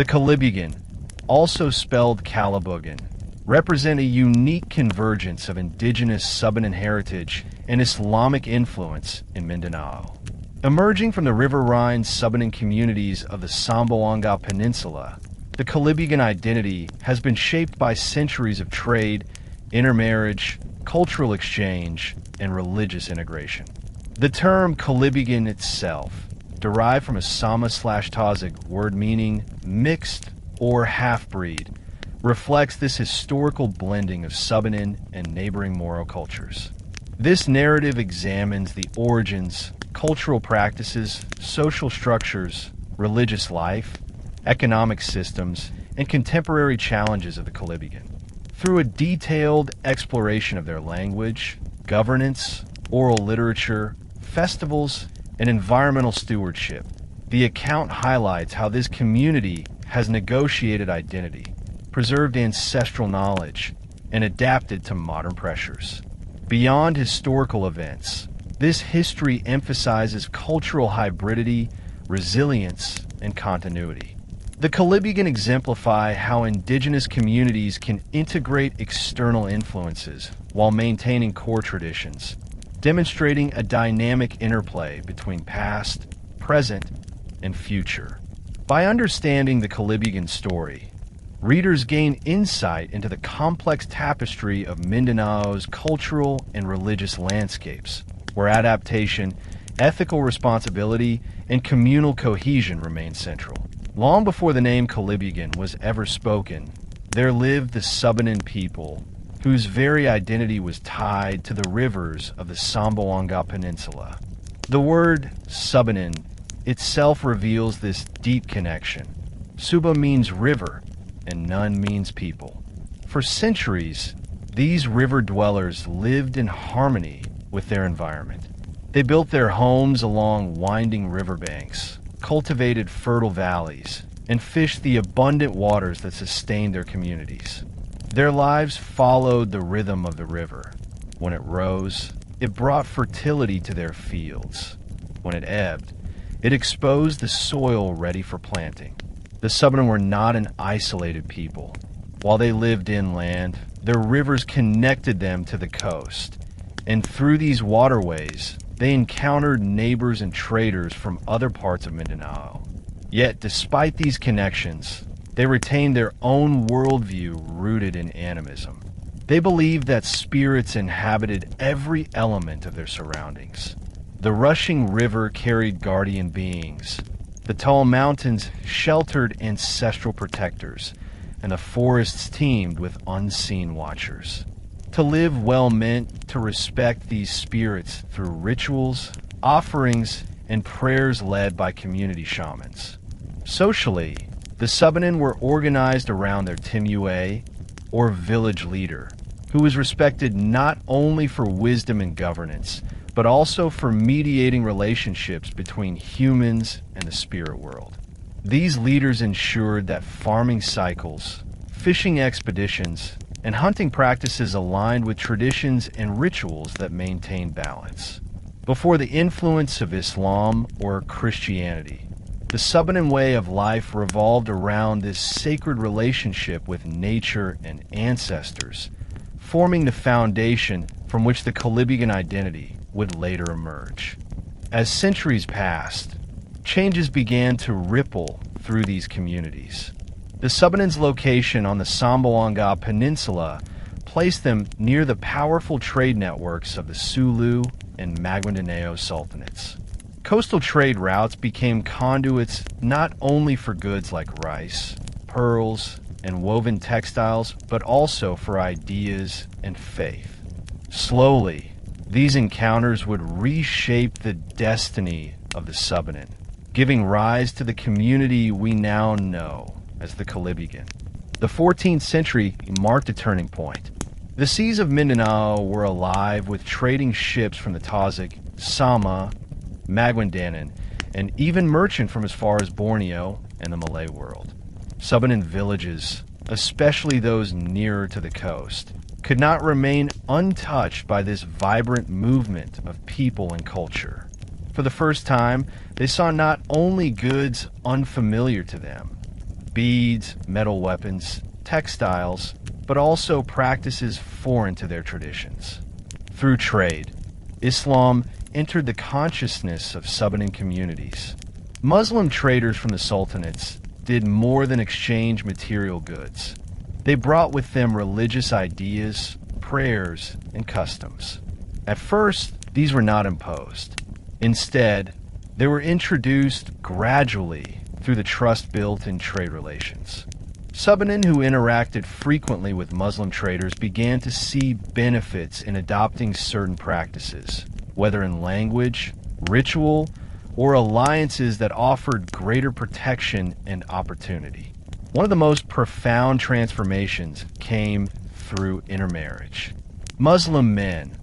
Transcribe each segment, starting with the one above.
The Kolibugan, also spelled Kalibugan, represent a unique convergence of indigenous Subanen heritage and Islamic influence in Mindanao. Emerging from the riverine Subanen communities of the Zamboanga Peninsula, the Kolibugan identity has been shaped by centuries of trade, intermarriage, cultural exchange, and religious integration. The term Kolibugan itself, derived from a Sama/Tazig word meaning mixed or half-breed, reflects this historical blending of Subanen and neighboring Moro cultures. This narrative examines the origins, cultural practices, social structures, religious life, economic systems, and contemporary challenges of the Kolibugan. Through a detailed exploration of their language, governance, oral literature, festivals, and environmental stewardship, the account highlights how this community has negotiated identity, preserved ancestral knowledge, and adapted to modern pressures. Beyond historical events, this history emphasizes cultural hybridity, resilience, and continuity. The Kolibugan exemplify how indigenous communities can integrate external influences while maintaining core traditions, demonstrating a dynamic interplay between past, present, and future. By understanding the Kolibugan story, readers gain insight into the complex tapestry of Mindanao's cultural and religious landscapes, where adaptation, ethical responsibility, and communal cohesion remain central. Long before the name Kolibugan was ever spoken, there lived the Subanen people, whose very identity was tied to the rivers of the Zamboanga Peninsula. The word Subanen itself reveals this deep connection. Suba means river, and Nun means people. For centuries, these river dwellers lived in harmony with their environment. They built their homes along winding riverbanks, cultivated fertile valleys, and fished the abundant waters that sustained their communities. Their lives followed the rhythm of the river. When it rose, it brought fertility to their fields. When it ebbed, it exposed the soil ready for planting. The Subanen were not an isolated people. While they lived inland, their rivers connected them to the coast, and through these waterways, they encountered neighbors and traders from other parts of Mindanao. Yet, despite these connections, they retained their own worldview rooted in animism. They believed that spirits inhabited every element of their surroundings. The rushing river carried guardian beings. The tall mountains sheltered ancestral protectors, and the forests teemed with unseen watchers. To live well meant to respect these spirits through rituals, offerings, and prayers led by community shamans. Socially, the Subanen were organized around their Timue, or village leader, who was respected not only for wisdom and governance, but also for mediating relationships between humans and the spirit world. These leaders ensured that farming cycles, fishing expeditions, and hunting practices aligned with traditions and rituals that maintained balance. Before the influence of Islam or Christianity, the Subanen way of life revolved around this sacred relationship with nature and ancestors, forming the foundation from which the Kolibugan identity would later emerge. As centuries passed, changes began to ripple through these communities. The Subanen's location on the Zamboanga Peninsula placed them near the powerful trade networks of the Sulu and Mindanao sultanates. Coastal trade routes became conduits not only for goods like rice, pearls, and woven textiles, but also for ideas and faith. Slowly, these encounters would reshape the destiny of the Subanen, giving rise to the community we now know as the Kolibugan. The 14th century marked a turning point. The seas of Mindanao were alive with trading ships from the Tazig, Sama, Maguindanan, and even merchant from as far as Borneo and the Malay world. Subanen villages, especially those nearer to the coast, could not remain untouched by this vibrant movement of people and culture. For the first time, they saw not only goods unfamiliar to them, beads, metal weapons, textiles, but also practices foreign to their traditions. Through trade, Islam entered the consciousness of Subanen communities. Muslim traders from the sultanates did more than exchange material goods. They brought with them religious ideas, prayers, and customs. At first, these were not imposed. Instead, they were introduced gradually through the trust built in trade relations. Subanen who interacted frequently with Muslim traders began to see benefits in adopting certain practices, whether in language, ritual, or alliances that offered greater protection and opportunity. One of the most profound transformations came through intermarriage. Muslim men,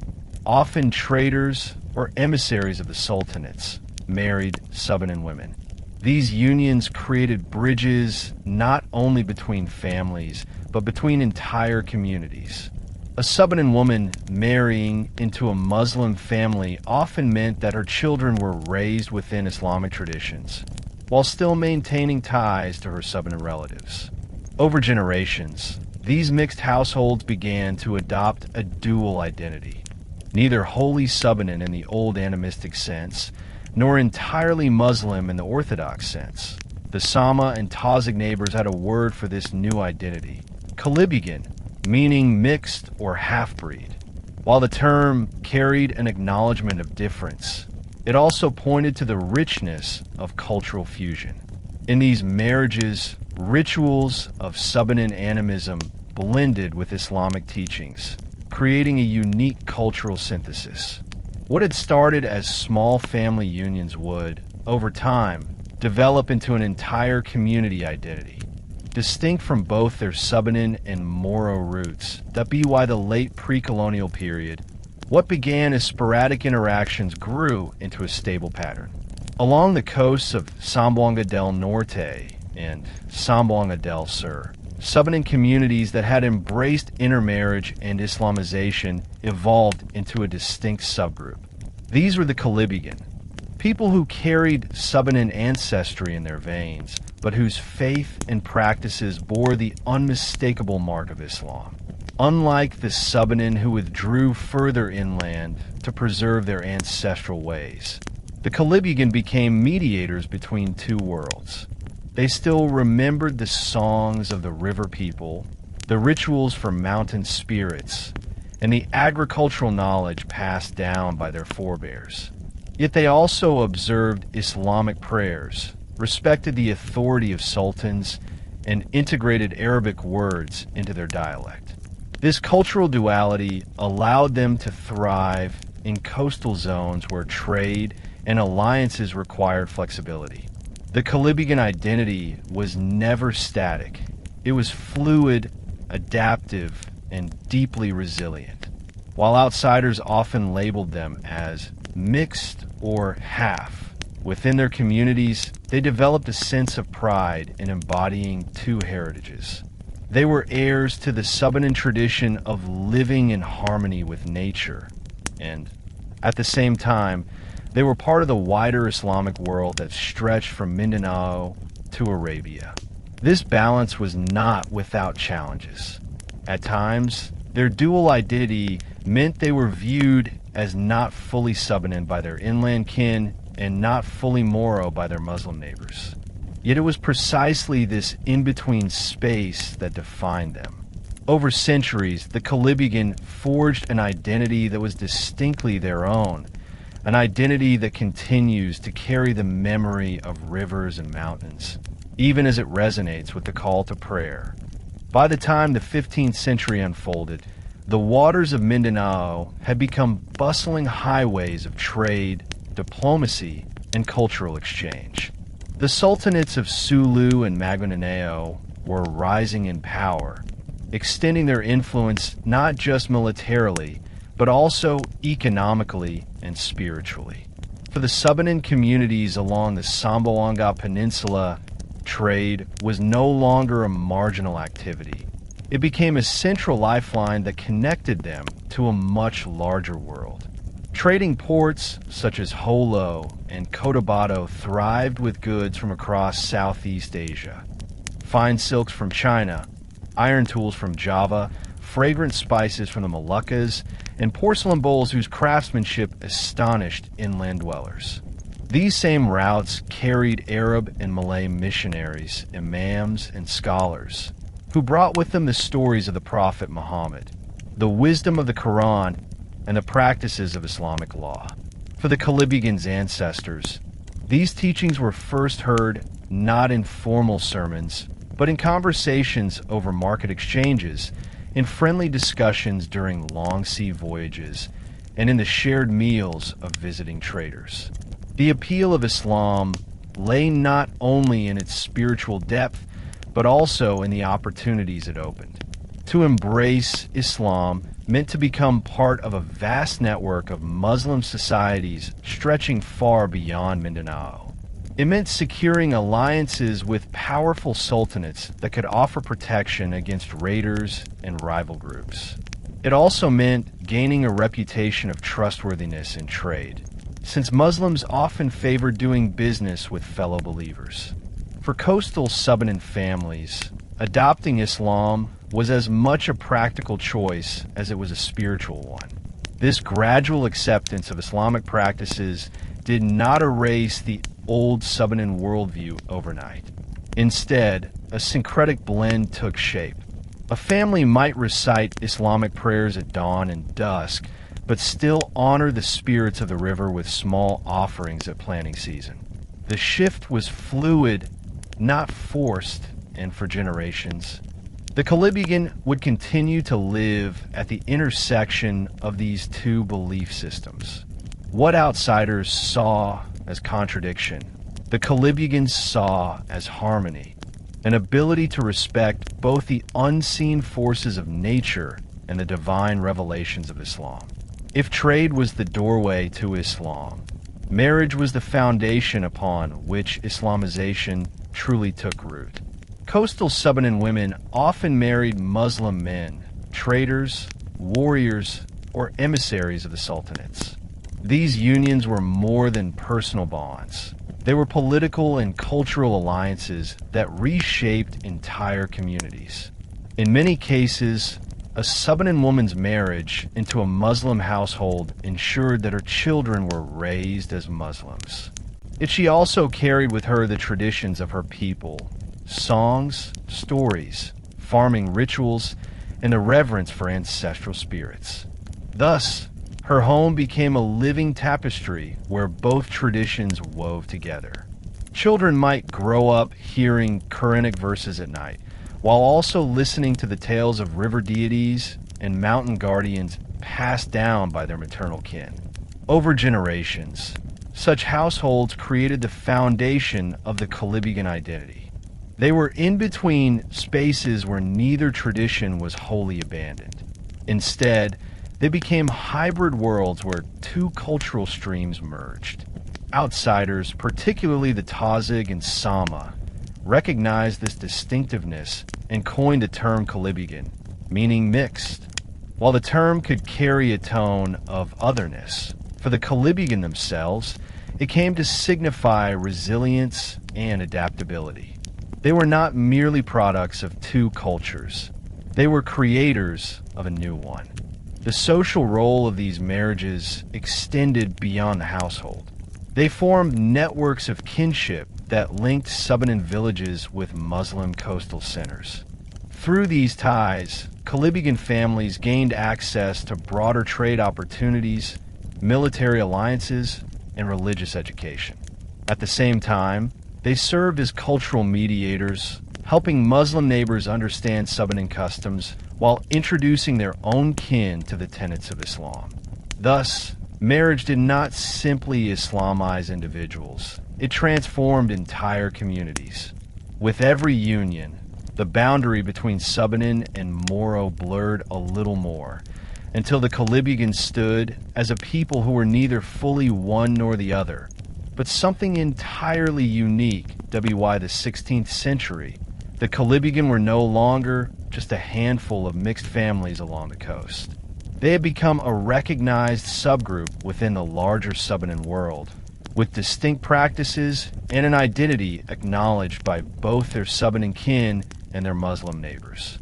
often traders or emissaries of the sultanates, married Subanen women. These unions created bridges not only between families, but between entire communities. A Subanen woman marrying into a Muslim family often meant that her children were raised within Islamic traditions, while still maintaining ties to her Subanen relatives. Over generations, these mixed households began to adopt a dual identity, neither wholly Subanen in the old animistic sense, nor entirely Muslim in the Orthodox sense. The Sama and Tazig neighbors had a word for this new identity, Kolibugan, meaning mixed or half-breed. While the term carried an acknowledgement of difference, it also pointed to the richness of cultural fusion. In these marriages, rituals of Subanen animism blended with Islamic teachings, creating a unique cultural synthesis. What had started as small family unions would, over time, develop into an entire community identity, distinct from both their Subanen and Moro roots. That be why the late pre-colonial period, what began as sporadic interactions grew into a stable pattern. Along the coasts of Zamboanga del Norte and Zamboanga del Sur, Subanen communities that had embraced intermarriage and Islamization evolved into a distinct subgroup. These were the Kolibugan, people who carried Subanen ancestry in their veins, but whose faith and practices bore the unmistakable mark of Islam. Unlike the Subanen who withdrew further inland to preserve their ancestral ways, the Kolibugan became mediators between two worlds. They still remembered the songs of the river people, the rituals for mountain spirits, and the agricultural knowledge passed down by their forebears. Yet they also observed Islamic prayers, respected the authority of sultans, and integrated Arabic words into their dialect. This cultural duality allowed them to thrive in coastal zones where trade and alliances required flexibility. The Kolibugan identity was never static. It was fluid, adaptive, and deeply resilient. While outsiders often labeled them as mixed or half, within their communities, they developed a sense of pride in embodying two heritages. They were heirs to the Subanen tradition of living in harmony with nature, and at the same time, they were part of the wider Islamic world that stretched from Mindanao to Arabia. This balance was not without challenges. At times, their dual identity meant they were viewed as not fully Subanen by their inland kin and not fully Moro by their Muslim neighbors. Yet it was precisely this in-between space that defined them. Over centuries, the Kolibugan forged an identity that was distinctly their own, an identity that continues to carry the memory of rivers and mountains, even as it resonates with the call to prayer. By the time the 15th century unfolded, the waters of Mindanao had become bustling highways of trade, diplomacy, and cultural exchange. The sultanates of Sulu and Mindanao were rising in power, extending their influence not just militarily, but also economically and spiritually. For the Subanen communities along the Zamboanga Peninsula, trade was no longer a marginal activity. It became a central lifeline that connected them to a much larger world. Trading ports such as Holo and Cotabato thrived with goods from across Southeast Asia. fine silks from China, iron tools from Java, fragrant spices from the Moluccas, and porcelain bowls whose craftsmanship astonished inland dwellers. These same routes carried Arab and Malay missionaries, imams, and scholars, who brought with them the stories of the Prophet Muhammad, the wisdom of the Quran, and the practices of Islamic law. For the Kolibugan's ancestors, these teachings were first heard not in formal sermons, but in conversations over market exchanges, in friendly discussions during long sea voyages, and in the shared meals of visiting traders. The appeal of Islam lay not only in its spiritual depth, but also in the opportunities it opened. To embrace Islam meant to become part of a vast network of Muslim societies stretching far beyond Mindanao. It meant securing alliances with powerful sultanates that could offer protection against raiders and rival groups. It also meant gaining a reputation of trustworthiness in trade, since Muslims often favored doing business with fellow believers. For coastal Subanen families, adopting Islam was as much a practical choice as it was a spiritual one. This gradual acceptance of Islamic practices did not erase the old Subanen worldview overnight. Instead, a syncretic blend took shape. A family might recite Islamic prayers at dawn and dusk, but still honor the spirits of the river with small offerings at planting season. The shift was fluid, not forced, and for generations. The Kolibugan would continue to live at the intersection of these two belief systems. What outsiders saw as contradiction, the Kolibugans saw as harmony, an ability to respect both the unseen forces of nature and the divine revelations of Islam. If trade was the doorway to Islam, marriage was the foundation upon which Islamization truly took root. Coastal Subanen women often married Muslim men, traders, warriors, or emissaries of the sultanates. These unions were more than personal bonds. They were political and cultural alliances that reshaped entire communities. In many cases, a Subanen woman's marriage into a Muslim household ensured that her children were raised as Muslims. Yet she also carried with her the traditions of her people, songs, stories, farming rituals, and a reverence for ancestral spirits. Thus, her home became a living tapestry where both traditions wove together. Children might grow up hearing Quranic verses at night, while also listening to the tales of river deities and mountain guardians passed down by their maternal kin. Over generations, such households created the foundation of the Kolibugan identity. They were in between spaces where neither tradition was wholly abandoned. Instead, they became hybrid worlds where two cultural streams merged. Outsiders, particularly the Tazig and Sama, recognized this distinctiveness and coined the term Kolibugan, meaning mixed. While the term could carry a tone of otherness, for the Kolibugan themselves, it came to signify resilience and adaptability. They were not merely products of two cultures. They were creators of a new one. The social role of these marriages extended beyond the household. They formed networks of kinship that linked Subanen villages with Muslim coastal centers. Through these ties, Kolibugan families gained access to broader trade opportunities, military alliances, and religious education. At the same time, they served as cultural mediators, helping Muslim neighbors understand Subanen customs while introducing their own kin to the tenets of Islam. Thus, marriage did not simply Islamize individuals. It transformed entire communities. With every union, the boundary between Subanen and Moro blurred a little more, until the Kolibugan stood as a people who were neither fully one nor the other, but something entirely unique. WY the 16th century, the Kolibugan were no longer just a handful of mixed families along the coast. They had become a recognized subgroup within the larger Subanen world, with distinct practices and an identity acknowledged by both their Subanen kin and their Muslim neighbors.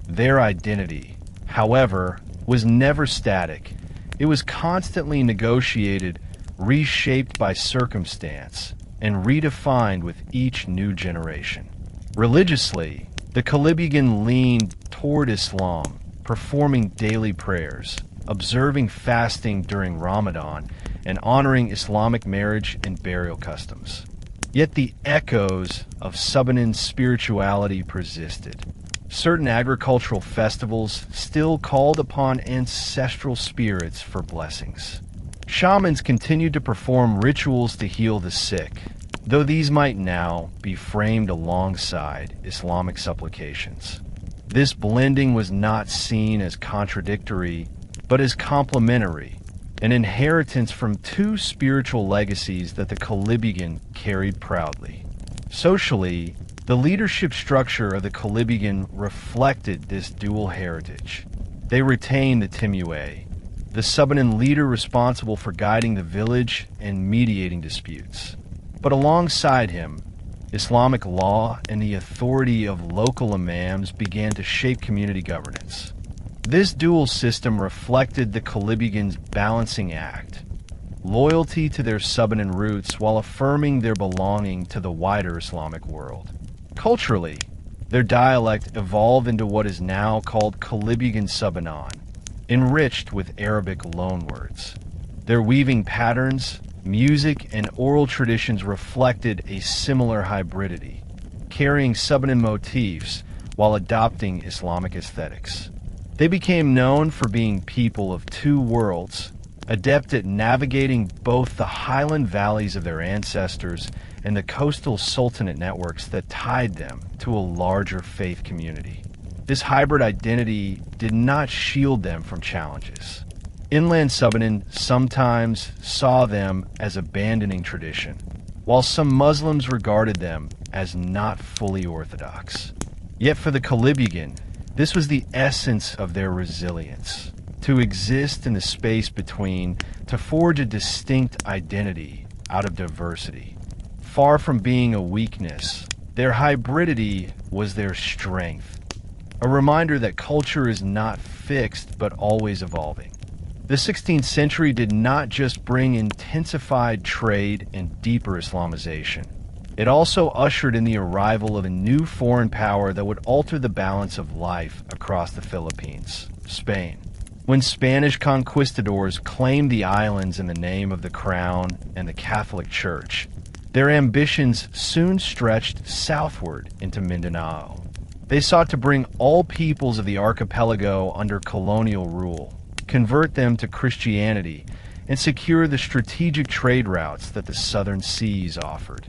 Their identity, however, was never static. It was constantly negotiated, reshaped by circumstance, and redefined with each new generation. Religiously, the Kolibugan leaned toward Islam, performing daily prayers, observing fasting during Ramadan, and honoring Islamic marriage and burial customs. Yet the echoes of Subanen spirituality persisted. Certain agricultural festivals still called upon ancestral spirits for blessings. Shamans continued to perform rituals to heal the sick, though these might now be framed alongside Islamic supplications. This blending was not seen as contradictory, but as complementary, an inheritance from two spiritual legacies that the Kolibugan carried proudly. Socially, the leadership structure of the Kolibugan reflected this dual heritage. They retained the Timue, the Subanen leader responsible for guiding the village and mediating disputes. But alongside him, Islamic law and the authority of local imams began to shape community governance. This dual system reflected the Kolibugan's balancing act, loyalty to their Subanen roots while affirming their belonging to the wider Islamic world. Culturally, their dialect evolved into what is now called Kolibugan Subanen, enriched with Arabic loanwords. Their weaving patterns, music, and oral traditions reflected a similar hybridity, carrying Subanen motifs while adopting Islamic aesthetics. They became known for being people of two worlds, adept at navigating both the highland valleys of their ancestors and the coastal sultanate networks that tied them to a larger faith community. This hybrid identity did not shield them from challenges. Inland Subanen sometimes saw them as abandoning tradition, while some Muslims regarded them as not fully orthodox. Yet for the Kolibugan, this was the essence of their resilience, to exist in the space between, to forge a distinct identity out of diversity. Far from being a weakness, their hybridity was their strength, a reminder that culture is not fixed but always evolving. The 16th century did not just bring intensified trade and deeper Islamization. It also ushered in the arrival of a new foreign power that would alter the balance of life across the Philippines, Spain. When Spanish conquistadors claimed the islands in the name of the Crown and the Catholic Church, their ambitions soon stretched southward into Mindanao. They sought to bring all peoples of the archipelago under colonial rule, convert them to Christianity, and secure the strategic trade routes that the southern seas offered.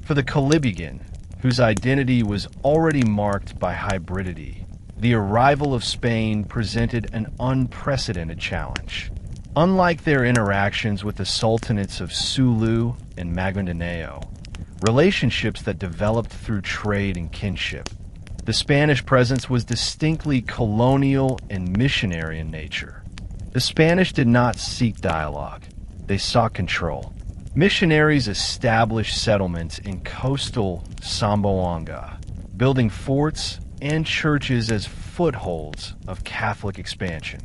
For the Kolibugan, whose identity was already marked by hybridity, the arrival of Spain presented an unprecedented challenge. Unlike their interactions with the sultanates of Sulu and Mindanao, relationships that developed through trade and kinship, the Spanish presence was distinctly colonial and missionary in nature. The Spanish did not seek dialogue, they sought control. Missionaries established settlements in coastal Zamboanga, building forts and churches as footholds of Catholic expansion.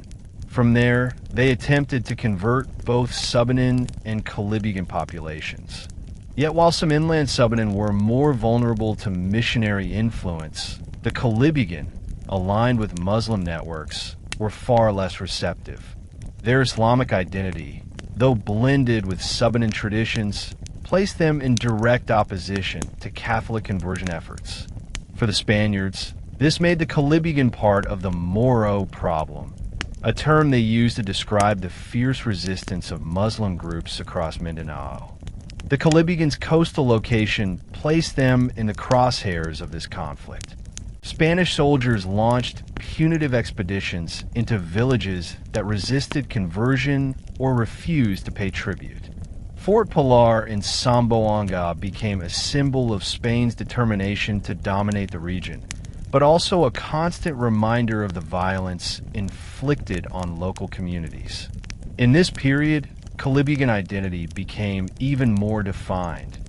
From there, they attempted to convert both Subanen and Kolibugan populations. Yet while some inland Subanen were more vulnerable to missionary influence, the Kolibugan, aligned with Muslim networks, were far less receptive. Their Islamic identity, though blended with Subanen traditions, placed them in direct opposition to Catholic conversion efforts. For the Spaniards, this made the Kolibugan part of the Moro problem, a term they used to describe the fierce resistance of Muslim groups across Mindanao. The Kolibugan's coastal location placed them in the crosshairs of this conflict. Spanish soldiers launched punitive expeditions into villages that resisted conversion or refused to pay tribute. Fort Pilar in Zamboanga became a symbol of Spain's determination to dominate the region, but also a constant reminder of the violence inflicted on local communities. In this period, Kolibugan identity became even more defined,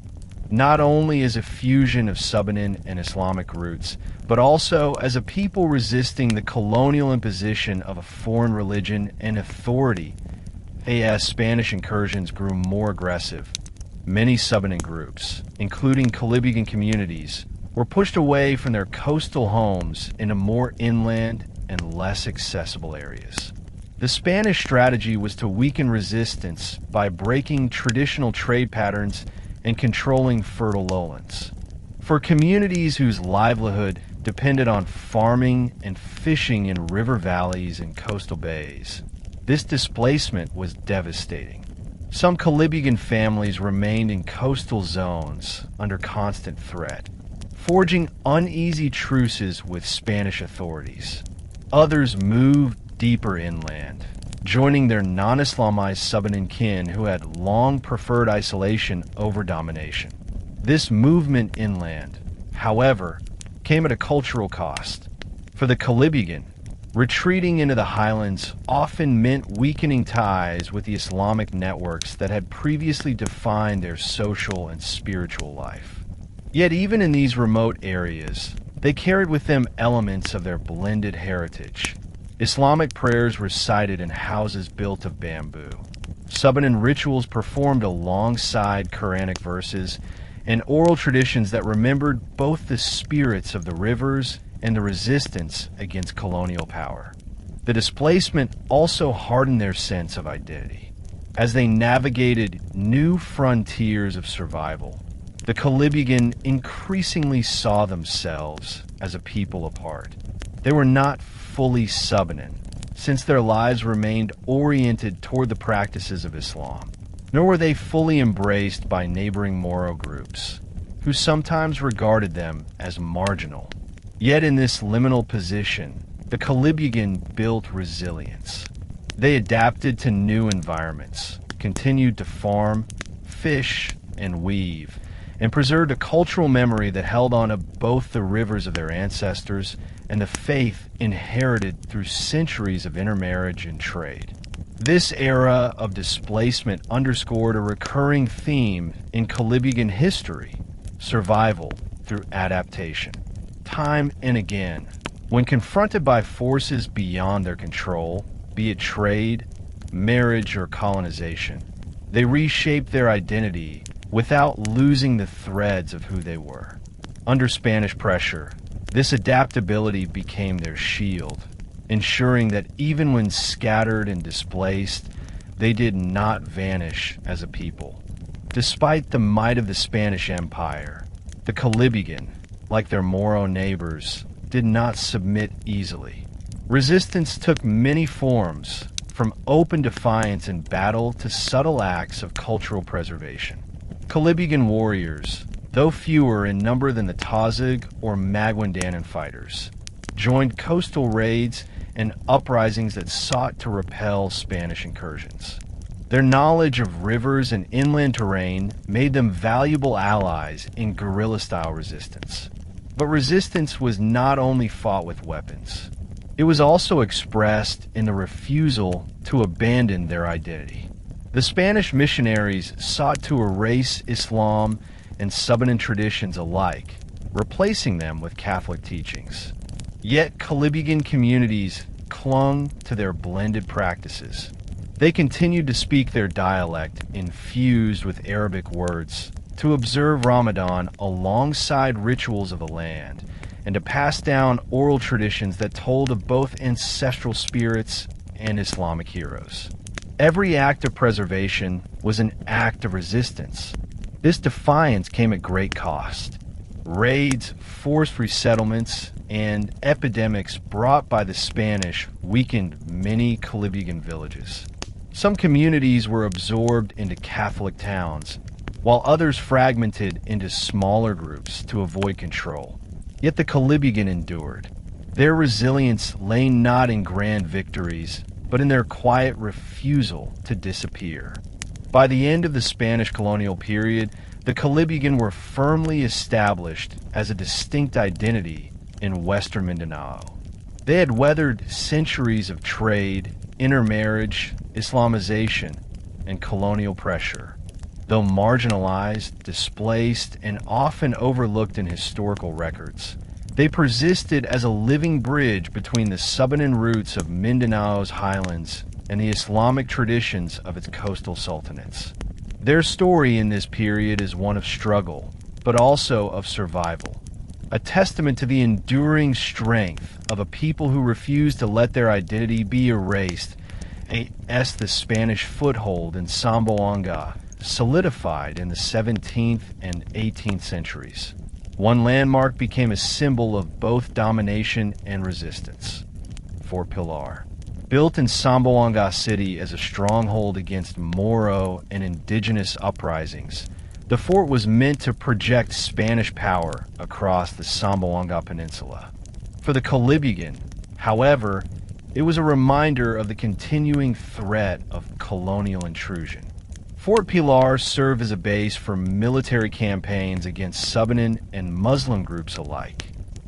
not only as a fusion of Subanen and Islamic roots, but also as a people resisting the colonial imposition of a foreign religion and authority. As Spanish incursions grew more aggressive, many Subanen groups, including Kolibugan communities, were pushed away from their coastal homes into more inland and less accessible areas. The Spanish strategy was to weaken resistance by breaking traditional trade patterns and controlling fertile lowlands. For communities whose livelihood depended on farming and fishing in river valleys and coastal bays, this displacement was devastating. Some Kolibugan families remained in coastal zones under constant threat, forging uneasy truces with Spanish authorities. Others moved deeper inland, joining their non-Islamized Subanen kin who had long preferred isolation over domination. This movement inland, however, came at a cultural cost. For the Kolibugan, retreating into the highlands often meant weakening ties with the Islamic networks that had previously defined their social and spiritual life. Yet even in these remote areas, they carried with them elements of their blended heritage. Islamic prayers recited in houses built of bamboo. Subanen rituals performed alongside Quranic verses, and oral traditions that remembered both the spirits of the rivers and the resistance against colonial power. The displacement also hardened their sense of identity. As they navigated new frontiers of survival, the Kolibugan increasingly saw themselves as a people apart. They were not fully Subanen, since their lives remained oriented toward the practices of Islam, nor were they fully embraced by neighboring Moro groups, who sometimes regarded them as marginal. Yet in this liminal position, the Kolibugan built resilience. They adapted to new environments, continued to farm, fish, and weave, and preserved a cultural memory that held on to both the rivers of their ancestors and the faith inherited through centuries of intermarriage and trade. This era of displacement underscored a recurring theme in Kolibugan history: survival through adaptation. Time and again, when confronted by forces beyond their control, be it trade, marriage, or colonization, they reshaped their identity without losing the threads of who they were. Under Spanish pressure, this adaptability became their shield, ensuring that even when scattered and displaced, they did not vanish as a people. Despite the might of the Spanish Empire, the Kolibugan, like their Moro neighbors, did not submit easily. Resistance took many forms, from open defiance in battle to subtle acts of cultural preservation. Kolibugan warriors, though fewer in number than the Tazig or Maguindanao fighters, joined coastal raids and uprisings that sought to repel Spanish incursions. Their knowledge of rivers and inland terrain made them valuable allies in guerrilla-style resistance. But resistance was not only fought with weapons. It was also expressed in the refusal to abandon their identity. The Spanish missionaries sought to erase Islam and Subanen traditions alike, replacing them with Catholic teachings. Yet Kolibugan communities clung to their blended practices. They continued to speak their dialect infused with Arabic words, to observe Ramadan alongside rituals of the land, and to pass down oral traditions that told of both ancestral spirits and Islamic heroes. Every act of preservation was an act of resistance. This defiance came at great cost. Raids, forced resettlements, and epidemics brought by the Spanish weakened many Kolibugan villages. Some communities were absorbed into Catholic towns, while others fragmented into smaller groups to avoid control. Yet the Kolibugan endured. Their resilience lay not in grand victories, but in their quiet refusal to disappear. By the end of the Spanish colonial period, the Kolibugan were firmly established as a distinct identity in western Mindanao. They had weathered centuries of trade, intermarriage, Islamization, and colonial pressure. Though marginalized, displaced, and often overlooked in historical records, they persisted as a living bridge between the Subanen roots of Mindanao's highlands and the Islamic traditions of its coastal sultanates. Their story in this period is one of struggle, but also of survival, a testament to the enduring strength of a people who refused to let their identity be erased as the Spanish foothold in Zamboanga solidified in the 17th and 18th centuries. One landmark became a symbol of both domination and resistance. Fort Pilar. Built in Zamboanga City as a stronghold against Moro and indigenous uprisings, the fort was meant to project Spanish power across the Zamboanga Peninsula. For the Kolibugan, however, it was a reminder of the continuing threat of colonial intrusion. Fort Pilar served as a base for military campaigns against Subanen and Muslim groups alike.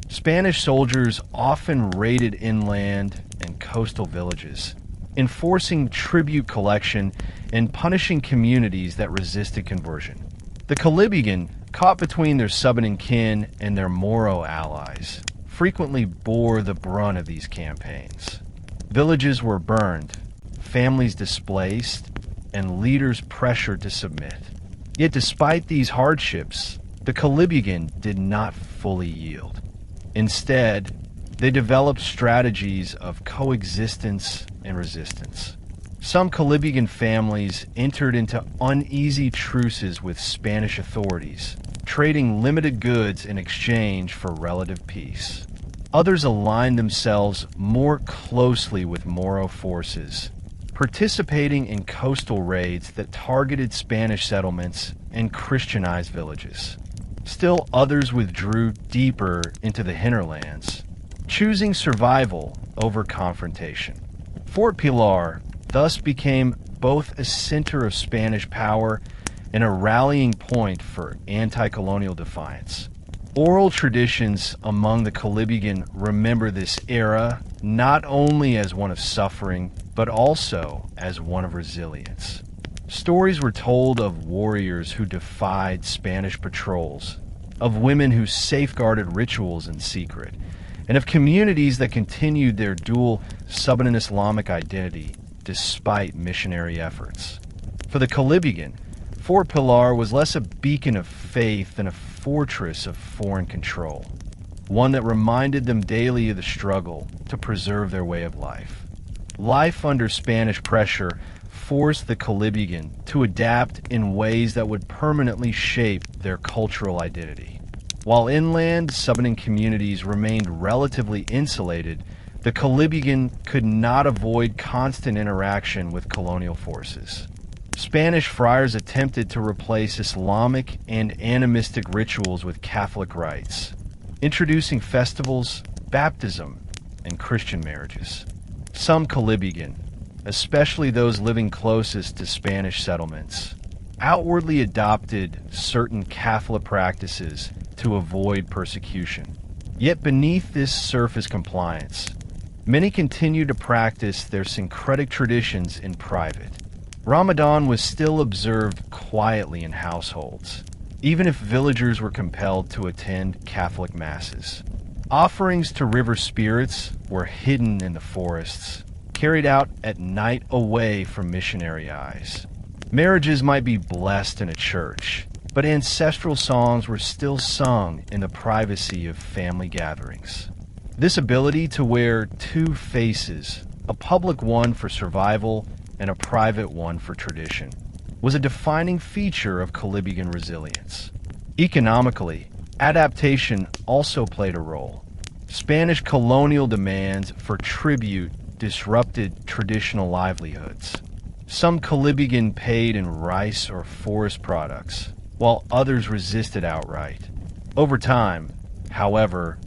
Spanish soldiers often raided inland and coastal villages, enforcing tribute collection and punishing communities that resisted conversion. The Kolibugan, caught between their Subanen kin and their Moro allies, frequently bore the brunt of these campaigns. Villages were burned, families displaced, and leaders pressured to submit. Yet despite these hardships, the Kolibugan did not fully yield. Instead, they developed strategies of coexistence and resistance. Some Kolibugan families entered into uneasy truces with Spanish authorities, trading limited goods in exchange for relative peace. Others aligned themselves more closely with Moro forces, participating in coastal raids that targeted Spanish settlements and Christianized villages. Still others withdrew deeper into the hinterlands, choosing survival over confrontation. Fort Pilar thus became both a center of Spanish power and a rallying point for anti-colonial defiance. Oral traditions among the Kolibugan remember this era not only as one of suffering, but also as one of resilience. Stories were told of warriors who defied Spanish patrols, of women who safeguarded rituals in secret, and of communities that continued their dual Subanen Islamic identity despite missionary efforts. For the Kolibugan, Fort Pilar was less a beacon of faith than a fortress of foreign control, one that reminded them daily of the struggle to preserve their way of life. Life under Spanish pressure forced the Kolibugan to adapt in ways that would permanently shape their cultural identity. While inland Subanen communities remained relatively insulated, the Kolibugan could not avoid constant interaction with colonial forces. Spanish friars attempted to replace Islamic and animistic rituals with Catholic rites, introducing festivals, baptism, and Christian marriages. Some Kolibugan, especially those living closest to Spanish settlements, outwardly adopted certain Catholic practices to avoid persecution. Yet beneath this surface compliance, many continued to practice their syncretic traditions in private. Ramadan was still observed quietly in households, even if villagers were compelled to attend Catholic masses. Offerings to river spirits were hidden in the forests, carried out at night away from missionary eyes. Marriages might be blessed in a church, but ancestral songs were still sung in the privacy of family gatherings. This ability to wear two faces, a public one for survival and a private one for tradition, was a defining feature of Kolibugan resilience. Economically, adaptation also played a role. Spanish colonial demands for tribute disrupted traditional livelihoods. Some Kolibugan paid in rice or forest products, while others resisted outright. Over time, however,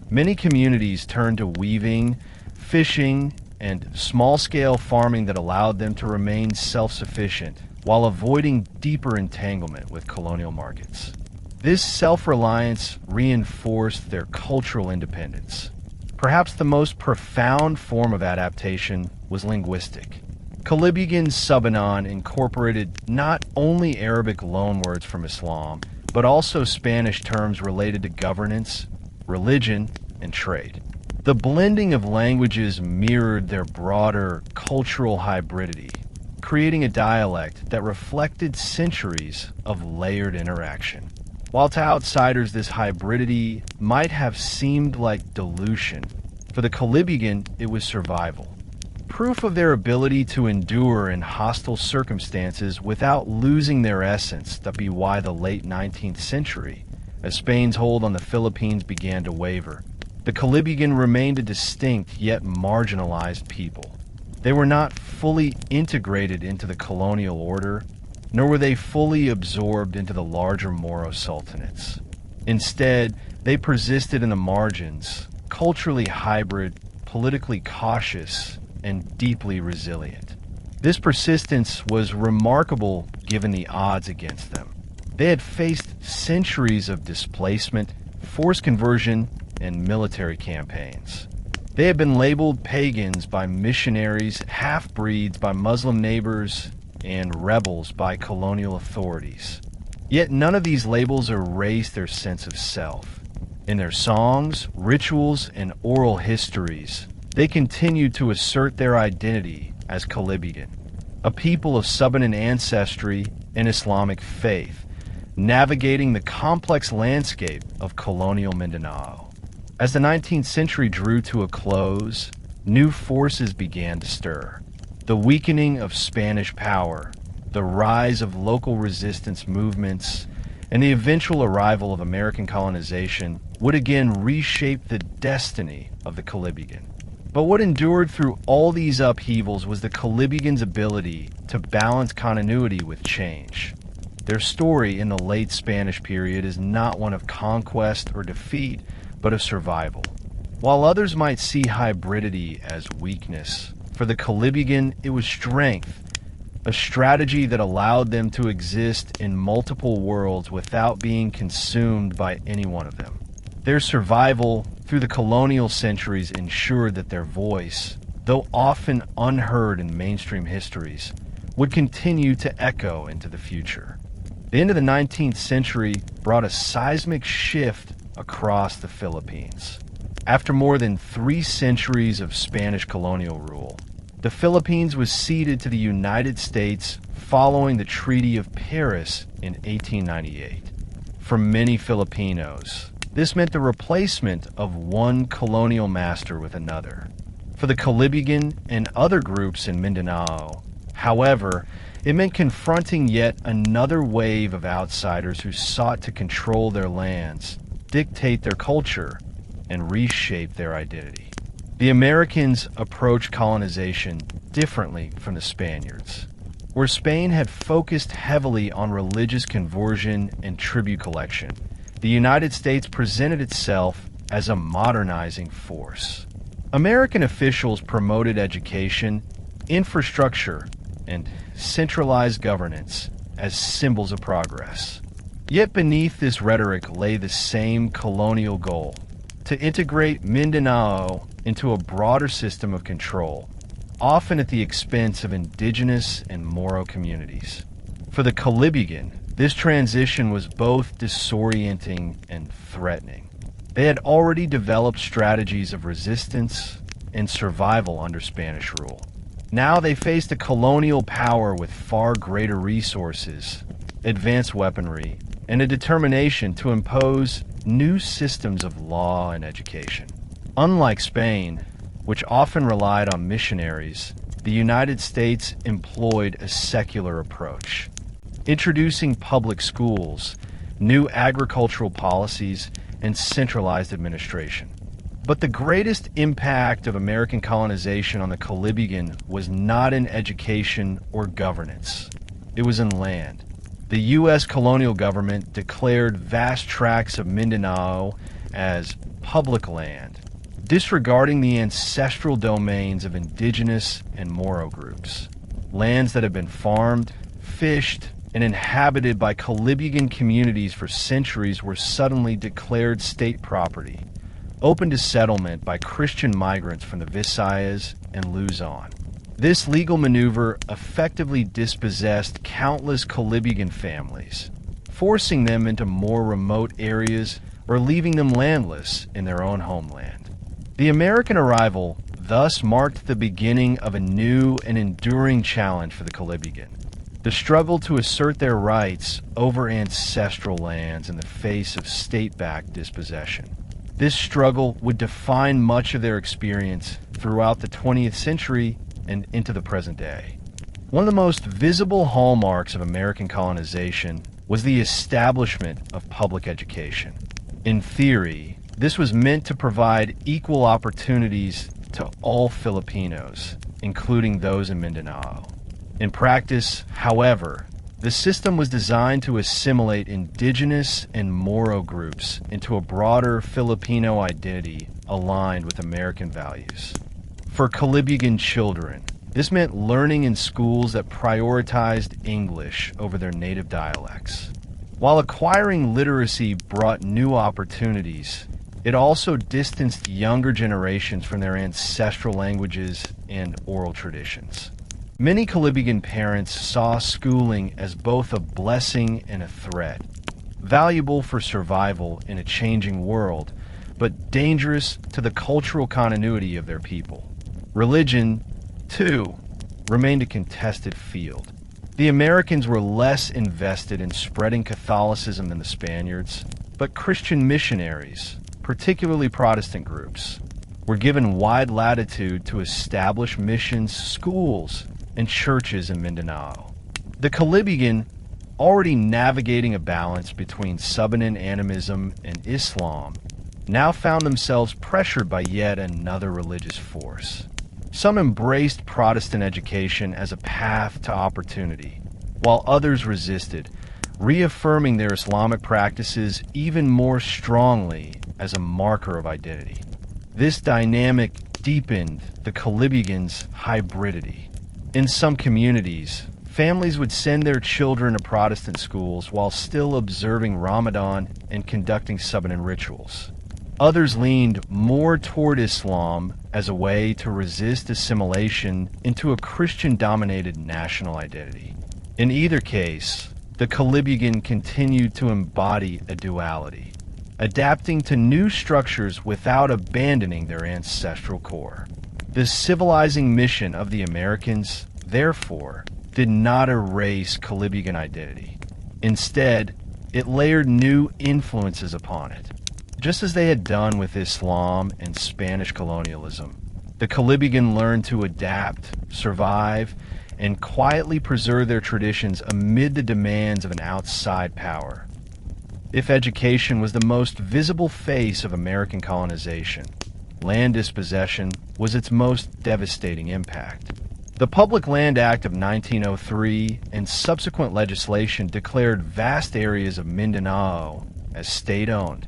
many communities turned to weaving, fishing, and small-scale farming that allowed them to remain self-sufficient while avoiding deeper entanglement with colonial markets. This self-reliance reinforced their cultural independence. Perhaps the most profound form of adaptation was linguistic. Kolibugan Subanen incorporated not only Arabic loanwords from Islam, but also Spanish terms related to governance, religion, and trade. The blending of languages mirrored their broader cultural hybridity, creating a dialect that reflected centuries of layered interaction. While to outsiders this hybridity might have seemed like dilution, for the Kolibugan it was survival. Proof of their ability to endure in hostile circumstances without losing their essence that be why the late 19th century, as Spain's hold on the Philippines began to waver, the Kolibugan remained a distinct yet marginalized people. They were not fully integrated into the colonial order, nor were they fully absorbed into the larger Moro sultanates. Instead, they persisted in the margins, culturally hybrid, politically cautious, and deeply resilient. This persistence was remarkable given the odds against them. They had faced centuries of displacement, forced conversion, and military campaigns. They had been labeled pagans by missionaries, half-breeds by Muslim neighbors, and rebels by colonial authorities. Yet none of these labels erased their sense of self. In their songs, rituals, and oral histories, they continued to assert their identity as Kolibugan, a people of Subanen ancestry and Islamic faith, navigating the complex landscape of colonial Mindanao. As the 19th century drew to a close, new forces began to stir. The weakening of Spanish power, the rise of local resistance movements, and the eventual arrival of American colonization would again reshape the destiny of the Kolibugan. But what endured through all these upheavals was the Kolibugan's ability to balance continuity with change. Their story in the late Spanish period is not one of conquest or defeat, but of survival. While others might see hybridity as weakness, for the Kolibugan it was strength, a strategy that allowed them to exist in multiple worlds without being consumed by any one of them. Their survival through the colonial centuries ensured that their voice, though often unheard in mainstream histories, would continue to echo into the future. The end of the 19th century brought a seismic shift across the Philippines. After more than 3 centuries of Spanish colonial rule, the Philippines was ceded to the United States following the Treaty of Paris in 1898. For many Filipinos, this meant the replacement of one colonial master with another. For the Kolibugan and other groups in Mindanao, however, it meant confronting yet another wave of outsiders who sought to control their lands, dictate their culture, and reshape their identity. The Americans approached colonization differently from the Spaniards. Where Spain had focused heavily on religious conversion and tribute collection, the United States presented itself as a modernizing force. American officials promoted education, infrastructure, and centralized governance as symbols of progress. Yet beneath this rhetoric lay the same colonial goal: to integrate Mindanao into a broader system of control, often at the expense of indigenous and Moro communities. For the Kolibugan, this transition was both disorienting and threatening. They had already developed strategies of resistance and survival under Spanish rule. Now they faced a colonial power with far greater resources, advanced weaponry, and a determination to impose new systems of law and education. Unlike Spain, which often relied on missionaries, the United States employed a secular approach, introducing public schools, new agricultural policies, and centralized administration. But the greatest impact of American colonization on the Kolibugan was not in education or governance. It was in land. The U.S. colonial government declared vast tracts of Mindanao as public land, disregarding the ancestral domains of indigenous and Moro groups. Lands that had been farmed, fished, and inhabited by Kolibugan communities for centuries were suddenly declared state property, open to settlement by Christian migrants from the Visayas and Luzon. This legal maneuver effectively dispossessed countless Kolibugan families, forcing them into more remote areas or leaving them landless in their own homeland. The American arrival thus marked the beginning of a new and enduring challenge for the Kolibugan, the struggle to assert their rights over ancestral lands in the face of state-backed dispossession. This struggle would define much of their experience throughout the 20th century and into the present day. One of the most visible hallmarks of American colonization was the establishment of public education. In theory, this was meant to provide equal opportunities to all Filipinos, including those in Mindanao. In practice, however, the system was designed to assimilate indigenous and Moro groups into a broader Filipino identity aligned with American values. For Kolibugan children, this meant learning in schools that prioritized English over their native dialects. While acquiring literacy brought new opportunities, it also distanced younger generations from their ancestral languages and oral traditions. Many Kolibugan parents saw schooling as both a blessing and a threat, valuable for survival in a changing world, but dangerous to the cultural continuity of their people. Religion, too, remained a contested field. The Americans were less invested in spreading Catholicism than the Spaniards, but Christian missionaries, particularly Protestant groups, were given wide latitude to establish missions, schools, and churches in Mindanao. The Kolibugan, already navigating a balance between Subanen animism and Islam, now found themselves pressured by yet another religious force. Some embraced Protestant education as a path to opportunity, while others resisted, reaffirming their Islamic practices even more strongly as a marker of identity. This dynamic deepened the Kolibugan's hybridity. In some communities, families would send their children to Protestant schools while still observing Ramadan and conducting Subanen rituals. Others leaned more toward Islam as a way to resist assimilation into a Christian-dominated national identity. In either case, the Kolibugan continued to embody a duality, adapting to new structures without abandoning their ancestral core. The civilizing mission of the Americans, therefore, did not erase Kolibugan identity. Instead, it layered new influences upon it. Just as they had done with Islam and Spanish colonialism, the Kolibugan learned to adapt, survive, and quietly preserve their traditions amid the demands of an outside power. If education was the most visible face of American colonization, land dispossession was its most devastating impact. The Public Land Act of 1903 and subsequent legislation declared vast areas of Mindanao as state-owned,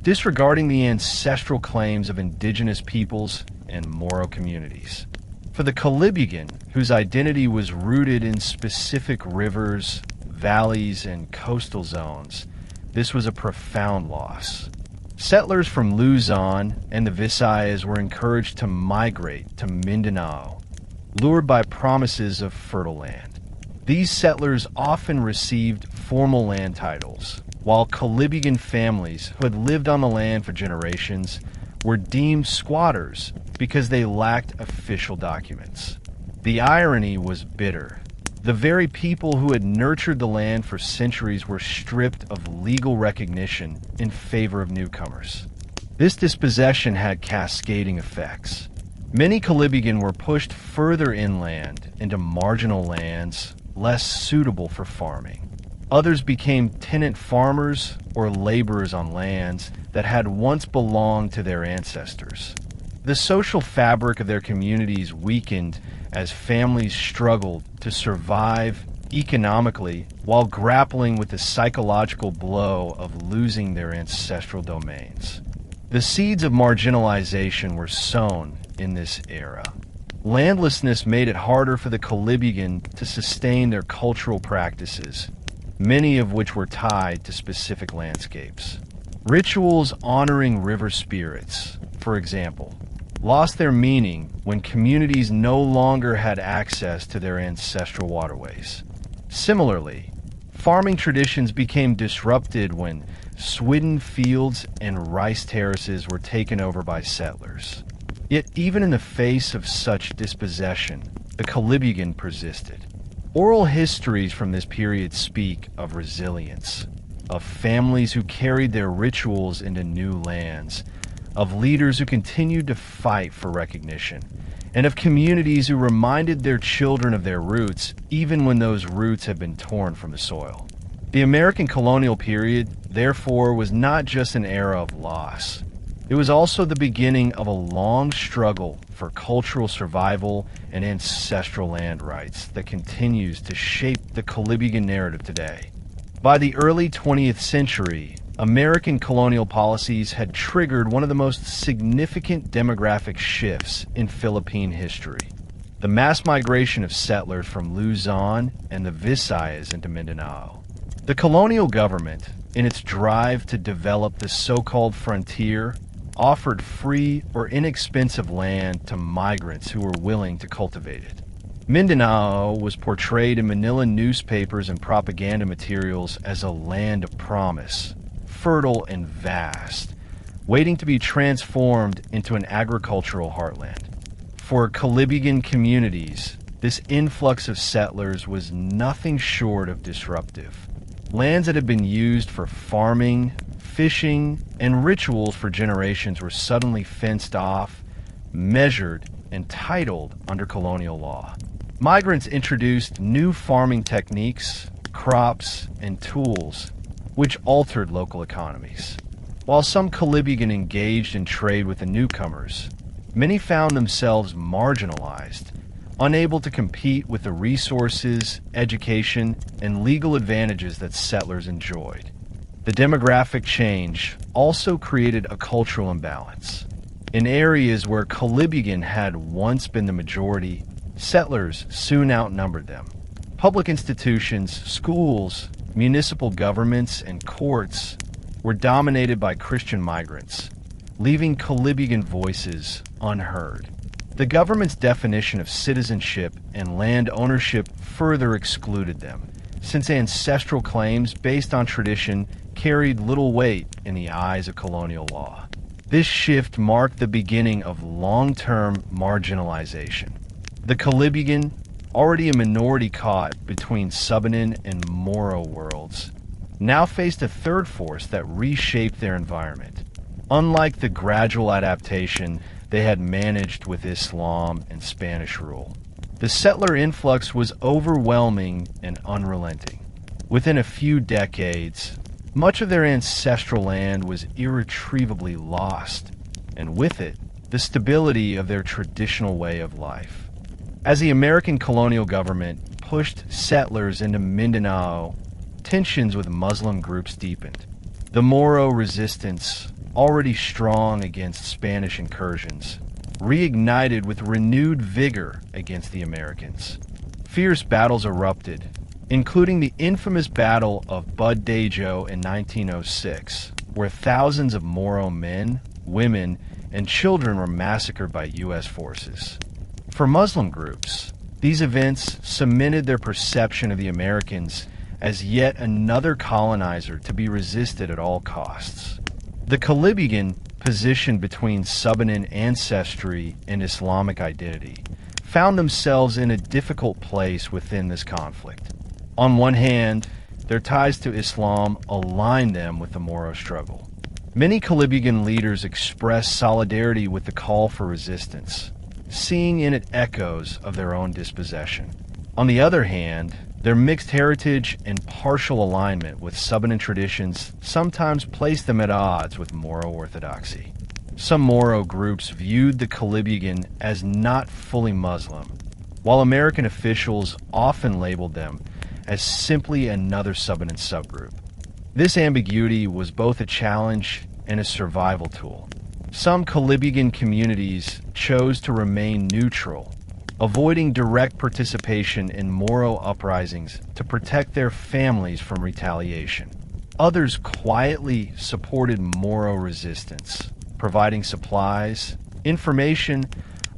disregarding the ancestral claims of indigenous peoples and Moro communities. For the Kolibugan, whose identity was rooted in specific rivers, valleys, and coastal zones, this was a profound loss. Settlers from Luzon and the Visayas were encouraged to migrate to Mindanao, lured by promises of fertile land. These settlers often received formal land titles, while Kolibugan families who had lived on the land for generations were deemed squatters because they lacked official documents. The irony was bitter. The very people who had nurtured the land for centuries were stripped of legal recognition in favor of newcomers. This dispossession had cascading effects. Many Kolibugan were pushed further inland into marginal lands less suitable for farming. Others became tenant farmers or laborers on lands that had once belonged to their ancestors. The social fabric of their communities weakened as families struggled to survive economically while grappling with the psychological blow of losing their ancestral domains. The seeds of marginalization were sown in this era. Landlessness made it harder for the Kolibugan to sustain their cultural practices, many of which were tied to specific landscapes. Rituals honoring river spirits, for example, lost their meaning when communities no longer had access to their ancestral waterways. Similarly, farming traditions became disrupted when swidden fields and rice terraces were taken over by settlers. Yet even in the face of such dispossession, the Kolibugan persisted. Oral histories from this period speak of resilience, of families who carried their rituals into new lands, of leaders who continued to fight for recognition, and of communities who reminded their children of their roots even when those roots had been torn from the soil. The American colonial period, therefore, was not just an era of loss. It was also the beginning of a long struggle for cultural survival and ancestral land rights that continues to shape the Kolibugan narrative today. By the early 20th century, American colonial policies had triggered one of the most significant demographic shifts in Philippine history: the mass migration of settlers from Luzon and the Visayas into Mindanao. The colonial government, in its drive to develop the so-called frontier, offered free or inexpensive land to migrants who were willing to cultivate it. Mindanao was portrayed in Manila newspapers and propaganda materials as a land of promise, fertile and vast, waiting to be transformed into an agricultural heartland. For Kolibugan communities, this influx of settlers was nothing short of disruptive. Lands that had been used for farming, fishing, and rituals for generations were suddenly fenced off, measured, and titled under colonial law. Migrants introduced new farming techniques, crops, and tools, which altered local economies. While some Kolibugan engaged in trade with the newcomers, many found themselves marginalized, unable to compete with the resources, education, and legal advantages that settlers enjoyed. The demographic change also created a cultural imbalance. In areas where Kolibugan had once been the majority, settlers soon outnumbered them. Public institutions, schools, municipal governments, and courts were dominated by Christian migrants, leaving Kolibugan voices unheard. The government's definition of citizenship and land ownership further excluded them, since ancestral claims based on tradition carried little weight in the eyes of colonial law. This shift marked the beginning of long-term marginalization. The Kolibugan, already a minority caught between Subanen and Moro worlds, now faced a third force that reshaped their environment. Unlike the gradual adaptation they had managed with Islam and Spanish rule, the settler influx was overwhelming and unrelenting. Within a few decades, much of their ancestral land was irretrievably lost, and with it, the stability of their traditional way of life. As the American colonial government pushed settlers into Mindanao, tensions with Muslim groups deepened. The Moro resistance, already strong against Spanish incursions, reignited with renewed vigor against the Americans. Fierce battles erupted, including the infamous Battle of Buddejo in 1906, where thousands of Moro men, women, and children were massacred by U.S. forces. For Muslim groups, these events cemented their perception of the Americans as yet another colonizer to be resisted at all costs. The Kolibugan, positioned between Subanen ancestry and Islamic identity, found themselves in a difficult place within this conflict. On one hand, their ties to Islam aligned them with the Moro struggle. Many Kolibugan leaders expressed solidarity with the call for resistance, seeing in it echoes of their own dispossession. On the other hand, their mixed heritage and partial alignment with Subanen traditions sometimes placed them at odds with Moro orthodoxy. Some Moro groups viewed the Kolibugan as not fully Muslim, while American officials often labeled them as simply another Subanen subgroup. This ambiguity was both a challenge and a survival tool. Some Kolibugan communities chose to remain neutral, avoiding direct participation in Moro uprisings to protect their families from retaliation. Others quietly supported Moro resistance, providing supplies, information,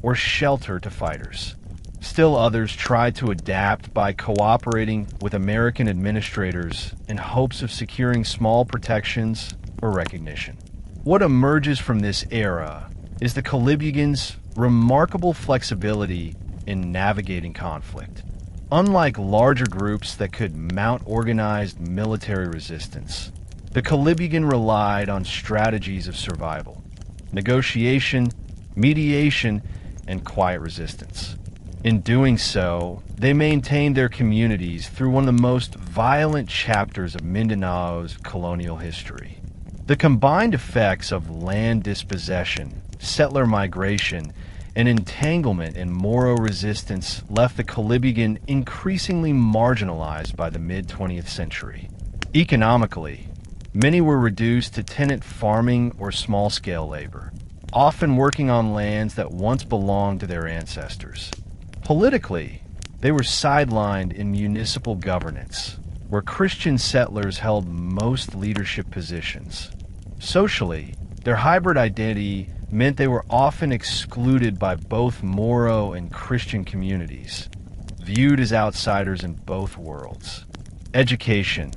or shelter to fighters. Still others tried to adapt by cooperating with American administrators in hopes of securing small protections or recognition. What emerges from this era is the Kalibugans' remarkable flexibility in navigating conflict. Unlike larger groups that could mount organized military resistance, the Kolibugan relied on strategies of survival, negotiation, mediation, and quiet resistance. In doing so, they maintained their communities through one of the most violent chapters of Mindanao's colonial history. The combined effects of land dispossession, settler migration, and entanglement in Moro resistance left the Kolibugan increasingly marginalized by the mid-20th century. Economically, many were reduced to tenant farming or small-scale labor, often working on lands that once belonged to their ancestors. Politically, they were sidelined in municipal governance, where Christian settlers held most leadership positions. Socially, their hybrid identity meant they were often excluded by both Moro and Christian communities, viewed as outsiders in both worlds. Education,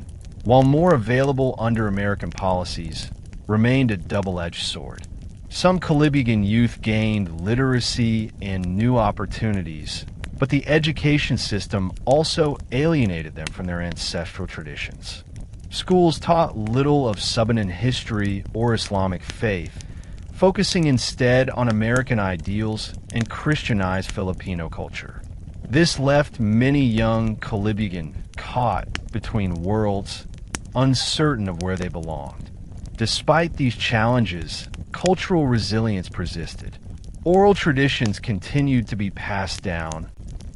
while more available under American policies, remained a double-edged sword. Some Kolibugan youth gained literacy and new opportunities, but the education system also alienated them from their ancestral traditions. Schools taught little of Subanen history or Islamic faith, focusing instead on American ideals and Christianized Filipino culture. This left many young Kolibugan caught between worlds, uncertain of where they belonged. Despite these challenges, cultural resilience persisted. Oral traditions continued to be passed down,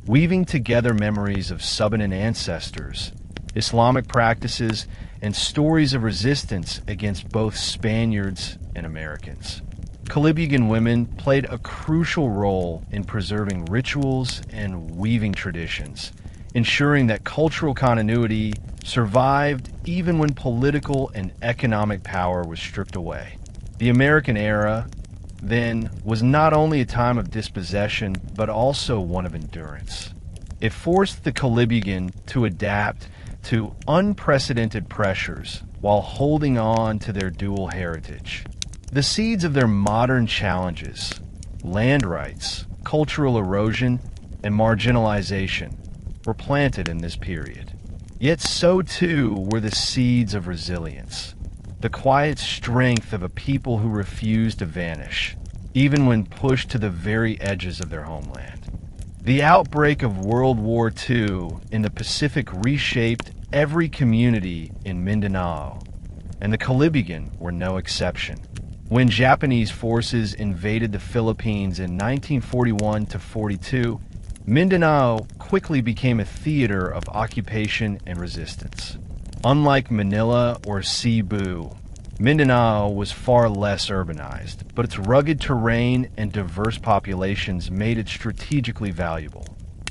weaving together memories of Subanen ancestors, Islamic practices, and stories of resistance against both Spaniards and Americans. Kolibugan women played a crucial role in preserving rituals and weaving traditions, ensuring that cultural continuity survived even when political and economic power was stripped away. The American era, then, was not only a time of dispossession, but also one of endurance. It forced the Kolibugan to adapt to unprecedented pressures while holding on to their dual heritage. The seeds of their modern challenges, land rights, cultural erosion, and marginalization, were planted in this period. Yet so too were the seeds of resilience, the quiet strength of a people who refused to vanish, even when pushed to the very edges of their homeland. The outbreak of World War II in the Pacific reshaped every community in Mindanao, and the Kolibugan were no exception. When Japanese forces invaded the Philippines in 1941-42, Mindanao quickly became a theater of occupation and resistance. Unlike Manila or Cebu, Mindanao was far less urbanized, but its rugged terrain and diverse populations made it strategically valuable.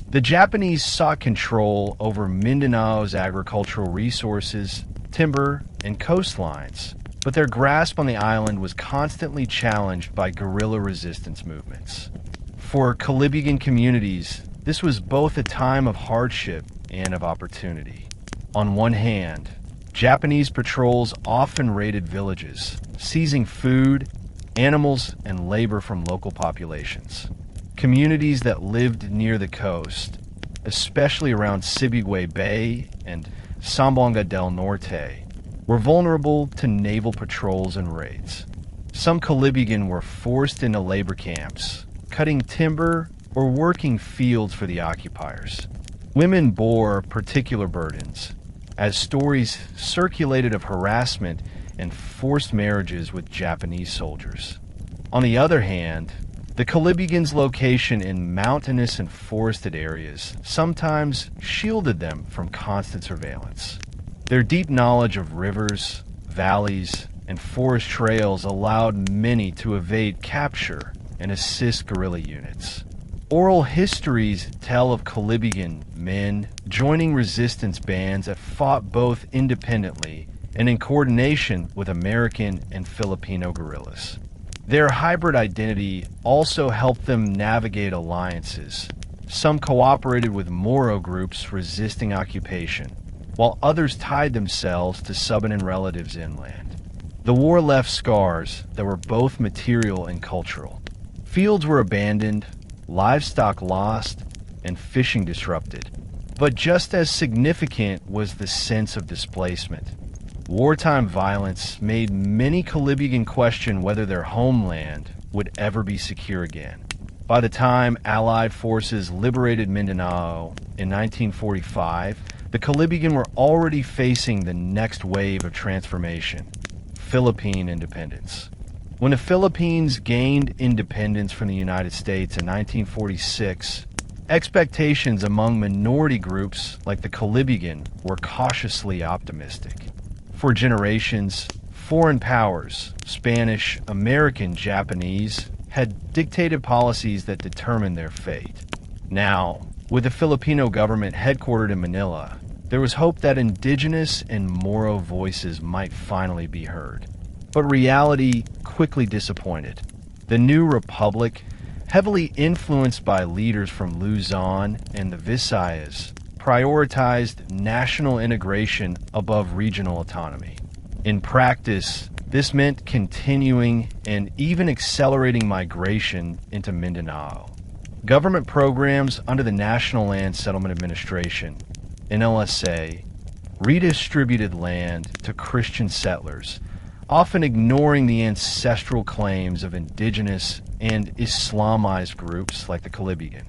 The Japanese sought control over Mindanao's agricultural resources, timber, and coastlines, but their grasp on the island was constantly challenged by guerrilla resistance movements. For Kolibugan communities, this was both a time of hardship and of opportunity. On one hand, Japanese patrols often raided villages, seizing food, animals, and labor from local populations. Communities that lived near the coast, especially around Sibigay Bay and Zamboanga del Norte, were vulnerable to naval patrols and raids. Some Kolibugan were forced into labor camps, cutting timber or working fields for the occupiers. Women bore particular burdens, as stories circulated of harassment and forced marriages with Japanese soldiers. On the other hand, the Kolibugan's location in mountainous and forested areas sometimes shielded them from constant surveillance. Their deep knowledge of rivers, valleys, and forest trails allowed many to evade capture and assist guerrilla units. Oral histories tell of Kolibugan men joining resistance bands that fought both independently and in coordination with American and Filipino guerrillas. Their hybrid identity also helped them navigate alliances. Some cooperated with Moro groups resisting occupation, while others tied themselves to Subanen relatives inland. The war left scars that were both material and cultural. Fields were abandoned, livestock lost, and fishing disrupted. But just as significant was the sense of displacement. Wartime violence made many Kolibugan question whether their homeland would ever be secure again. By the time Allied forces liberated Mindanao in 1945, the Kolibugan were already facing the next wave of transformation, Philippine independence. When the Philippines gained independence from the United States in 1946, expectations among minority groups like the Kolibugan were cautiously optimistic. For generations, foreign powers, Spanish, American, Japanese, had dictated policies that determined their fate. Now, with the Filipino government headquartered in Manila, there was hope that indigenous and Moro voices might finally be heard. But reality quickly disappointed. The new republic, heavily influenced by leaders from Luzon and the Visayas, prioritized national integration above regional autonomy. In practice, this meant continuing and even accelerating migration into Mindanao. Government programs under the National Land Settlement Administration, NLSA, redistributed land to Christian settlers, often ignoring the ancestral claims of indigenous and Islamized groups like the Kolibugan.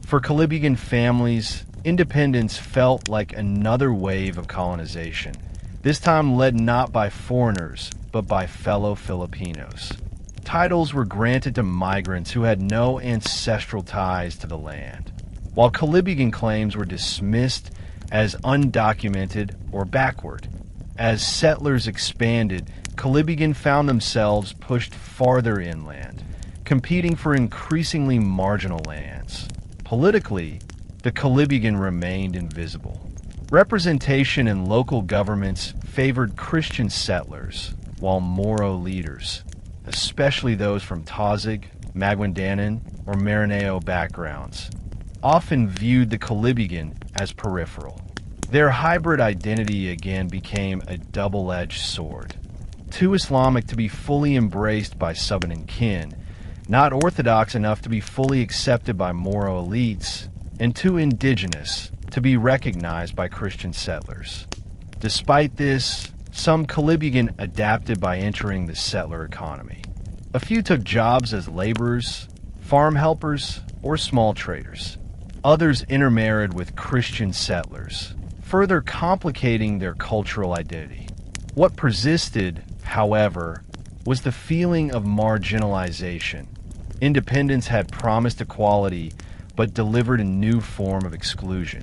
For Kolibugan families, independence felt like another wave of colonization, this time led not by foreigners, but by fellow Filipinos. Titles were granted to migrants who had no ancestral ties to the land, while Kolibugan claims were dismissed as undocumented or backward. As settlers expanded, Kolibugan found themselves pushed farther inland, competing for increasingly marginal lands. Politically, the Kolibugan remained invisible. Representation in local governments favored Christian settlers, while Moro leaders, especially those from Tazig, Maguindanan, or Maranao backgrounds, often viewed the Kolibugan as peripheral. Their hybrid identity again became a double-edged sword. Too Islamic to be fully embraced by Subanen kin, not orthodox enough to be fully accepted by Moro elites, and too indigenous to be recognized by Christian settlers. Despite this, some Kolibugan adapted by entering the settler economy. A few took jobs as laborers, farm helpers, or small traders. Others intermarried with Christian settlers, further complicating their cultural identity. What persisted, however, was the feeling of marginalization. Independence had promised equality, but delivered a new form of exclusion.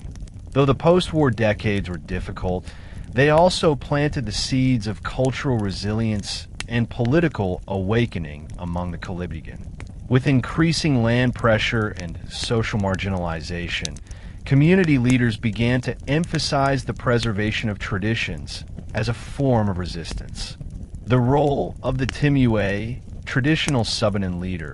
Though the post-war decades were difficult, they also planted the seeds of cultural resilience and political awakening among the Kolibugan. With increasing land pressure and social marginalization, community leaders began to emphasize the preservation of traditions as a form of resistance. The role of the Timue, traditional Subanen leader,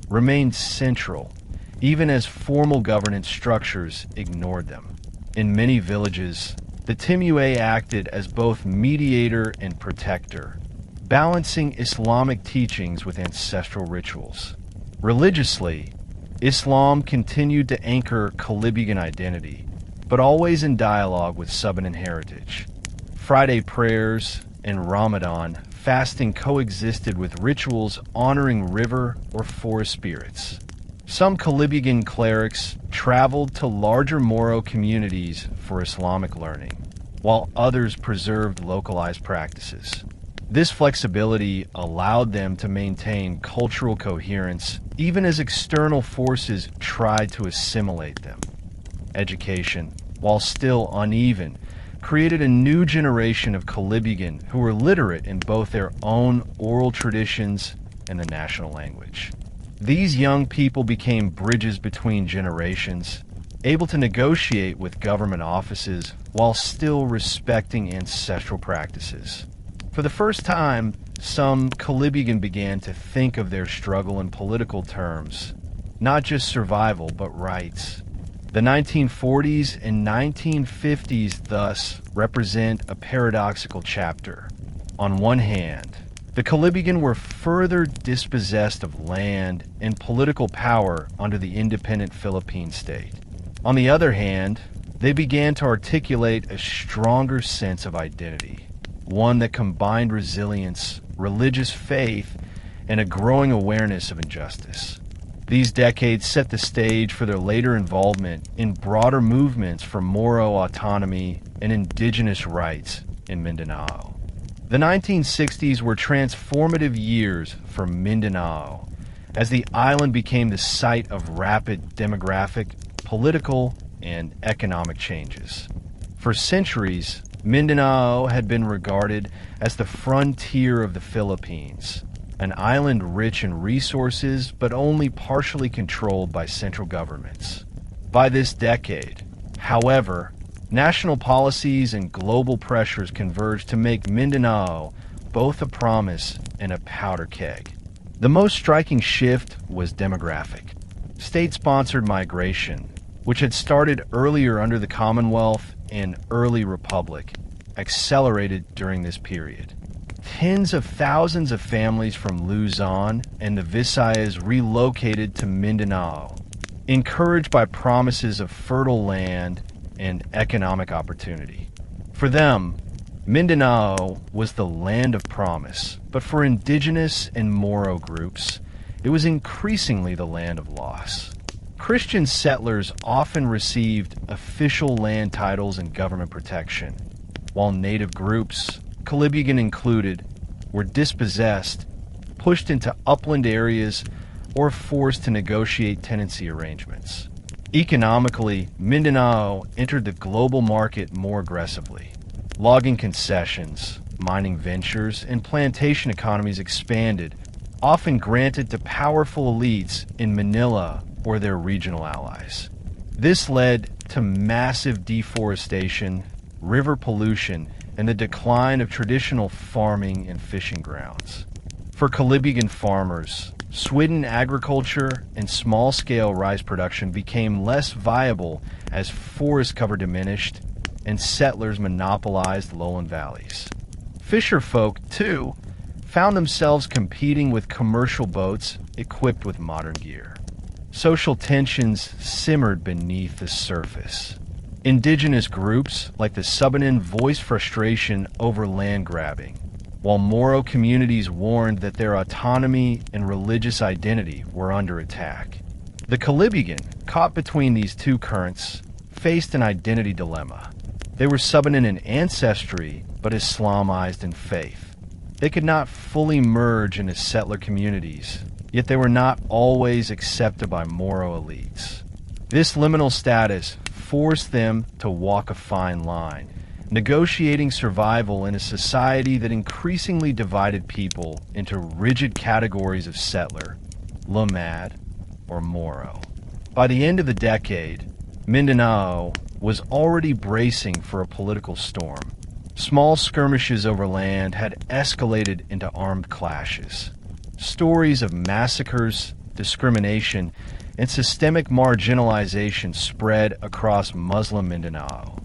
remained central, even as formal governance structures ignored them. In many villages, the Timue acted as both mediator and protector, balancing Islamic teachings with ancestral rituals. Religiously, Islam continued to anchor Kolibugan identity, but always in dialogue with Subanen heritage. Friday prayers and Ramadan fasting coexisted with rituals honoring river or forest spirits. Some Kolibugan clerics traveled to larger Moro communities for Islamic learning, while others preserved localized practices. This flexibility allowed them to maintain cultural coherence even as external forces tried to assimilate them. Education, while still uneven, created a new generation of Kolibugan who were literate in both their own oral traditions and the national language. These young people became bridges between generations, able to negotiate with government offices while still respecting ancestral practices. For the first time, some Kolibugan began to think of their struggle in political terms, not just survival, but rights. The 1940s and 1950s thus represent a paradoxical chapter. On one hand, the Kolibugan were further dispossessed of land and political power under the independent Philippine state. On the other hand, they began to articulate a stronger sense of identity, one that combined resilience, religious faith, and a growing awareness of injustice. These decades set the stage for their later involvement in broader movements for Moro autonomy and indigenous rights in Mindanao. The 1960s were transformative years for Mindanao, as the island became the site of rapid demographic, political, and economic changes. For centuries, Mindanao had been regarded as the frontier of the Philippines, an island rich in resources but only partially controlled by central governments. By this decade, however, national policies and global pressures converged to make Mindanao both a promise and a powder keg. The most striking shift was demographic. State-sponsored migration, which had started earlier under the Commonwealth and early Republic, accelerated during this period. Tens of thousands of families from Luzon and the Visayas relocated to Mindanao, encouraged by promises of fertile land and economic opportunity. For them, Mindanao was the land of promise, but for indigenous and Moro groups, it was increasingly the land of loss. Christian settlers often received official land titles and government protection, while native groups, Kolibugan included, were dispossessed, pushed into upland areas, or forced to negotiate tenancy arrangements. Economically, Mindanao entered the global market more aggressively. Logging concessions, mining ventures, and plantation economies expanded, often granted to powerful elites in Manila or their regional allies. This led to massive deforestation, river pollution, and the decline of traditional farming and fishing grounds. For Kolibugan farmers, swidden agriculture and small-scale rice production became less viable as forest cover diminished and settlers monopolized lowland valleys. Fisher folk, too, found themselves competing with commercial boats equipped with modern gear. Social tensions simmered beneath the surface. Indigenous groups like the Subanen voiced frustration over land grabbing, while Moro communities warned that their autonomy and religious identity were under attack. The Kolibugan, caught between these two currents, faced an identity dilemma. They were Subanen in ancestry, but Islamized in faith. They could not fully merge into settler communities, yet they were not always accepted by Moro elites. This liminal status forced them to walk a fine line, negotiating survival in a society that increasingly divided people into rigid categories of settler, Lumad, or Moro. By the end of the decade, Mindanao was already bracing for a political storm. Small skirmishes over land had escalated into armed clashes. Stories of massacres, discrimination, and systemic marginalization spread across Muslim Mindanao.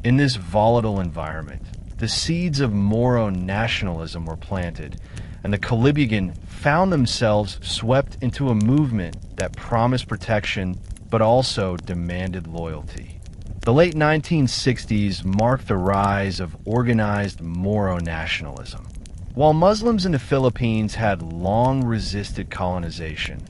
In this volatile environment, the seeds of Moro nationalism were planted, and the Kolibugan found themselves swept into a movement that promised protection but also demanded loyalty. The late 1960s marked the rise of organized Moro nationalism. While Muslims in the Philippines had long resisted colonization,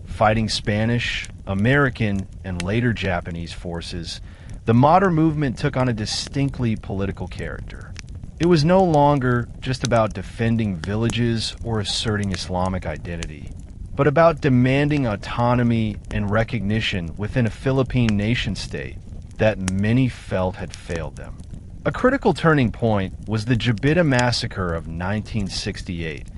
fighting Spanish, American, and later Japanese forces, the modern movement took on a distinctly political character. It was no longer just about defending villages or asserting Islamic identity, but about demanding autonomy and recognition within a Philippine nation-state that many felt had failed them. A critical turning point was the Jabita Massacre of 1968,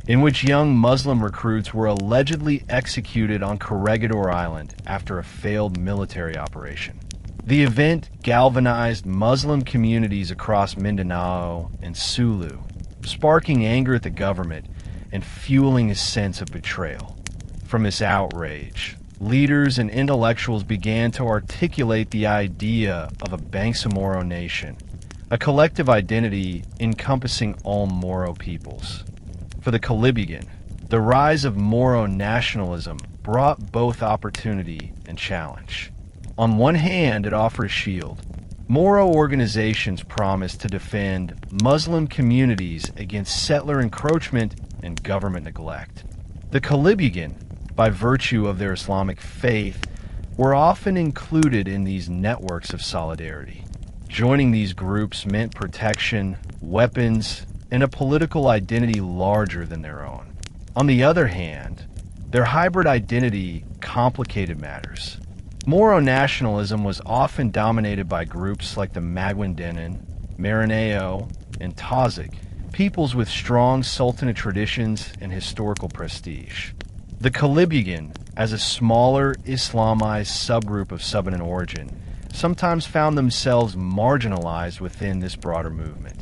in which young Muslim recruits were allegedly executed on Corregidor Island after a failed military operation. The event galvanized Muslim communities across Mindanao and Sulu, sparking anger at the government and fueling a sense of betrayal. From this outrage, leaders and intellectuals began to articulate the idea of a Bangsamoro nation, a collective identity encompassing all Moro peoples. For the Kolibugan, the rise of Moro nationalism brought both opportunity and challenge. On one hand, it offered a shield. Moro organizations promised to defend Muslim communities against settler encroachment and government neglect. The Kolibugan, by virtue of their Islamic faith, were often included in these networks of solidarity. Joining these groups meant protection, weapons, and a political identity larger than their own. On the other hand, their hybrid identity complicated matters. Moro nationalism was often dominated by groups like the Maguindanao, Maranao, and Tazik, peoples with strong sultanate traditions and historical prestige. The Kolibugan, as a smaller Islamized subgroup of Subanen origin, sometimes found themselves marginalized within this broader movement.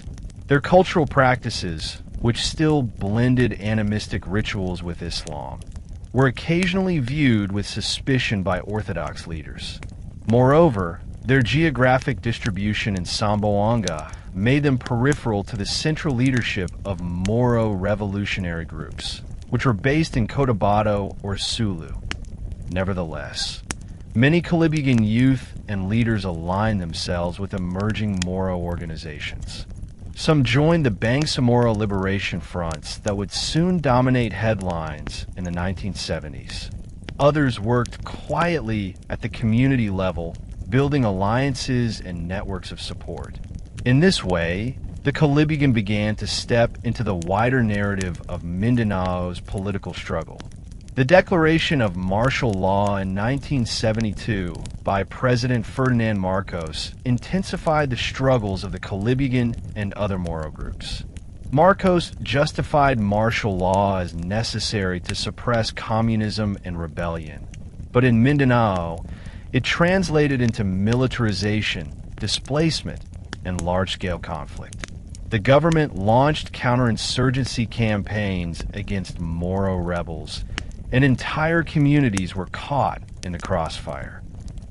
Their cultural practices, which still blended animistic rituals with Islam, were occasionally viewed with suspicion by Orthodox leaders. Moreover, their geographic distribution in Zamboanga made them peripheral to the central leadership of Moro revolutionary groups, which were based in Cotabato or Sulu. Nevertheless, many Kolibugan youth and leaders aligned themselves with emerging Moro organizations. Some joined the Bangsamoro liberation fronts that would soon dominate headlines in the 1970s. Others worked quietly at the community level, building alliances and networks of support. In this way, the Kolibugan began to step into the wider narrative of Mindanao's political struggle. The declaration of martial law in 1972 by President Ferdinand Marcos intensified the struggles of the Kolibugan and other Moro groups. Marcos justified martial law as necessary to suppress communism and rebellion, but in Mindanao, it translated into militarization, displacement, and large-scale conflict. The government launched counterinsurgency campaigns against Moro rebels, and entire communities were caught in the crossfire.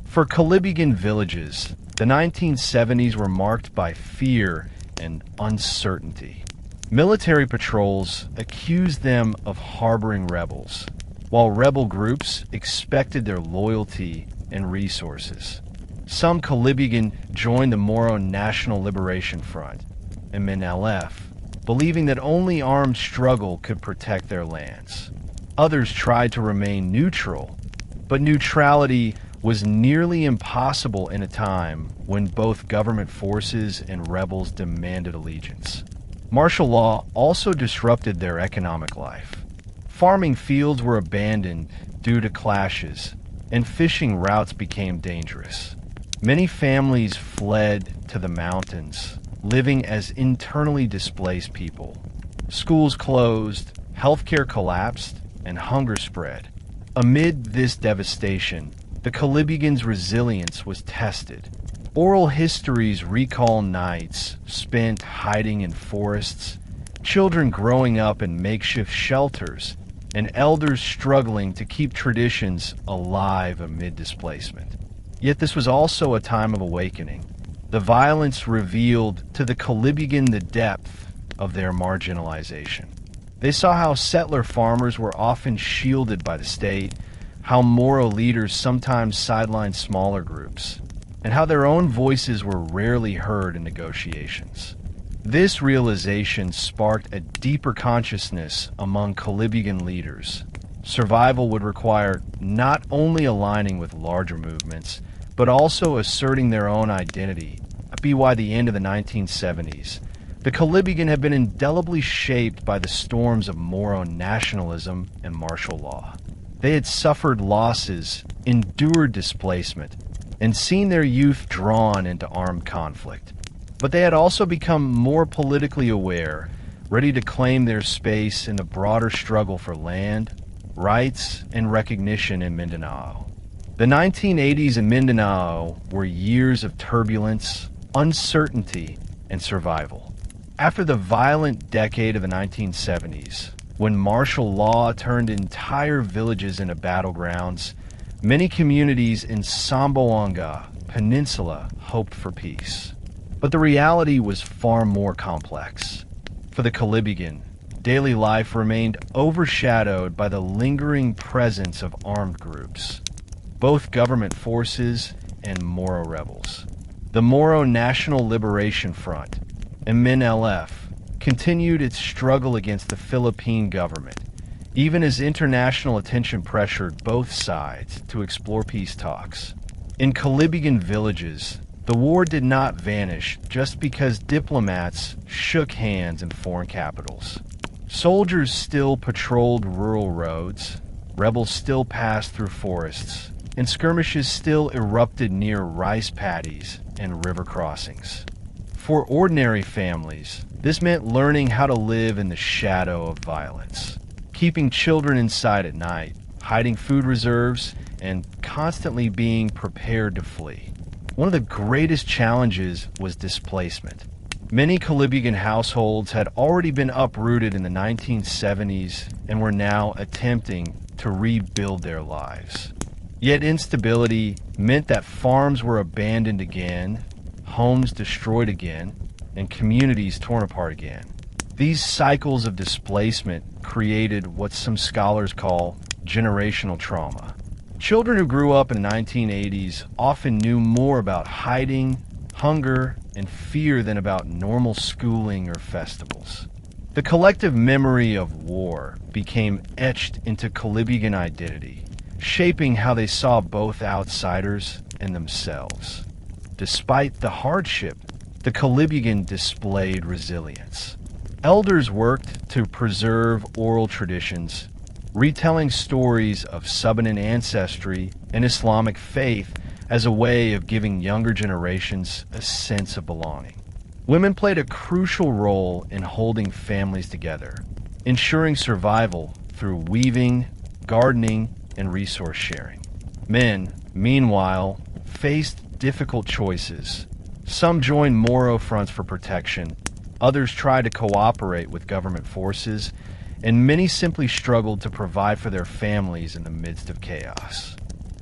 For Kolibugan villages, the 1970s were marked by fear and uncertainty. Military patrols accused them of harboring rebels, while rebel groups expected their loyalty and resources. Some Kolibugan joined the Moro National Liberation Front, MNLF, believing that only armed struggle could protect their lands. Others tried to remain neutral, but neutrality was nearly impossible in a time when both government forces and rebels demanded allegiance. Martial law also disrupted their economic life. Farming fields were abandoned due to clashes, and fishing routes became dangerous. Many families fled to the mountains, living as internally displaced people. Schools closed, healthcare collapsed, and hunger spread. Amid this devastation, the Kolibugan's resilience was tested. Oral histories recall nights spent hiding in forests, children growing up in makeshift shelters, and elders struggling to keep traditions alive amid displacement. Yet this was also a time of awakening. The violence revealed to the Kolibugan the depth of their marginalization. They saw how settler farmers were often shielded by the state, how Moro leaders sometimes sidelined smaller groups, and how their own voices were rarely heard in negotiations. This realization sparked a deeper consciousness among Kolibugan leaders. Survival would require not only aligning with larger movements, but also asserting their own identity. By the end of the 1970s, the Kolibugan had been indelibly shaped by the storms of Moro nationalism and martial law. They had suffered losses, endured displacement, and seen their youth drawn into armed conflict. But they had also become more politically aware, ready to claim their space in the broader struggle for land, rights, and recognition in Mindanao. The 1980s in Mindanao were years of turbulence, uncertainty, and survival. After the violent decade of the 1970s, when martial law turned entire villages into battlegrounds, many communities in Zamboanga Peninsula hoped for peace. But the reality was far more complex. For the Kolibugan, daily life remained overshadowed by the lingering presence of armed groups, both government forces and Moro rebels. The Moro National Liberation Front, MNLF, continued its struggle against the Philippine government, even as international attention pressured both sides to explore peace talks. In Kolibugan villages, the war did not vanish just because diplomats shook hands in foreign capitals. Soldiers still patrolled rural roads, rebels still passed through forests, and skirmishes still erupted near rice paddies and river crossings. For ordinary families, this meant learning how to live in the shadow of violence, keeping children inside at night, hiding food reserves, and constantly being prepared to flee. One of the greatest challenges was displacement. Many Kolibugan households had already been uprooted in the 1970s and were now attempting to rebuild their lives. Yet instability meant that farms were abandoned again, homes destroyed again, and communities torn apart again. These cycles of displacement created what some scholars call generational trauma. Children who grew up in the 1980s often knew more about hiding, hunger, and fear than about normal schooling or festivals. The collective memory of war became etched into Kolibugan identity, shaping how they saw both outsiders and themselves. Despite the hardship, the Kolibugan displayed resilience. Elders worked to preserve oral traditions, retelling stories of Subanen ancestry and Islamic faith as a way of giving younger generations a sense of belonging. Women played a crucial role in holding families together, ensuring survival through weaving, gardening, and resource sharing. Men, meanwhile, faced difficult choices. Some joined Moro fronts for protection, others tried to cooperate with government forces, and many simply struggled to provide for their families in the midst of chaos.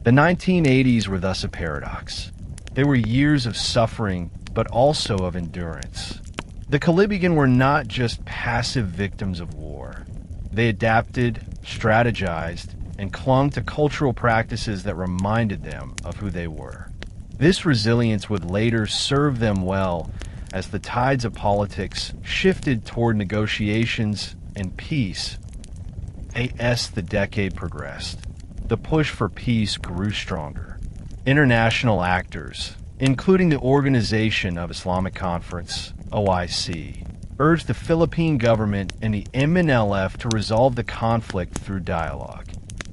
The 1980s were thus a paradox. They were years of suffering, but also of endurance. The Kolibugan were not just passive victims of war. They adapted, strategized, and clung to cultural practices that reminded them of who they were. This resilience would later serve them well as the tides of politics shifted toward negotiations and peace. As the decade progressed, the push for peace grew stronger. International actors, including the Organization of Islamic Conference, OIC, urged the Philippine government and the MNLF to resolve the conflict through dialogue.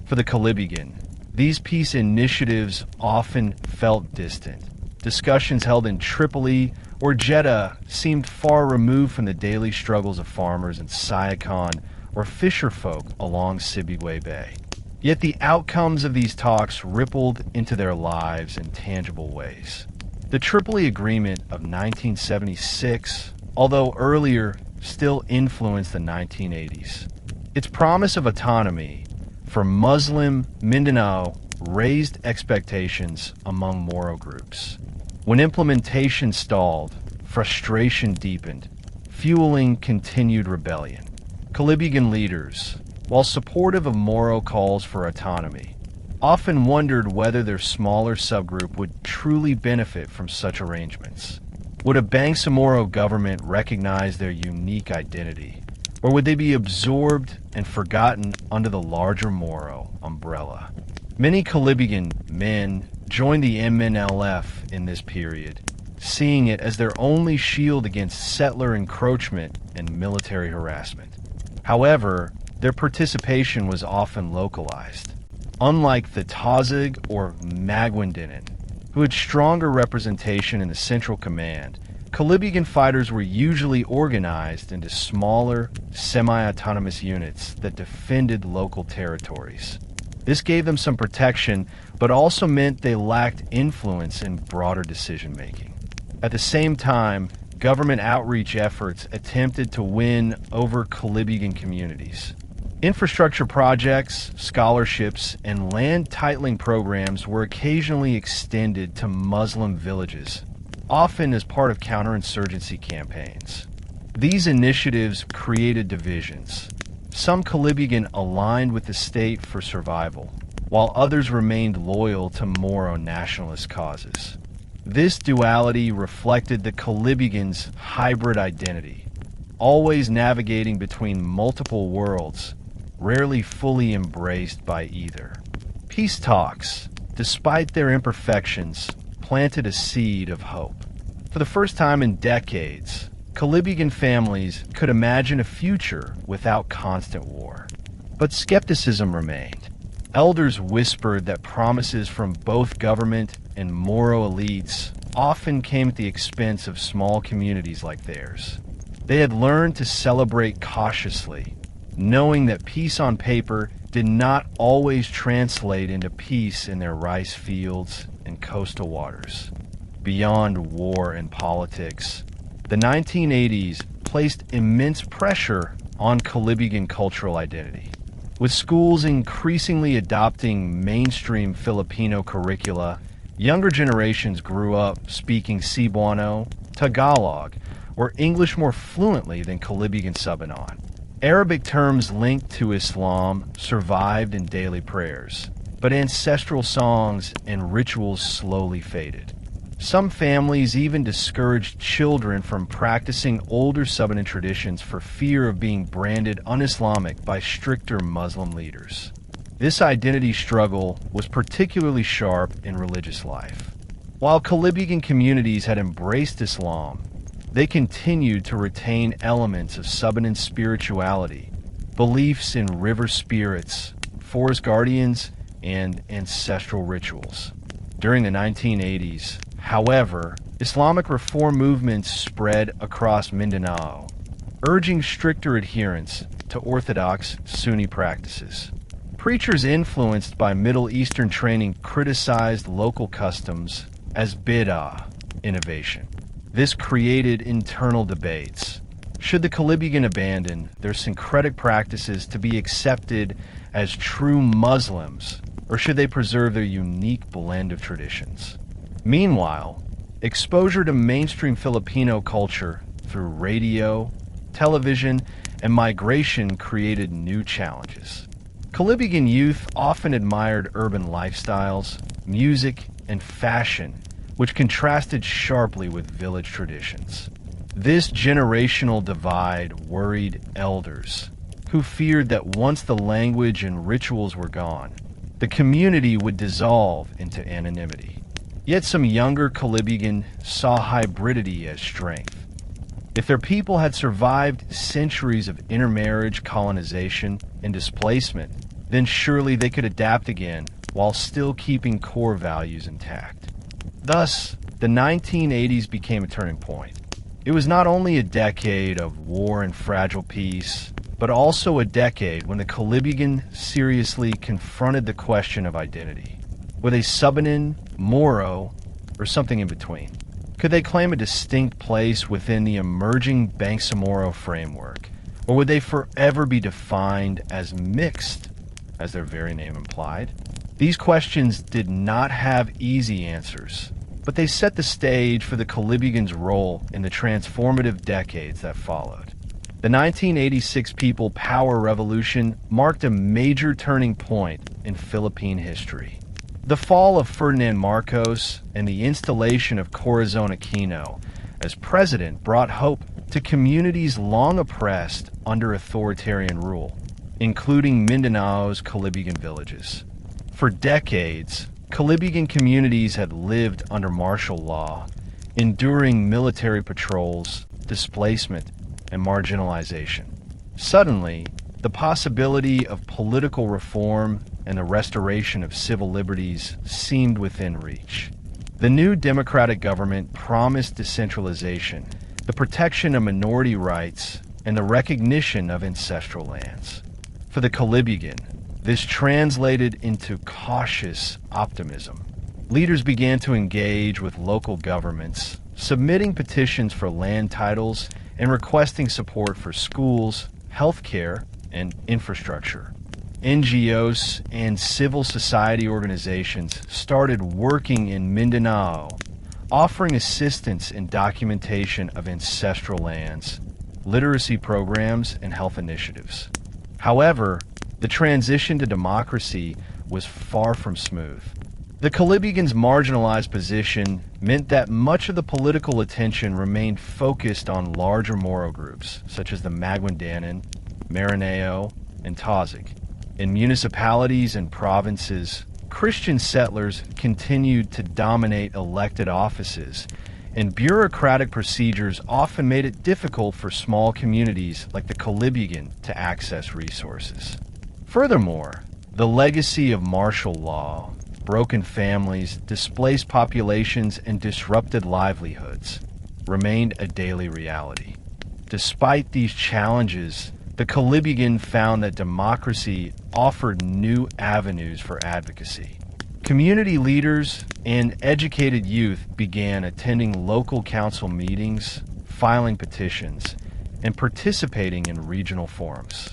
For the Kolibugan, these peace initiatives often felt distant. Discussions held in Tripoli or Jeddah seemed far removed from the daily struggles of farmers in Siacan or fisherfolk along Sibuguay Bay. Yet the outcomes of these talks rippled into their lives in tangible ways. The Tripoli Agreement of 1976, although earlier, still influenced the 1980s. Its promise of autonomy for Muslim Mindanao raised expectations among Moro groups. When implementation stalled, frustration deepened, fueling continued rebellion. Kolibugan leaders, while supportive of Moro calls for autonomy, often wondered whether their smaller subgroup would truly benefit from such arrangements. Would a Bangsamoro government recognize their unique identity, or would they be absorbed and forgotten under the larger Moro umbrella? Many Kolibugan men joined the MNLF in this period, seeing it as their only shield against settler encroachment and military harassment. However, their participation was often localized. Unlike the Tazig or Maguindanao, who had stronger representation in the Central Command, Kolibugan fighters were usually organized into smaller, semi-autonomous units that defended local territories. This gave them some protection, but also meant they lacked influence in broader decision-making. At the same time, government outreach efforts attempted to win over Kolibugan communities. Infrastructure projects, scholarships, and land titling programs were occasionally extended to Muslim villages, often as part of counterinsurgency campaigns. These initiatives created divisions. Some Kolibugan aligned with the state for survival, while others remained loyal to Moro nationalist causes. This duality reflected the Kolibugan's hybrid identity, always navigating between multiple worlds, rarely fully embraced by either. Peace talks, despite their imperfections, planted a seed of hope. For the first time in decades, Kolibugan families could imagine a future without constant war. But skepticism remained. Elders whispered that promises from both government and Moro elites often came at the expense of small communities like theirs. They had learned to celebrate cautiously, knowing that peace on paper did not always translate into peace in their rice fields and coastal waters. Beyond war and politics, the 1980s placed immense pressure on Kolibugan cultural identity. With schools increasingly adopting mainstream Filipino curricula, younger generations grew up speaking Cebuano, Tagalog, or English more fluently than Kolibugan Subanen. Arabic terms linked to Islam survived in daily prayers, but ancestral songs and rituals slowly faded. Some families even discouraged children from practicing older Subanen traditions for fear of being branded un-Islamic by stricter Muslim leaders. This identity struggle was particularly sharp in religious life. While Kolibugan communities had embraced Islam, they continued to retain elements of Subanen spirituality, beliefs in river spirits, forest guardians, and ancestral rituals. During the 1980s, however, Islamic reform movements spread across Mindanao, urging stricter adherence to Orthodox Sunni practices. Preachers influenced by Middle Eastern training criticized local customs as bid'ah, innovation. This created internal debates. Should the Kolibugan abandon their syncretic practices to be accepted as true Muslims, or should they preserve their unique blend of traditions? Meanwhile, exposure to mainstream Filipino culture through radio, television, and migration created new challenges. Kolibugan youth often admired urban lifestyles, music, and fashion, which contrasted sharply with village traditions. This generational divide worried elders, who feared that once the language and rituals were gone, the community would dissolve into anonymity. Yet some younger Kolibugan saw hybridity as strength. If their people had survived centuries of intermarriage, colonization, and displacement, then surely they could adapt again while still keeping core values intact. Thus, the 1980s became a turning point. It was not only a decade of war and fragile peace, but also a decade when the Kolibugan seriously confronted the question of identity. Were they Subanen, Moro, or something in between? Could they claim a distinct place within the emerging Bangsamoro framework, or would they forever be defined as mixed, as their very name implied? These questions did not have easy answers, but they set the stage for the Kolibugan's role in the transformative decades that followed. The 1986 People Power Revolution marked a major turning point in Philippine history. The fall of Ferdinand Marcos and the installation of Corazon Aquino as president brought hope to communities long oppressed under authoritarian rule, including Mindanao's Kolibugan villages. For decades, Kolibugan communities had lived under martial law, enduring military patrols, displacement, and marginalization. Suddenly, the possibility of political reform and the restoration of civil liberties seemed within reach. The new democratic government promised decentralization, the protection of minority rights, and the recognition of ancestral lands. For the Kolibugan, this translated into cautious optimism. Leaders began to engage with local governments, submitting petitions for land titles and requesting support for schools, healthcare, and infrastructure. NGOs and civil society organizations started working in Mindanao, offering assistance in documentation of ancestral lands, literacy programs, and health initiatives. However, the transition to democracy was far from smooth. The Kolibugan's marginalized position meant that much of the political attention remained focused on larger Moro groups, such as the Maguindanan, Maranao, and Tausig. In municipalities and provinces, Christian settlers continued to dominate elected offices, and bureaucratic procedures often made it difficult for small communities like the Kolibugan to access resources. Furthermore, the legacy of martial law, broken families, displaced populations, and disrupted livelihoods remained a daily reality. Despite these challenges, the Kolibugan found that democracy offered new avenues for advocacy. Community leaders and educated youth began attending local council meetings, filing petitions, and participating in regional forums.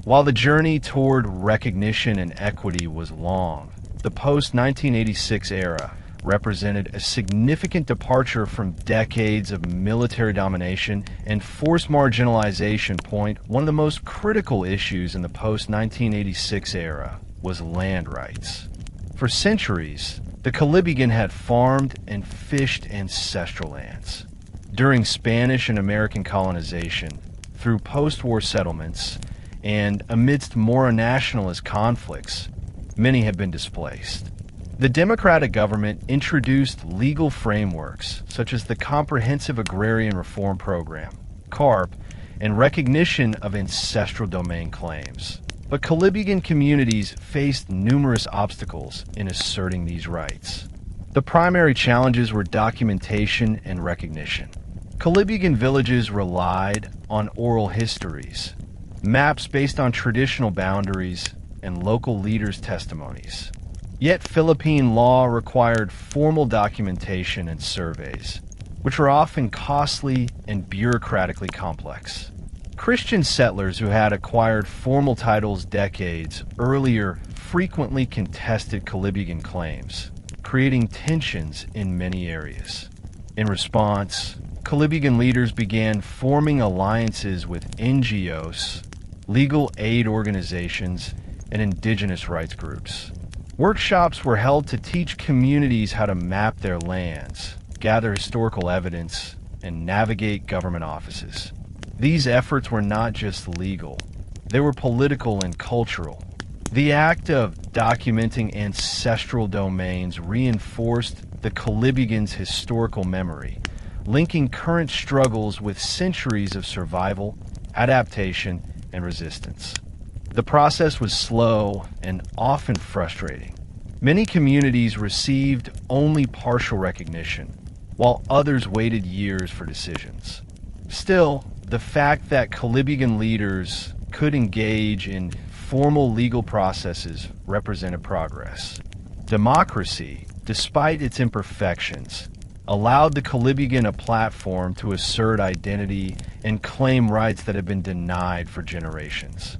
While the journey toward recognition and equity was long, the post-1986 era represented a significant departure from decades of military domination and forced marginalization. One of the most critical issues in the post-1986 era was land rights. For centuries, the Kolibugan had farmed and fished ancestral lands. During Spanish and American colonization, through post-war settlements, and amidst Moro nationalist conflicts, many have been displaced. The democratic government introduced legal frameworks such as the Comprehensive Agrarian Reform Program, CARP, and recognition of ancestral domain claims. But Kolibugan communities faced numerous obstacles in asserting these rights. The primary challenges were documentation and recognition. Kolibugan villages relied on oral histories, maps based on traditional boundaries, and local leaders' testimonies. Yet Philippine law required formal documentation and surveys, which were often costly and bureaucratically complex. Christian settlers who had acquired formal titles decades earlier frequently contested Kolibugan claims, creating tensions in many areas. In response, Kolibugan leaders began forming alliances with NGOs, legal aid organizations, and indigenous rights groups. Workshops were held to teach communities how to map their lands, gather historical evidence, and navigate government offices. These efforts were not just legal, they were political and cultural. The act of documenting ancestral domains reinforced the Kolibugan's historical memory, linking current struggles with centuries of survival, adaptation, and resistance. The process was slow and often frustrating. Many communities received only partial recognition, while others waited years for decisions. Still, the fact that Kolibugan leaders could engage in formal legal processes represented progress. Democracy, despite its imperfections, allowed the Kolibugan a platform to assert identity and claim rights that had been denied for generations.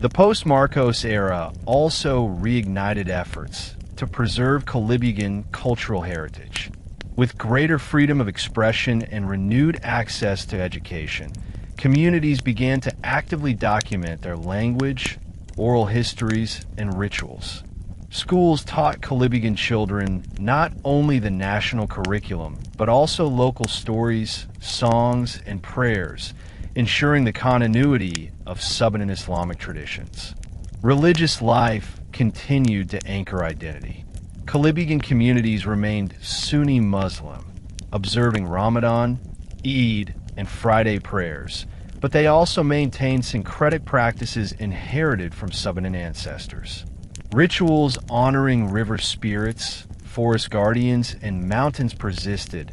The post-Marcos era also reignited efforts to preserve Kolibugan cultural heritage. With greater freedom of expression and renewed access to education, communities began to actively document their language, oral histories, and rituals. Schools taught Kolibugan children not only the national curriculum, but also local stories, songs, and prayers, ensuring the continuity of Subanen Islamic traditions. Religious life continued to anchor identity. Kolibugan communities remained Sunni Muslim, observing Ramadan, Eid, and Friday prayers, but they also maintained syncretic practices inherited from Subanen ancestors. Rituals honoring river spirits, forest guardians, and mountains persisted,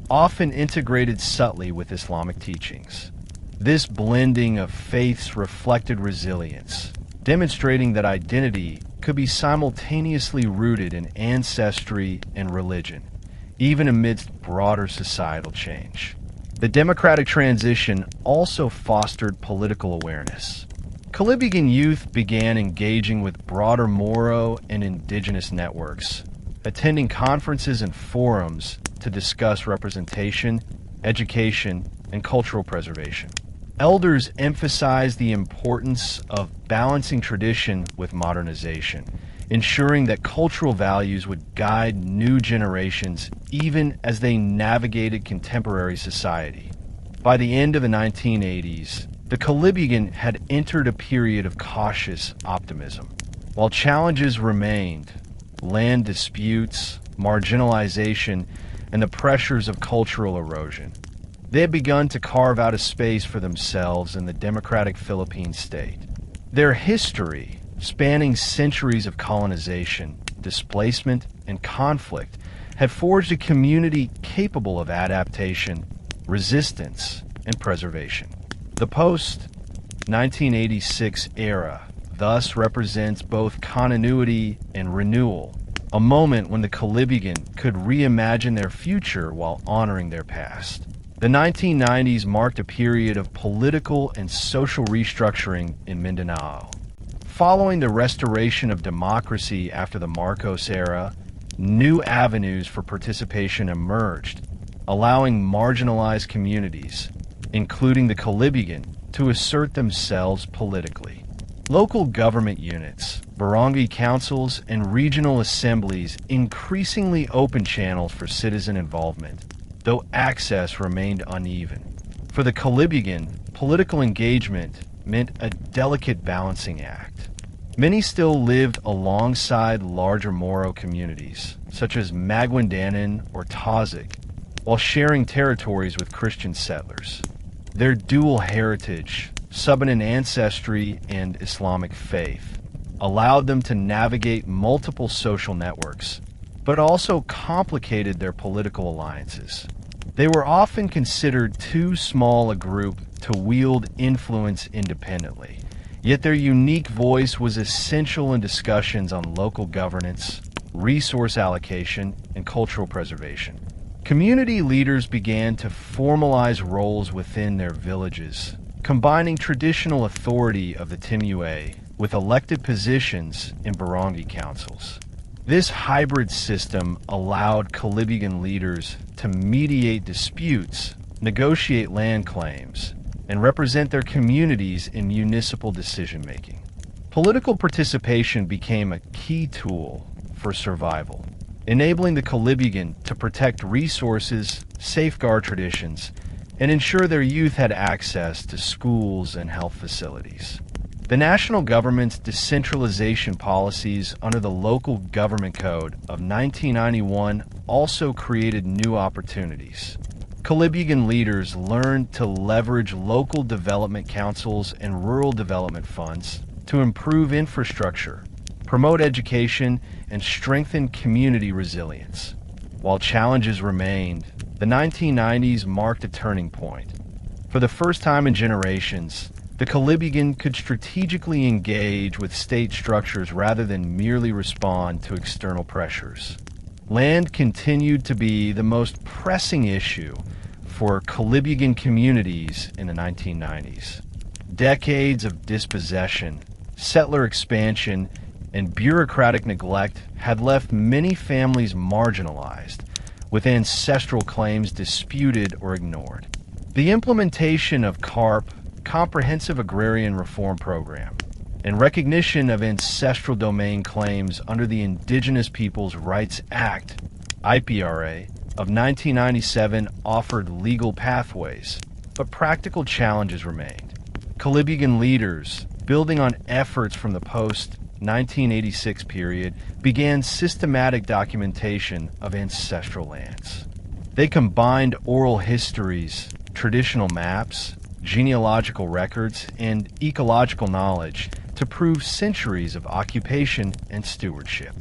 often integrated subtly with Islamic teachings. This blending of faiths reflected resilience, demonstrating that identity could be simultaneously rooted in ancestry and religion, even amidst broader societal change. The democratic transition also fostered political awareness. Kolibugan youth began engaging with broader Moro and indigenous networks, attending conferences and forums to discuss representation, education, and cultural preservation. Elders emphasized the importance of balancing tradition with modernization, ensuring that cultural values would guide new generations even as they navigated contemporary society. By the end of the 1980s, the Kolibugan had entered a period of cautious optimism. While challenges remained, land disputes, marginalization, and the pressures of cultural erosion, they had begun to carve out a space for themselves in the democratic Philippine state. Their history, spanning centuries of colonization, displacement, and conflict, had forged a community capable of adaptation, resistance, and preservation. The post-1986 era thus represents both continuity and renewal, a moment when the Kolibugan could reimagine their future while honoring their past. The 1990s marked a period of political and social restructuring in Mindanao. Following the restoration of democracy after the Marcos era, new avenues for participation emerged, allowing marginalized communities, including the Kolibugan, to assert themselves politically. Local government units, barangay councils, and regional assemblies increasingly opened channels for citizen involvement, though access remained uneven. For the Kolibugan, political engagement meant a delicate balancing act. Many still lived alongside larger Moro communities, such as Maguindanan or Tausig, while sharing territories with Christian settlers. Their dual heritage, Subanen ancestry, and Islamic faith allowed them to navigate multiple social networks, but also complicated their political alliances. They were often considered too small a group to wield influence independently, yet their unique voice was essential in discussions on local governance, resource allocation, and cultural preservation. Community leaders began to formalize roles within their villages, combining traditional authority of the Timue with elected positions in barangay councils. This hybrid system allowed Kolibugan leaders to mediate disputes, negotiate land claims, and represent their communities in municipal decision-making. Political participation became a key tool for survival, enabling the Kolibugan to protect resources, safeguard traditions, and ensure their youth had access to schools and health facilities. The national government's decentralization policies under the Local Government Code of 1991 also created new opportunities. Kolibugan leaders learned to leverage local development councils and rural development funds to improve infrastructure, promote education, and strengthen community resilience. While challenges remained, the 1990s marked a turning point. For the first time in generations, the Kolibugan could strategically engage with state structures rather than merely respond to external pressures. Land continued to be the most pressing issue for Kolibugan communities in the 1990s. Decades of dispossession, settler expansion, and bureaucratic neglect had left many families marginalized, with ancestral claims disputed or ignored. The implementation of CARP, Comprehensive Agrarian Reform Program, and recognition of ancestral domain claims under the Indigenous Peoples' Rights Act, IPRA, of 1997 offered legal pathways, but practical challenges remained. Kolibugan leaders, building on efforts from the post-1986 period, began systematic documentation of ancestral lands. They combined oral histories, traditional maps, genealogical records, and ecological knowledge to prove centuries of occupation and stewardship.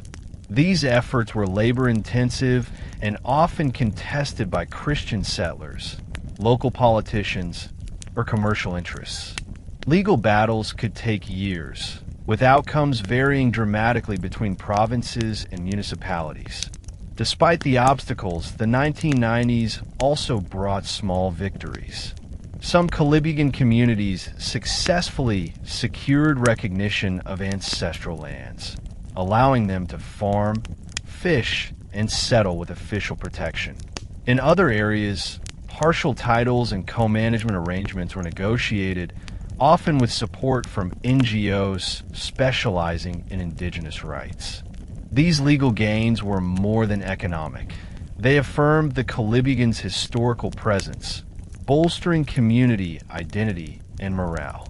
These efforts were labor-intensive and often contested by Christian settlers, local politicians, or commercial interests. Legal battles could take years, with outcomes varying dramatically between provinces and municipalities. Despite the obstacles, the 1990s also brought small victories. Some Kolibugan communities successfully secured recognition of ancestral lands, allowing them to farm, fish, and settle with official protection. In other areas, partial titles and co-management arrangements were negotiated, often with support from NGOs specializing in indigenous rights. These legal gains were more than economic. They affirmed the Kolibugan's historical presence, bolstering community identity and morale.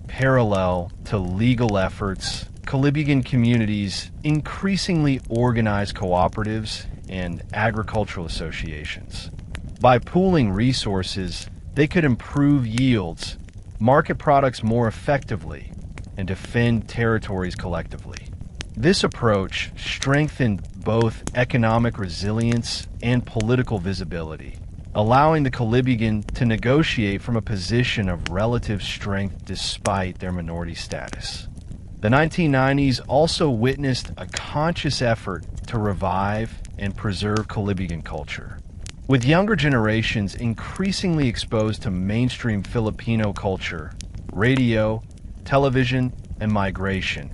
Parallel to legal efforts, Kolibugan communities increasingly organized cooperatives and agricultural associations. By pooling resources, they could improve yields, market products more effectively, and defend territories collectively. This approach strengthened both economic resilience and political visibility, allowing the Kolibugan to negotiate from a position of relative strength despite their minority status. The 1990s also witnessed a conscious effort to revive and preserve Kolibugan culture. With younger generations increasingly exposed to mainstream Filipino culture, radio, television, and migration,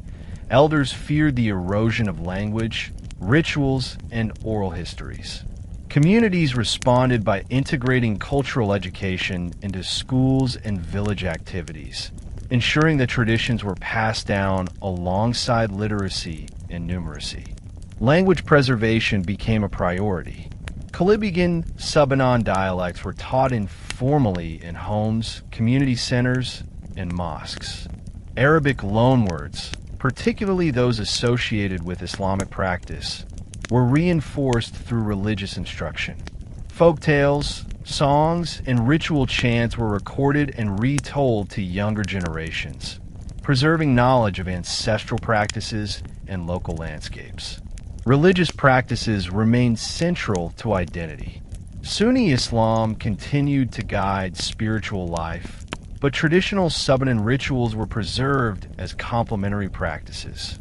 elders feared the erosion of language, rituals, and oral histories. Communities responded by integrating cultural education into schools and village activities, ensuring that traditions were passed down alongside literacy and numeracy. Language preservation became a priority. Kolibugan Subanen dialects were taught informally in homes, community centers, and mosques. Arabic loanwords, particularly those associated with Islamic practice, were reinforced through religious instruction. Folk tales, songs, and ritual chants were recorded and retold to younger generations, preserving knowledge of ancestral practices and local landscapes. Religious practices remained central to identity. Sunni Islam continued to guide spiritual life, but traditional Subanen rituals were preserved as complementary practices.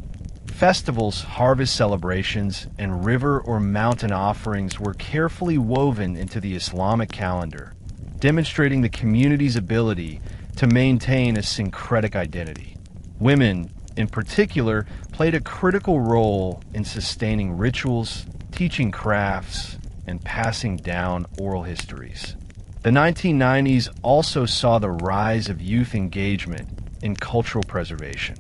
Festivals, harvest celebrations, and river or mountain offerings were carefully woven into the Islamic calendar, demonstrating the community's ability to maintain a syncretic identity. Women, in particular, played a critical role in sustaining rituals, teaching crafts, and passing down oral histories. The 1990s also saw the rise of youth engagement in cultural preservation.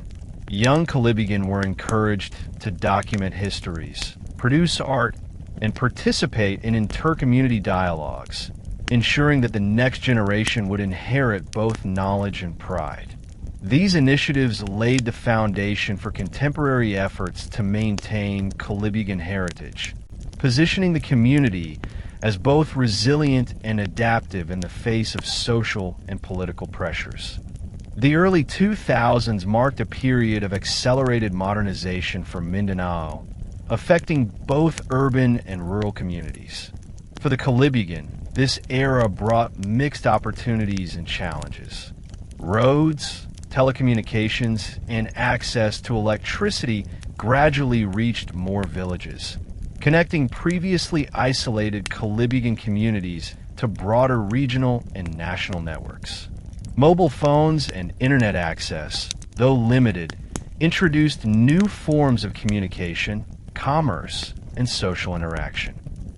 Young Kolibugan were encouraged to document histories, produce art, and participate in inter-community dialogues, ensuring that the next generation would inherit both knowledge and pride. These initiatives laid the foundation for contemporary efforts to maintain Kolibugan heritage, positioning the community as both resilient and adaptive in the face of social and political pressures. The early 2000s marked a period of accelerated modernization for Mindanao, affecting both urban and rural communities. For the Kolibugan, this era brought mixed opportunities and challenges. Roads, telecommunications, and access to electricity gradually reached more villages, connecting previously isolated Kolibugan communities to broader regional and national networks. Mobile phones and internet access, though limited, introduced new forms of communication, commerce, and social interaction.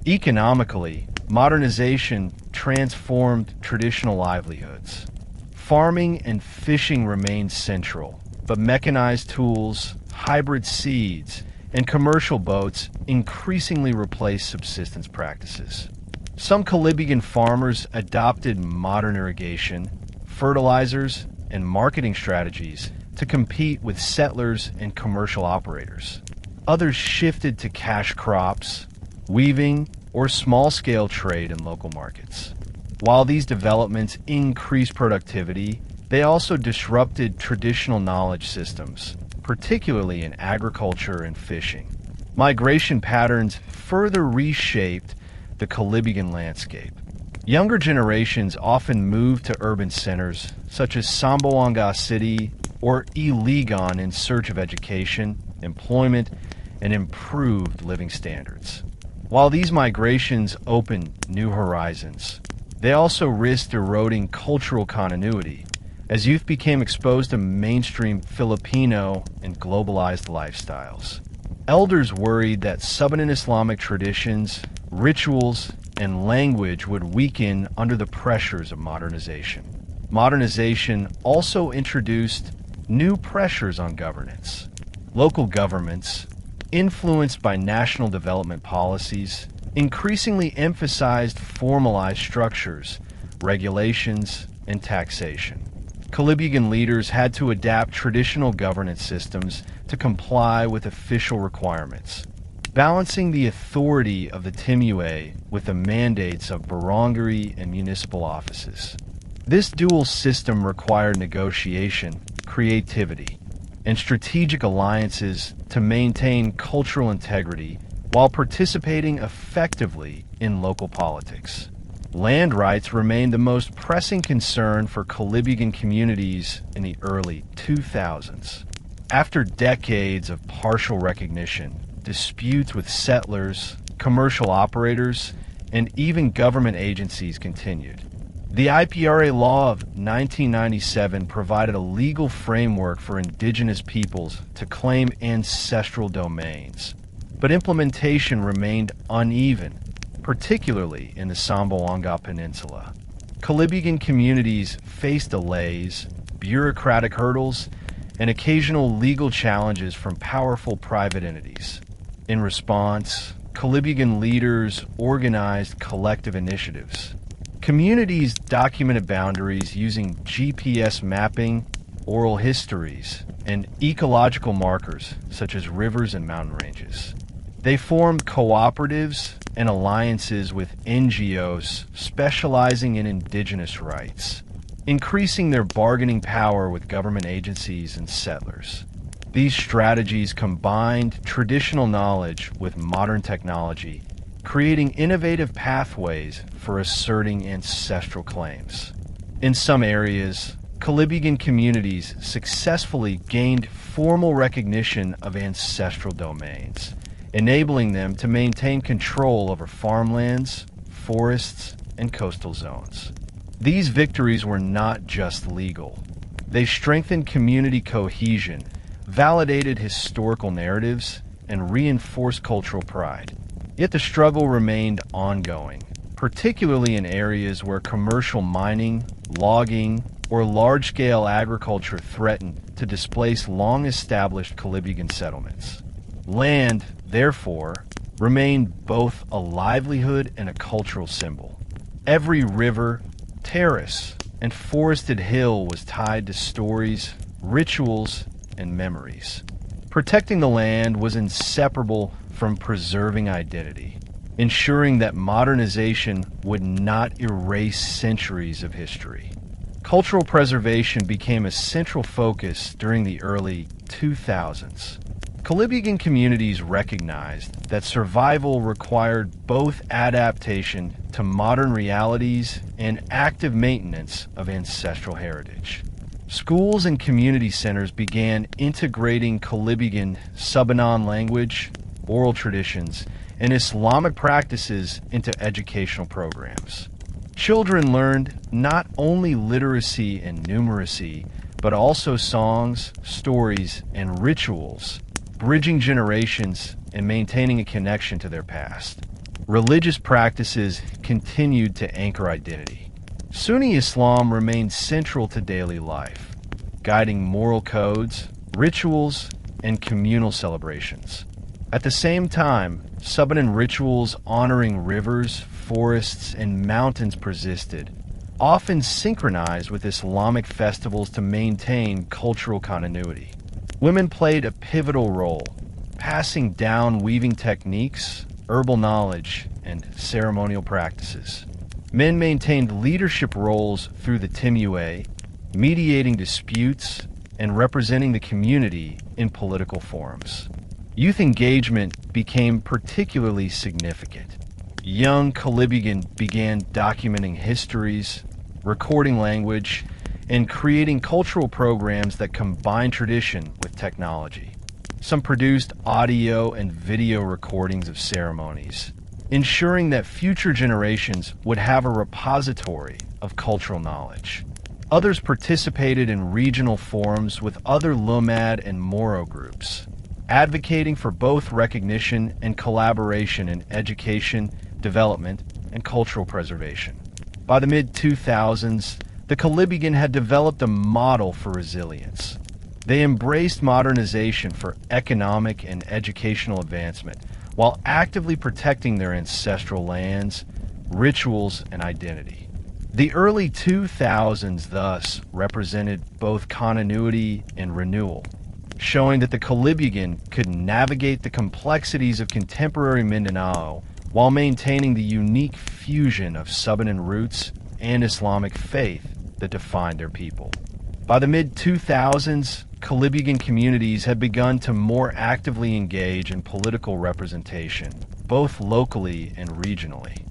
Economically, modernization transformed traditional livelihoods. Farming and fishing remained central, but mechanized tools, hybrid seeds, and commercial boats increasingly replaced subsistence practices. Some Kolibugan farmers adopted modern irrigation, fertilizers, and marketing strategies to compete with settlers and commercial operators. Others shifted to cash crops, weaving, or small-scale trade in local markets. While these developments increased productivity, they also disrupted traditional knowledge systems, particularly in agriculture and fishing. Migration patterns further reshaped the Kolibugan landscape. Younger generations often moved to urban centers such as Zamboanga City or Iligan in search of education, employment, and improved living standards. While these migrations opened new horizons, they also risked eroding cultural continuity as youth became exposed to mainstream Filipino and globalized lifestyles. Elders worried that Subanen Islamic traditions, rituals, and language would weaken under the pressures of modernization. Modernization also introduced new pressures on governance. Local governments, influenced by national development policies, increasingly emphasized formalized structures, regulations, and taxation. Kolibugan leaders had to adapt traditional governance systems to comply with official requirements, balancing the authority of the Timue with the mandates of barangay and municipal offices. This dual system required negotiation, creativity, and strategic alliances to maintain cultural integrity while participating effectively in local politics. Land rights remained the most pressing concern for Kolibugan communities in the early 2000s. After decades of partial recognition, disputes with settlers, commercial operators, and even government agencies continued. The IPRA law of 1997 provided a legal framework for indigenous peoples to claim ancestral domains, but implementation remained uneven, particularly in the Zamboanga Peninsula. Kolibugan communities faced delays, bureaucratic hurdles, and occasional legal challenges from powerful private entities. In response, Kolibugan leaders organized collective initiatives. Communities documented boundaries using GPS mapping, oral histories, and ecological markers such as rivers and mountain ranges. They formed cooperatives and alliances with NGOs specializing in indigenous rights, increasing their bargaining power with government agencies and settlers. These strategies combined traditional knowledge with modern technology, creating innovative pathways for asserting ancestral claims. In some areas, Kolibugan communities successfully gained formal recognition of ancestral domains, enabling them to maintain control over farmlands, forests, and coastal zones. These victories were not just legal. They strengthened community cohesion, validated historical narratives, and reinforced cultural pride. Yet the struggle remained ongoing, particularly in areas where commercial mining, logging, or large-scale agriculture threatened to displace long-established Kolibugan settlements. Land, therefore, remained both a livelihood and a cultural symbol. Every river, terrace, and forested hill was tied to stories, rituals, and memories. Protecting the land was inseparable from preserving identity, ensuring that modernization would not erase centuries of history. Cultural preservation became a central focus during the early 2000s. Kolibugan communities recognized that survival required both adaptation to modern realities and active maintenance of ancestral heritage. Schools and community centers began integrating Kolibugan Subanen language, oral traditions, and Islamic practices into educational programs. Children learned not only literacy and numeracy, but also songs, stories, and rituals, bridging generations and maintaining a connection to their past. Religious practices continued to anchor identity. Sunni Islam remained central to daily life, guiding moral codes, rituals, and communal celebrations. At the same time, Subanen rituals honoring rivers, forests, and mountains persisted, often synchronized with Islamic festivals to maintain cultural continuity. Women played a pivotal role, passing down weaving techniques, herbal knowledge, and ceremonial practices. Men maintained leadership roles through the Timue, mediating disputes and representing the community in political forums. Youth engagement became particularly significant. Young Kolibugan began documenting histories, recording language, and creating cultural programs that combine tradition with technology. Some produced audio and video recordings of ceremonies, ensuring that future generations would have a repository of cultural knowledge. Others participated in regional forums with other Lumad and Moro groups, advocating for both recognition and collaboration in education, development, and cultural preservation. By the mid-2000s, the Kolibugan had developed a model for resilience. They embraced modernization for economic and educational advancement, while actively protecting their ancestral lands, rituals, and identity. The early 2000s thus represented both continuity and renewal, showing that the Kolibugan could navigate the complexities of contemporary Mindanao while maintaining the unique fusion of Subanen roots and Islamic faith that defined their people. By the mid-2000s, Kolibugan communities had begun to more actively engage in political representation, both locally and regionally.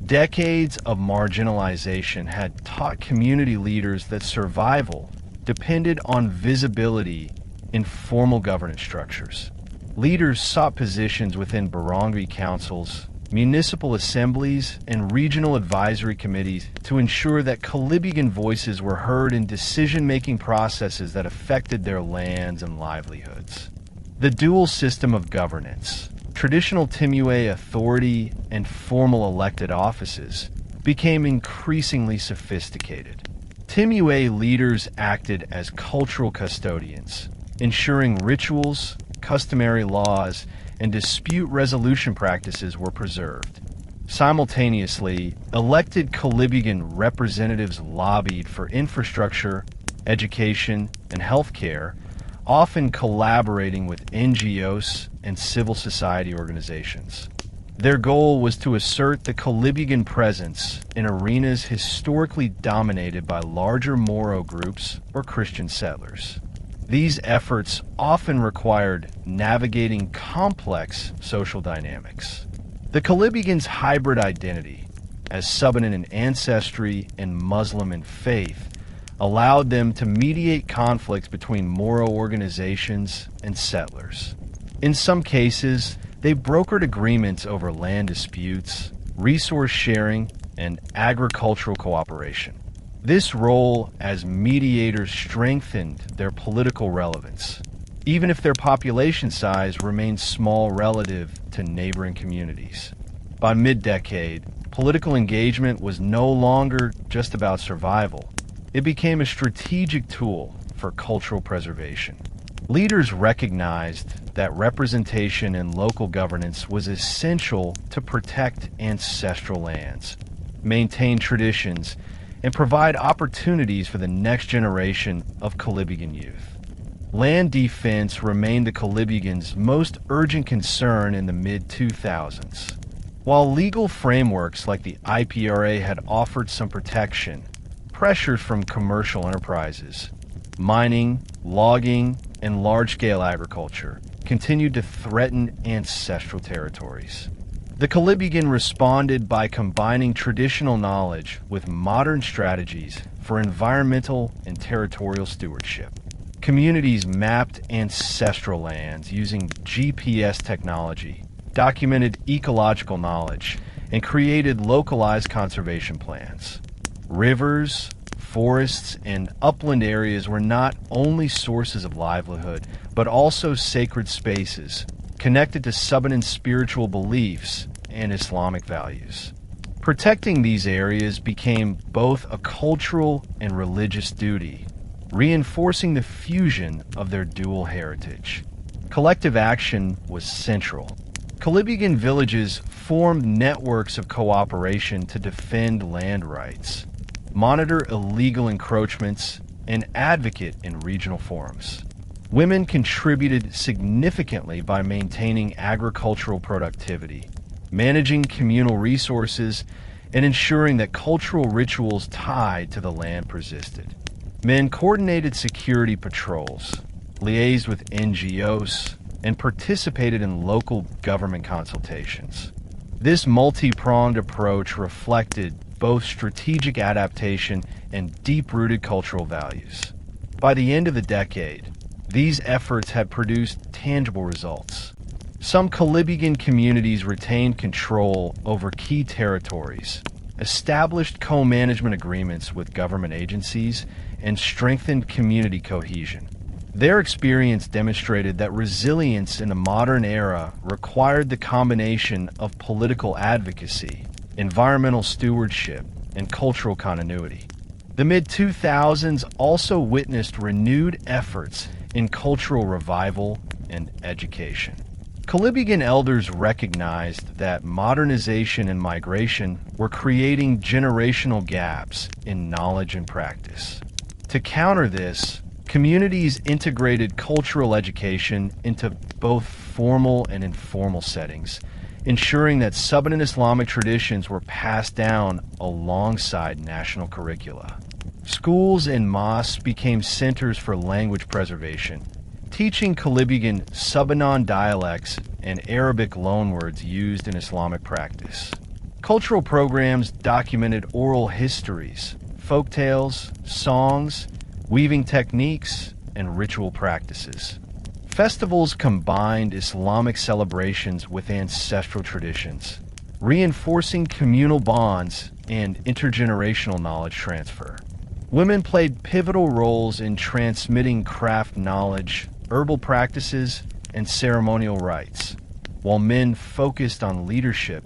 Decades of marginalization had taught community leaders that survival depended on visibility in formal governance structures. Leaders sought positions within barangay councils, municipal assemblies, and regional advisory committees to ensure that Kolibugan voices were heard in decision-making processes that affected their lands and livelihoods. The dual system of governance, traditional Timue authority and formal elected offices, became increasingly sophisticated. Timue leaders acted as cultural custodians, ensuring rituals, customary laws, and dispute resolution practices were preserved. Simultaneously, elected Kolibugan representatives lobbied for infrastructure, education, and healthcare, often collaborating with NGOs and civil society organizations. Their goal was to assert the Kolibugan presence in arenas historically dominated by larger Moro groups or Christian settlers. These efforts often required navigating complex social dynamics. The Kolibugan's hybrid identity, as Subanen in ancestry and Muslim in faith, allowed them to mediate conflicts between Moro organizations and settlers. In some cases, they brokered agreements over land disputes, resource sharing, and agricultural cooperation. This role as mediators strengthened their political relevance, even if their population size remained small relative to neighboring communities. By mid-decade, political engagement was no longer just about survival. It became a strategic tool for cultural preservation. Leaders recognized that representation in local governance was essential to protect ancestral lands, maintain traditions, and provide opportunities for the next generation of Kolibugan youth. Land defense remained the Kolibugan's most urgent concern in the mid-2000s. While legal frameworks like the IPRA had offered some protection, pressures from commercial enterprises, mining, logging, and large-scale agriculture continued to threaten ancestral territories. The Kolibugan responded by combining traditional knowledge with modern strategies for environmental and territorial stewardship. Communities mapped ancestral lands using GPS technology, documented ecological knowledge, and created localized conservation plans. Rivers, forests, and upland areas were not only sources of livelihood, but also sacred spaces connected to Subanen spiritual beliefs and Islamic values. Protecting these areas became both a cultural and religious duty, reinforcing the fusion of their dual heritage. Collective action was central. Kolibugan villages formed networks of cooperation to defend land rights, monitor illegal encroachments, and advocate in regional forums. Women contributed significantly by maintaining agricultural productivity, managing communal resources, and ensuring that cultural rituals tied to the land persisted. Men coordinated security patrols, liaised with NGOs, and participated in local government consultations. This multi-pronged approach reflected both strategic adaptation and deep-rooted cultural values. By the end of the decade, these efforts had produced tangible results. Some Kolibugan communities retained control over key territories, established co-management agreements with government agencies, and strengthened community cohesion. Their experience demonstrated that resilience in the modern era required the combination of political advocacy, environmental stewardship, and cultural continuity. The mid-2000s also witnessed renewed efforts in cultural revival and education. Kolibugan elders recognized that modernization and migration were creating generational gaps in knowledge and practice. To counter this, communities integrated cultural education into both formal and informal settings, ensuring that Subanen Islamic traditions were passed down alongside national curricula. Schools and mosques became centers for language preservation, teaching Kolibugan Subanen dialects and Arabic loanwords used in Islamic practice. Cultural programs documented oral histories, folktales, songs, weaving techniques, and ritual practices. Festivals combined Islamic celebrations with ancestral traditions, reinforcing communal bonds and intergenerational knowledge transfer. Women played pivotal roles in transmitting craft knowledge, herbal practices, and ceremonial rites, while men focused on leadership,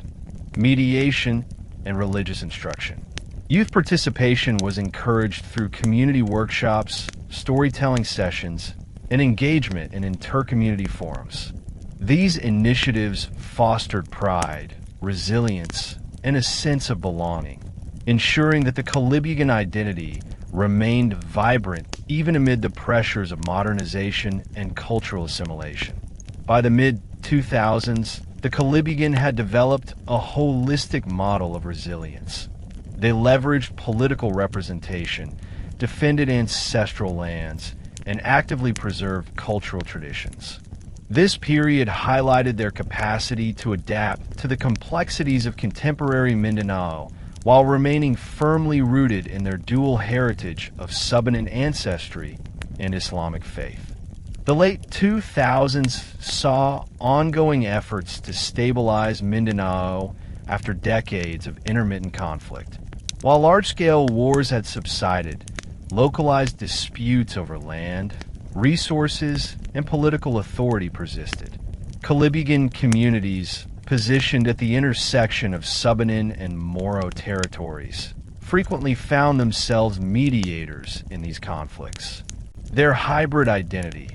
mediation, and religious instruction. Youth participation was encouraged through community workshops, storytelling sessions, and engagement in inter-community forums. These initiatives fostered pride, resilience, and a sense of belonging, ensuring that the Kolibugan identity remained vibrant even amid the pressures of modernization and cultural assimilation. By the mid-2000s, the Kolibugan had developed a holistic model of resilience. They leveraged political representation, defended ancestral lands, and actively preserved cultural traditions. This period highlighted their capacity to adapt to the complexities of contemporary Mindanao while remaining firmly rooted in their dual heritage of Subanen ancestry and Islamic faith. The late 2000s saw ongoing efforts to stabilize Mindanao after decades of intermittent conflict. While large-scale wars had subsided, localized disputes over land, resources, and political authority persisted. Kolibugan communities, positioned at the intersection of Subanen and Moro territories, frequently found themselves mediators in these conflicts. Their hybrid identity,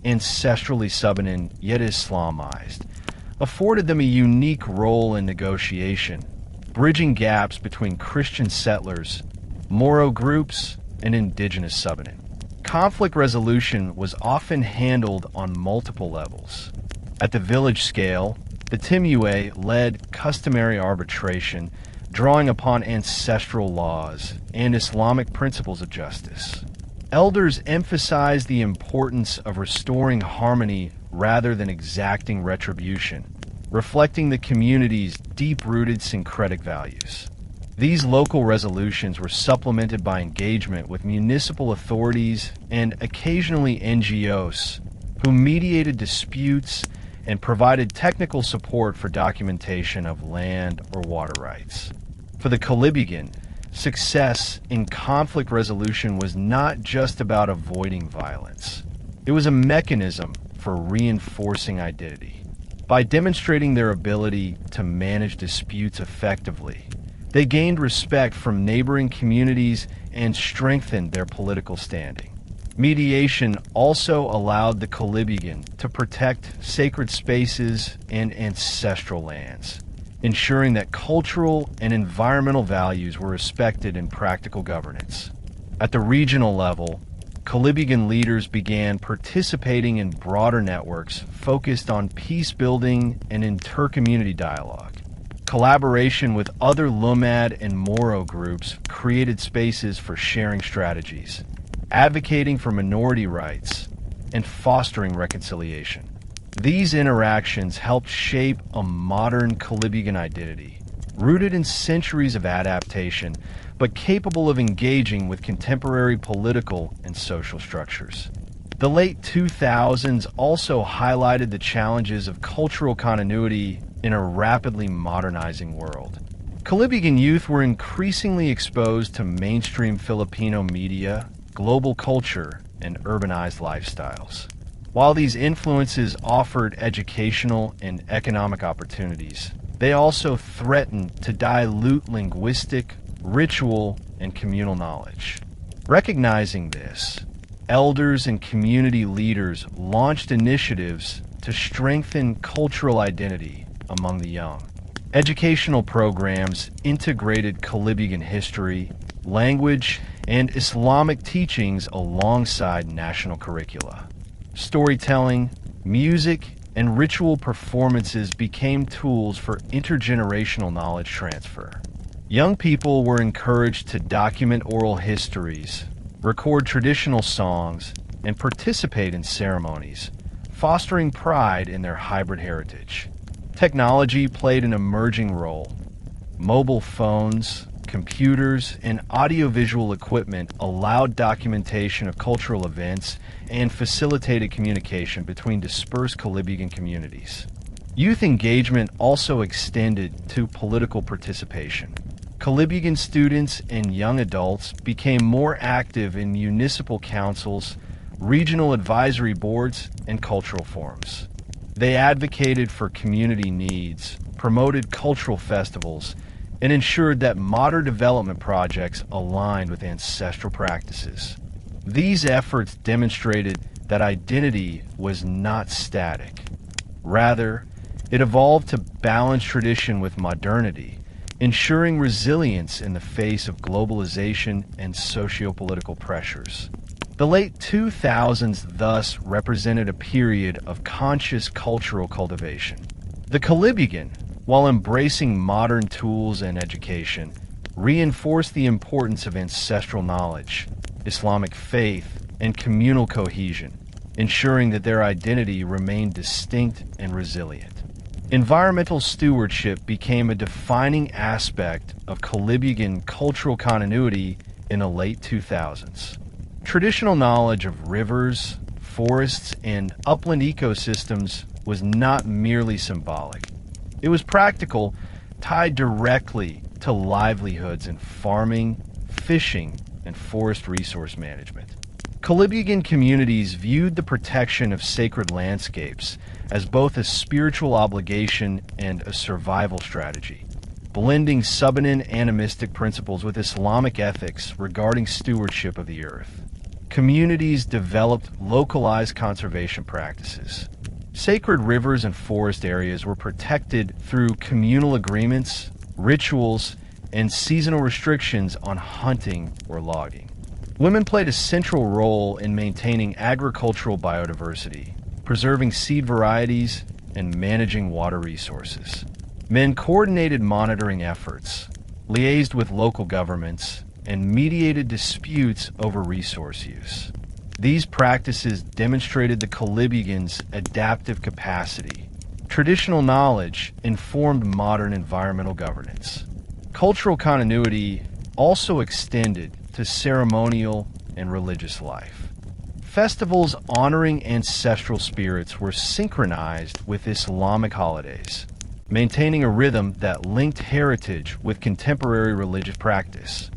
ancestrally Subanen yet Islamized, afforded them a unique role in negotiation, bridging gaps between Christian settlers, Moro groups, and indigenous Subanen. Conflict resolution was often handled on multiple levels. At the village scale, the Timue led customary arbitration, drawing upon ancestral laws and Islamic principles of justice. Elders emphasized the importance of restoring harmony rather than exacting retribution, reflecting the community's deep-rooted syncretic values. These local resolutions were supplemented by engagement with municipal authorities and occasionally NGOs, who mediated disputes and provided technical support for documentation of land or water rights. For the Kolibugan, success in conflict resolution was not just about avoiding violence. It was a mechanism for reinforcing identity. By demonstrating their ability to manage disputes effectively, they gained respect from neighboring communities and strengthened their political standing. Mediation also allowed the Kolibugan to protect sacred spaces and ancestral lands, ensuring that cultural and environmental values were respected in practical governance. At the regional level, Kolibugan leaders began participating in broader networks focused on peace building and inter-community dialogue. Collaboration with other Lumad and Moro groups created spaces for sharing strategies, advocating for minority rights, and fostering reconciliation. These interactions helped shape a modern Kolibugan identity, rooted in centuries of adaptation, but capable of engaging with contemporary political and social structures. The late 2000s also highlighted the challenges of cultural continuity in a rapidly modernizing world. Kolibugan youth were increasingly exposed to mainstream Filipino media, global culture, and urbanized lifestyles. While these influences offered educational and economic opportunities, they also threatened to dilute linguistic, ritual, and communal knowledge. Recognizing this, elders and community leaders launched initiatives to strengthen cultural identity among the young. Educational programs integrated Kolibugan history, language, and Islamic teachings alongside national curricula. Storytelling, music, and ritual performances became tools for intergenerational knowledge transfer. Young people were encouraged to document oral histories, record traditional songs, and participate in ceremonies, fostering pride in their hybrid heritage. Technology played an emerging role. Mobile phones, computers, and audiovisual equipment allowed documentation of cultural events and facilitated communication between dispersed Kolibugan communities. Youth engagement also extended to political participation. Kolibugan students and young adults became more active in municipal councils, regional advisory boards, and cultural forums. They advocated for community needs, promoted cultural festivals, and ensured that modern development projects aligned with ancestral practices. These efforts demonstrated that identity was not static. Rather, it evolved to balance tradition with modernity, ensuring resilience in the face of globalization and socio-political pressures. The late 2000s thus represented a period of conscious cultural cultivation. The Kolibugan, while embracing modern tools and education, reinforced the importance of ancestral knowledge, Islamic faith, and communal cohesion, ensuring that their identity remained distinct and resilient. Environmental stewardship became a defining aspect of Kolibugan cultural continuity in the late 2000s. Traditional knowledge of rivers, forests, and upland ecosystems was not merely symbolic. It was practical, tied directly to livelihoods in farming, fishing, and forest resource management. Kolibugan communities viewed the protection of sacred landscapes as both a spiritual obligation and a survival strategy, blending Subanen animistic principles with Islamic ethics regarding stewardship of the earth. Communities developed localized conservation practices. Sacred rivers and forest areas were protected through communal agreements, rituals, and seasonal restrictions on hunting or logging. Women played a central role in maintaining agricultural biodiversity, preserving seed varieties, and managing water resources. Men coordinated monitoring efforts, liaised with local governments, and mediated disputes over resource use. These practices demonstrated the Kolibugan's adaptive capacity. Traditional knowledge informed modern environmental governance. Cultural continuity also extended to ceremonial and religious life. Festivals honoring ancestral spirits were synchronized with Islamic holidays, maintaining a rhythm that linked heritage with contemporary religious practice.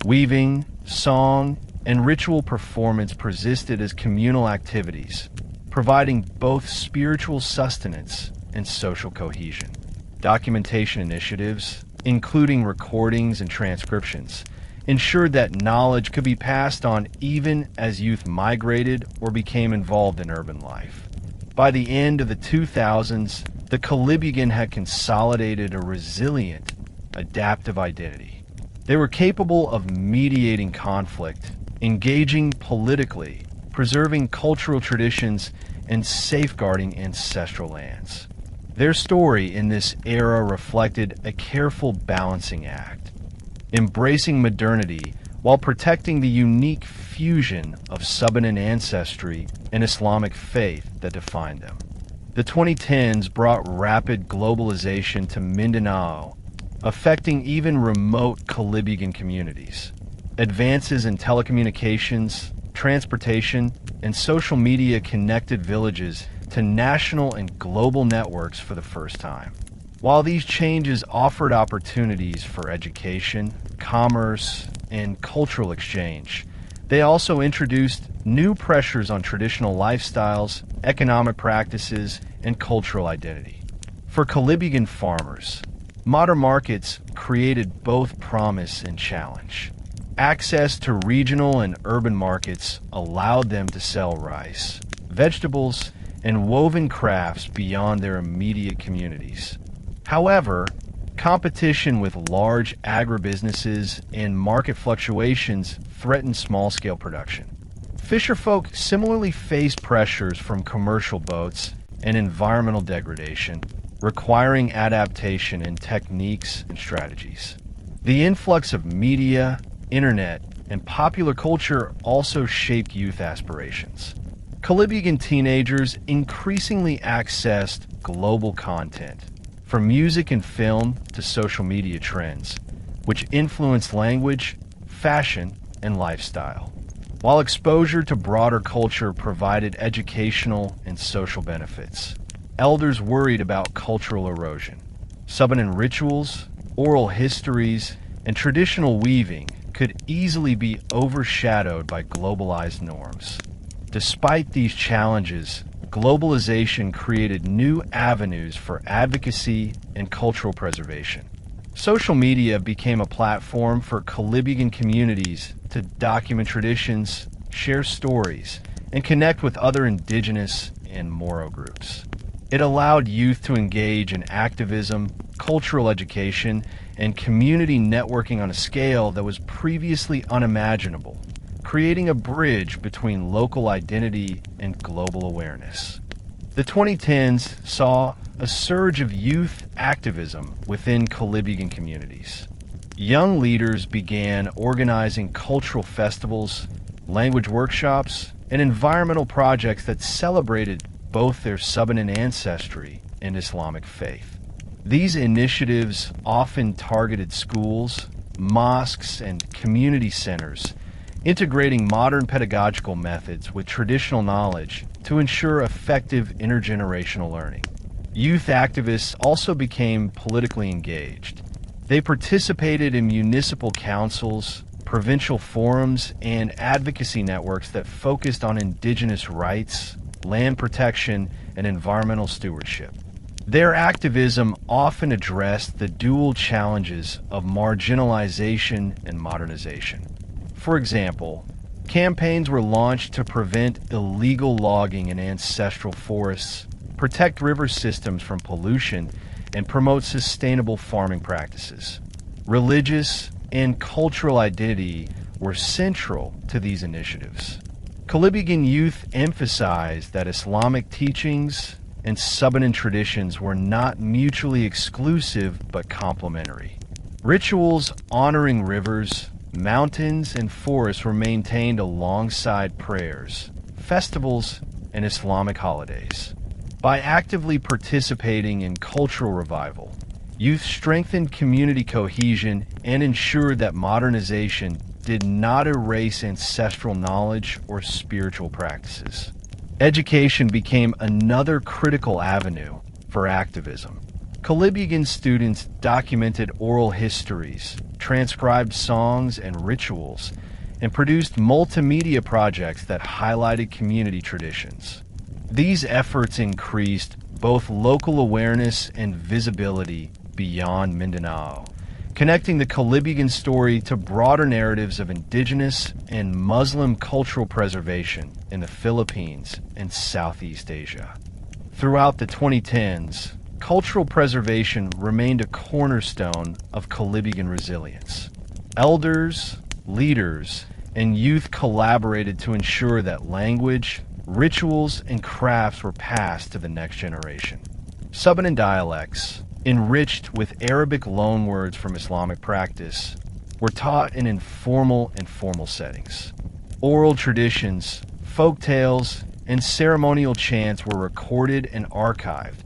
Weaving, song, and ritual performance persisted as communal activities, providing both spiritual sustenance and social cohesion. Documentation initiatives, including recordings and transcriptions, ensured that knowledge could be passed on even as youth migrated or became involved in urban life. By the end of the 2000s, the Kolibugan had consolidated a resilient, adaptive identity. They were capable of mediating conflict, engaging politically, preserving cultural traditions, and safeguarding ancestral lands. Their story in this era reflected a careful balancing act, embracing modernity while protecting the unique fusion of Subanen ancestry and Islamic faith that defined them. The 2010s brought rapid globalization to Mindanao, affecting even remote Kolibugan communities. Advances in telecommunications, transportation, and social media connected villages to national and global networks for the first time. While these changes offered opportunities for education, commerce, and cultural exchange, they also introduced new pressures on traditional lifestyles, economic practices, and cultural identity. For Kolibugan farmers, modern markets created both promise and challenge. Access to regional and urban markets allowed them to sell rice, vegetables, and woven crafts beyond their immediate communities. However, competition with large agribusinesses and market fluctuations threatened small-scale production. Fisherfolk similarly faced pressures from commercial boats and environmental degradation, requiring adaptation in techniques and strategies. The influx of media, internet, and popular culture also shaped youth aspirations. Kolibugan teenagers increasingly accessed global content, from music and film to social media trends, which influenced language, fashion, and lifestyle. While exposure to broader culture provided educational and social benefits, elders worried about cultural erosion. Subanen rituals, oral histories, and traditional weaving could easily be overshadowed by globalized norms. Despite these challenges, globalization created new avenues for advocacy and cultural preservation. Social media became a platform for Kolibugan communities to document traditions, share stories, and connect with other indigenous and Moro groups. It allowed youth to engage in activism, cultural education, and community networking on a scale that was previously unimaginable, creating a bridge between local identity and global awareness. The 2010s saw a surge of youth activism within Kolibugan communities. Young leaders began organizing cultural festivals, language workshops, and environmental projects that celebrated both their Subanen ancestry and Islamic faith. These initiatives often targeted schools, mosques, and community centers, integrating modern pedagogical methods with traditional knowledge to ensure effective intergenerational learning. Youth activists also became politically engaged. They participated in municipal councils, provincial forums, and advocacy networks that focused on indigenous rights, land protection, and environmental stewardship. Their activism often addressed the dual challenges of marginalization and modernization. For example, campaigns were launched to prevent illegal logging in ancestral forests, protect river systems from pollution, and promote sustainable farming practices. Religious and cultural identity were central to these initiatives. Kolibugan youth emphasized that Islamic teachings and Subanen traditions were not mutually exclusive but complementary. Rituals honoring rivers, mountains, and forests were maintained alongside prayers, festivals, and Islamic holidays. By actively participating in cultural revival, youth strengthened community cohesion and ensured that modernization did not erase ancestral knowledge or spiritual practices. Education became another critical avenue for activism. Kolibugan students documented oral histories, transcribed songs and rituals, and produced multimedia projects that highlighted community traditions. These efforts increased both local awareness and visibility beyond Mindanao, connecting the Kolibugan story to broader narratives of indigenous and Muslim cultural preservation in the Philippines and Southeast Asia. Throughout the 2010s, cultural preservation remained a cornerstone of Kolibugan resilience. Elders, leaders, and youth collaborated to ensure that language, rituals, and crafts were passed to the next generation. Subanen dialects, enriched with Arabic loanwords from Islamic practice, were taught in informal and formal settings. Oral traditions, folk tales, and ceremonial chants were recorded and archived,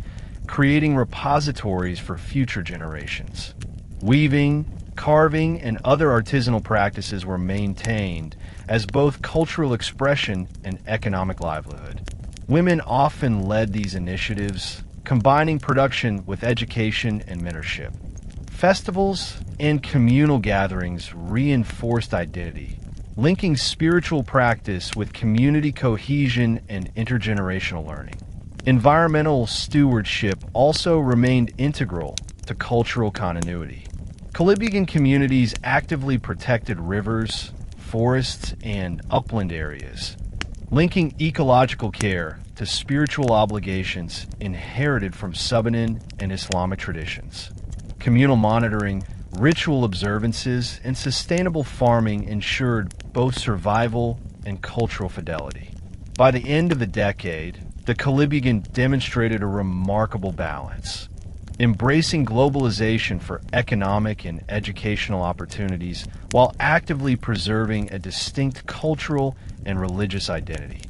creating repositories for future generations. Weaving, Carving and other artisanal practices were maintained as both cultural expression and economic livelihood. Women often led these initiatives, combining production with education and mentorship. Festivals and communal gatherings reinforced identity, linking spiritual practice with community cohesion and intergenerational learning. Environmental stewardship also remained integral to cultural continuity. Kolibugan communities actively protected rivers, forests, and upland areas, linking ecological care to spiritual obligations inherited from Subanen and Islamic traditions. Communal monitoring, ritual observances, and sustainable farming ensured both survival and cultural fidelity. By the end of the decade, the Kolibugan demonstrated a remarkable balance, embracing globalization for economic and educational opportunities while actively preserving a distinct cultural and religious identity.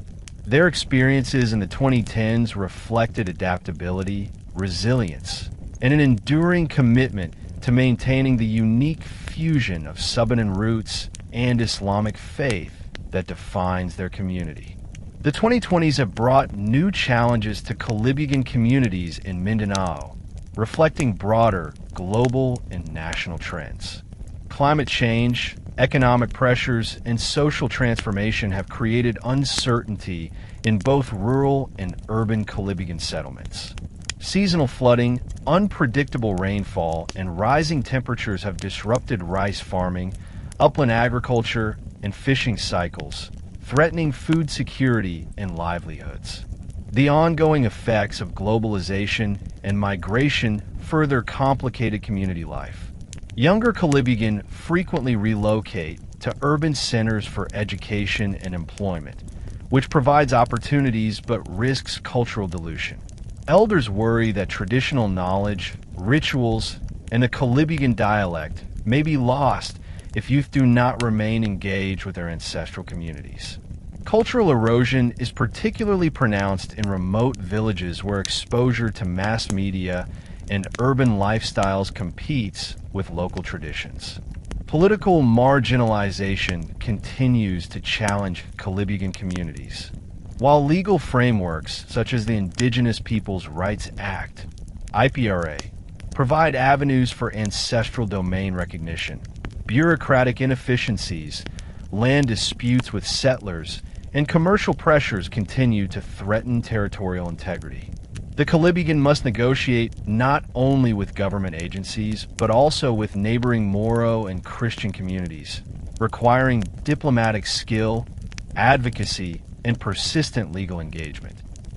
Their experiences in the 2010s reflected adaptability, resilience, and an enduring commitment to maintaining the unique fusion of Subanen roots and Islamic faith that defines their community. The 2020s have brought new challenges to Kolibugan communities in Mindanao, reflecting broader global and national trends. Climate change, economic pressures, and social transformation have created uncertainty in both rural and urban Kolibugan settlements. Seasonal flooding, unpredictable rainfall, and rising temperatures have disrupted rice farming, upland agriculture, and fishing cycles, threatening food security and livelihoods. The ongoing effects of globalization and migration further complicated community life. Younger Kolibugan frequently relocate to urban centers for education and employment, which provides opportunities but risks cultural dilution. Elders worry that traditional knowledge, rituals, and the Kolibugan dialect may be lost if youth do not remain engaged with their ancestral communities. Cultural erosion is particularly pronounced in remote villages where exposure to mass media and urban lifestyles competes with local traditions. Political marginalization continues to challenge Kolibugan communities. While legal frameworks such as the Indigenous Peoples' Rights Act, IPRA, provide avenues for ancestral domain recognition, bureaucratic inefficiencies, land disputes with settlers, and commercial pressures continue to threaten territorial integrity. The Kolibugan must negotiate not only with government agencies, but also with neighboring Moro and Christian communities, requiring diplomatic skill, advocacy, and persistent legal engagement.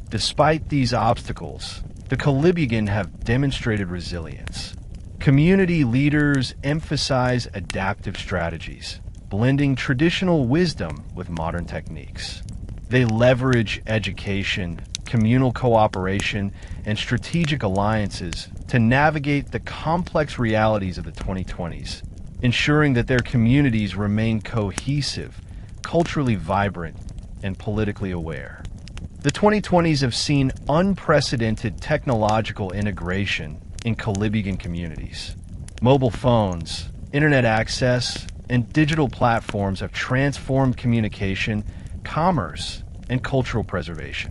Despite these obstacles, the Kolibugan have demonstrated resilience. Community leaders emphasize adaptive strategies, blending traditional wisdom with modern techniques. They leverage education, communal cooperation, and strategic alliances to navigate the complex realities of the 2020s, ensuring that their communities remain cohesive, culturally vibrant, and politically aware. The 2020s have seen unprecedented technological integration in Kolibugan communities. Mobile phones, internet access, and digital platforms have transformed communication, commerce, and cultural preservation.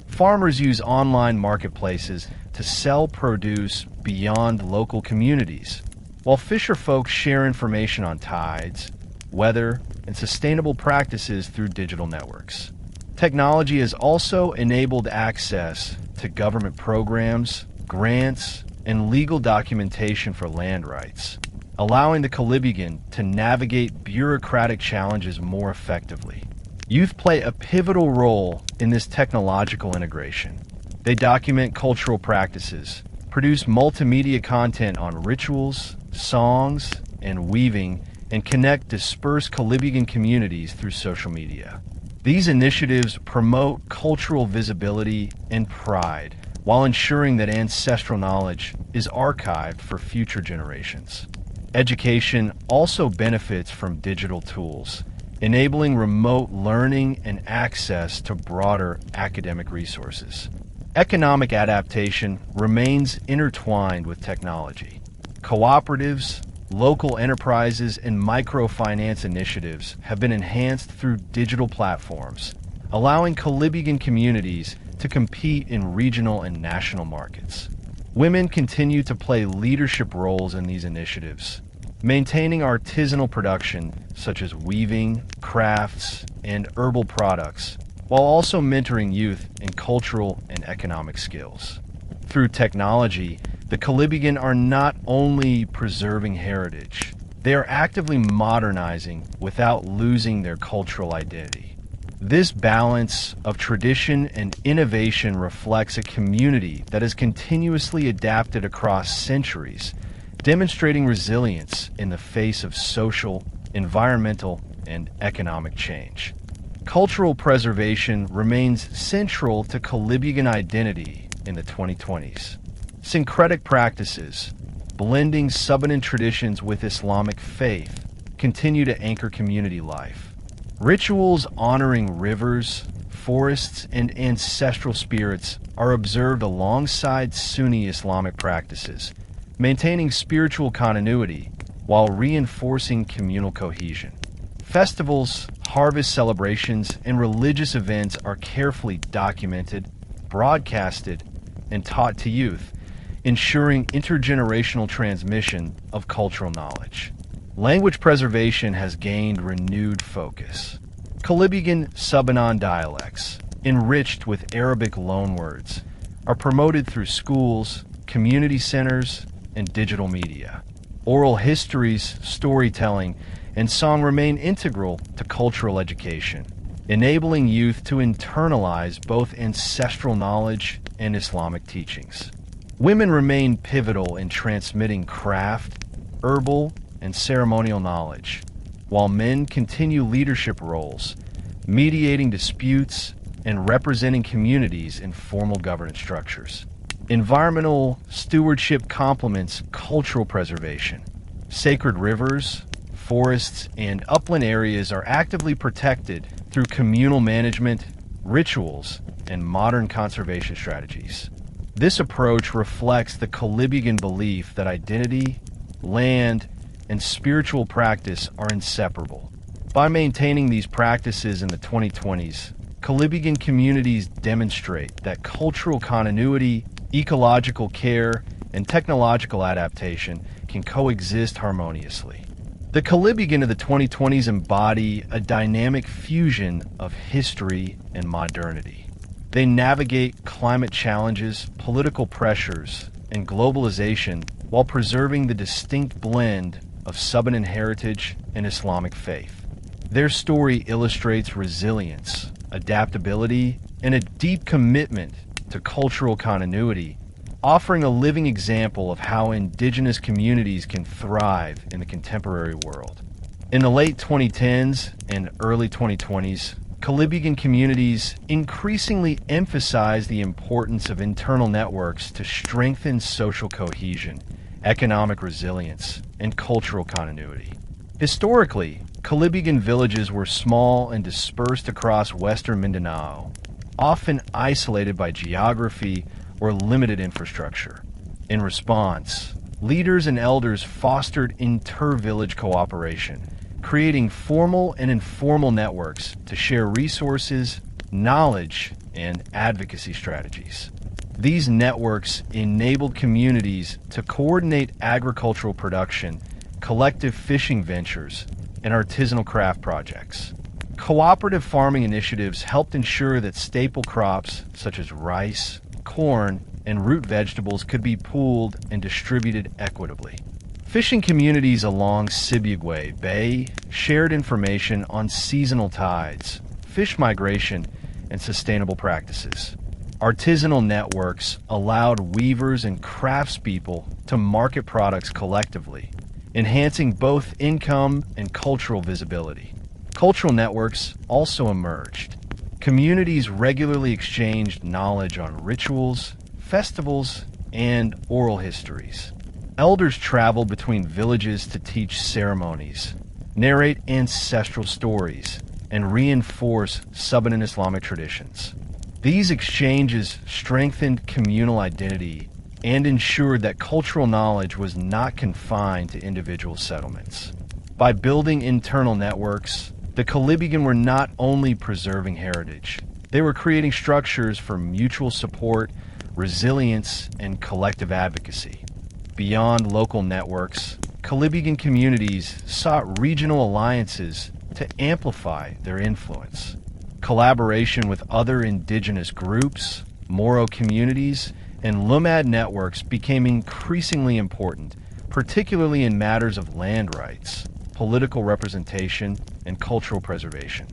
Farmers use online marketplaces to sell produce beyond local communities, while fisher folks share information on tides, weather, and sustainable practices through digital networks. Technology has also enabled access to government programs, grants, and legal documentation for land rights, allowing the Kolibugan to navigate bureaucratic challenges more effectively. Youth play a pivotal role in this technological integration. They document cultural practices, produce multimedia content on rituals, songs, and weaving, and connect dispersed Kolibugan communities through social media. These initiatives promote cultural visibility and pride while ensuring that ancestral knowledge is archived for future generations. Education also benefits from digital tools, enabling remote learning and access to broader academic resources. Economic adaptation remains intertwined with technology. Cooperatives, local enterprises and microfinance initiatives have been enhanced through digital platforms, allowing Kolibugan communities to compete in regional and national markets. Women continue to play leadership roles in these initiatives, maintaining artisanal production such as weaving, crafts, and herbal products, while also mentoring youth in cultural and economic skills. Through technology, the Kolibugan are not only preserving heritage, they are actively modernizing without losing their cultural identity. This balance of tradition and innovation reflects a community that has continuously adapted across centuries, demonstrating resilience in the face of social, environmental, and economic change. Cultural preservation remains central to Kolibugan identity in the 2020s. Syncretic practices, blending Subanen traditions with Islamic faith, continue to anchor community life. Rituals honoring rivers, forests, and ancestral spirits are observed alongside Sunni Islamic practices, maintaining spiritual continuity while reinforcing communal cohesion. Festivals, harvest celebrations, and religious events are carefully documented, broadcasted, and taught to youth, ensuring intergenerational transmission of cultural knowledge. Language preservation has gained renewed focus. Kolibugan Subanen dialects, enriched with Arabic loanwords, are promoted through schools, community centers, and digital media. Oral histories, storytelling, and song remain integral to cultural education, enabling youth to internalize both ancestral knowledge and Islamic teachings. Women remain pivotal in transmitting craft, herbal, and ceremonial knowledge, while men continue leadership roles, mediating disputes and representing communities in formal governance structures. Environmental stewardship complements cultural preservation. Sacred rivers, forests, and upland areas are actively protected through communal management, rituals, and modern conservation strategies. This approach reflects the Kolibugan belief that identity, land, and spiritual practice are inseparable. By maintaining these practices in the 2020s, Kolibugan communities demonstrate that cultural continuity, ecological care, and technological adaptation can coexist harmoniously. The Kolibugan of the 2020s embody a dynamic fusion of history and modernity. They navigate climate challenges, political pressures, and globalization while preserving the distinct blend of Subanen heritage and Islamic faith. Their story illustrates resilience, adaptability, and a deep commitment to cultural continuity, offering a living example of how indigenous communities can thrive in the contemporary world. In the late 2010s and early 2020s, Kolibugan communities increasingly emphasize the importance of internal networks to strengthen social cohesion, economic resilience, and cultural continuity. Historically, Kolibugan villages were small and dispersed across western Mindanao, often isolated by geography or limited infrastructure. In response, leaders and elders fostered inter-village cooperation, creating formal and informal networks to share resources, knowledge, and advocacy strategies. These networks enabled communities to coordinate agricultural production, collective fishing ventures, and artisanal craft projects. Cooperative farming initiatives helped ensure that staple crops such as rice, corn, and root vegetables could be pooled and distributed equitably. Fishing communities along Kolibugan Bay shared information on seasonal tides, fish migration, and sustainable practices. Artisanal networks allowed weavers and craftspeople to market products collectively, enhancing both income and cultural visibility. Cultural networks also emerged. Communities regularly exchanged knowledge on rituals, festivals, and oral histories. Elders traveled between villages to teach ceremonies, narrate ancestral stories, and reinforce Subanen Islamic traditions. These exchanges strengthened communal identity and ensured that cultural knowledge was not confined to individual settlements. By building internal networks, the Kolibugan were not only preserving heritage, they were creating structures for mutual support, resilience, and collective advocacy. Beyond local networks, Kolibugan communities sought regional alliances to amplify their influence. Collaboration with other indigenous groups, Moro communities, and Lumad networks became increasingly important, particularly in matters of land rights, political representation, and cultural preservation.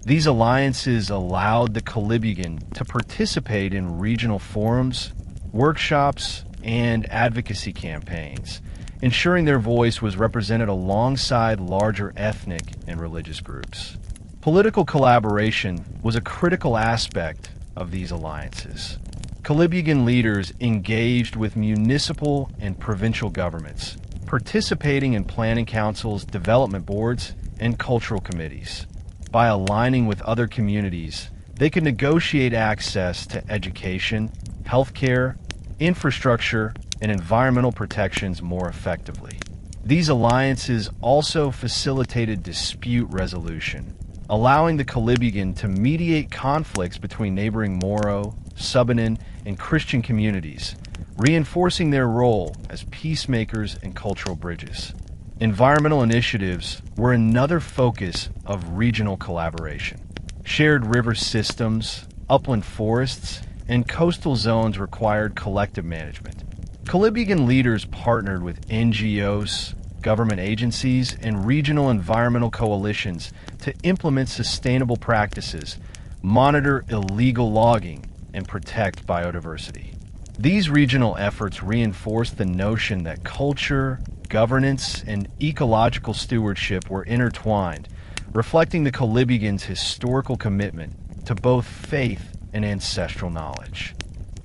These alliances allowed the Kolibugan to participate in regional forums, workshops, and advocacy campaigns, ensuring their voice was represented alongside larger ethnic and religious groups. Political collaboration was a critical aspect of these alliances. Kolibugan leaders engaged with municipal and provincial governments, participating in planning councils, development boards, and cultural committees. By aligning with other communities, they could negotiate access to education, healthcare, infrastructure, and environmental protections more effectively. These alliances also facilitated dispute resolution, allowing the Kolibugan to mediate conflicts between neighboring Moro, Subanen, and Christian communities, reinforcing their role as peacemakers and cultural bridges. Environmental initiatives were another focus of regional collaboration. Shared river systems, upland forests, and coastal zones required collective management. Kolibugan leaders partnered with NGOs, government agencies, and regional environmental coalitions to implement sustainable practices, monitor illegal logging, and protect biodiversity. These regional efforts reinforce the notion that culture, governance, and ecological stewardship were intertwined, reflecting the Kolibugan's historical commitment to both faith and ancestral knowledge.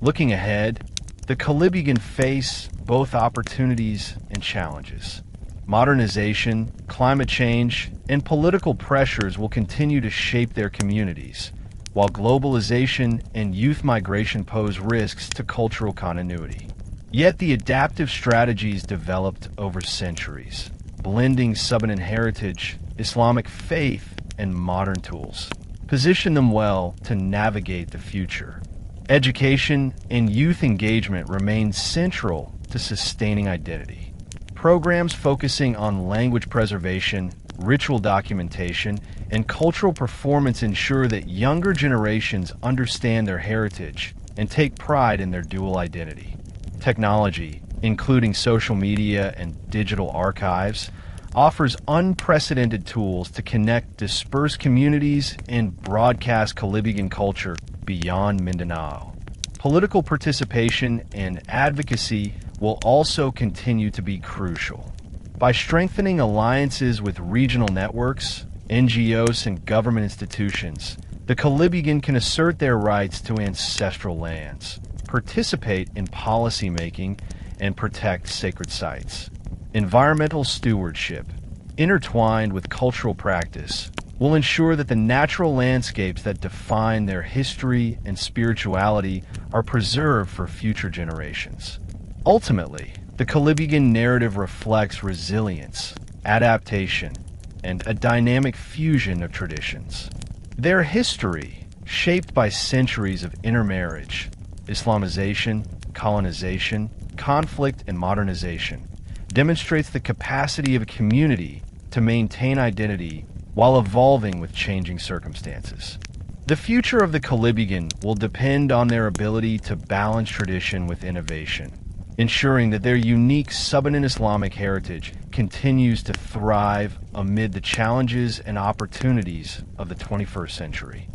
Looking ahead, the Kolibugan face both opportunities and challenges. Modernization, climate change, and political pressures will continue to shape their communities, while globalization and youth migration pose risks to cultural continuity. Yet the adaptive strategies developed over centuries, blending Subanen heritage, Islamic faith, and modern tools, position them well to navigate the future. Education and youth engagement remain central to sustaining identity. Programs focusing on language preservation, ritual documentation, and cultural performance ensure that younger generations understand their heritage and take pride in their dual identity. Technology, including social media and digital archives, offers unprecedented tools to connect dispersed communities and broadcast Kolibugan culture beyond Mindanao. Political participation and advocacy will also continue to be crucial. By strengthening alliances with regional networks, NGOs, and government institutions, the Kolibugan can assert their rights to ancestral lands, participate in policymaking, and protect sacred sites. Environmental stewardship, intertwined with cultural practice, will ensure that the natural landscapes that define their history and spirituality are preserved for future generations. Ultimately, the Kolibugan narrative reflects resilience, adaptation, and a dynamic fusion of traditions. Their history, shaped by centuries of intermarriage, Islamization, colonization, conflict, and modernization, demonstrates the capacity of a community to maintain identity while evolving with changing circumstances. The future of the Kolibugan will depend on their ability to balance tradition with innovation, ensuring that their unique Subanen Islamic heritage continues to thrive amid the challenges and opportunities of the 21st century.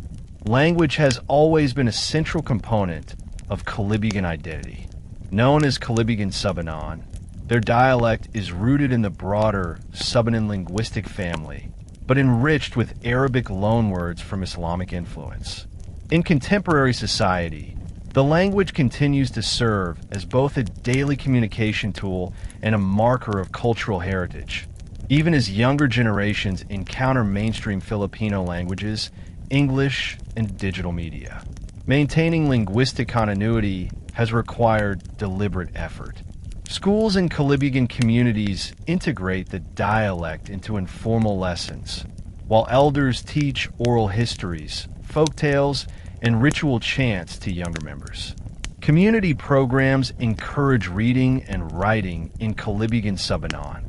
Language has always been a central component of Kolibugan identity. Known as Kolibugan Subanen, their dialect is rooted in the broader Subanen linguistic family, but enriched with Arabic loanwords from Islamic influence. In contemporary society, the language continues to serve as both a daily communication tool and a marker of cultural heritage, even as younger generations encounter mainstream Filipino languages, English, and digital media. Maintaining linguistic continuity has required deliberate effort. Schools and Kolibugan communities integrate the dialect into informal lessons, while elders teach oral histories, folktales, and ritual chants to younger members. Community programs encourage reading and writing in Kolibugan Subanen,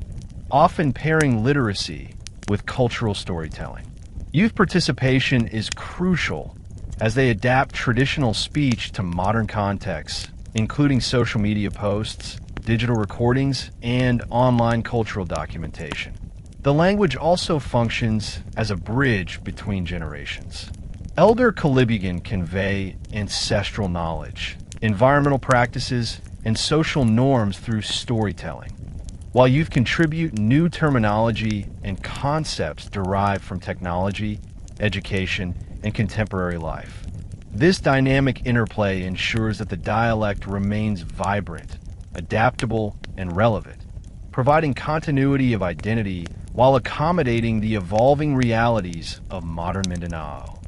often pairing literacy with cultural storytelling. Youth participation is crucial as they adapt traditional speech to modern contexts, including social media posts, digital recordings, and online cultural documentation. The language also functions as a bridge between generations. Elder Kolibugan convey ancestral knowledge, environmental practices, and social norms through storytelling, while youth contribute new terminology and concepts derived from technology, education, and contemporary life. This dynamic interplay ensures that the dialect remains vibrant, adaptable, and relevant, providing continuity of identity while accommodating the evolving realities of modern Mindanao.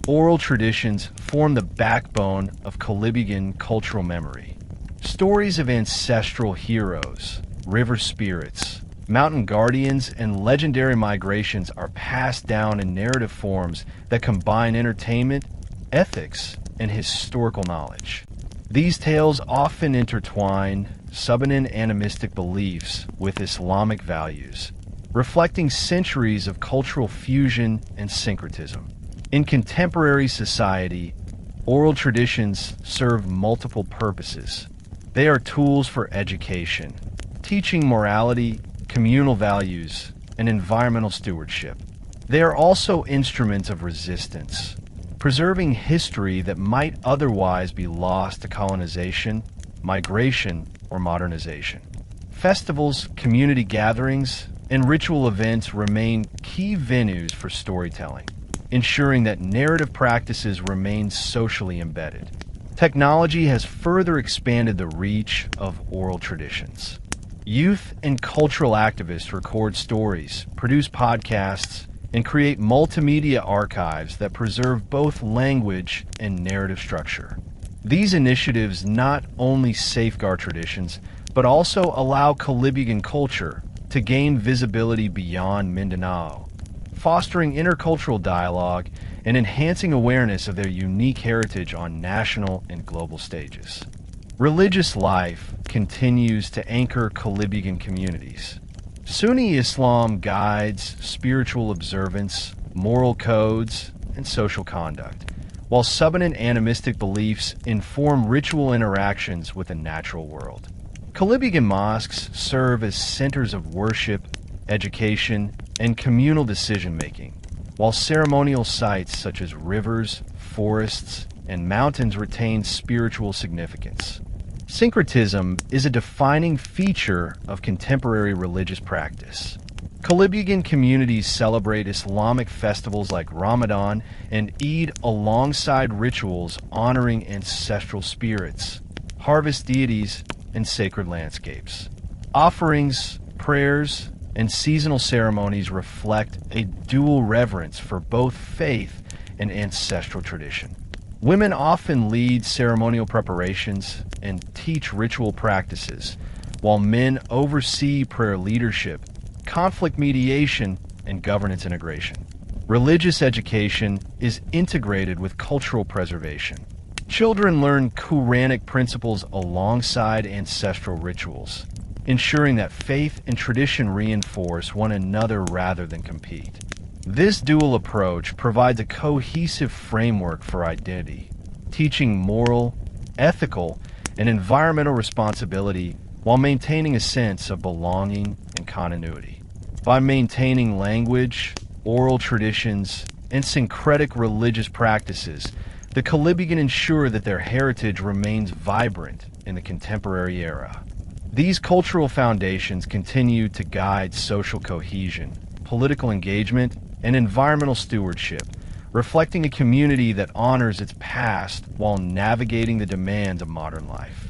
Oral traditions form the backbone of Kolibugan cultural memory. Stories of ancestral heroes, river spirits, mountain guardians, and legendary migrations are passed down in narrative forms that combine entertainment, ethics, and historical knowledge. These tales often intertwine Subanen animistic beliefs with Islamic values, reflecting centuries of cultural fusion and syncretism. In contemporary society, oral traditions serve multiple purposes. They are tools for education, teaching morality, communal values, and environmental stewardship. They are also instruments of resistance, preserving history that might otherwise be lost to colonization, migration, or modernization. Festivals, community gatherings, and ritual events remain key venues for storytelling, ensuring that narrative practices remain socially embedded. Technology has further expanded the reach of oral traditions. Youth and cultural activists record stories, produce podcasts, and create multimedia archives that preserve both language and narrative structure. These initiatives not only safeguard traditions, but also allow Kolibugan culture to gain visibility beyond Mindanao, fostering intercultural dialogue and enhancing awareness of their unique heritage on national and global stages. Religious life continues to anchor Kolibugan communities. Sunni Islam guides spiritual observance, moral codes, and social conduct, while Subanen animistic beliefs inform ritual interactions with the natural world. Kolibugan mosques serve as centers of worship, education, and communal decision-making, while ceremonial sites such as rivers, forests, and mountains retain spiritual significance. Syncretism is a defining feature of contemporary religious practice. Kolibugan communities celebrate Islamic festivals like Ramadan and Eid alongside rituals honoring ancestral spirits, harvest deities, and sacred landscapes. Offerings, prayers, and seasonal ceremonies reflect a dual reverence for both faith and ancestral tradition. Women often lead ceremonial preparations and teach ritual practices, while men oversee prayer leadership, conflict mediation, and governance integration. Religious education is integrated with cultural preservation. Children learn Quranic principles alongside ancestral rituals, ensuring that faith and tradition reinforce one another rather than compete. This dual approach provides a cohesive framework for identity, teaching moral, ethical, and environmental responsibility while maintaining a sense of belonging and continuity. By maintaining language, oral traditions, and syncretic religious practices, the Kolibugan ensure that their heritage remains vibrant in the contemporary era. These cultural foundations continue to guide social cohesion, political engagement, and environmental stewardship, reflecting a community that honors its past while navigating the demands of modern life.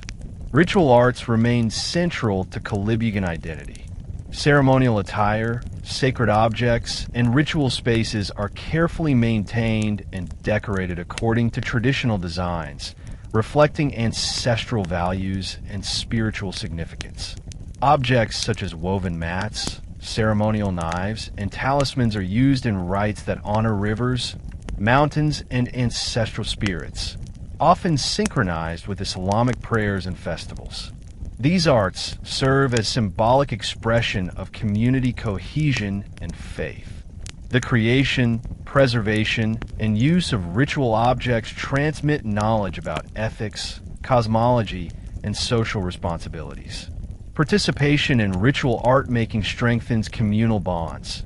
Ritual arts remain central to Kolibugan identity. Ceremonial attire, sacred objects, and ritual spaces are carefully maintained and decorated according to traditional designs, reflecting ancestral values and spiritual significance. Objects such as woven mats, ceremonial knives, and talismans are used in rites that honor rivers, mountains, and ancestral spirits, often synchronized with Islamic prayers and festivals. These arts serve as symbolic expression of community cohesion and faith. The creation, preservation, and use of ritual objects transmit knowledge about ethics, cosmology, and social responsibilities. Participation in ritual art making strengthens communal bonds,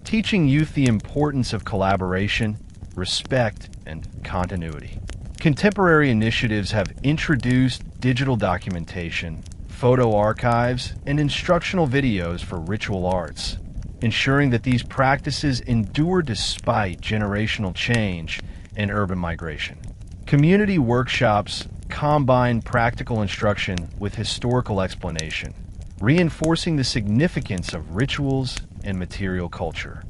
teaching youth the importance of collaboration, respect, and continuity. Contemporary initiatives have introduced digital documentation, photo archives, and instructional videos for ritual arts, ensuring that these practices endure despite generational change and urban migration. Community workshops combine practical instruction with historical explanation, reinforcing the significance of rituals and material culture.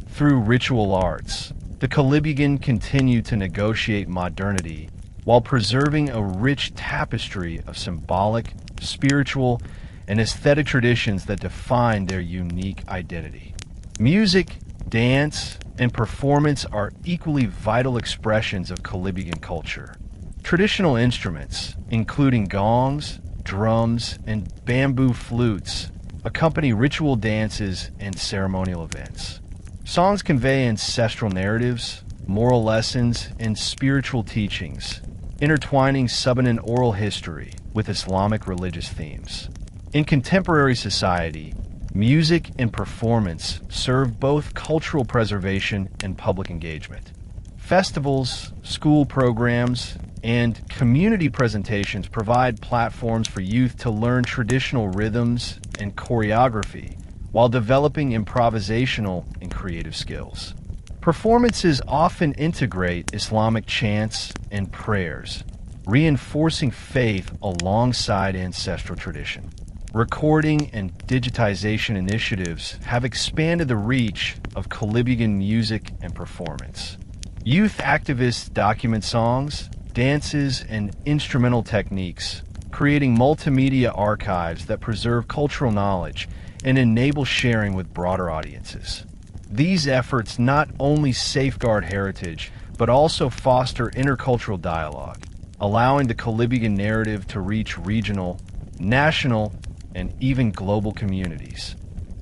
Through ritual arts, the Kolibugan continue to negotiate modernity while preserving a rich tapestry of symbolic, spiritual, and aesthetic traditions that define their unique identity. Music, dance, and performance are equally vital expressions of Kolibugan culture. Traditional instruments, including gongs, drums, and bamboo flutes, accompany ritual dances and ceremonial events. Songs convey ancestral narratives, moral lessons, and spiritual teachings, intertwining Subanen oral history with Islamic religious themes. In contemporary society, music and performance serve both cultural preservation and public engagement. Festivals, school programs, and community presentations provide platforms for youth to learn traditional rhythms and choreography while developing improvisational and creative skills. Performances often integrate Islamic chants and prayers, reinforcing faith alongside ancestral tradition. Recording and digitization initiatives have expanded the reach of Kolibugan music and performance. Youth activists document songs, dances, and instrumental techniques, creating multimedia archives that preserve cultural knowledge and enable sharing with broader audiences. These efforts not only safeguard heritage, but also foster intercultural dialogue, allowing the Kolibugan narrative to reach regional, national, and even global communities.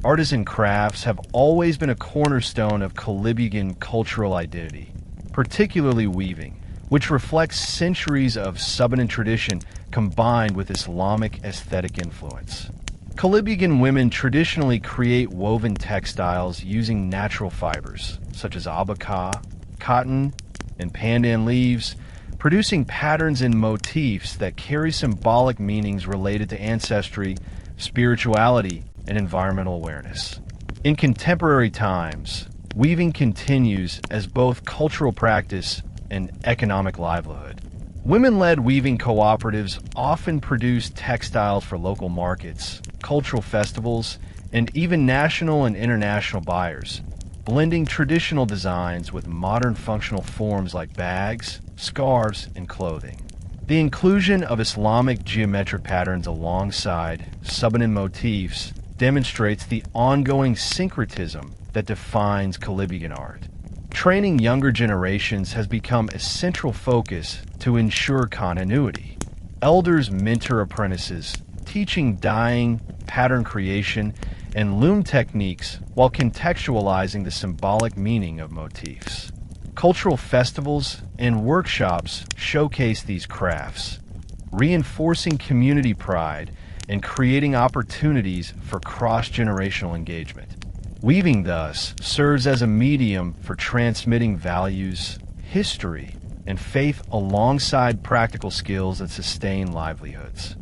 Artisan crafts have always been a cornerstone of Kolibugan cultural identity, particularly weaving, which reflects centuries of Subanen tradition combined with Islamic aesthetic influence. Kolibugan women traditionally create woven textiles using natural fibers, such as abaca, cotton, and pandan leaves, producing patterns and motifs that carry symbolic meanings related to ancestry, spirituality, and environmental awareness. In contemporary times, weaving continues as both cultural practice and economic livelihood. Women-led weaving cooperatives often produce textiles for local markets, cultural festivals, and even national and international buyers, blending traditional designs with modern functional forms like bags, scarves, and clothing. The inclusion of Islamic geometric patterns alongside Subanen motifs demonstrates the ongoing syncretism that defines Kolibugan art. Training younger generations has become a central focus to ensure continuity. Elders mentor apprentices, teaching dyeing, pattern creation, and loom techniques while contextualizing the symbolic meaning of motifs. Cultural festivals and workshops showcase these crafts, reinforcing community pride and creating opportunities for cross-generational engagement. Weaving, thus, serves as a medium for transmitting values, history, and faith alongside practical skills that sustain livelihoods.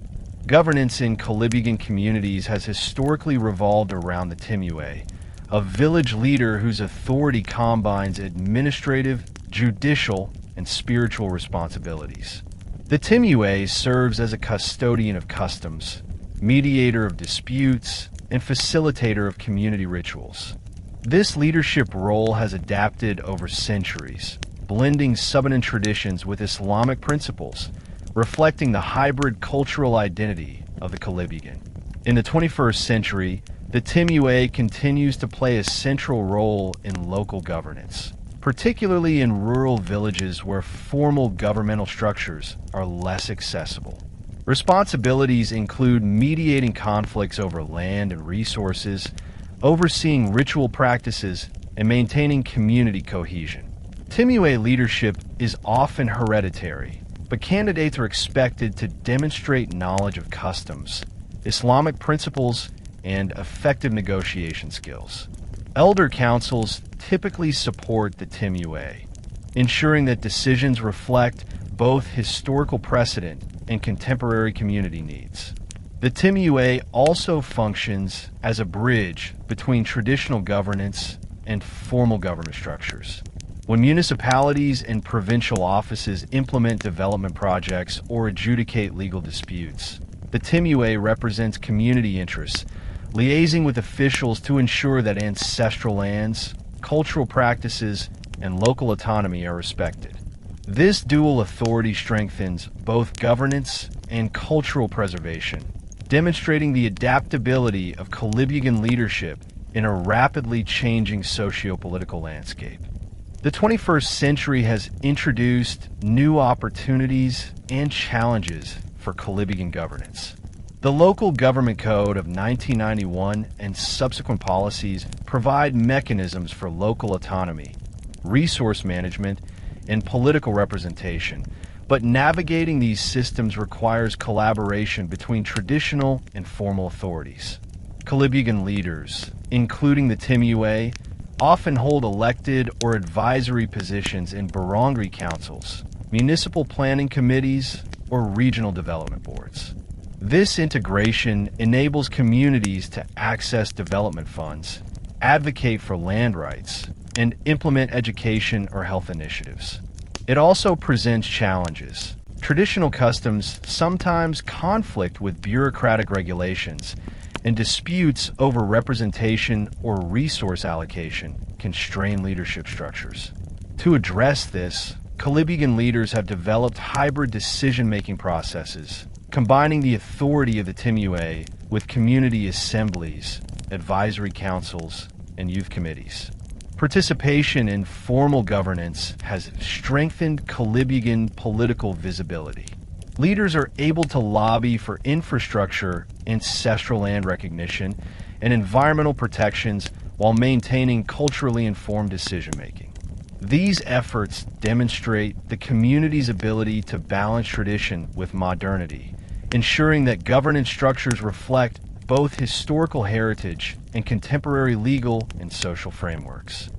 Governance in Kolibugan communities has historically revolved around the Timue, a village leader whose authority combines administrative, judicial, and spiritual responsibilities. The Timue serves as a custodian of customs, mediator of disputes, and facilitator of community rituals. This leadership role has adapted over centuries, blending Subanen traditions with Islamic principles reflecting the hybrid cultural identity of the Kolibugan. In the 21st century, the Timue continues to play a central role in local governance, particularly in rural villages where formal governmental structures are less accessible. Responsibilities include mediating conflicts over land and resources, overseeing ritual practices, and maintaining community cohesion. Timue leadership is often hereditary, but candidates are expected to demonstrate knowledge of customs, Islamic principles, and effective negotiation skills. Elder councils typically support the Timue, ensuring that decisions reflect both historical precedent and contemporary community needs. The Timue also functions as a bridge between traditional governance and formal government structures. When municipalities and provincial offices implement development projects or adjudicate legal disputes, the Timue represents community interests, liaising with officials to ensure that ancestral lands, cultural practices, and local autonomy are respected. This dual authority strengthens both governance and cultural preservation, demonstrating the adaptability of Kolibugan leadership in a rapidly changing socio-political landscape. The 21st century has introduced new opportunities and challenges for Kolibugan governance. The Local Government Code of 1991 and subsequent policies provide mechanisms for local autonomy, resource management, and political representation, but navigating these systems requires collaboration between traditional and formal authorities. Kolibugan leaders, including the Timue, often hold elected or advisory positions in barangay councils, municipal planning committees, or regional development boards. This integration enables communities to access development funds, advocate for land rights, and implement education or health initiatives. It also presents challenges. Traditional customs sometimes conflict with bureaucratic regulations, and disputes over representation or resource allocation can strain leadership structures. To address this, Kolibugan leaders have developed hybrid decision-making processes, combining the authority of the Timue with community assemblies, advisory councils, and youth committees. Participation in formal governance has strengthened Kolibugan political visibility. Leaders are able to lobby for infrastructure, ancestral land recognition, and environmental protections while maintaining culturally informed decision-making. These efforts demonstrate the community's ability to balance tradition with modernity, ensuring that governance structures reflect both historical heritage and contemporary legal and social frameworks.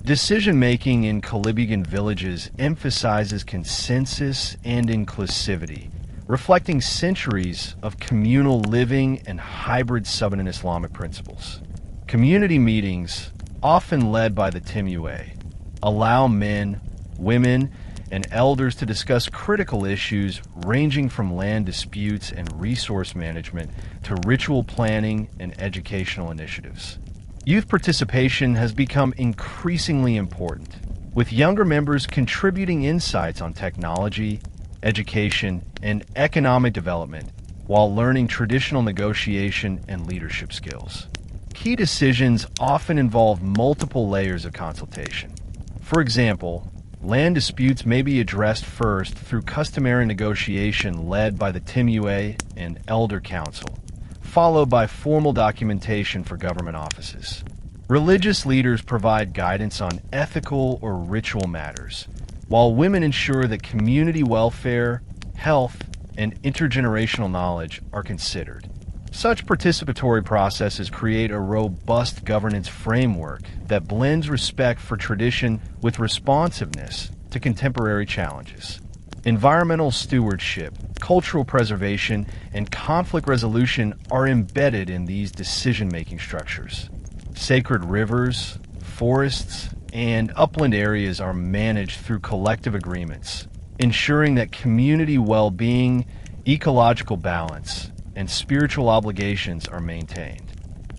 Decision-making in Kolibugan villages emphasizes consensus and inclusivity, reflecting centuries of communal living and hybrid Subanen Islamic principles. Community meetings, often led by the Timue, allow men, women, and elders to discuss critical issues ranging from land disputes and resource management to ritual planning and educational initiatives. Youth participation has become increasingly important, with younger members contributing insights on technology, education, and economic development while learning traditional negotiation and leadership skills. Key decisions often involve multiple layers of consultation. For example, land disputes may be addressed first through customary negotiation led by the Timue and Elder Council, followed by formal documentation for government offices. Religious leaders provide guidance on ethical or ritual matters, while women ensure that community welfare, health, and intergenerational knowledge are considered. Such participatory processes create a robust governance framework that blends respect for tradition with responsiveness to contemporary challenges. Environmental stewardship, cultural preservation, and conflict resolution are embedded in these decision-making structures. Sacred rivers, forests, and upland areas are managed through collective agreements, ensuring that community well-being, ecological balance, and spiritual obligations are maintained.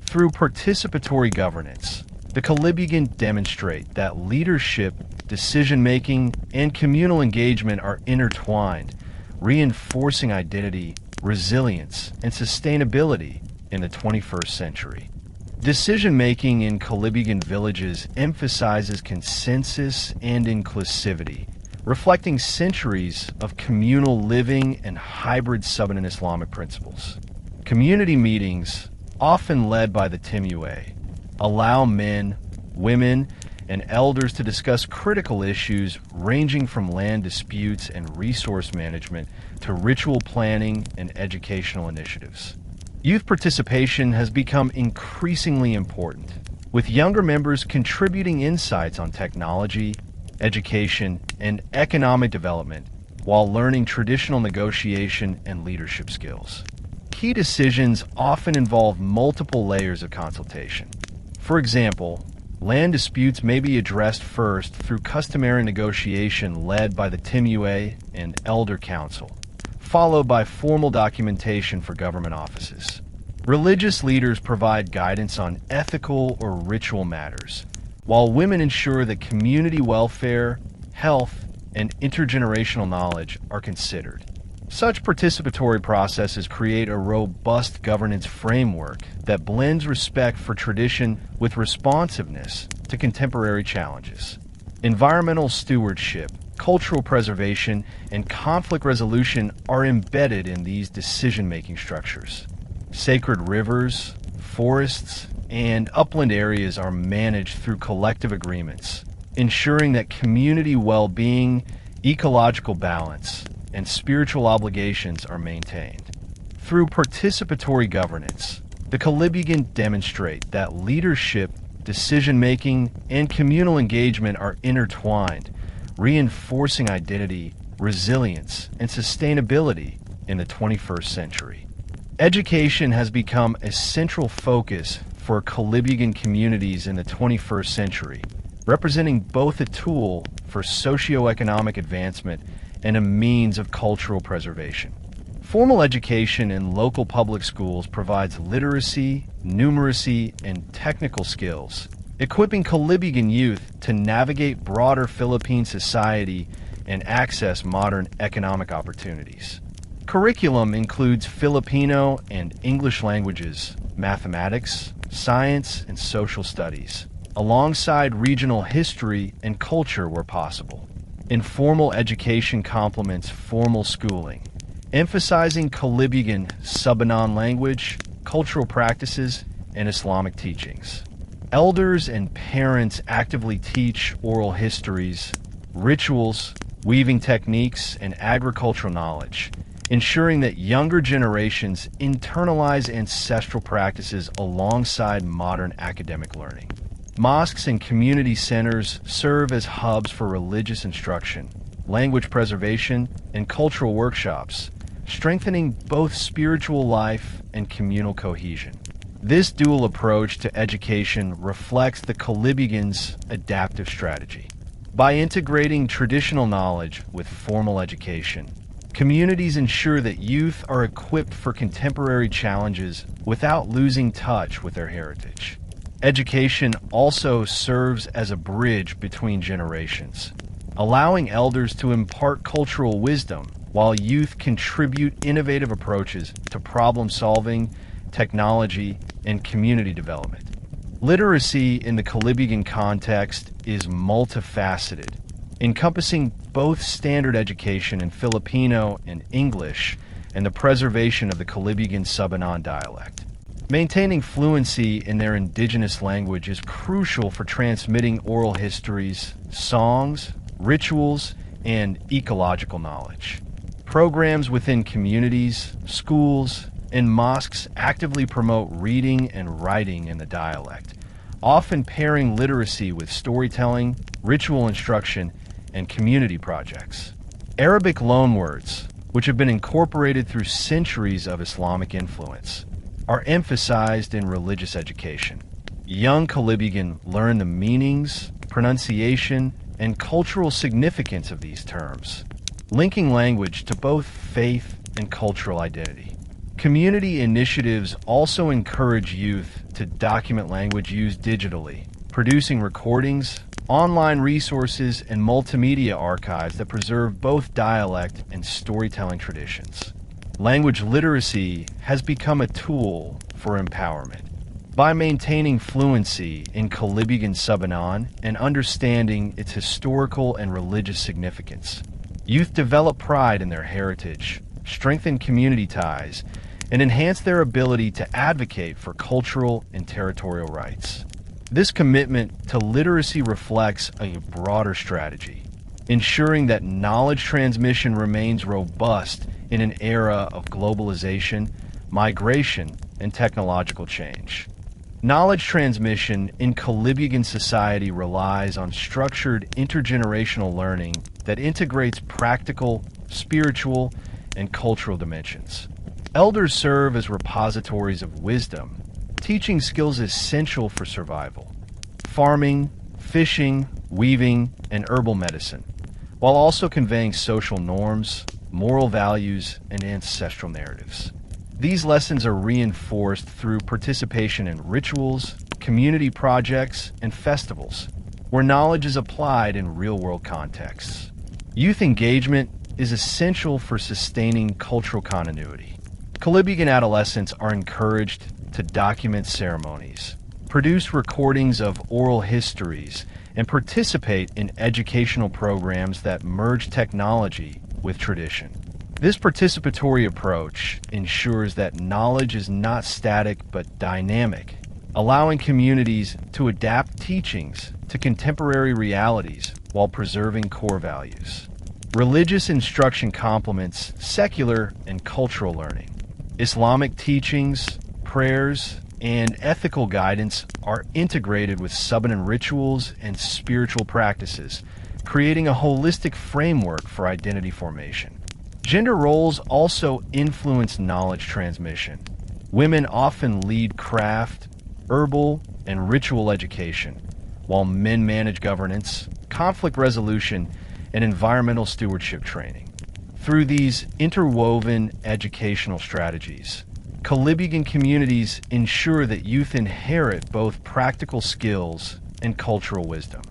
Through participatory governance, the Kolibugan demonstrate that leadership, decision-making, and communal engagement are intertwined, reinforcing identity, resilience, and sustainability in the 21st century. Decision-making in Kolibugan villages emphasizes consensus and inclusivity, reflecting centuries of communal living and hybrid Subanen Islamic principles. Community meetings, often led by the Timue, allow men, women, and elders to discuss critical issues ranging from land disputes and resource management to ritual planning and educational initiatives. Youth participation has become increasingly important, with younger members contributing insights on technology, education, and economic development while learning traditional negotiation and leadership skills. Key decisions often involve multiple layers of consultation. For example, land disputes may be addressed first through customary negotiation led by the Timue and Elder Council, followed by formal documentation for government offices. Religious leaders provide guidance on ethical or ritual matters, while women ensure that community welfare, health, and intergenerational knowledge are considered. Such participatory processes create a robust governance framework that blends respect for tradition with responsiveness to contemporary challenges. Environmental stewardship, cultural preservation, and conflict resolution are embedded in these decision-making structures. Sacred rivers, forests, and upland areas are managed through collective agreements, ensuring that community well-being, ecological balance, and spiritual obligations are maintained. Through participatory governance, the Kolibugan demonstrate that leadership, decision-making, and communal engagement are intertwined, reinforcing identity, resilience, and sustainability in the 21st century. Education has become a central focus for Kolibugan communities in the 21st century, representing both a tool for socioeconomic advancement and a means of cultural preservation. Formal education in local public schools provides literacy, numeracy, and technical skills, equipping Kolibugan youth to navigate broader Philippine society and access modern economic opportunities. Curriculum includes Filipino and English languages, mathematics, science, and social studies, alongside regional history and culture where possible. Informal education complements formal schooling, emphasizing Kolibugan Subanen language, cultural practices, and Islamic teachings. Elders and parents actively teach oral histories, rituals, weaving techniques, and agricultural knowledge, ensuring that younger generations internalize ancestral practices alongside modern academic learning. Mosques and community centers serve as hubs for religious instruction, language preservation, and cultural workshops, strengthening both spiritual life and communal cohesion. This dual approach to education reflects the Kolibugan's adaptive strategy. By integrating traditional knowledge with formal education, communities ensure that youth are equipped for contemporary challenges without losing touch with their heritage. Education also serves as a bridge between generations, allowing elders to impart cultural wisdom while youth contribute innovative approaches to problem solving, technology, and community development. Literacy in the Kolibugan context is multifaceted, encompassing both standard education in Filipino and English and the preservation of the Kolibugan Subanen dialect. Maintaining fluency in their indigenous language is crucial for transmitting oral histories, songs, rituals, and ecological knowledge. Programs within communities, schools, and mosques actively promote reading and writing in the dialect, often pairing literacy with storytelling, ritual instruction, and community projects. Arabic loanwords, which have been incorporated through centuries of Islamic influence, are emphasized in religious education. Young Kolibugan learn the meanings, pronunciation, and cultural significance of these terms, linking language to both faith and cultural identity. Community initiatives also encourage youth to document language used digitally, producing recordings, online resources, and multimedia archives that preserve both dialect and storytelling traditions. Language literacy has become a tool for empowerment. By maintaining fluency in Kolibugan Subanen and understanding its historical and religious significance, youth develop pride in their heritage, strengthen community ties, and enhance their ability to advocate for cultural and territorial rights. This commitment to literacy reflects a broader strategy, ensuring that knowledge transmission remains robust in an era of globalization, migration, and technological change. Knowledge transmission in Kolibugan society relies on structured intergenerational learning that integrates practical, spiritual, and cultural dimensions. Elders serve as repositories of wisdom, teaching skills essential for survival: farming, fishing, weaving, and herbal medicine, while also conveying social norms, moral values, and ancestral narratives. These lessons are reinforced through participation in rituals, community projects, and festivals, where knowledge is applied in real-world contexts. Youth engagement is essential for sustaining cultural continuity. Kolibugan adolescents are encouraged to document ceremonies, produce recordings of oral histories, and participate in educational programs that merge technology with tradition. This participatory approach ensures that knowledge is not static but dynamic, allowing communities to adapt teachings to contemporary realities while preserving core values. Religious instruction complements secular and cultural learning. Islamic teachings, prayers, and ethical guidance are integrated with Subanen rituals and spiritual practices, creating a holistic framework for identity formation. Gender roles also influence knowledge transmission. Women often lead craft, herbal, and ritual education, while men manage governance, conflict resolution, and environmental stewardship training. Through these interwoven educational strategies, Kolibugan communities ensure that youth inherit both practical skills and cultural wisdom.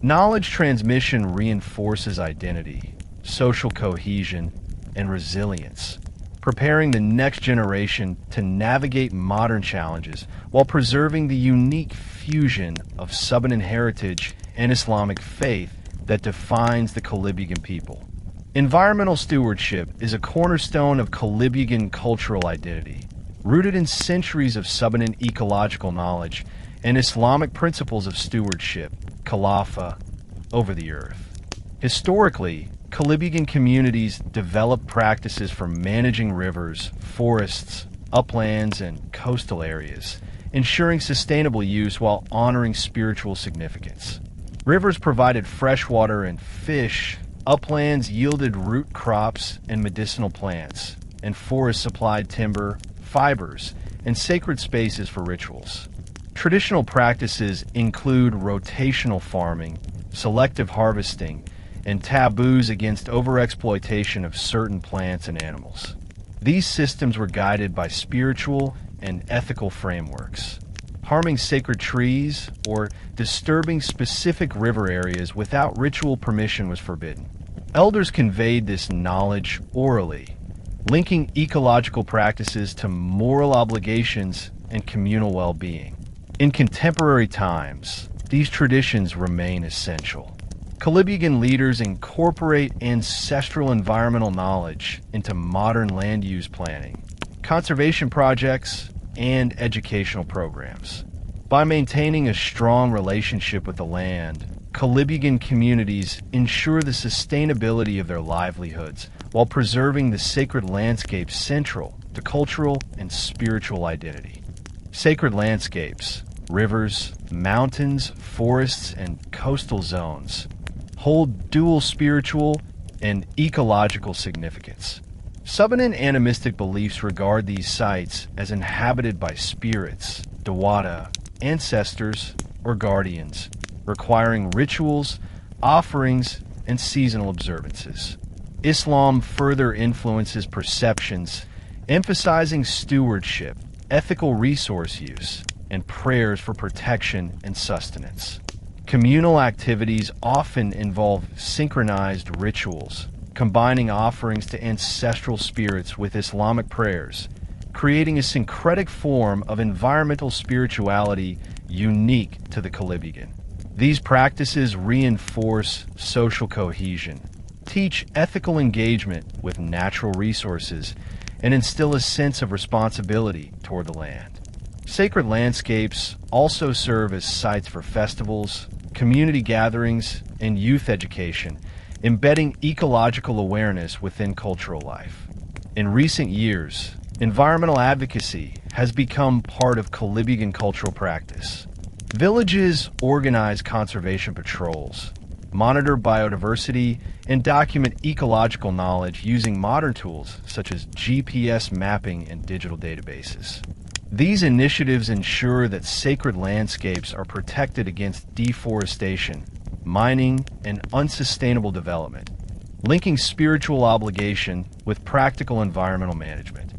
Knowledge transmission reinforces identity, social cohesion, and resilience, preparing the next generation to navigate modern challenges while preserving the unique fusion of Subanen heritage and Islamic faith that defines the Kolibugan people. Environmental stewardship is a cornerstone of Kolibugan cultural identity, rooted in centuries of Subanen ecological knowledge and Islamic principles of stewardship, khilafah, over the earth. Historically, Kolibugan communities developed practices for managing rivers, forests, uplands, and coastal areas, ensuring sustainable use while honoring spiritual significance. Rivers provided fresh water and fish, uplands yielded root crops and medicinal plants, and forests supplied timber, fibers, and sacred spaces for rituals. Traditional practices include rotational farming, selective harvesting, and taboos against overexploitation of certain plants and animals. These systems were guided by spiritual and ethical frameworks. Harming sacred trees or disturbing specific river areas without ritual permission was forbidden. Elders conveyed this knowledge orally, linking ecological practices to moral obligations and communal well-being. In contemporary times, these traditions remain essential. Kolibugan leaders incorporate ancestral environmental knowledge into modern land use planning, conservation projects, and educational programs. By maintaining a strong relationship with the land, Kolibugan communities ensure the sustainability of their livelihoods while preserving the sacred landscape central to cultural and spiritual identity. Sacred landscapes, rivers, mountains, forests, and coastal zones hold dual spiritual and ecological significance. Subanen animistic beliefs regard these sites as inhabited by spirits, dewata, ancestors, or guardians, requiring rituals, offerings, and seasonal observances. Islam further influences perceptions, emphasizing stewardship, ethical resource use, and prayers for protection and sustenance. Communal activities often involve synchronized rituals, combining offerings to ancestral spirits with Islamic prayers, creating a syncretic form of environmental spirituality unique to the Kolibugan. These practices reinforce social cohesion, teach ethical engagement with natural resources, and instill a sense of responsibility toward the land. Sacred landscapes also serve as sites for festivals, community gatherings, and youth education, embedding ecological awareness within cultural life. In recent years, environmental advocacy has become part of Kolibugan cultural practice. Villages organize conservation patrols, monitor biodiversity, and document ecological knowledge using modern tools such as GPS mapping and digital databases. These initiatives ensure that sacred landscapes are protected against deforestation, mining, and unsustainable development, linking spiritual obligation with practical environmental management.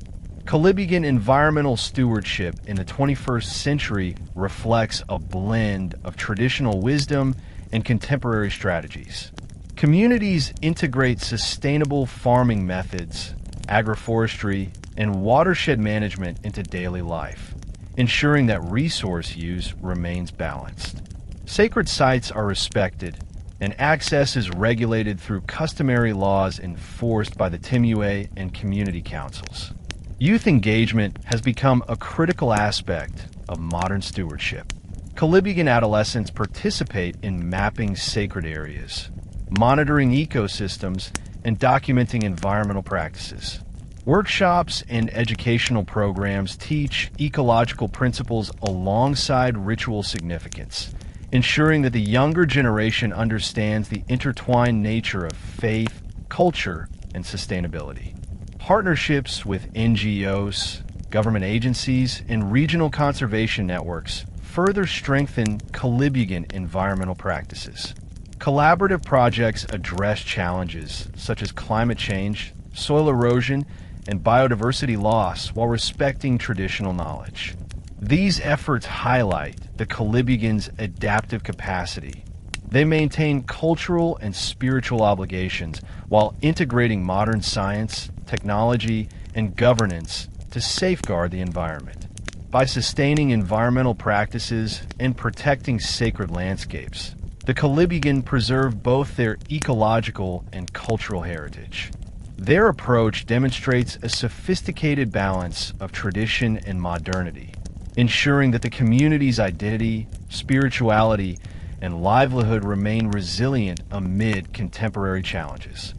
Kolibugan environmental stewardship in the 21st century reflects a blend of traditional wisdom and contemporary strategies. Communities integrate sustainable farming methods, agroforestry, and watershed management into daily life, ensuring that resource use remains balanced. Sacred sites are respected, and access is regulated through customary laws enforced by the Timue and community councils. Youth engagement has become a critical aspect of modern stewardship. Kolibugan adolescents participate in mapping sacred areas, monitoring ecosystems, and documenting environmental practices. Workshops and educational programs teach ecological principles alongside ritual significance, ensuring that the younger generation understands the intertwined nature of faith, culture, and sustainability. Partnerships with NGOs, government agencies, and regional conservation networks further strengthen Kolibugan environmental practices. Collaborative projects address challenges such as climate change, soil erosion, and biodiversity loss while respecting traditional knowledge. These efforts highlight the Kolibugan's adaptive capacity. They maintain cultural and spiritual obligations while integrating modern science, technology, and governance to safeguard the environment. By sustaining environmental practices and protecting sacred landscapes, the Kolibugan preserve both their ecological and cultural heritage. Their approach demonstrates a sophisticated balance of tradition and modernity, ensuring that the community's identity, spirituality, and livelihood remain resilient amid contemporary challenges.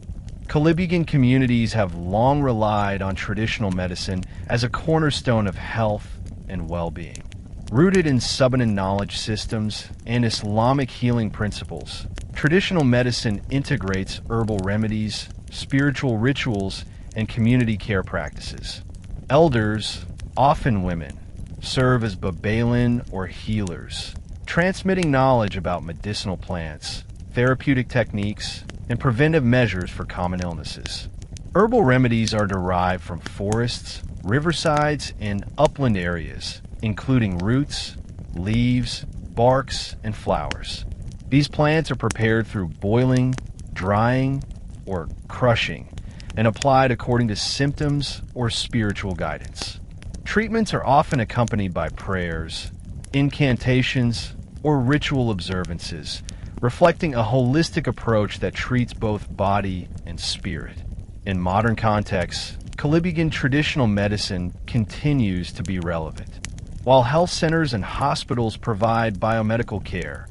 Kolibugan communities have long relied on traditional medicine as a cornerstone of health and well-being. Rooted in Subanen knowledge systems and Islamic healing principles, traditional medicine integrates herbal remedies, spiritual rituals, and community care practices. Elders, often women, serve as babalan or healers, transmitting knowledge about medicinal plants, therapeutic techniques, and preventive measures for common illnesses. Herbal remedies are derived from forests, riversides, and upland areas, including roots, leaves, barks, and flowers. These plants are prepared through boiling, drying, or crushing, and applied according to symptoms or spiritual guidance. Treatments are often accompanied by prayers, incantations, or ritual observances, reflecting a holistic approach that treats both body and spirit. In modern contexts, Kolibugan traditional medicine continues to be relevant. While health centers and hospitals provide biomedical care,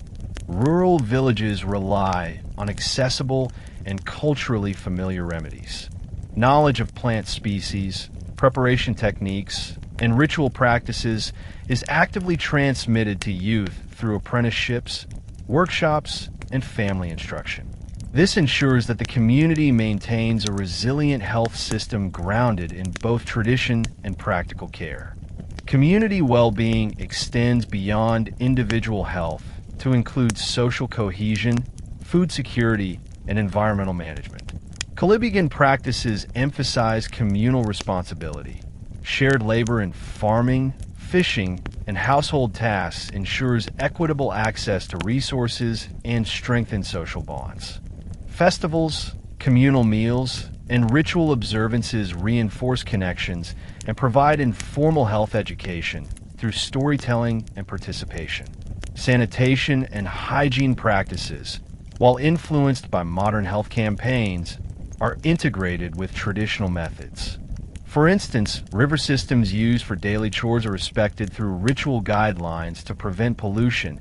rural villages rely on accessible and culturally familiar remedies. Knowledge of plant species, preparation techniques, and ritual practices is actively transmitted to youth through apprenticeships, workshops, and family instruction. This ensures that the community maintains a resilient health system grounded in both tradition and practical care. Community well-being extends beyond individual health to include social cohesion, food security, and environmental management. Kolibugan practices emphasize communal responsibility, shared labor in farming, fishing, and household tasks ensures equitable access to resources and strengthens social bonds. Festivals, communal meals, and ritual observances reinforce connections and provide informal health education through storytelling and participation. Sanitation and hygiene practices, while influenced by modern health campaigns, are integrated with traditional methods. For instance, river systems used for daily chores are respected through ritual guidelines to prevent pollution,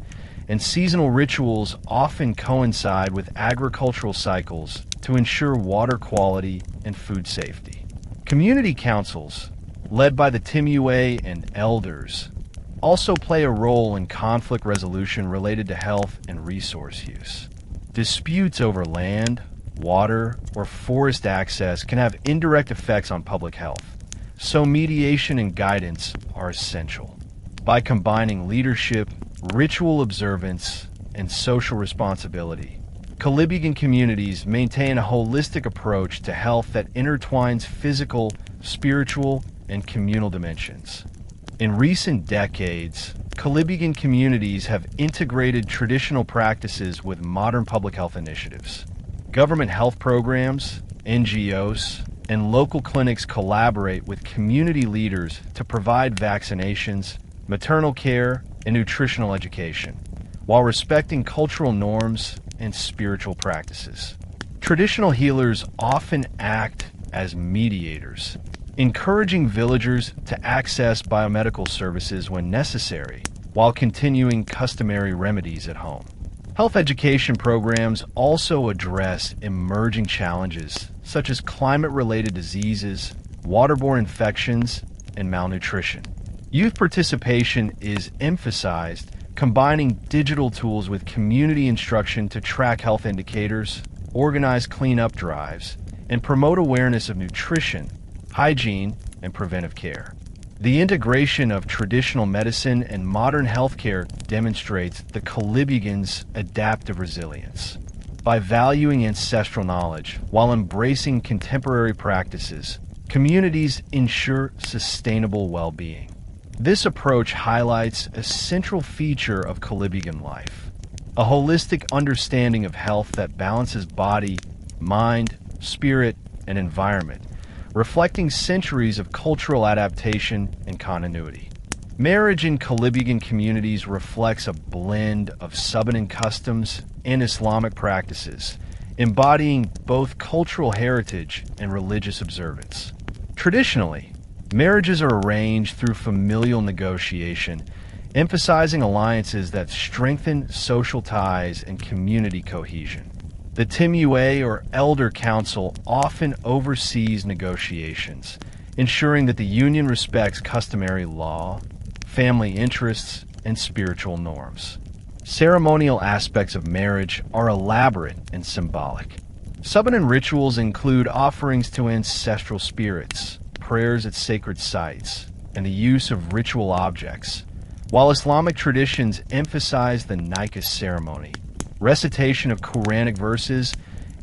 and seasonal rituals often coincide with agricultural cycles to ensure water quality and food safety. Community councils, led by the Timue and elders, also play a role in conflict resolution related to health and resource use. Disputes over land, water, or forest access can have indirect effects on public health, so mediation and guidance are essential. By combining leadership, ritual observance, and social responsibility, Kolibugan communities maintain a holistic approach to health that intertwines physical, spiritual, and communal dimensions. In recent decades, Kolibugan communities have integrated traditional practices with modern public health initiatives. Government health programs, NGOs, and local clinics collaborate with community leaders to provide vaccinations, maternal care, and nutritional education, while respecting cultural norms and spiritual practices. Traditional healers often act as mediators, encouraging villagers to access biomedical services when necessary, while continuing customary remedies at home. Health education programs also address emerging challenges such as climate-related diseases, waterborne infections, and malnutrition. Youth participation is emphasized, combining digital tools with community instruction to track health indicators, organize cleanup drives, and promote awareness of nutrition, hygiene, and preventive care. The integration of traditional medicine and modern healthcare demonstrates the Kolibugan's adaptive resilience. By valuing ancestral knowledge while embracing contemporary practices, communities ensure sustainable well-being. This approach highlights a central feature of Kolibugan life, a holistic understanding of health that balances body, mind, spirit, and environment, reflecting centuries of cultural adaptation and continuity. Marriage in Kolibugan communities reflects a blend of Subanen customs and Islamic practices, embodying both cultural heritage and religious observance. Traditionally, marriages are arranged through familial negotiation, emphasizing alliances that strengthen social ties and community cohesion. The Timue or Elder Council often oversees negotiations, ensuring that the union respects customary law, family interests, and spiritual norms. Ceremonial aspects of marriage are elaborate and symbolic. Subanen rituals include offerings to ancestral spirits, prayers at sacred sites, and the use of ritual objects, while Islamic traditions emphasize the nikah ceremony, recitation of Quranic verses,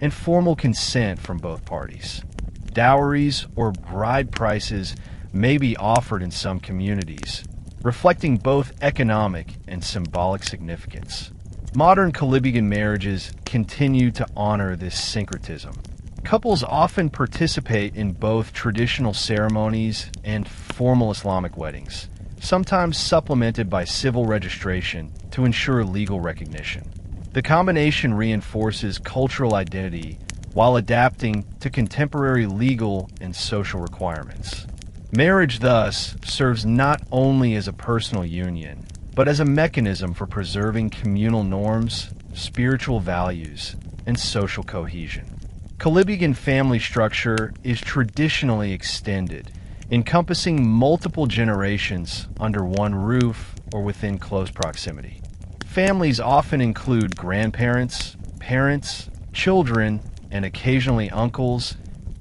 and formal consent from both parties. Dowries or bride prices may be offered in some communities, reflecting both economic and symbolic significance. Modern Kolibugan marriages continue to honor this syncretism. Couples often participate in both traditional ceremonies and formal Islamic weddings, sometimes supplemented by civil registration to ensure legal recognition. The combination reinforces cultural identity while adapting to contemporary legal and social requirements. Marriage, thus, serves not only as a personal union, but as a mechanism for preserving communal norms, spiritual values, and social cohesion. Kolibugan family structure is traditionally extended, encompassing multiple generations under one roof or within close proximity. Families often include grandparents, parents, children, and occasionally uncles,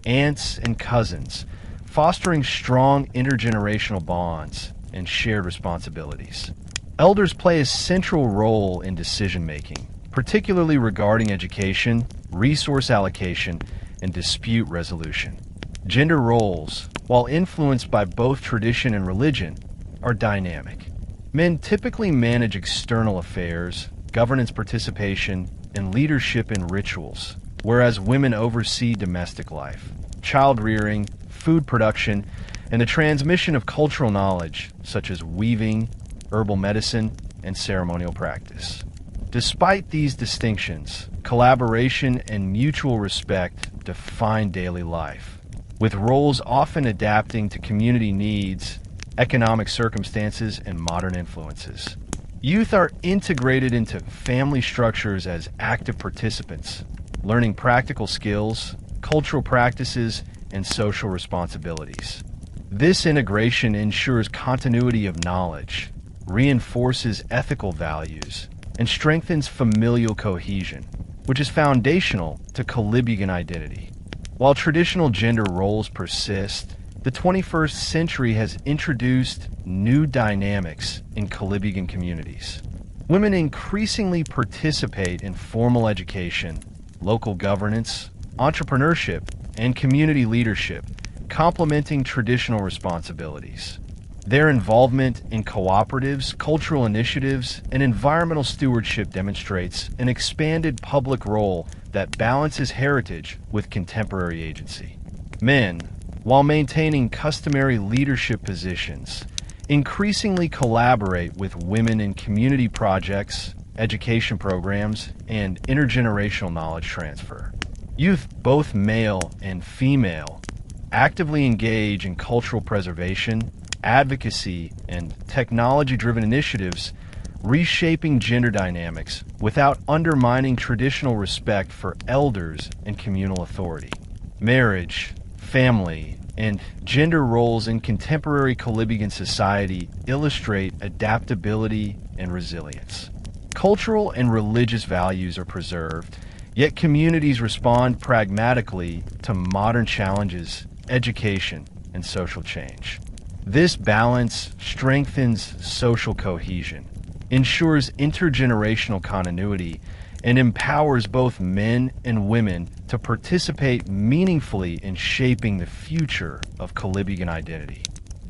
aunts, and cousins, fostering strong intergenerational bonds and shared responsibilities. Elders play a central role in decision-making, particularly regarding education, resource allocation, and dispute resolution. Gender roles, while influenced by both tradition and religion, are dynamic. Men typically manage external affairs, governance participation, and leadership in rituals, whereas women oversee domestic life, child rearing, food production, and the transmission of cultural knowledge such as weaving, herbal medicine, and ceremonial practice. Despite these distinctions, collaboration and mutual respect define daily life, with roles often adapting to community needs, economic circumstances, and modern influences. Youth are integrated into family structures as active participants, learning practical skills, cultural practices, and social responsibilities. This integration ensures continuity of knowledge, reinforces ethical values, and strengthens familial cohesion, which is foundational to Kolibugan identity. While traditional gender roles persist, the 21st century has introduced new dynamics in Kolibugan communities. Women increasingly participate in formal education, local governance, entrepreneurship, and community leadership, complementing traditional responsibilities. Their involvement in cooperatives, cultural initiatives, and environmental stewardship demonstrates an expanded public role that balances heritage with contemporary agency. Men, while maintaining customary leadership positions, increasingly collaborate with women in community projects, education programs, and intergenerational knowledge transfer. Youth, both male and female, actively engage in cultural preservation, advocacy, and technology-driven initiatives, reshaping gender dynamics without undermining traditional respect for elders and communal authority. Marriage, family, and gender roles in contemporary Kolibugan society illustrate adaptability and resilience. Cultural and religious values are preserved, yet communities respond pragmatically to modern challenges, education, and social change. This balance strengthens social cohesion, ensures intergenerational continuity, and empowers both men and women to participate meaningfully in shaping the future of Kolibugan identity.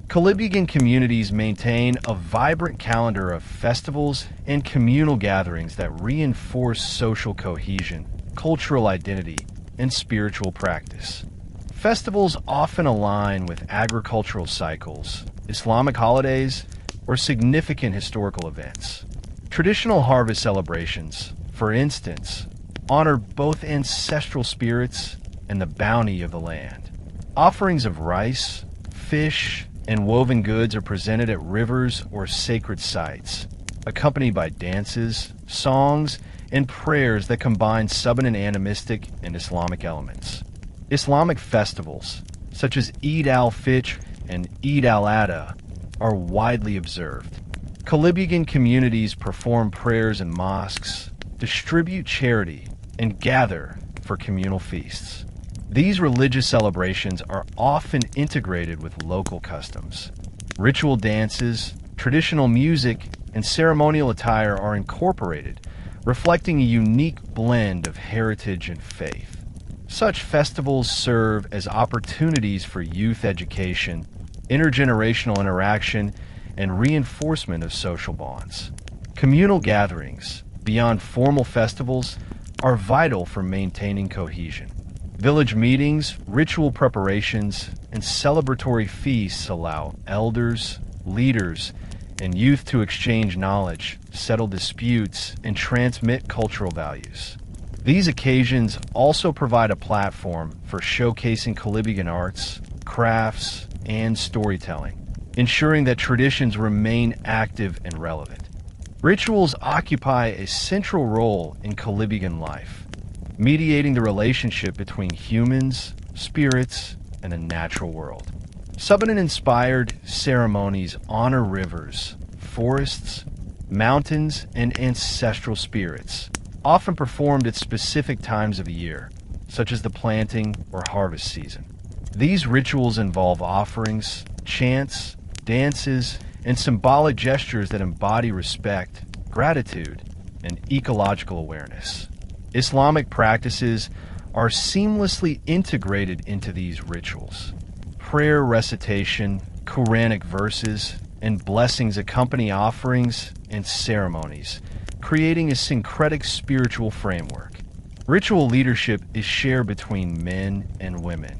Kolibugan communities maintain a vibrant calendar of festivals and communal gatherings that reinforce social cohesion, cultural identity, and spiritual practice. Festivals often align with agricultural cycles, Islamic holidays, or significant historical events. Traditional harvest celebrations, for instance, honor both ancestral spirits and the bounty of the land. Offerings of rice, fish, and woven goods are presented at rivers or sacred sites, accompanied by dances, songs, and prayers that combine Subanen animistic and Islamic elements. Islamic festivals, such as Eid al-Fitr and Eid al-Adha, are widely observed. Kolibugan communities perform prayers in mosques, distribute charity, and gather for communal feasts. These religious celebrations are often integrated with local customs. Ritual dances, traditional music, and ceremonial attire are incorporated, reflecting a unique blend of heritage and faith. Such festivals serve as opportunities for youth education, intergenerational interaction, and reinforcement of social bonds. Communal gatherings, beyond formal festivals, are vital for maintaining cohesion. Village meetings, ritual preparations, and celebratory feasts allow elders, leaders, and youth to exchange knowledge, settle disputes, and transmit cultural values. These occasions also provide a platform for showcasing Kolibugan arts, crafts, and storytelling, ensuring that traditions remain active and relevant. Rituals occupy a central role in Kolibugan life, mediating the relationship between humans, spirits, and the natural world. Subanen-inspired ceremonies honor rivers, forests, mountains, and ancestral spirits, often performed at specific times of the year, such as the planting or harvest season. These rituals involve offerings, chants, dances, and symbolic gestures that embody respect, gratitude, and ecological awareness. Islamic practices are seamlessly integrated into these rituals. Prayer recitation, Quranic verses, and blessings accompany offerings and ceremonies, creating a syncretic spiritual framework. Ritual leadership is shared between men and women.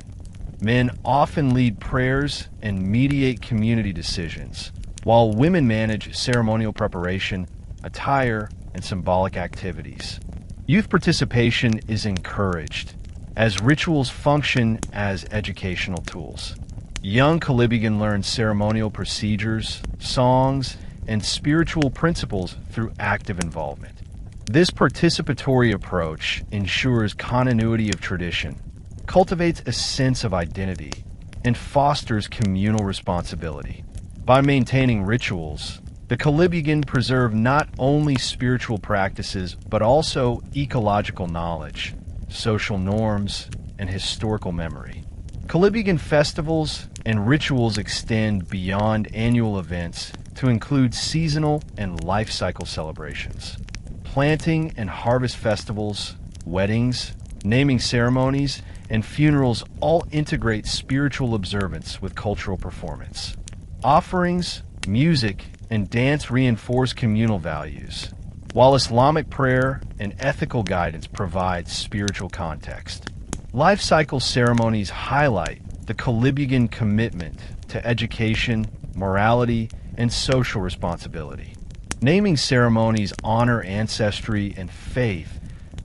Men often lead prayers and mediate community decisions, while women manage ceremonial preparation, attire, and symbolic activities. Youth participation is encouraged, as rituals function as educational tools. Young Kolibugan learn ceremonial procedures, songs, and spiritual principles through active involvement. This participatory approach ensures continuity of tradition, cultivates a sense of identity, and fosters communal responsibility. By maintaining rituals, the Kolibugan preserve not only spiritual practices but also ecological knowledge, social norms, and historical memory. Kolibugan festivals and rituals extend beyond annual events to include seasonal and life cycle celebrations. Planting and harvest festivals, weddings, naming ceremonies, and funerals all integrate spiritual observance with cultural performance. Offerings, music, and dance reinforce communal values, while Islamic prayer and ethical guidance provide spiritual context. Life cycle ceremonies highlight the Kolibugan commitment to education, morality, and social responsibility. Naming ceremonies honor ancestry and faith,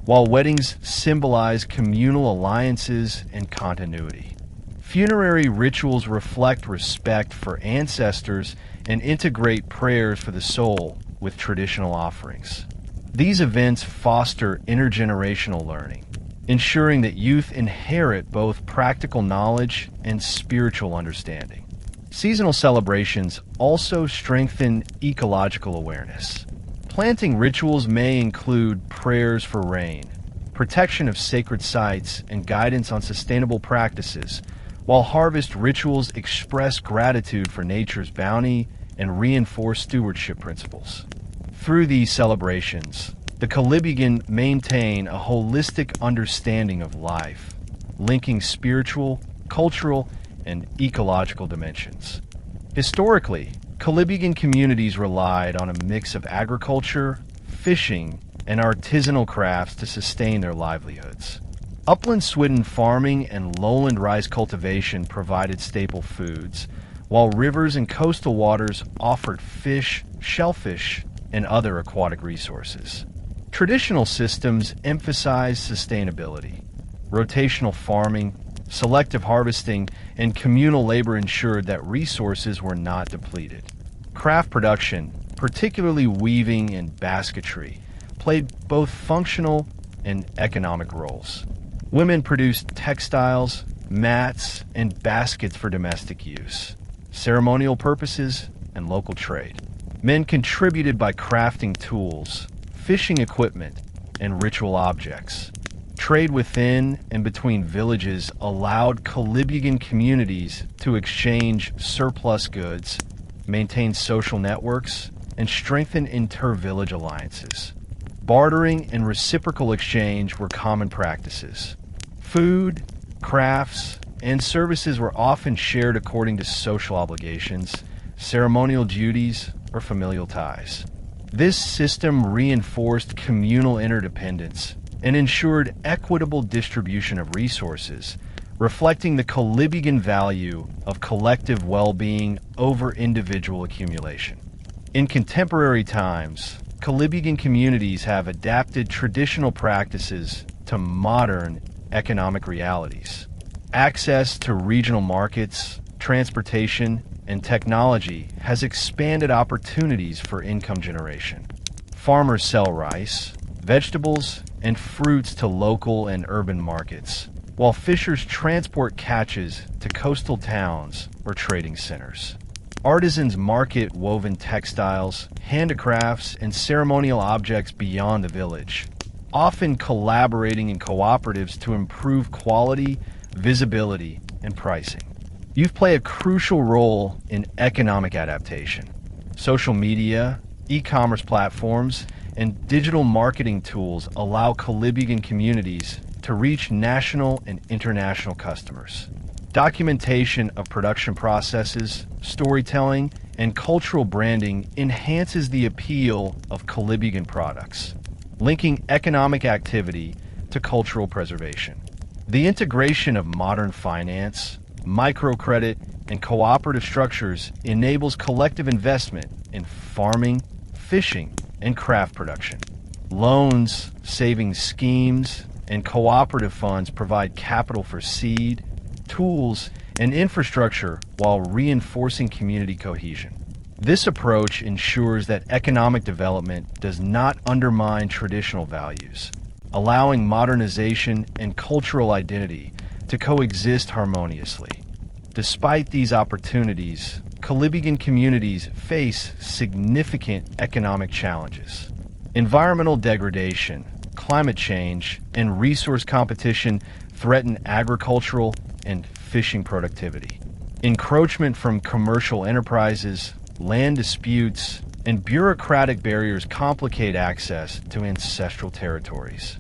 while weddings symbolize communal alliances and continuity. Funerary rituals reflect respect for ancestors and integrate prayers for the soul with traditional offerings. These events foster intergenerational learning, ensuring that youth inherit both practical knowledge and spiritual understanding. Seasonal celebrations also strengthen ecological awareness. Planting rituals may include prayers for rain, protection of sacred sites, and guidance on sustainable practices, while harvest rituals express gratitude for nature's bounty and reinforce stewardship principles. Through these celebrations, the Kolibugan maintain a holistic understanding of life, linking spiritual, cultural, and ecological dimensions. Historically, Kolibugan communities relied on a mix of agriculture, fishing, and artisanal crafts to sustain their livelihoods. Upland swidden farming and lowland rice cultivation provided staple foods, while rivers and coastal waters offered fish, shellfish, and other aquatic resources. Traditional systems emphasize sustainability. Rotational farming, selective harvesting, and communal labor ensured that resources were not depleted. Craft production, particularly weaving and basketry, played both functional and economic roles. Women produced textiles, mats, and baskets for domestic use, ceremonial purposes, and local trade. Men contributed by crafting tools, fishing equipment, and ritual objects. Trade within and between villages allowed Kolibugan communities to exchange surplus goods, maintain social networks, and strengthen inter-village alliances. Bartering and reciprocal exchange were common practices. Food, crafts, and services were often shared according to social obligations, ceremonial duties, or familial ties. This system reinforced communal interdependence and ensured equitable distribution of resources, reflecting the Kolibugan value of collective well-being over individual accumulation. In contemporary times, Kolibugan communities have adapted traditional practices to modern economic realities. Access to regional markets, transportation, and technology has expanded opportunities for income generation. Farmers sell rice, vegetables, and fruits to local and urban markets, while fishers transport catches to coastal towns or trading centers. Artisans market woven textiles, handicrafts, and ceremonial objects beyond the village, often collaborating in cooperatives to improve quality, visibility, and pricing. Youth play a crucial role in economic adaptation. Social media, e-commerce platforms, and digital marketing tools allow Kolibugan communities to reach national and international customers. Documentation of production processes, storytelling, and cultural branding enhances the appeal of Kolibugan products, linking economic activity to cultural preservation. The integration of modern finance, microcredit, and cooperative structures enables collective investment in farming, fishing, and craft production. Loans, savings schemes, and cooperative funds provide capital for seed, tools, and infrastructure while reinforcing community cohesion. This approach ensures that economic development does not undermine traditional values, allowing modernization and cultural identity to coexist harmoniously. Despite these opportunities, Kolibugan communities face significant economic challenges. Environmental degradation, climate change, and resource competition threaten agricultural and fishing productivity. Encroachment from commercial enterprises, land disputes, and bureaucratic barriers complicate access to ancestral territories.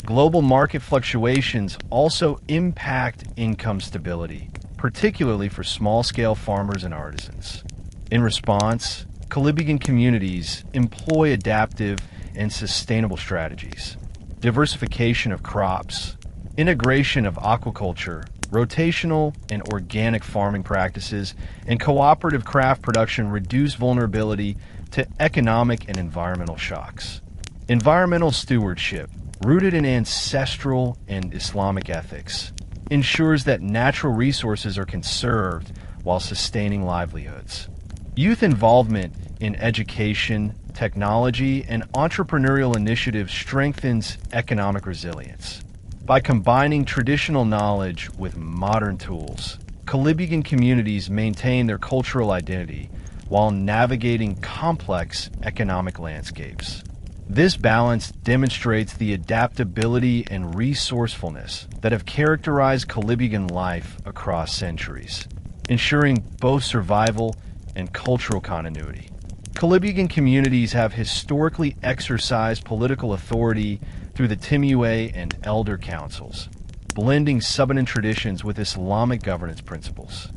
Global market fluctuations also impact income stability, particularly for small-scale farmers and artisans. In response, Kolibugan communities employ adaptive and sustainable strategies. Diversification of crops, integration of aquaculture, rotational and organic farming practices, and cooperative craft production reduce vulnerability to economic and environmental shocks. Environmental stewardship, rooted in ancestral and Islamic ethics, ensures that natural resources are conserved while sustaining livelihoods. Youth involvement in education, technology, and entrepreneurial initiatives strengthens economic resilience. By combining traditional knowledge with modern tools, Kolibugan communities maintain their cultural identity while navigating complex economic landscapes. This balance demonstrates the adaptability and resourcefulness that have characterized Kolibugan life across centuries, ensuring both survival and cultural continuity. Kolibugan communities have historically exercised political authority through the Timue and elder councils, blending Subanen traditions with Islamic governance principles.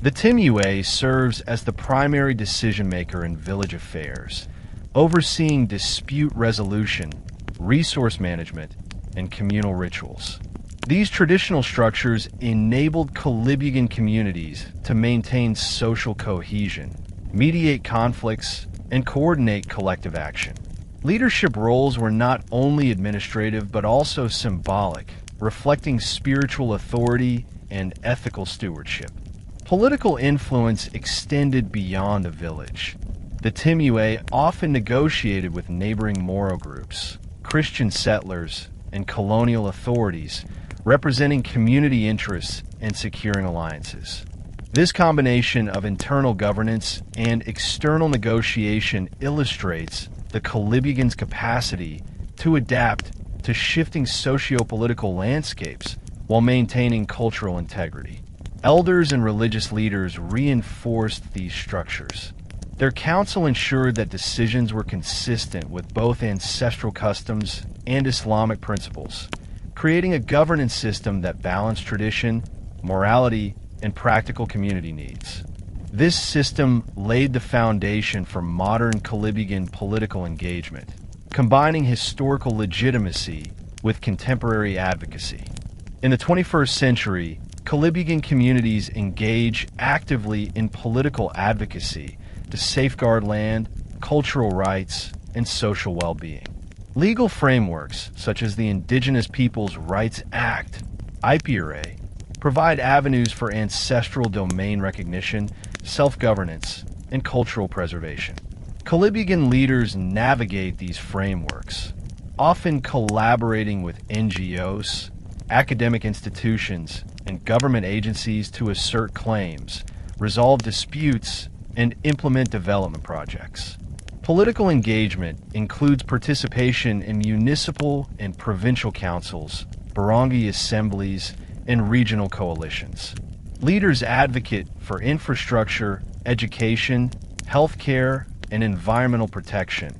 The Timue serves as the primary decision-maker in village affairs, overseeing dispute resolution, resource management, and communal rituals. These traditional structures enabled Kolibugan communities to maintain social cohesion, mediate conflicts, and coordinate collective action. Leadership roles were not only administrative but also symbolic, reflecting spiritual authority and ethical stewardship. Political influence extended beyond the village. The Timue often negotiated with neighboring Moro groups, Christian settlers, and colonial authorities, representing community interests and securing alliances. This combination of internal governance and external negotiation illustrates the Kolibugan's capacity to adapt to shifting socio-political landscapes while maintaining cultural integrity. Elders and religious leaders reinforced these structures. Their council ensured that decisions were consistent with both ancestral customs and Islamic principles, creating a governance system that balanced tradition, morality, and practical community needs. This system laid the foundation for modern Kolibugan political engagement, combining historical legitimacy with contemporary advocacy. In the 21st century, Kolibugan communities engage actively in political advocacy to safeguard land, cultural rights, and social well-being. Legal frameworks, such as the Indigenous Peoples' Rights Act, IPRA, provide avenues for ancestral domain recognition, self-governance, and cultural preservation. Kolibugan leaders navigate these frameworks, often collaborating with NGOs, academic institutions, and government agencies to assert claims, resolve disputes, and implement development projects. Political engagement includes participation in municipal and provincial councils, barangay assemblies, and regional coalitions. Leaders advocate for infrastructure, education, healthcare, and environmental protection,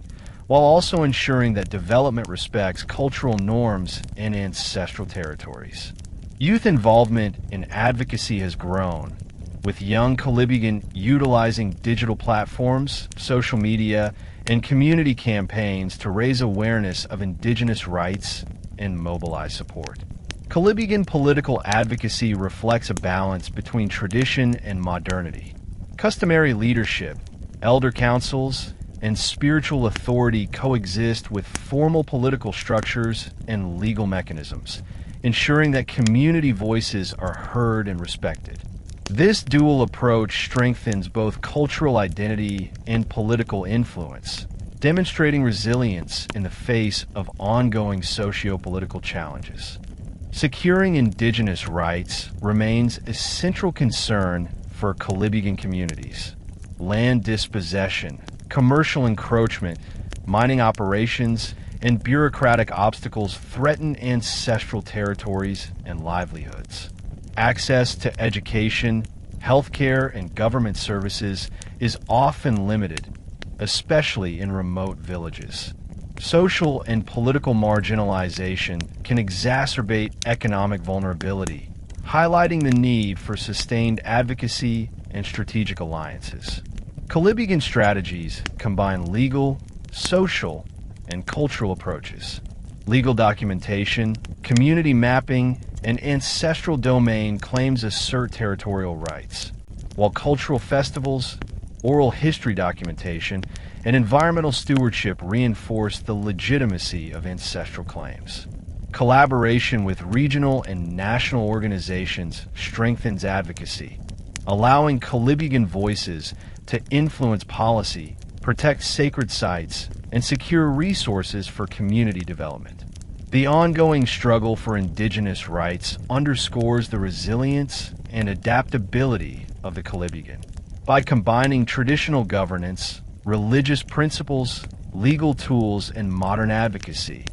while also ensuring that development respects cultural norms and ancestral territories. Youth involvement in advocacy has grown, with young Kolibugan utilizing digital platforms, social media, and community campaigns to raise awareness of indigenous rights and mobilize support. Kolibugan political advocacy reflects a balance between tradition and modernity. Customary leadership, elder councils, and spiritual authority coexist with formal political structures and legal mechanisms, ensuring that community voices are heard and respected. This dual approach strengthens both cultural identity and political influence, demonstrating resilience in the face of ongoing socio-political challenges. Securing indigenous rights remains a central concern for Kolibugan communities. Land dispossession, commercial encroachment, mining operations, and bureaucratic obstacles threaten ancestral territories and livelihoods. Access to education, healthcare, and government services is often limited, especially in remote villages. Social and political marginalization can exacerbate economic vulnerability, highlighting the need for sustained advocacy and strategic alliances. Kolibugan strategies combine legal, social, and cultural approaches. Legal documentation, community mapping, and ancestral domain claims assert territorial rights, while cultural festivals, oral history documentation, and environmental stewardship reinforce the legitimacy of ancestral claims. Collaboration with regional and national organizations strengthens advocacy, allowing Kolibugan voices to influence policy, protect sacred sites, and secure resources for community development. The ongoing struggle for indigenous rights underscores the resilience and adaptability of the Kolibugan. By combining traditional governance, religious principles, legal tools, and modern advocacy,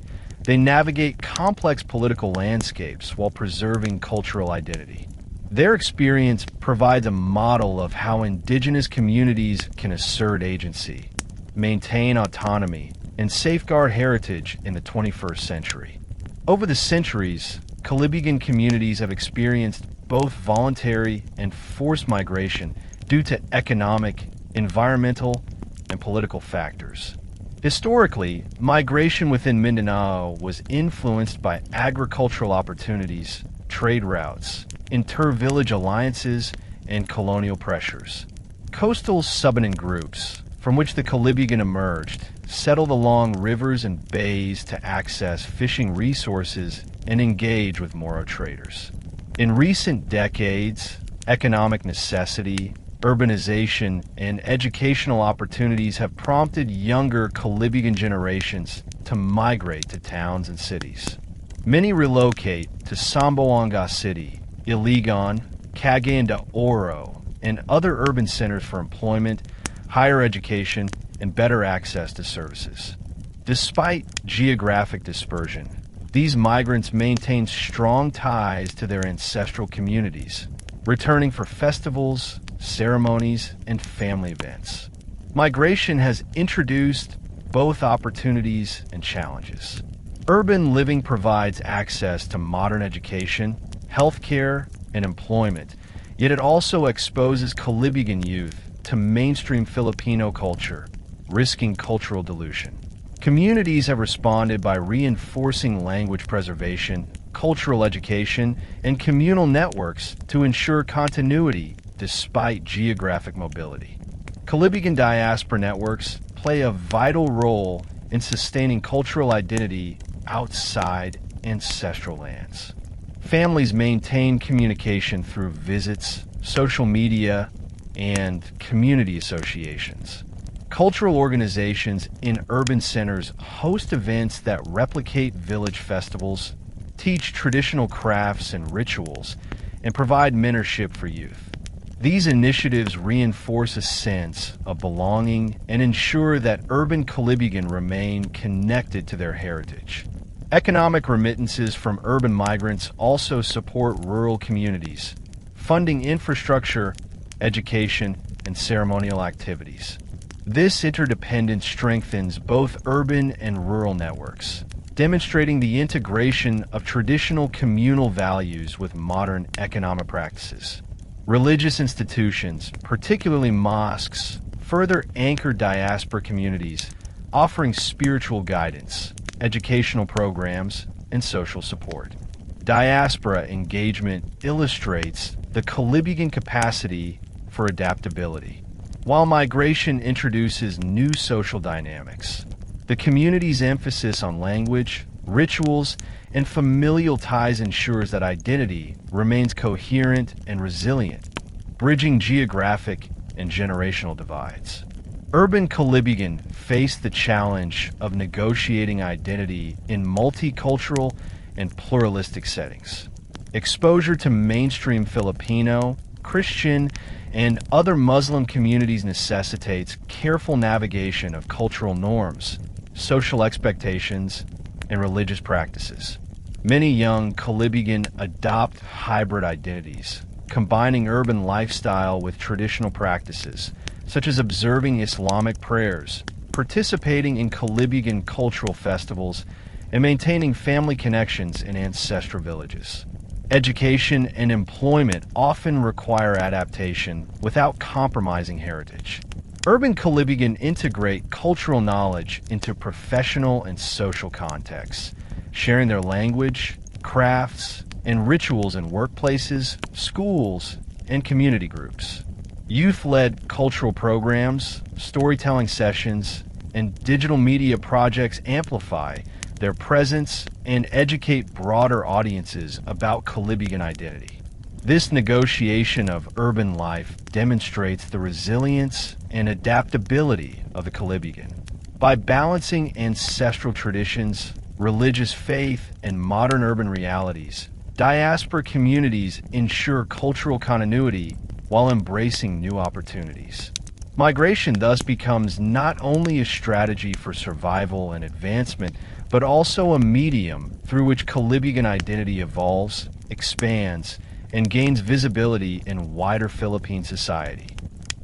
they navigate complex political landscapes while preserving cultural identity. Their experience provides a model of how indigenous communities can assert agency, maintain autonomy, and safeguard heritage in the 21st century. Over the centuries, Kolibugan communities have experienced both voluntary and forced migration due to economic, environmental, and political factors. Historically, migration within Mindanao was influenced by agricultural opportunities, trade routes, inter-village alliances, and colonial pressures. Coastal Subanen groups, from which the Kolibugan emerged, settled along rivers and bays to access fishing resources and engage with Moro traders. In recent decades, economic necessity, urbanization, and educational opportunities have prompted younger Kolibugan generations to migrate to towns and cities. Many relocate to Zamboanga City, Iligan, Cagayan de Oro, and other urban centers for employment, higher education, and better access to services. Despite geographic dispersion, these migrants maintain strong ties to their ancestral communities, returning for festivals, ceremonies, and family events. Migration has introduced both opportunities and challenges. Urban living provides access to modern education, healthcare, and employment, yet it also exposes Kolibugan youth to mainstream Filipino culture, risking cultural dilution. Communities have responded by reinforcing language preservation, cultural education, and communal networks to ensure continuity despite geographic mobility. Kolibugan diaspora networks play a vital role in sustaining cultural identity outside ancestral lands. Families maintain communication through visits, social media, and community associations. Cultural organizations in urban centers host events that replicate village festivals, teach traditional crafts and rituals, and provide mentorship for youth. These initiatives reinforce a sense of belonging and ensure that urban Kolibugan remain connected to their heritage. Economic remittances from urban migrants also support rural communities, funding infrastructure, education, and ceremonial activities. This interdependence strengthens both urban and rural networks, demonstrating the integration of traditional communal values with modern economic practices. Religious institutions, particularly mosques, further anchor diaspora communities, offering spiritual guidance, educational programs, and social support. Diaspora engagement illustrates the Kolibugan capacity for adaptability. While migration introduces new social dynamics, the community's emphasis on language, rituals, and familial ties ensures that identity remains coherent and resilient, bridging geographic and generational divides. Urban Kolibugan faced the challenge of negotiating identity in multicultural and pluralistic settings. Exposure to mainstream Filipino, Christian, and other Muslim communities necessitates careful navigation of cultural norms, social expectations, and religious practices. Many young Kolibugan adopt hybrid identities, combining urban lifestyle with traditional practices, such as observing Islamic prayers, participating in Kolibugan cultural festivals, and maintaining family connections in ancestral villages. Education and employment often require adaptation without compromising heritage. Urban Kolibugan integrate cultural knowledge into professional and social contexts, sharing their language, crafts, and rituals in workplaces, schools, and community groups. Youth-led cultural programs, storytelling sessions, and digital media projects amplify their presence and educate broader audiences about Kolibugan identity. This negotiation of urban life demonstrates the resilience and adaptability of the Kolibugan. By balancing ancestral traditions, religious faith, and modern urban realities, diaspora communities ensure cultural continuity while embracing new opportunities. Migration thus becomes not only a strategy for survival and advancement, but also a medium through which Kolibugan identity evolves, expands, and gains visibility in wider Philippine society.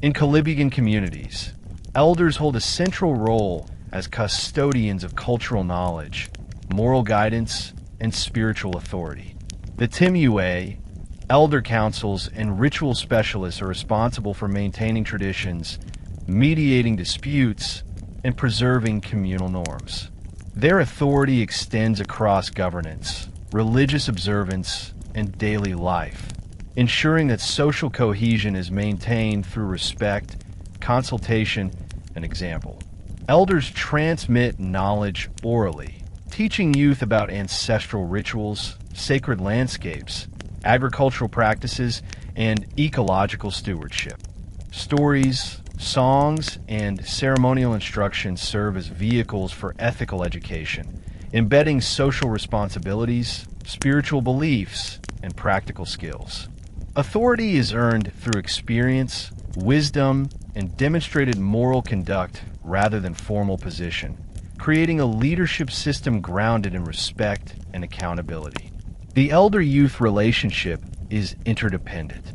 In Kolibugan communities, elders hold a central role as custodians of cultural knowledge, moral guidance, and spiritual authority. The Timue, elder councils, and ritual specialists are responsible for maintaining traditions, mediating disputes, and preserving communal norms. Their authority extends across governance, religious observance, and daily life, ensuring that social cohesion is maintained through respect, consultation, and example. Elders transmit knowledge orally, teaching youth about ancestral rituals, sacred landscapes, agricultural practices, and ecological stewardship. Stories, songs, and ceremonial instructions serve as vehicles for ethical education, embedding social responsibilities, spiritual beliefs, and practical skills. Authority is earned through experience, wisdom, and demonstrated moral conduct rather than formal position, creating a leadership system grounded in respect and accountability. The elder-youth relationship is interdependent.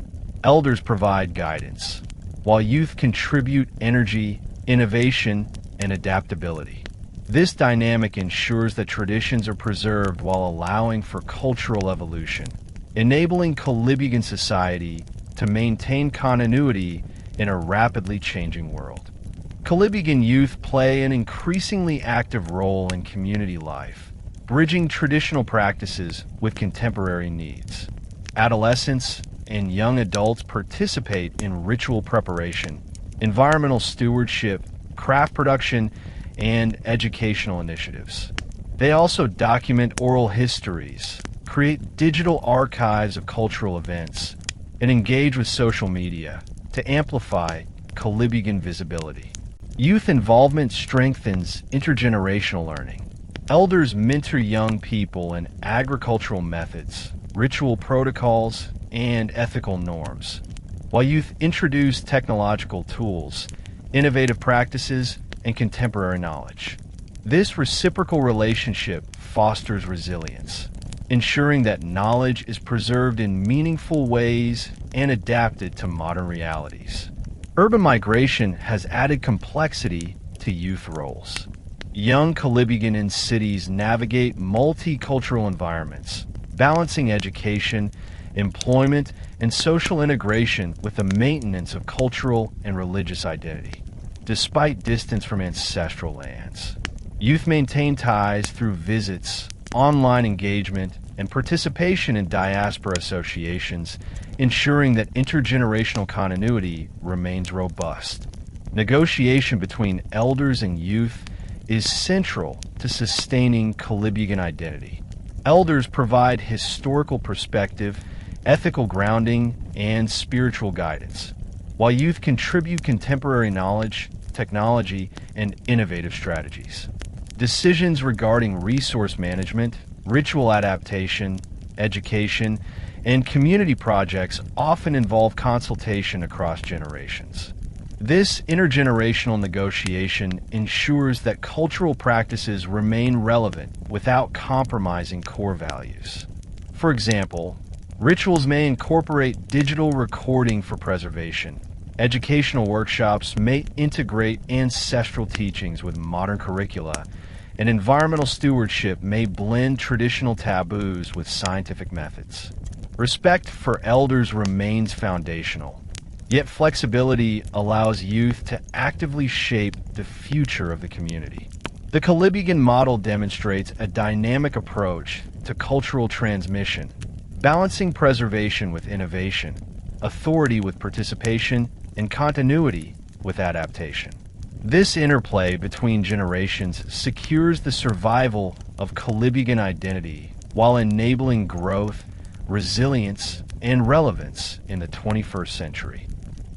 Elders provide guidance, while youth contribute energy, innovation, and adaptability. This dynamic ensures that traditions are preserved while allowing for cultural evolution, enabling Kolibugan society to maintain continuity in a rapidly changing world. Kolibugan youth play an increasingly active role in community life, bridging traditional practices with contemporary needs. Adolescents and young adults participate in ritual preparation, environmental stewardship, craft production, and educational initiatives. They also document oral histories, create digital archives of cultural events, and engage with social media to amplify Kolibugan visibility. Youth involvement strengthens intergenerational learning. Elders mentor young people in agricultural methods, ritual protocols, and ethical norms, while youth introduce technological tools, innovative practices, and contemporary knowledge. This reciprocal relationship fosters resilience, ensuring that knowledge is preserved in meaningful ways and adapted to modern realities. Urban migration has added complexity to youth roles. Young Kolibugan in cities navigate multicultural environments, balancing education, employment, and social integration with the maintenance of cultural and religious identity. Despite distance from ancestral lands, youth maintain ties through visits, online engagement, and participation in diaspora associations, ensuring that intergenerational continuity remains robust. Negotiation between elders and youth is central to sustaining Kolibugan identity. Elders provide historical perspective, ethical grounding, and spiritual guidance, while youth contribute contemporary knowledge, technology, and innovative strategies. Decisions regarding resource management, ritual adaptation, education, and community projects often involve consultation across generations. This intergenerational negotiation ensures that cultural practices remain relevant without compromising core values. For example, rituals may incorporate digital recording for preservation. Educational workshops may integrate ancestral teachings with modern curricula, and environmental stewardship may blend traditional taboos with scientific methods. Respect for elders remains foundational, yet flexibility allows youth to actively shape the future of the community. The Kolibugan model demonstrates a dynamic approach to cultural transmission, balancing preservation with innovation, authority with participation, and continuity with adaptation. This interplay between generations secures the survival of Kolibugan identity while enabling growth, resilience, and relevance in the 21st century.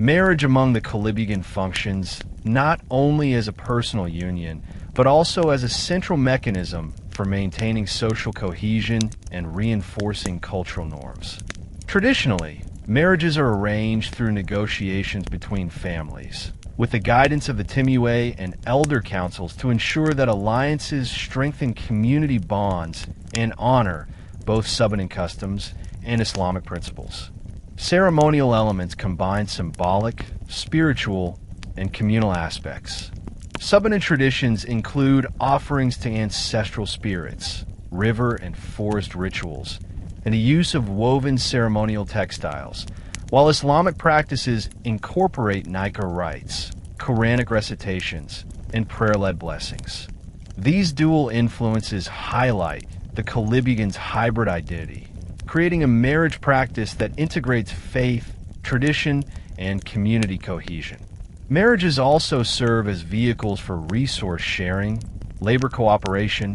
Marriage among the Kolibugan functions not only as a personal union, but also as a central mechanism for maintaining social cohesion and reinforcing cultural norms. Traditionally, marriages are arranged through negotiations between families, with the guidance of the Timue and elder councils to ensure that alliances strengthen community bonds and honor both Subanen customs and Islamic principles. Ceremonial elements combine symbolic, spiritual, and communal aspects. Subanen traditions include offerings to ancestral spirits, river and forest rituals, and the use of woven ceremonial textiles, while Islamic practices incorporate Nika rites, Quranic recitations, and prayer-led blessings. These dual influences highlight the Kolibugan's hybrid identity, creating a marriage practice that integrates faith, tradition, and community cohesion. Marriages also serve as vehicles for resource sharing, labor cooperation,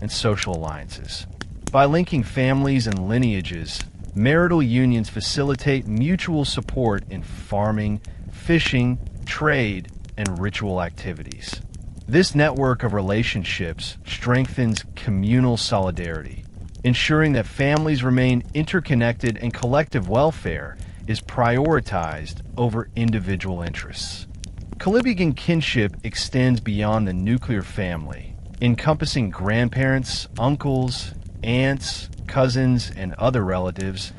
and social alliances. By linking families and lineages, marital unions facilitate mutual support in farming, fishing, trade, and ritual activities. This network of relationships strengthens communal solidarity, ensuring that families remain interconnected and collective welfare is prioritized over individual interests. Kolibugan kinship extends beyond the nuclear family, encompassing grandparents, uncles, aunts, cousins, and other relatives,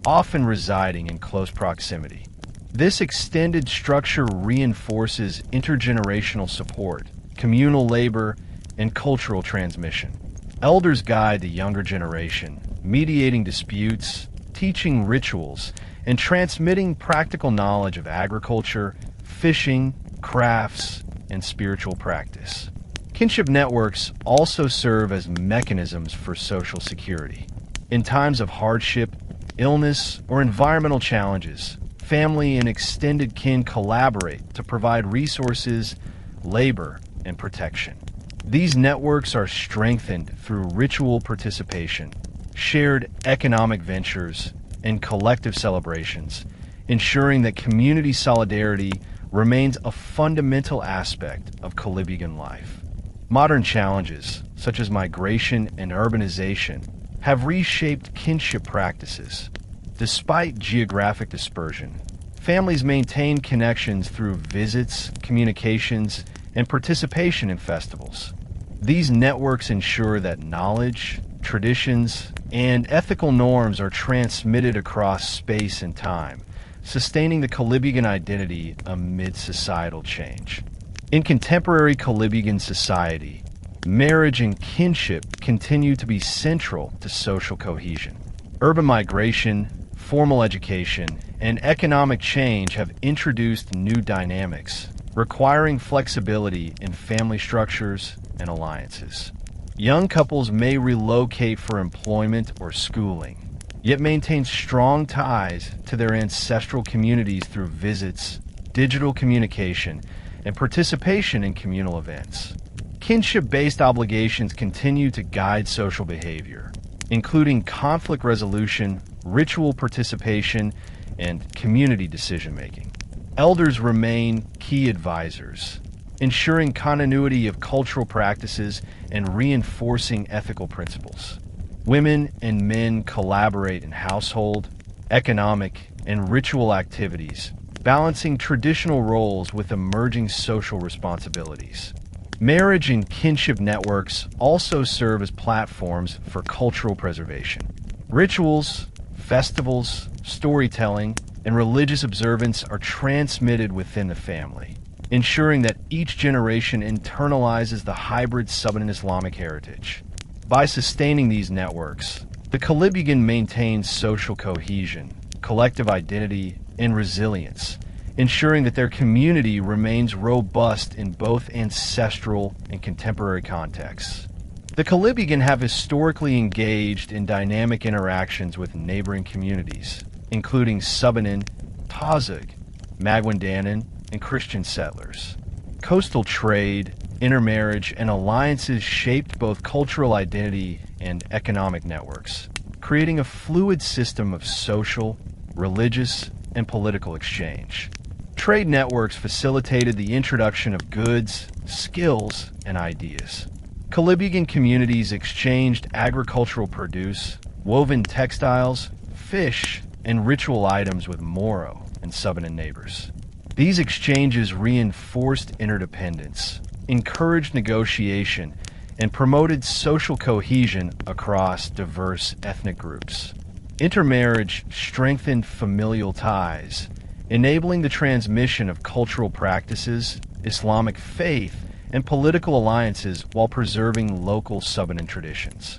often residing in close proximity. This extended structure reinforces intergenerational support, communal labor, and cultural transmission. Elders guide the younger generation, mediating disputes, teaching rituals, and transmitting practical knowledge of agriculture, fishing, crafts, and spiritual practice. Kinship networks also serve as mechanisms for social security. In times of hardship, illness, or environmental challenges, family and extended kin collaborate to provide resources, labor, and protection. These networks are strengthened through ritual participation, shared economic ventures, and collective celebrations, ensuring that community solidarity remains a fundamental aspect of Kolibugan life. Modern challenges, such as migration and urbanization, have reshaped kinship practices. Despite geographic dispersion, families maintain connections through visits, communications, and participation in festivals. These networks ensure that knowledge, traditions, and ethical norms are transmitted across space and time, sustaining the Kolibugan identity amid societal change. In contemporary Kolibugan society, Marriage and kinship continue to be central to social cohesion. Urban migration, formal education, and economic change have introduced new dynamics, requiring flexibility in family structures and alliances. Young couples may relocate for employment or schooling, yet maintain strong ties to their ancestral communities through visits, digital communication, and participation in communal events. Kinship-based obligations continue to guide social behavior, including conflict resolution, ritual participation, and community decision-making. Elders remain key advisors, ensuring continuity of cultural practices and reinforcing ethical principles. Women and men collaborate in household, economic, and ritual activities, balancing traditional roles with emerging social responsibilities. Marriage and kinship networks also serve as platforms for cultural preservation. Rituals, festivals, storytelling, and religious observance are transmitted within the family, ensuring that each generation internalizes the hybrid Subanen Islamic heritage. By sustaining these networks, the Kolibugan maintains social cohesion, collective identity, and resilience, ensuring that their community remains robust in both ancestral and contemporary contexts. The Kolibugan have historically engaged in dynamic interactions with neighboring communities, including Subanen, Tazig, Maguindanao, and Christian settlers. Coastal trade, intermarriage, and alliances shaped both cultural identity and economic networks, creating a fluid system of social, religious, and political exchange. Trade networks facilitated the introduction of goods, skills, and ideas. Kolibugan communities exchanged agricultural produce, woven textiles, fish, and ritual items with Moro and Subanen neighbors. These exchanges reinforced interdependence, encouraged negotiation, and promoted social cohesion across diverse ethnic groups. Intermarriage strengthened familial ties, enabling the transmission of cultural practices, Islamic faith, and political alliances while preserving local Subanen traditions.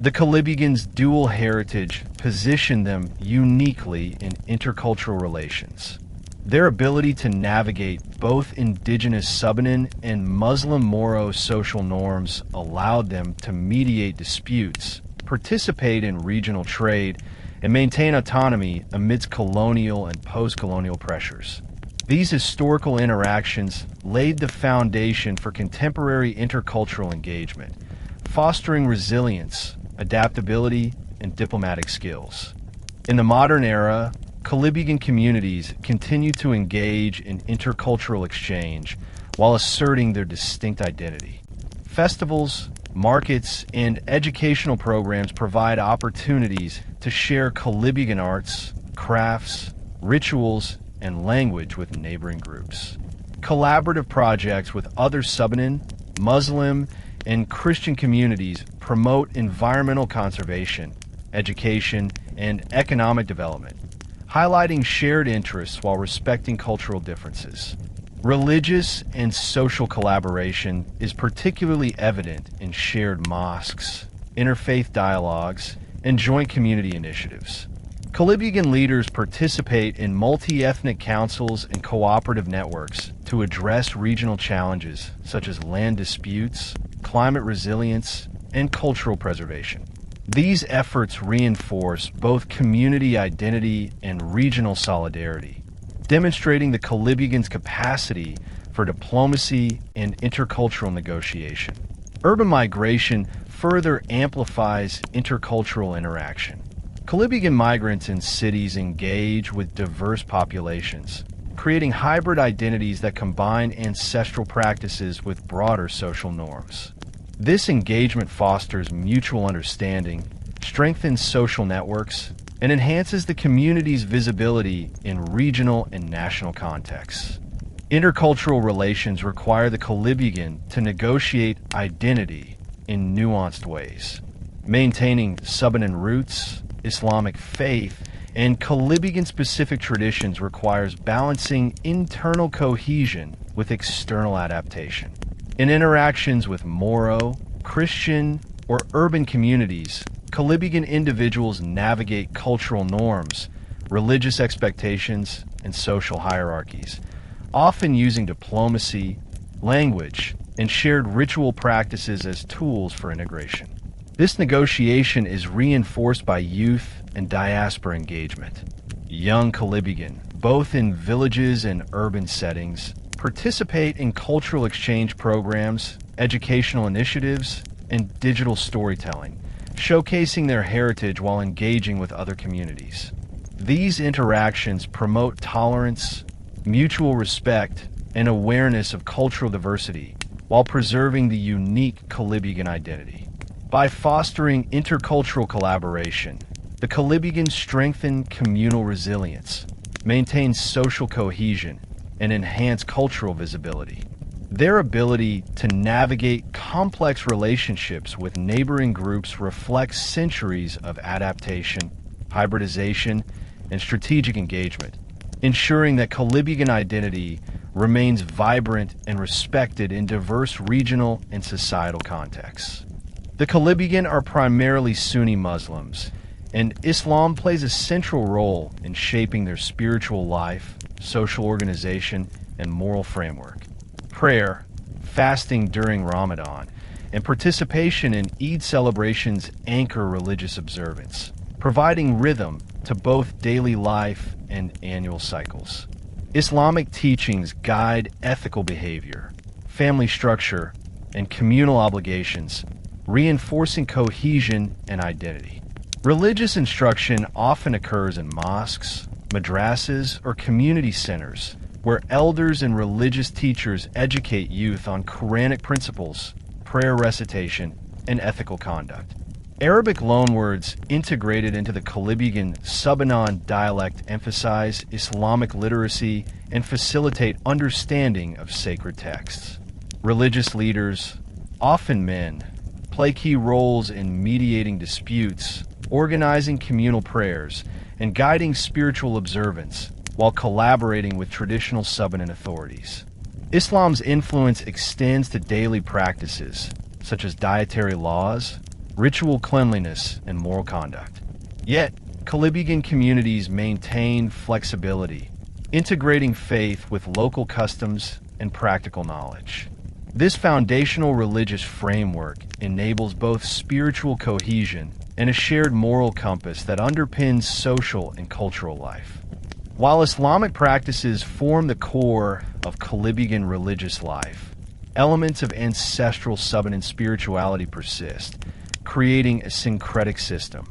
The Kolibugan's dual heritage positioned them uniquely in intercultural relations. Their ability to navigate both indigenous Subanen and Muslim Moro social norms allowed them to mediate disputes, participate in regional trade, and maintain autonomy amidst colonial and post-colonial pressures. These historical interactions laid the foundation for contemporary intercultural engagement, fostering resilience, adaptability, and diplomatic skills. In the modern era, Kolibugan communities continue to engage in intercultural exchange while asserting their distinct identity. Festivals, markets, and educational programs provide opportunities to share Kolibugan arts, crafts, rituals, and language with neighboring groups. Collaborative projects with other Subanen, Muslim, and Christian communities promote environmental conservation, education, and economic development, highlighting shared interests while respecting cultural differences. Religious and social collaboration is particularly evident in shared mosques, interfaith dialogues, and joint community initiatives. Kolibugan leaders participate in multi-ethnic councils and cooperative networks to address regional challenges such as land disputes, climate resilience, and cultural preservation. These efforts reinforce both community identity and regional solidarity, demonstrating the Kolibugan's capacity for diplomacy and intercultural negotiation. Urban migration further amplifies intercultural interaction. Kolibugan migrants in cities engage with diverse populations, creating hybrid identities that combine ancestral practices with broader social norms. This engagement fosters mutual understanding, strengthens social networks, and enhances the community's visibility in regional and national contexts. Intercultural relations require the Kolibugan to negotiate identity in nuanced ways, maintaining Subanen roots, Islamic faith, and Kolibugan-specific traditions requires balancing internal cohesion with external adaptation. In interactions with Moro, Christian, or urban communities, Kolibugan individuals navigate cultural norms, religious expectations, and social hierarchies, often using diplomacy, language, and shared ritual practices as tools for integration. This negotiation is reinforced by youth and diaspora engagement. Young Kolibugan, both in villages and urban settings, participate in cultural exchange programs, educational initiatives, and digital storytelling, showcasing their heritage while engaging with other communities. These interactions promote tolerance, mutual respect, and awareness of cultural diversity while preserving the unique Kolibugan identity. By fostering intercultural collaboration, the Kolibugan strengthen communal resilience, maintain social cohesion, and enhance cultural visibility. Their ability to navigate complex relationships with neighboring groups reflects centuries of adaptation, hybridization, and strategic engagement, ensuring that Kolibugan identity remains vibrant and respected in diverse regional and societal contexts. The Kolibugan are primarily Sunni Muslims, and Islam plays a central role in shaping their spiritual life, social organization, and moral framework. Prayer, fasting during Ramadan, and participation in Eid celebrations anchor religious observance, providing rhythm to both daily life and annual cycles. Islamic teachings guide ethical behavior, family structure, and communal obligations, reinforcing cohesion and identity. Religious instruction often occurs in mosques, madrasas, or community centers, where elders and religious teachers educate youth on Quranic principles, prayer recitation, and ethical conduct. Arabic loanwords integrated into the Kolibugan Subanen dialect emphasize Islamic literacy and facilitate understanding of sacred texts. Religious leaders, often men, play key roles in mediating disputes, organizing communal prayers, and guiding spiritual observance, while collaborating with traditional Subanen authorities. Islam's influence extends to daily practices, such as dietary laws, ritual cleanliness, and moral conduct. Yet, Kolibugan communities maintain flexibility, integrating faith with local customs and practical knowledge. This foundational religious framework enables both spiritual cohesion and a shared moral compass that underpins social and cultural life. While Islamic practices form the core of Kolibugan religious life, elements of ancestral Subanen spirituality persist, creating a syncretic system.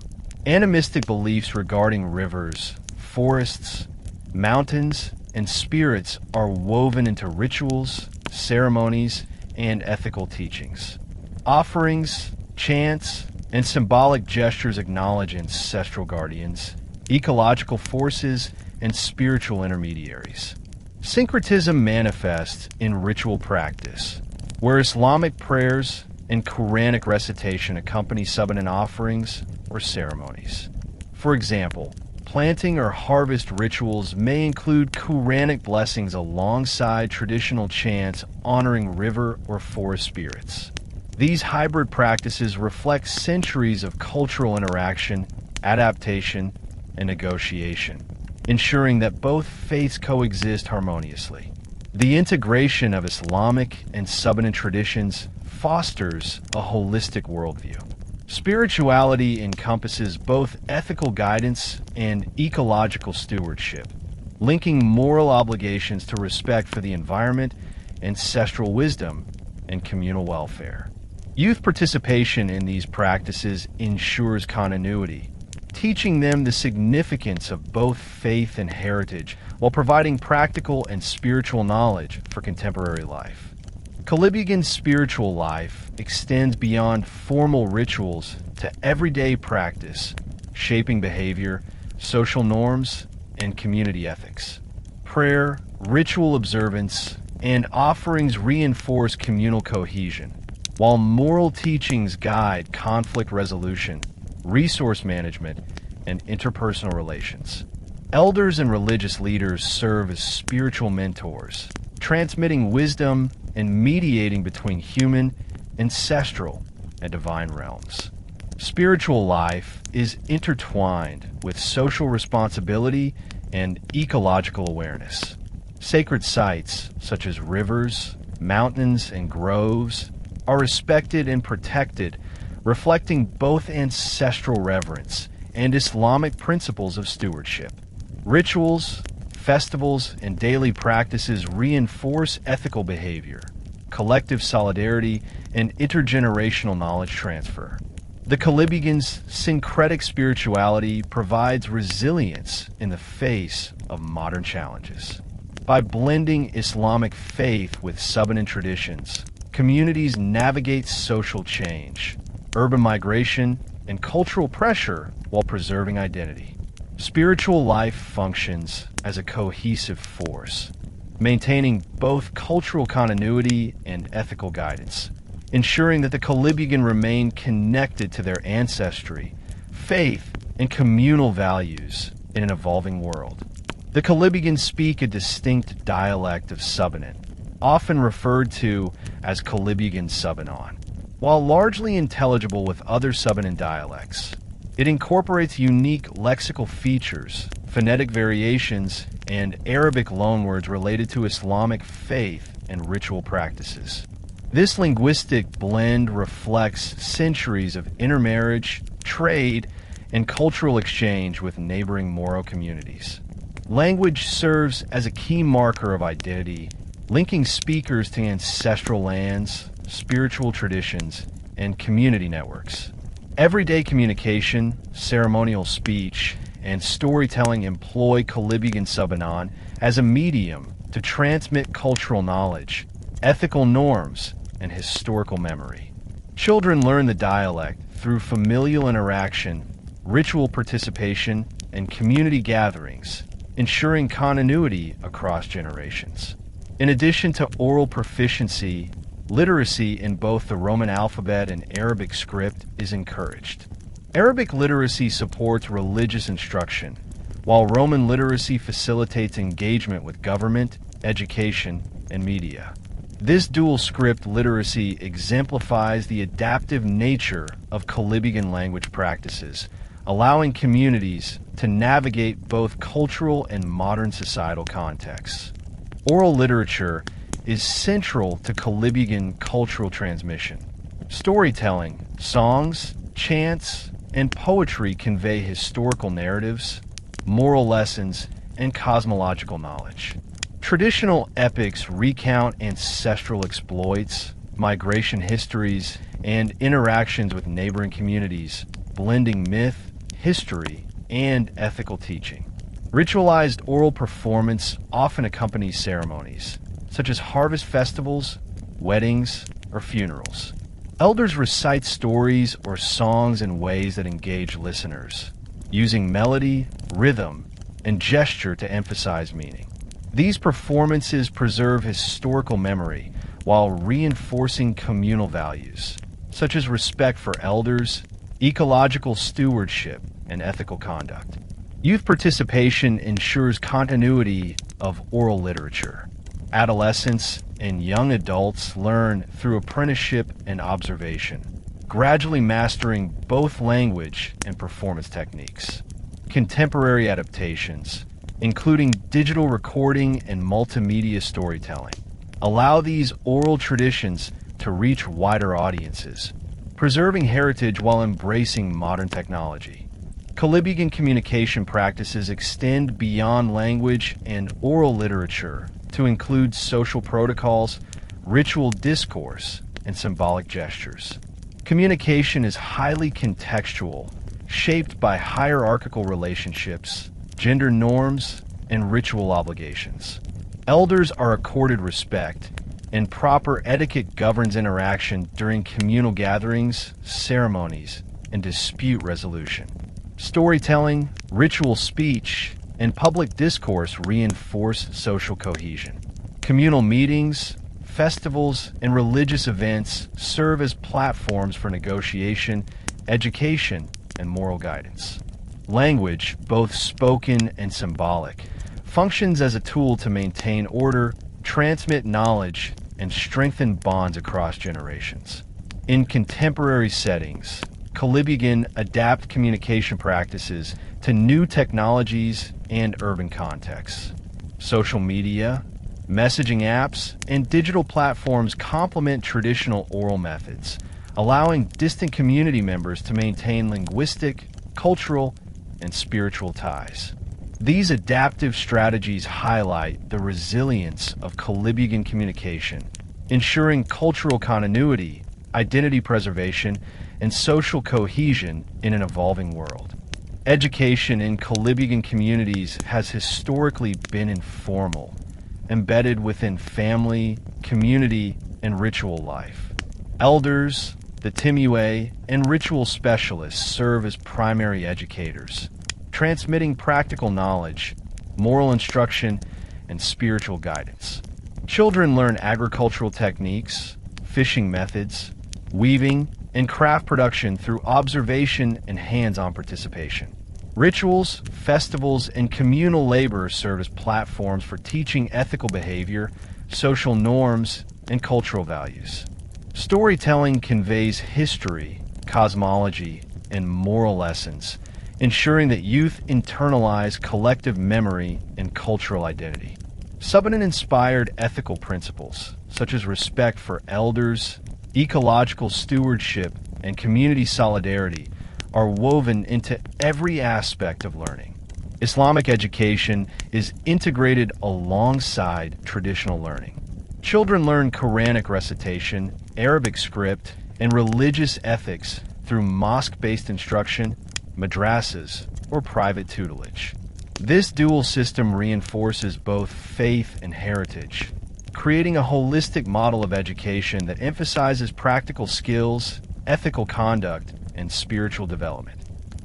Animistic beliefs regarding rivers, forests, mountains, and spirits are woven into rituals, ceremonies, and ethical teachings. Offerings, chants, and symbolic gestures acknowledge ancestral guardians, ecological forces, and spiritual intermediaries. Syncretism manifests in ritual practice, where Islamic prayers and Quranic recitation accompany Subanen offerings or ceremonies. For example, planting or harvest rituals may include Quranic blessings alongside traditional chants honoring river or forest spirits. These hybrid practices reflect centuries of cultural interaction, adaptation, and negotiation, ensuring that both faiths coexist harmoniously. The integration of Islamic and Subanen traditions fosters a holistic worldview. Spirituality encompasses both ethical guidance and ecological stewardship, linking moral obligations to respect for the environment, ancestral wisdom, and communal welfare. Youth participation in these practices ensures continuity, teaching them the significance of both faith and heritage while providing practical and spiritual knowledge for contemporary life. Kolibugan's spiritual life extends beyond formal rituals to everyday practice, shaping behavior, social norms, and community ethics. Prayer, ritual observance, and offerings reinforce communal cohesion, while moral teachings guide conflict resolution, resource management, and interpersonal relations. Elders and religious leaders serve as spiritual mentors, transmitting wisdom and mediating between human, ancestral, and divine realms. Spiritual life is intertwined with social responsibility and ecological awareness. Sacred sites, such as rivers, mountains, and groves, are respected and protected, reflecting both ancestral reverence and Islamic principles of stewardship. Rituals, festivals, and daily practices reinforce ethical behavior, collective solidarity, and intergenerational knowledge transfer. The Kolibugan's syncretic spirituality provides resilience in the face of modern challenges. By blending Islamic faith with Subanen traditions, communities navigate social change, urban migration, and cultural pressure while preserving identity. Spiritual life functions as a cohesive force, maintaining both cultural continuity and ethical guidance, ensuring that the Kolibugan remain connected to their ancestry, faith, and communal values in an evolving world. The Kolibugan speak a distinct dialect of Subanen, often referred to as Kolibugan Subanen. While largely intelligible with other Subanen dialects, it incorporates unique lexical features, phonetic variations, and Arabic loanwords related to Islamic faith and ritual practices. This linguistic blend reflects centuries of intermarriage, trade, and cultural exchange with neighboring Moro communities. Language serves as a key marker of identity, linking speakers to ancestral lands, spiritual traditions, and community networks. Everyday communication, ceremonial speech, and storytelling employ Kolibugan Subanen as a medium to transmit cultural knowledge, ethical norms, and historical memory. Children learn the dialect through familial interaction, ritual participation, and community gatherings, ensuring continuity across generations. In addition to oral proficiency, literacy in both the Roman alphabet and Arabic script is encouraged. Arabic literacy supports religious instruction, while Roman literacy facilitates engagement with government, education, and media. This dual script literacy exemplifies the adaptive nature of Kolibugan language practices, allowing communities to navigate both cultural and modern societal contexts. Oral literature is central to Kolibugan cultural transmission. Storytelling, songs, chants, and poetry convey historical narratives, moral lessons, and cosmological knowledge. Traditional epics recount ancestral exploits, migration histories, and interactions with neighboring communities, blending myth, history, and ethical teaching. Ritualized oral performance often accompanies ceremonies, such as harvest festivals, weddings, or funerals. Elders recite stories or songs in ways that engage listeners, using melody, rhythm, and gesture to emphasize meaning. These performances preserve historical memory while reinforcing communal values, such as respect for elders, ecological stewardship, and ethical conduct. Youth participation ensures continuity of oral literature. Adolescents and young adults learn through apprenticeship and observation, gradually mastering both language and performance techniques. Contemporary adaptations, including digital recording and multimedia storytelling, allow these oral traditions to reach wider audiences, preserving heritage while embracing modern technology. Kolibugan communication practices extend beyond language and oral literature to include social protocols, ritual discourse, and symbolic gestures. Communication is highly contextual, shaped by hierarchical relationships, gender norms, and ritual obligations. Elders are accorded respect, and proper etiquette governs interaction during communal gatherings, ceremonies, and dispute resolution. Storytelling, ritual speech, and public discourse reinforce social cohesion. Communal meetings, festivals, and religious events serve as platforms for negotiation, education, and moral guidance. Language, both spoken and symbolic, functions as a tool to maintain order, transmit knowledge, and strengthen bonds across generations. In contemporary settings, Kolibugan adapt communication practices to new technologies and urban contexts. Social media, messaging apps, and digital platforms complement traditional oral methods, allowing distant community members to maintain linguistic, cultural, and spiritual ties. These adaptive strategies highlight the resilience of Kolibugan communication, ensuring cultural continuity, identity preservation, and social cohesion in an evolving world. Education in Kolibugan communities has historically been informal, embedded within family, community, and ritual life. Elders, the Timue, and ritual specialists serve as primary educators, transmitting practical knowledge, moral instruction, and spiritual guidance. Children learn agricultural techniques, fishing methods, weaving, and craft production through observation and hands-on participation. Rituals, festivals, and communal labor serve as platforms for teaching ethical behavior, social norms, and cultural values. Storytelling conveys history, cosmology, and moral lessons, ensuring that youth internalize collective memory and cultural identity. Subanen-inspired ethical principles, such as respect for elders, ecological stewardship, and community solidarity, are woven into every aspect of learning. Islamic education is integrated alongside traditional learning. Children learn Quranic recitation, Arabic script, and religious ethics through mosque-based instruction, madrasas, or private tutelage. This dual system reinforces both faith and heritage, creating a holistic model of education that emphasizes practical skills, ethical conduct, and spiritual development.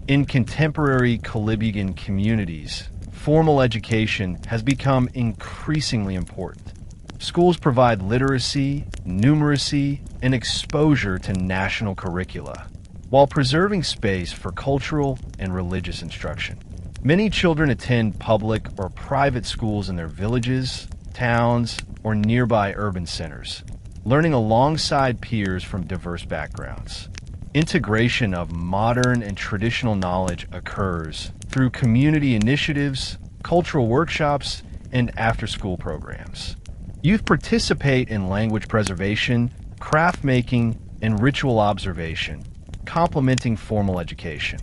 In contemporary Kolibugan communities, formal education has become increasingly important. Schools provide literacy, numeracy, and exposure to national curricula, while preserving space for cultural and religious instruction. Many children attend public or private schools in their villages, towns, or nearby urban centers, learning alongside peers from diverse backgrounds. Integration of modern and traditional knowledge occurs through community initiatives, cultural workshops, and after-school programs. Youth participate in language preservation, craft making, and ritual observation, complementing formal education.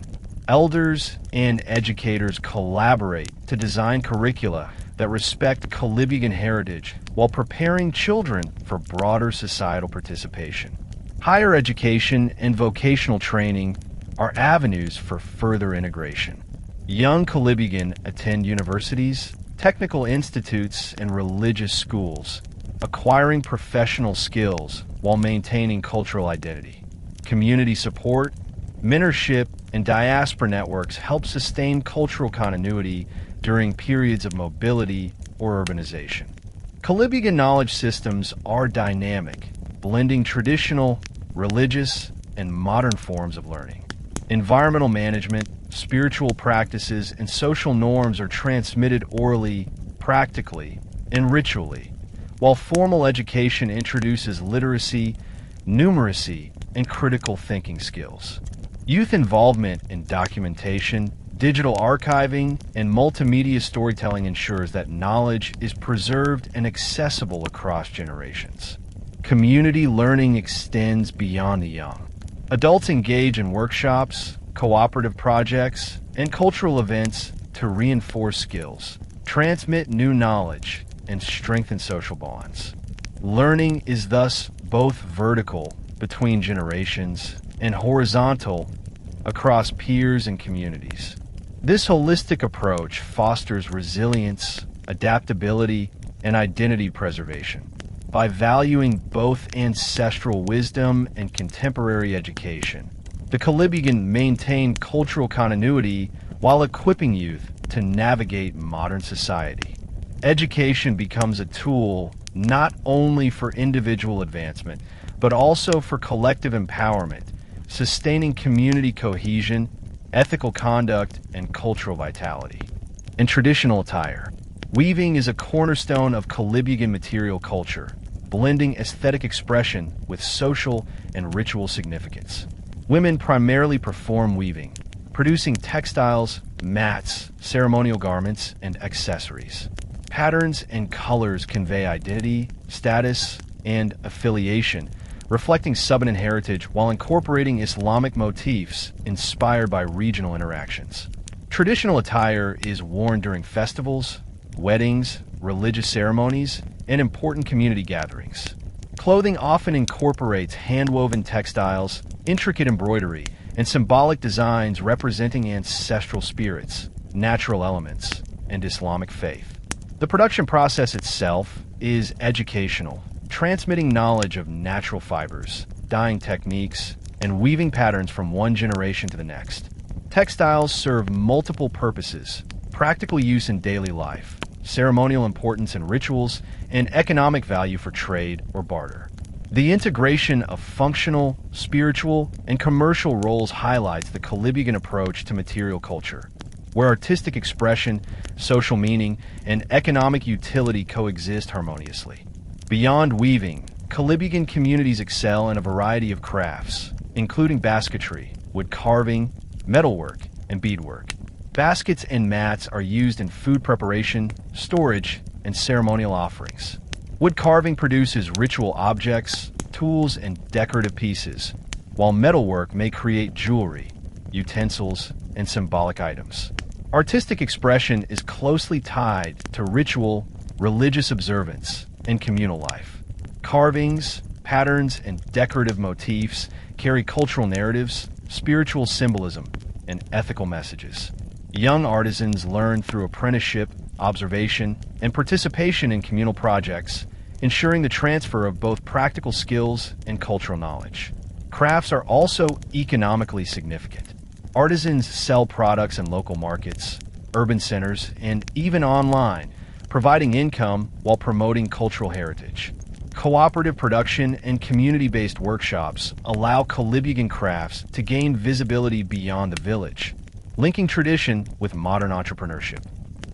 Elders and educators collaborate to design curricula that respect Kolibugan heritage while preparing children for broader societal participation. Higher education and vocational training are avenues for further integration. Young Kolibugan attend universities, technical institutes, and religious schools, acquiring professional skills while maintaining cultural identity. Community support, mentorship, and diaspora networks help sustain cultural continuity during periods of mobility or urbanization. Kolibugan knowledge systems are dynamic, blending traditional, religious, and modern forms of learning. Environmental management, spiritual practices, and social norms are transmitted orally, practically, and ritually, while formal education introduces literacy, numeracy, and critical thinking skills. Youth involvement in documentation, digital archiving, and multimedia storytelling ensures that knowledge is preserved and accessible across generations. Community learning extends beyond the young. Adults engage in workshops, cooperative projects, and cultural events to reinforce skills, transmit new knowledge, and strengthen social bonds. Learning is thus both vertical between generations and horizontal across peers and communities. This holistic approach fosters resilience, adaptability, and identity preservation. By valuing both ancestral wisdom and contemporary education, the Kolibugan maintain cultural continuity while equipping youth to navigate modern society. Education becomes a tool not only for individual advancement, but also for collective empowerment, sustaining community cohesion, ethical conduct, and cultural vitality. In traditional attire, weaving is a cornerstone of Kolibugan material culture. blending aesthetic expression with social and ritual significance. Women primarily perform weaving, producing textiles, mats, ceremonial garments, and accessories. Patterns and colors convey identity, status, and affiliation, reflecting Subanen heritage while incorporating Islamic motifs inspired by regional interactions. Traditional attire is worn during festivals, weddings, religious ceremonies, and important community gatherings. Clothing often incorporates hand-woven textiles, intricate embroidery, and symbolic designs representing ancestral spirits, natural elements, and Islamic faith. The production process itself is educational, transmitting knowledge of natural fibers, dyeing techniques, and weaving patterns from one generation to the next. Textiles serve multiple purposes: practical use in daily life, ceremonial importance in rituals, and economic value for trade or barter. The integration of functional, spiritual, and commercial roles highlights the Kolibugan approach to material culture, where artistic expression, social meaning, and economic utility coexist harmoniously. Beyond weaving, Kolibugan communities excel in a variety of crafts, including basketry, wood carving, metalwork, and beadwork. Baskets and mats are used in food preparation, storage, and ceremonial offerings. Wood carving produces ritual objects, tools, and decorative pieces, while metalwork may create jewelry, utensils, and symbolic items. Artistic expression is closely tied to ritual, religious observance, and communal life. Carvings, patterns, and decorative motifs carry cultural narratives, spiritual symbolism, and ethical messages. Young artisans learn through apprenticeship, observation, and participation in communal projects, ensuring the transfer of both practical skills and cultural knowledge. Crafts are also economically significant. Artisans sell products in local markets, urban centers, and even online, providing income while promoting cultural heritage. Cooperative production and community-based workshops allow Kolibugan crafts to gain visibility beyond the village, linking tradition with modern entrepreneurship.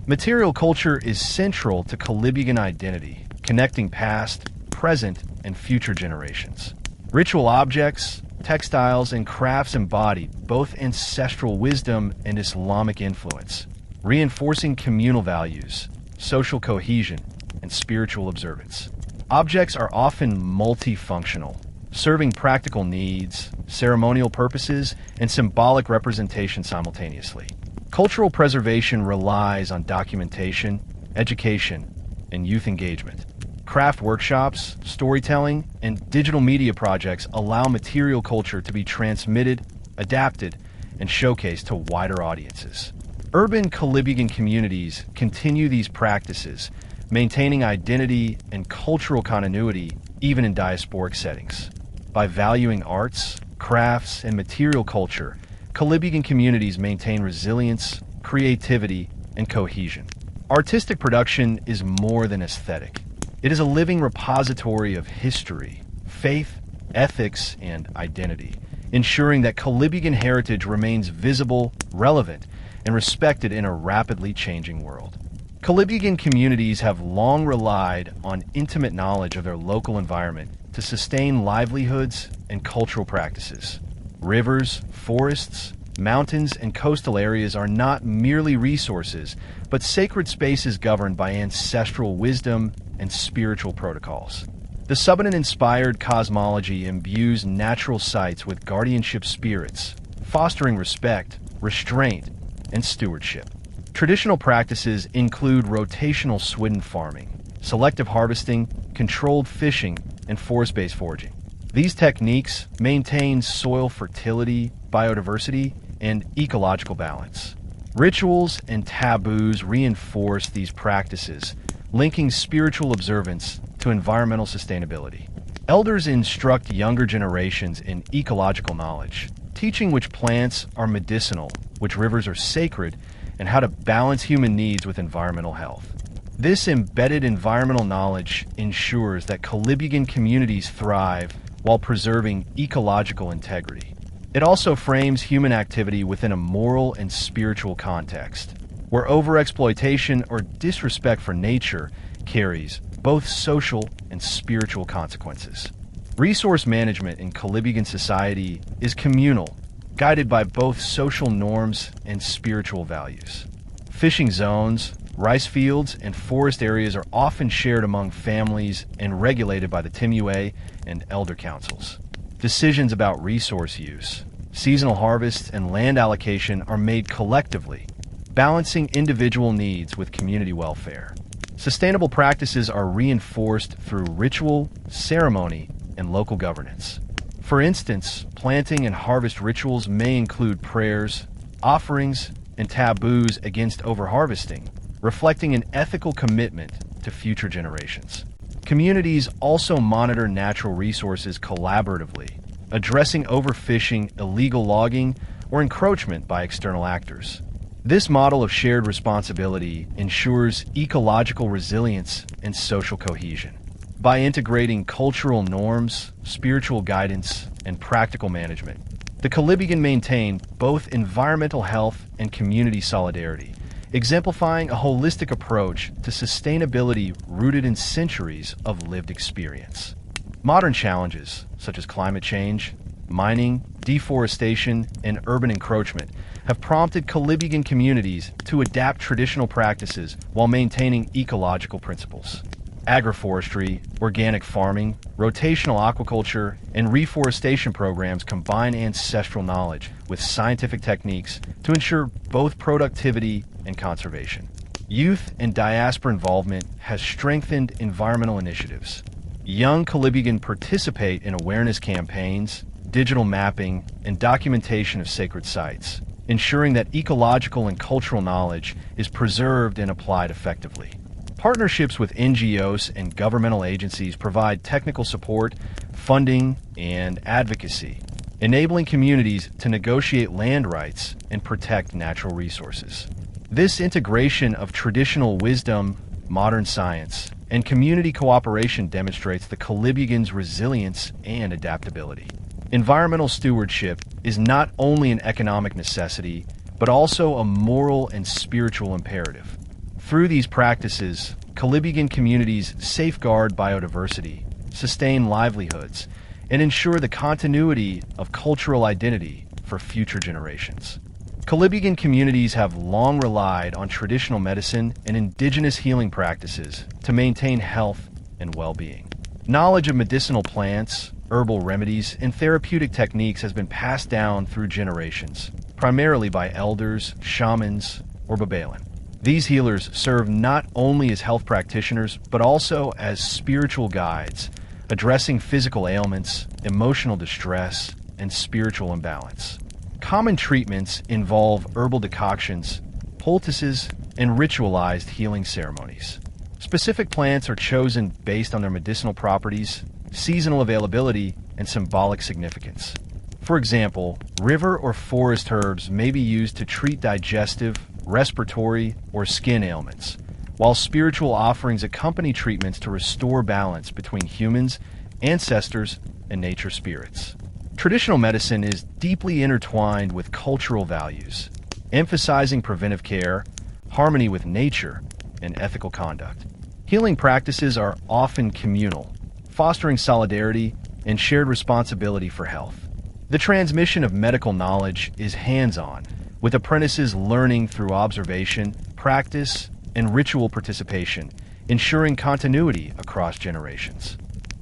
Material culture is central to Kolibugan identity, connecting past, present, and future generations. Ritual objects, textiles, and crafts embody both ancestral wisdom and Islamic influence, reinforcing communal values, social cohesion, and spiritual observance. Objects are often multifunctional, serving practical needs, ceremonial purposes, and symbolic representation simultaneously. Cultural preservation relies on documentation, education, and youth engagement. Craft workshops, storytelling, and digital media projects allow material culture to be transmitted, adapted, and showcased to wider audiences. Urban Kolibugan communities continue these practices, maintaining identity and cultural continuity even in diasporic settings. By valuing arts, crafts, and material culture, Kolibugan communities maintain resilience, creativity, and cohesion. Artistic production is more than aesthetic. It is a living repository of history, faith, ethics, and identity, ensuring that Kolibugan heritage remains visible, relevant, and respected in a rapidly changing world. Kolibugan communities have long relied on intimate knowledge of their local environment to sustain livelihoods and cultural practices. Rivers, forests, mountains, and coastal areas are not merely resources, but sacred spaces governed by ancestral wisdom and spiritual protocols. The Subanen-inspired cosmology imbues natural sites with guardianship spirits, fostering respect, restraint, and stewardship. Traditional practices include rotational swidden farming, selective harvesting, controlled fishing, and forest-based foraging. These techniques maintain soil fertility, biodiversity, and ecological balance. Rituals and taboos reinforce these practices, linking spiritual observance to environmental sustainability. Elders instruct younger generations in ecological knowledge, teaching which plants are medicinal, which rivers are sacred, and how to balance human needs with environmental health. This embedded environmental knowledge ensures that Kolibugan communities thrive while preserving ecological integrity. It also frames human activity within a moral and spiritual context, where overexploitation or disrespect for nature carries both social and spiritual consequences. Resource management in Kolibugan society is communal, guided by both social norms and spiritual values. Fishing zones, rice fields, and forest areas are often shared among families and regulated by the Timua and elder councils. Decisions about resource use, seasonal harvests, and land allocation are made collectively, balancing individual needs with community welfare. Sustainable practices are reinforced through ritual, ceremony, and local governance. For instance, planting and harvest rituals may include prayers, offerings, and taboos against overharvesting, reflecting an ethical commitment to future generations. Communities also monitor natural resources collaboratively, addressing overfishing, illegal logging, or encroachment by external actors. This model of shared responsibility ensures ecological resilience and social cohesion. By integrating cultural norms, spiritual guidance, and practical management, the Kolibugan maintain both environmental health and community solidarity, exemplifying a holistic approach to sustainability rooted in centuries of lived experience. Modern challenges, such as climate change, mining, deforestation, and urban encroachment, have prompted Kolibugan communities to adapt traditional practices while maintaining ecological principles. Agroforestry, organic farming, rotational aquaculture, and reforestation programs combine ancestral knowledge with scientific techniques to ensure both productivity and conservation. Youth and diaspora involvement has strengthened environmental initiatives. Young Kolibugan participate in awareness campaigns, digital mapping, and documentation of sacred sites, ensuring that ecological and cultural knowledge is preserved and applied effectively. Partnerships with NGOs and governmental agencies provide technical support, funding, and advocacy, enabling communities to negotiate land rights and protect natural resources. This integration of traditional wisdom, modern science, and community cooperation demonstrates the Kolibugan's resilience and adaptability. Environmental stewardship is not only an economic necessity, but also a moral and spiritual imperative. Through these practices, Kolibugan communities safeguard biodiversity, sustain livelihoods, and ensure the continuity of cultural identity for future generations. Kolibugan communities have long relied on traditional medicine and indigenous healing practices to maintain health and well-being. Knowledge of medicinal plants, herbal remedies, and therapeutic techniques has been passed down through generations, primarily by elders, shamans, or babalan. These healers serve not only as health practitioners, but also as spiritual guides, addressing physical ailments, emotional distress, and spiritual imbalance. Common treatments involve herbal decoctions, poultices, and ritualized healing ceremonies. Specific plants are chosen based on their medicinal properties, seasonal availability, and symbolic significance. For example, river or forest herbs may be used to treat digestive, respiratory, or skin ailments, while spiritual offerings accompany treatments to restore balance between humans, ancestors, and nature spirits. Traditional medicine is deeply intertwined with cultural values, emphasizing preventive care, harmony with nature, and ethical conduct. Healing practices are often communal, fostering solidarity and shared responsibility for health. The transmission of medical knowledge is hands-on, with apprentices learning through observation, practice, and ritual participation, ensuring continuity across generations.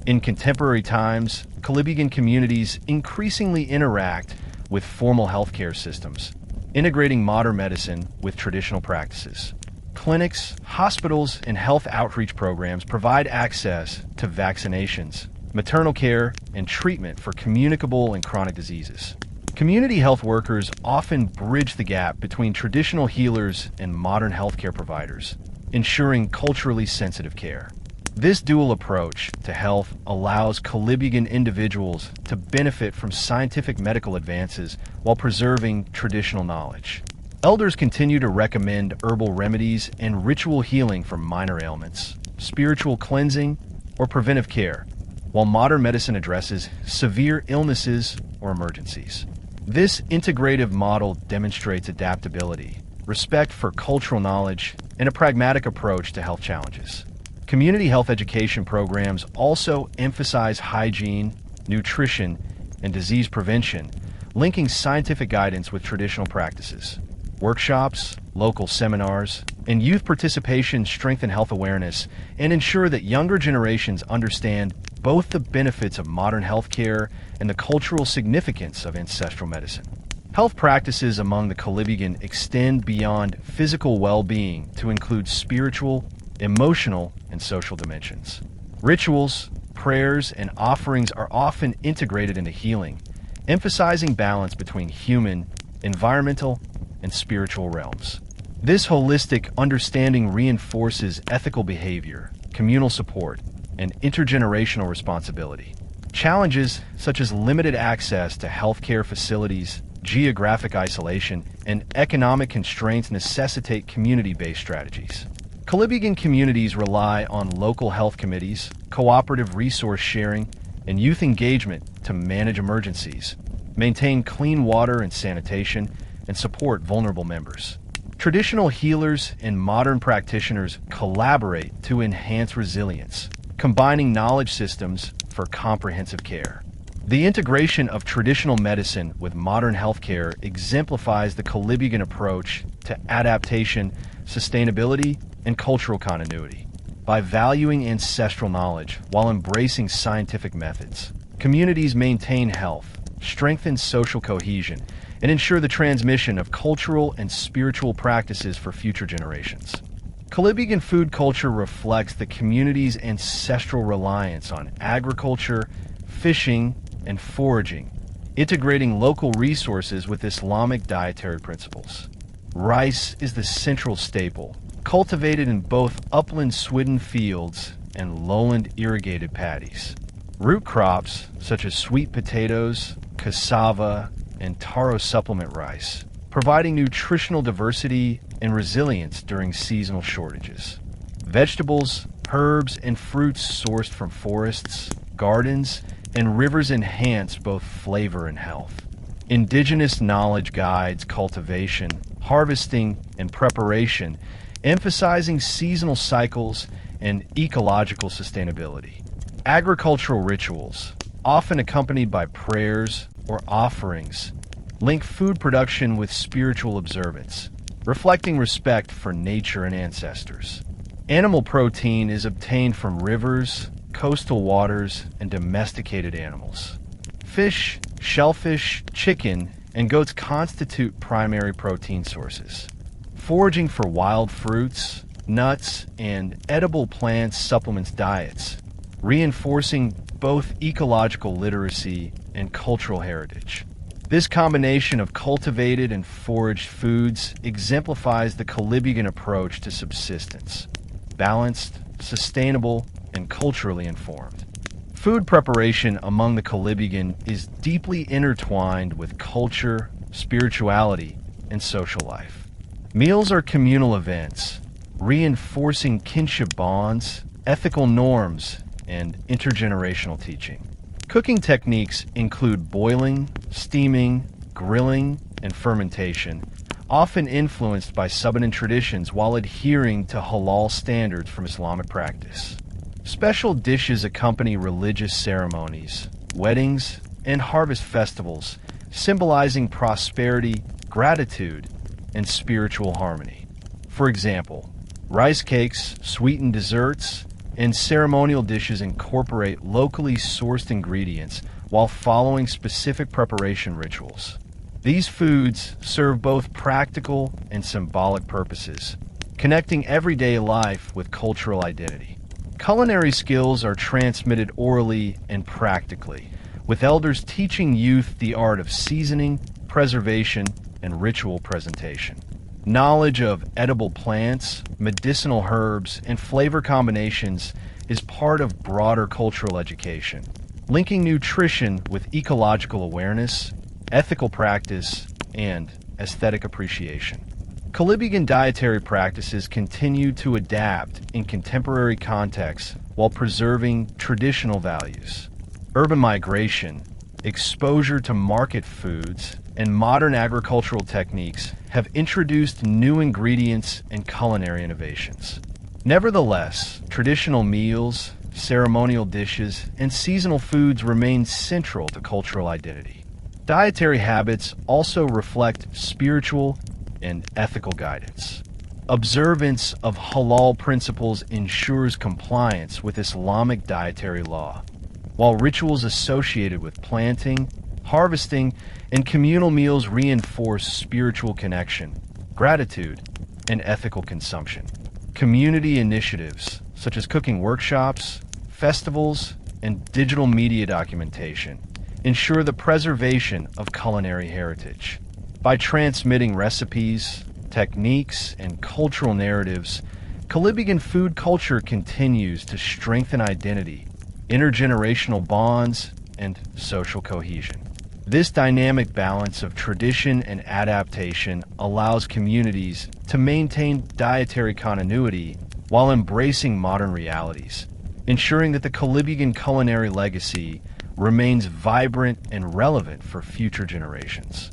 In contemporary times, Kolibugan communities increasingly interact with formal healthcare systems, integrating modern medicine with traditional practices. Clinics, hospitals, and health outreach programs provide access to vaccinations, maternal care, and treatment for communicable and chronic diseases. Community health workers often bridge the gap between traditional healers and modern healthcare providers, ensuring culturally sensitive care. This dual approach to health allows Kolibugan individuals to benefit from scientific medical advances while preserving traditional knowledge. Elders continue to recommend herbal remedies and ritual healing for minor ailments, spiritual cleansing, or preventive care, while modern medicine addresses severe illnesses or emergencies. This integrative model demonstrates adaptability, respect for cultural knowledge, and a pragmatic approach to health challenges. Community health education programs also emphasize hygiene, nutrition, and disease prevention, linking scientific guidance with traditional practices. Workshops, local seminars, and youth participation strengthen health awareness and ensure that younger generations understand both the benefits of modern healthcare and the cultural significance of ancestral medicine. Health practices among the Kolibugan extend beyond physical well-being to include spiritual, emotional, and social dimensions. Rituals, prayers, and offerings are often integrated into healing, emphasizing balance between human, environmental, and spiritual realms. This holistic understanding reinforces ethical behavior, communal support, and intergenerational responsibility. Challenges such as limited access to healthcare facilities, geographic isolation, and economic constraints necessitate community-based strategies. Kolibugan communities rely on local health committees, cooperative resource sharing, and youth engagement to manage emergencies, maintain clean water and sanitation, and support vulnerable members. Traditional healers and modern practitioners collaborate to enhance resilience, combining knowledge systems for comprehensive care. The integration of traditional medicine with modern healthcare exemplifies the Kolibugan approach to adaptation, sustainability, and cultural continuity. By valuing ancestral knowledge while embracing scientific methods, communities maintain health, strengthen social cohesion, and ensure the transmission of cultural and spiritual practices for future generations. Kolibugan food culture reflects the community's ancestral reliance on agriculture, fishing, and foraging, integrating local resources with Islamic dietary principles. Rice is the central staple, cultivated in both upland swidden fields and lowland irrigated paddies. Root crops, such as sweet potatoes, cassava, and taro supplement rice, providing nutritional diversity and resilience during seasonal shortages. Vegetables, herbs, and fruits sourced from forests, gardens, and rivers enhance both flavor and health. Indigenous knowledge guides cultivation, harvesting, and preparation, emphasizing seasonal cycles and ecological sustainability. Agricultural rituals, often accompanied by prayers or offerings, link food production with spiritual observance, reflecting respect for nature and ancestors. Animal protein is obtained from rivers, coastal waters, and domesticated animals. Fish, shellfish, chicken, and goats constitute primary protein sources. Foraging for wild fruits, nuts, and edible plants supplements diets, reinforcing both ecological literacy and cultural heritage. This combination of cultivated and foraged foods exemplifies the Kolibugan approach to subsistence: balanced, sustainable, and culturally informed. Food preparation among the Kolibugan is deeply intertwined with culture, spirituality, and social life. Meals are communal events, reinforcing kinship bonds, ethical norms, and intergenerational teaching. Cooking techniques include boiling, steaming, grilling, and fermentation, often influenced by Subanen traditions while adhering to halal standards from Islamic practice. Special dishes accompany religious ceremonies, weddings, and harvest festivals, symbolizing prosperity, gratitude, and spiritual harmony. For example, rice cakes, sweetened desserts, and ceremonial dishes incorporate locally sourced ingredients while following specific preparation rituals. These foods serve both practical and symbolic purposes, connecting everyday life with cultural identity. Culinary skills are transmitted orally and practically, with elders teaching youth the art of seasoning, preservation, and ritual presentation. Knowledge of edible plants, medicinal herbs, and flavor combinations is part of broader cultural education, linking nutrition with ecological awareness, ethical practice, and aesthetic appreciation. Kolibugan dietary practices continue to adapt in contemporary contexts while preserving traditional values. Urban migration, exposure to market foods, and modern agricultural techniques have introduced new ingredients and culinary innovations. Nevertheless, traditional meals, ceremonial dishes, and seasonal foods remain central to cultural identity. Dietary habits also reflect spiritual and ethical guidance. Observance of halal principles ensures compliance with Islamic dietary law, while rituals associated with planting, harvesting, and communal meals reinforce spiritual connection, gratitude, and ethical consumption. Community initiatives, such as cooking workshops, festivals, and digital media documentation, ensure the preservation of culinary heritage. By transmitting recipes, techniques, and cultural narratives, Kolibugan food culture continues to strengthen identity, intergenerational bonds, and social cohesion. This dynamic balance of tradition and adaptation allows communities to maintain dietary continuity while embracing modern realities, ensuring that the Kolibugan culinary legacy remains vibrant and relevant for future generations.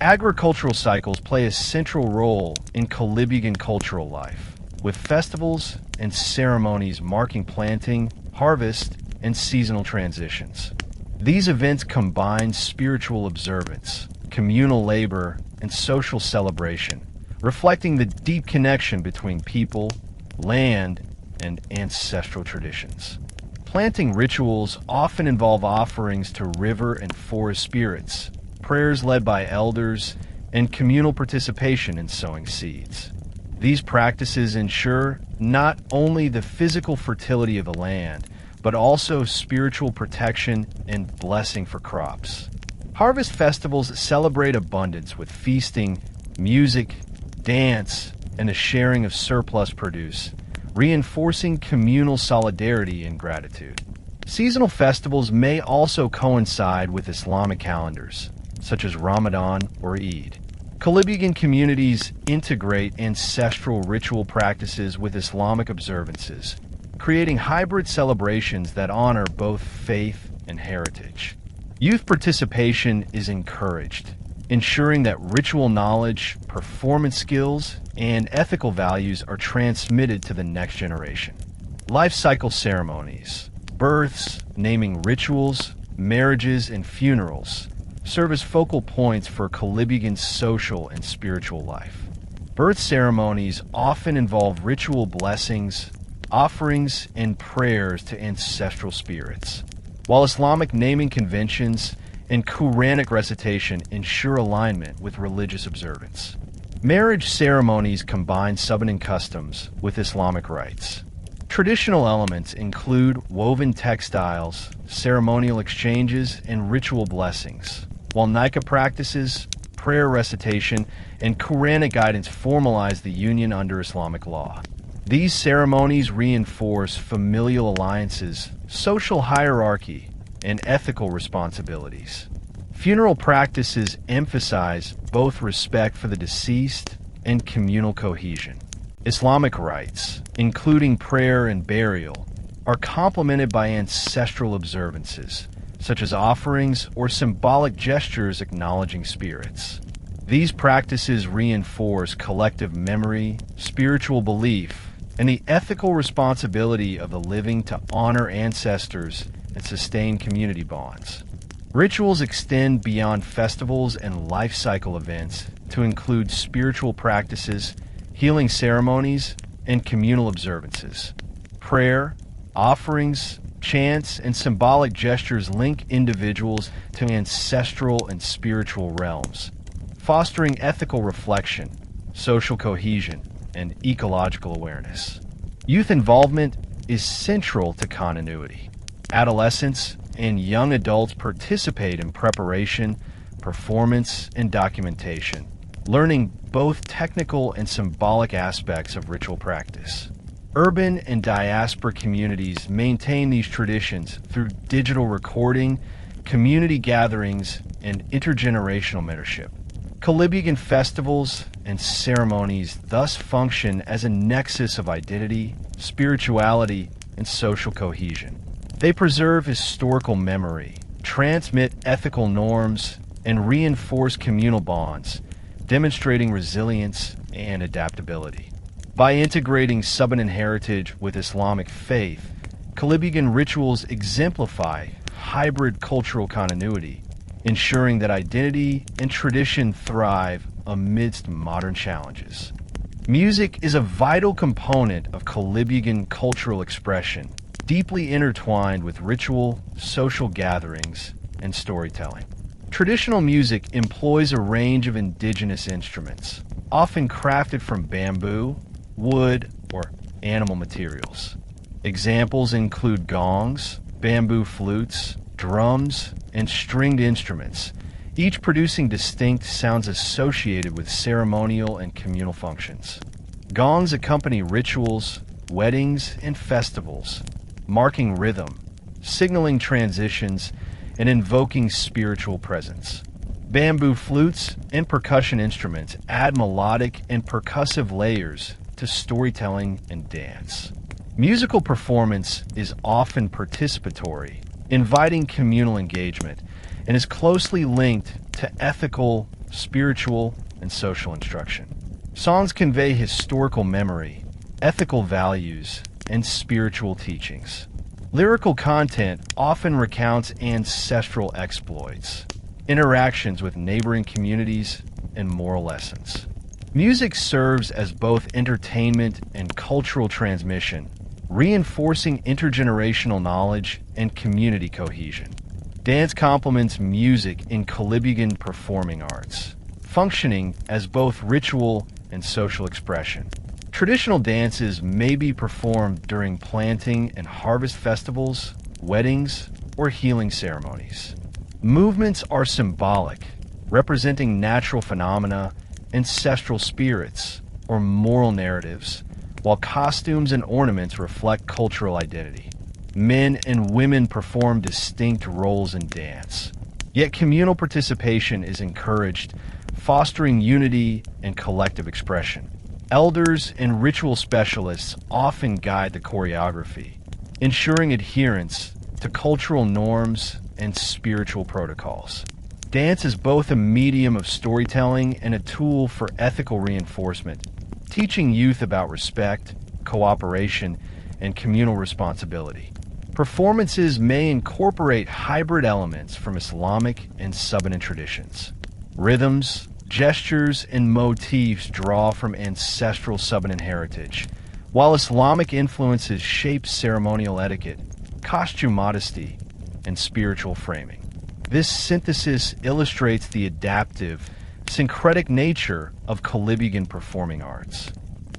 Agricultural cycles play a central role in Kolibugan cultural life, with festivals and ceremonies marking planting, harvest, and seasonal transitions. These events combine spiritual observance, communal labor, and social celebration, reflecting the deep connection between people, land, and ancestral traditions. Planting rituals often involve offerings to river and forest spirits, prayers led by elders, and communal participation in sowing seeds. These practices ensure not only the physical fertility of the land, but also spiritual protection and blessing for crops. Harvest festivals celebrate abundance with feasting, music, dance, and the sharing of surplus produce, reinforcing communal solidarity and gratitude. Seasonal festivals may also coincide with Islamic calendars, such as Ramadan or Eid. Kolibugan communities integrate ancestral ritual practices with Islamic observances, creating hybrid celebrations that honor both faith and heritage. Youth participation is encouraged, ensuring that ritual knowledge, performance skills, and ethical values are transmitted to the next generation. Life cycle ceremonies, births, naming rituals, marriages, and funerals serve as focal points for Kolibugan's social and spiritual life. Birth ceremonies often involve ritual blessings, offerings, and prayers to ancestral spirits, while Islamic naming conventions and Quranic recitation ensure alignment with religious observance. Marriage ceremonies combine Subanen customs with Islamic rites. Traditional elements include woven textiles, ceremonial exchanges, and ritual blessings, while nikah practices, prayer recitation, and Quranic guidance formalize the union under Islamic law. These ceremonies reinforce familial alliances, social hierarchy, and ethical responsibilities. Funeral practices emphasize both respect for the deceased and communal cohesion. Islamic rites, including prayer and burial, are complemented by ancestral observances, such as offerings or symbolic gestures acknowledging spirits. These practices reinforce collective memory, spiritual belief, and the ethical responsibility of the living to honor ancestors and sustain community bonds. Rituals extend beyond festivals and life cycle events to include spiritual practices, healing ceremonies, and communal observances. Prayer, offerings, chants, and symbolic gestures link individuals to ancestral and spiritual realms, fostering ethical reflection, social cohesion, and ecological awareness. Youth involvement is central to continuity. Adolescents and young adults participate in preparation, performance, and documentation, learning both technical and symbolic aspects of ritual practice. Urban and diaspora communities maintain these traditions through digital recording, community gatherings, and intergenerational mentorship. Kolibugan festivals and ceremonies thus function as a nexus of identity, spirituality, and social cohesion. They preserve historical memory, transmit ethical norms, and reinforce communal bonds, demonstrating resilience and adaptability. By integrating Subanen heritage with Islamic faith, Kolibugan rituals exemplify hybrid cultural continuity, ensuring that identity and tradition thrive amidst modern challenges. Music is a vital component of Kolibugan cultural expression, deeply intertwined with ritual, social gatherings, and storytelling. Traditional music employs a range of indigenous instruments, often crafted from bamboo, wood, or animal materials. Examples include gongs, bamboo flutes, drums, and stringed instruments, each producing distinct sounds associated with ceremonial and communal functions. Gongs accompany rituals, weddings, and festivals, marking rhythm, signaling transitions, and invoking spiritual presence. Bamboo flutes and percussion instruments add melodic and percussive layers to storytelling and dance. Musical performance is often participatory, inviting communal engagement, and is closely linked to ethical, spiritual, and social instruction. Songs convey historical memory, ethical values, and spiritual teachings. Lyrical content often recounts ancestral exploits, interactions with neighboring communities, and moral lessons. Music serves as both entertainment and cultural transmission, reinforcing intergenerational knowledge and community cohesion. Dance complements music in Kolibugan performing arts, functioning as both ritual and social expression. Traditional dances may be performed during planting and harvest festivals, weddings, or healing ceremonies. Movements are symbolic, representing natural phenomena, ancestral spirits, or moral narratives, while costumes and ornaments reflect cultural identity. Men and women perform distinct roles in dance, yet communal participation is encouraged, fostering unity and collective expression. Elders and ritual specialists often guide the choreography, ensuring adherence to cultural norms and spiritual protocols. Dance is both a medium of storytelling and a tool for ethical reinforcement, teaching youth about respect, cooperation, and communal responsibility. Performances may incorporate hybrid elements from Islamic and Subanen traditions. Rhythms, gestures, and motifs draw from ancestral Subanen heritage, while Islamic influences shape ceremonial etiquette, costume modesty, and spiritual framing. This synthesis illustrates the adaptive, syncretic nature of Kolibugan performing arts.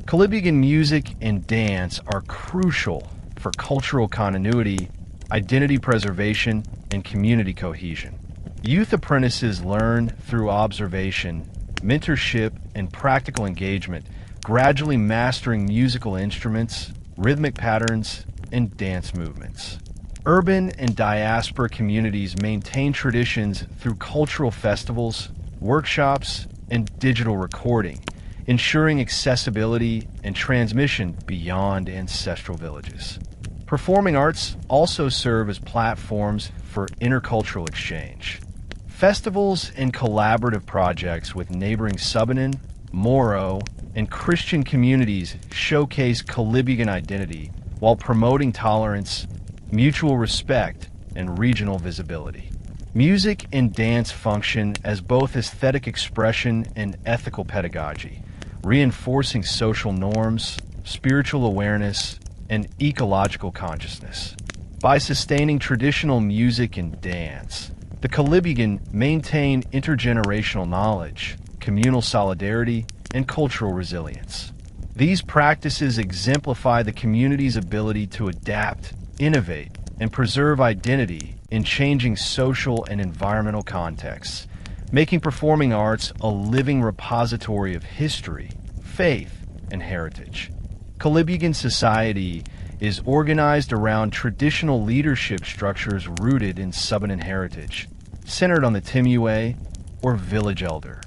Kolibugan music and dance are crucial for cultural continuity, identity preservation, and community cohesion. Youth apprentices learn through observation, mentorship, and practical engagement, gradually mastering musical instruments, rhythmic patterns, and dance movements. Urban and diaspora communities maintain traditions through cultural festivals, workshops, and digital recording, ensuring accessibility and transmission beyond ancestral villages. Performing arts also serve as platforms for intercultural exchange. Festivals and collaborative projects with neighboring Subanen, Moro, and Christian communities showcase Kolibugan identity while promoting tolerance, mutual respect, and regional visibility. Music and dance function as both aesthetic expression and ethical pedagogy, reinforcing social norms, spiritual awareness, and ecological consciousness. By sustaining traditional music and dance, the Kolibugan maintain intergenerational knowledge, communal solidarity, and cultural resilience. These practices exemplify the community's ability to adapt, innovate, and preserve identity in changing social and environmental contexts, making performing arts a living repository of history, faith, and heritage. Kolibugan society is organized around traditional leadership structures rooted in Subanen heritage, centered on the Timue, or village elder.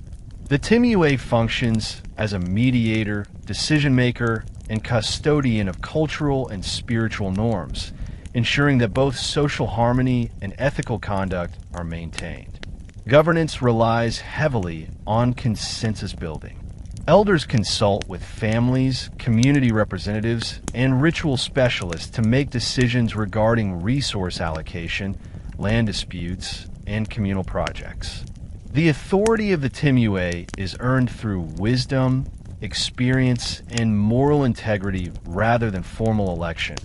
The Timue functions as a mediator, decision-maker, and custodian of cultural and spiritual norms, ensuring that both social harmony and ethical conduct are maintained. Governance relies heavily on consensus building, Elders consult with families, community representatives, and ritual specialists to make decisions regarding resource allocation, land disputes, and communal projects. The authority of the Timue is earned through wisdom, experience, and moral integrity rather than formal election,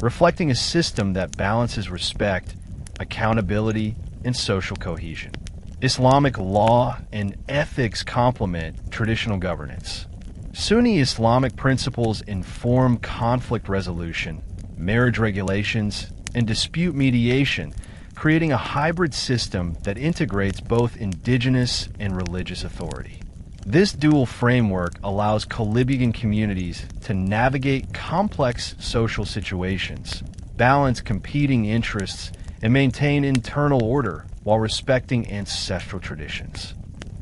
reflecting a system that balances respect, accountability, and social cohesion. Islamic law and ethics complement traditional governance. Sunni Islamic principles inform conflict resolution, marriage regulations, and dispute mediation, creating a hybrid system that integrates both indigenous and religious authority. This dual framework allows Kolibugan communities to navigate complex social situations, balance competing interests, and maintain internal order while respecting ancestral traditions.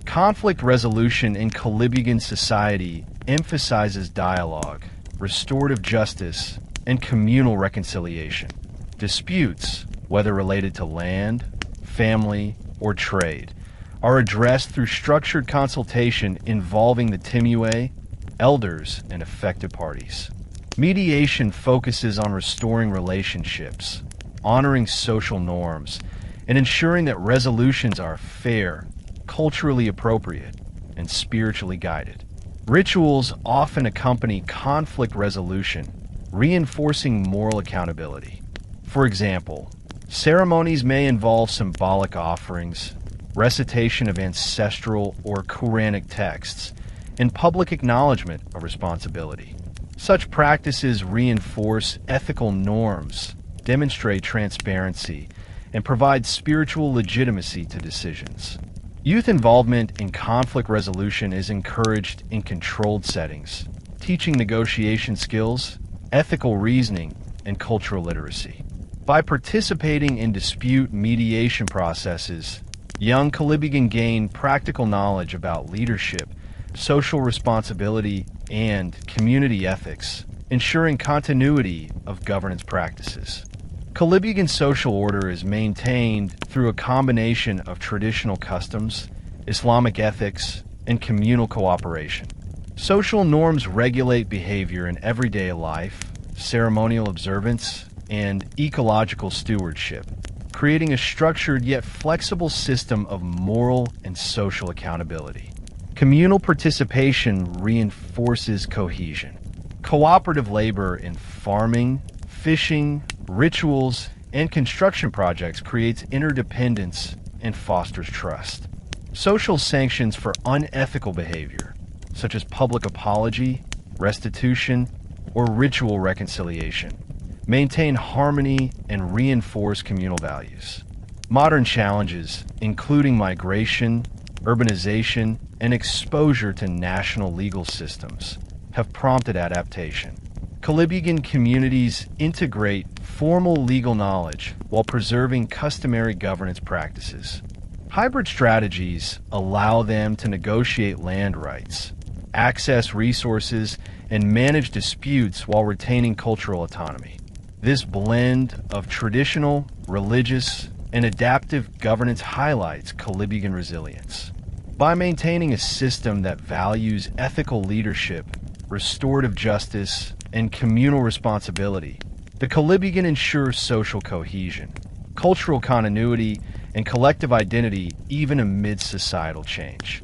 Conflict resolution in Kolibugan society emphasizes dialogue, restorative justice, and communal reconciliation. Disputes, whether related to land, family, or trade, are addressed through structured consultation involving the Timue, elders, and affected parties. Mediation focuses on restoring relationships, honoring social norms, and ensuring that resolutions are fair, culturally appropriate, and spiritually guided. Rituals often accompany conflict resolution, reinforcing moral accountability. For example, ceremonies may involve symbolic offerings, recitation of ancestral or Quranic texts, and public acknowledgement of responsibility. Such practices reinforce ethical norms, demonstrate transparency, and provide spiritual legitimacy to decisions. Youth involvement in conflict resolution is encouraged in controlled settings, teaching negotiation skills, ethical reasoning, and cultural literacy. By participating in dispute mediation processes, young Kolibugan gain practical knowledge about leadership, social responsibility, and community ethics, ensuring continuity of governance practices. Kolibugan social order is maintained through a combination of traditional customs, Islamic ethics, and communal cooperation. Social norms regulate behavior in everyday life, ceremonial observance, and ecological stewardship, creating a structured yet flexible system of moral and social accountability. Communal participation reinforces cohesion. Cooperative labor in farming, fishing, rituals, and construction projects creates interdependence and fosters trust. Social sanctions for unethical behavior, such as public apology, restitution, or ritual reconciliation, maintain harmony and reinforce communal values. Modern challenges, including migration, urbanization, and exposure to national legal systems, have prompted adaptation. Kolibugan communities integrate formal legal knowledge while preserving customary governance practices. Hybrid strategies allow them to negotiate land rights, access resources, and manage disputes while retaining cultural autonomy. This blend of traditional, religious, and adaptive governance highlights Kolibugan resilience. By maintaining a system that values ethical leadership, restorative justice, and communal responsibility, the Kolibugan ensures social cohesion, cultural continuity, and collective identity even amid societal change.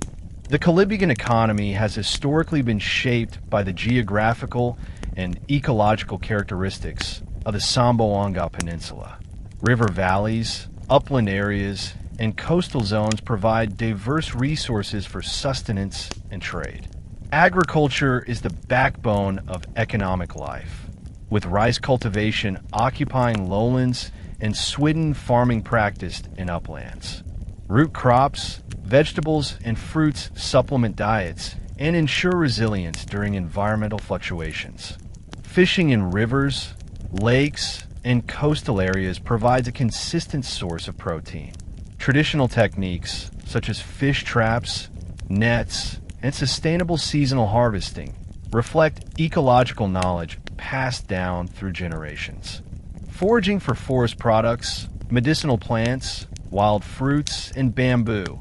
The Kolibugan economy has historically been shaped by the geographical and ecological characteristics of the Zamboanga Peninsula. River valleys, upland areas, and coastal zones provide diverse resources for sustenance and trade. Agriculture is the backbone of economic life, with rice cultivation occupying lowlands and swidden farming practiced in uplands. Root crops, vegetables, and fruits supplement diets and ensure resilience during environmental fluctuations. Fishing in rivers, lakes, and coastal areas provides a consistent source of protein. Traditional techniques, such as fish traps, nets, and sustainable seasonal harvesting, reflect ecological knowledge passed down through generations. Foraging for forest products, medicinal plants, wild fruits, and bamboo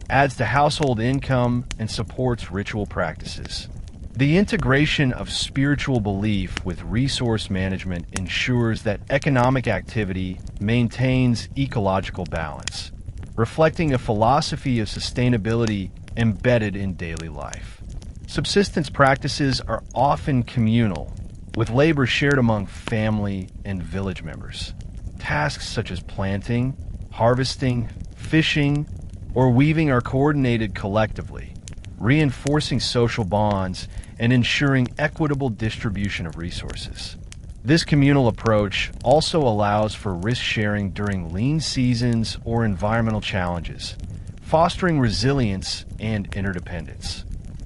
adds to household income, and supports ritual practices. The integration of spiritual belief with resource management ensures that economic activity maintains ecological balance, reflecting a philosophy of sustainability embedded in daily life. Subsistence practices are often communal, with labor shared among family and village members. Tasks such as planting, harvesting, fishing, or weaving are coordinated collectively, reinforcing social bonds and ensuring equitable distribution of resources. This communal approach also allows for risk sharing during lean seasons or environmental challenges, fostering resilience and interdependence.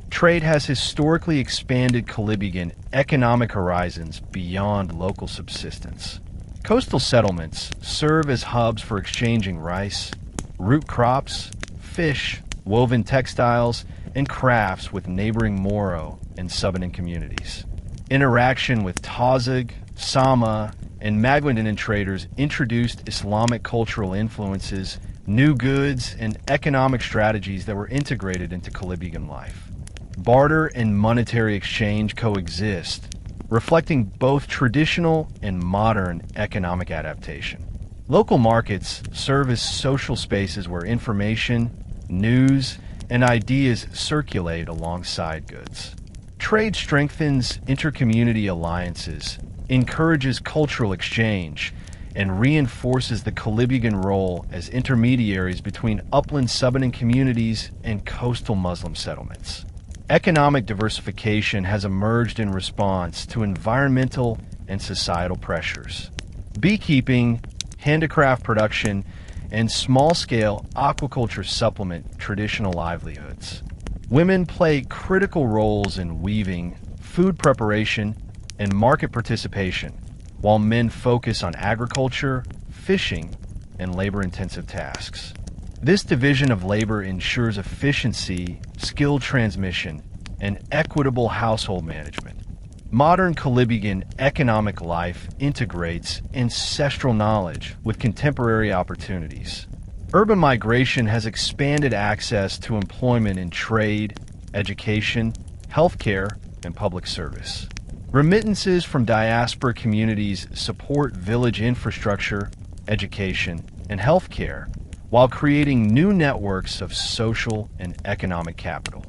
Trade has historically expanded Kolibugan economic horizons beyond local subsistence. Coastal settlements serve as hubs for exchanging rice, root crops, fish, woven textiles, and crafts with neighboring Moro and Subanen communities. Interaction with Tazig, Sama, and Maguindanao traders introduced Islamic cultural influences, new goods, and economic strategies that were integrated into Kolibugan life. Barter and monetary exchange coexist, reflecting both traditional and modern economic adaptation. Local markets serve as social spaces where information, news, and ideas circulate alongside goods. Trade strengthens intercommunity alliances, encourages cultural exchange, and reinforces the Kolibugan role as intermediaries between upland Subanen communities and coastal Muslim settlements. Economic diversification has emerged in response to environmental and societal pressures. Beekeeping, handicraft production, and small-scale aquaculture supplement traditional livelihoods. Women play critical roles in weaving, food preparation, and market participation, while men focus on agriculture, fishing, and labor-intensive tasks. This division of labor ensures efficiency, skill transmission, and equitable household management. Modern Kolibugan economic life integrates ancestral knowledge with contemporary opportunities. Urban migration has expanded access to employment in trade, education, healthcare, and public service. Remittances from diaspora communities support village infrastructure, education, and healthcare, while creating new networks of social and economic capital.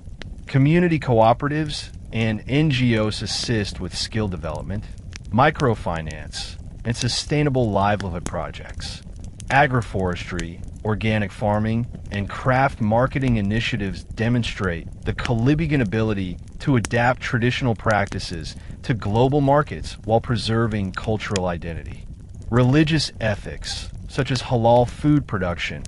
Community cooperatives and NGOs assist with skill development, microfinance, and sustainable livelihood projects. Agroforestry, organic farming, and craft marketing initiatives demonstrate the Kolibugan ability to adapt traditional practices to global markets while preserving cultural identity. Religious ethics, such as halal food production,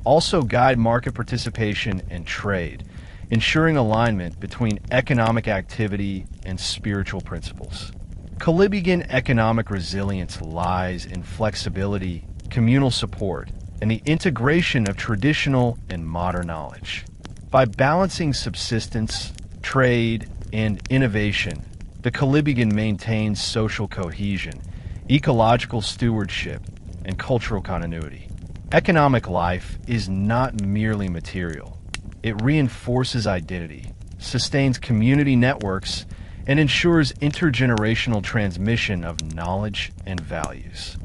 also guide market participation and trade, ensuring alignment between economic activity and spiritual principles. Kolibugan economic resilience lies in flexibility, communal support, and the integration of traditional and modern knowledge. By balancing subsistence, trade, and innovation, the Kolibugan maintains social cohesion, ecological stewardship, and cultural continuity. Economic life is not merely material. It reinforces identity, sustains community networks, and ensures intergenerational transmission of knowledge and values.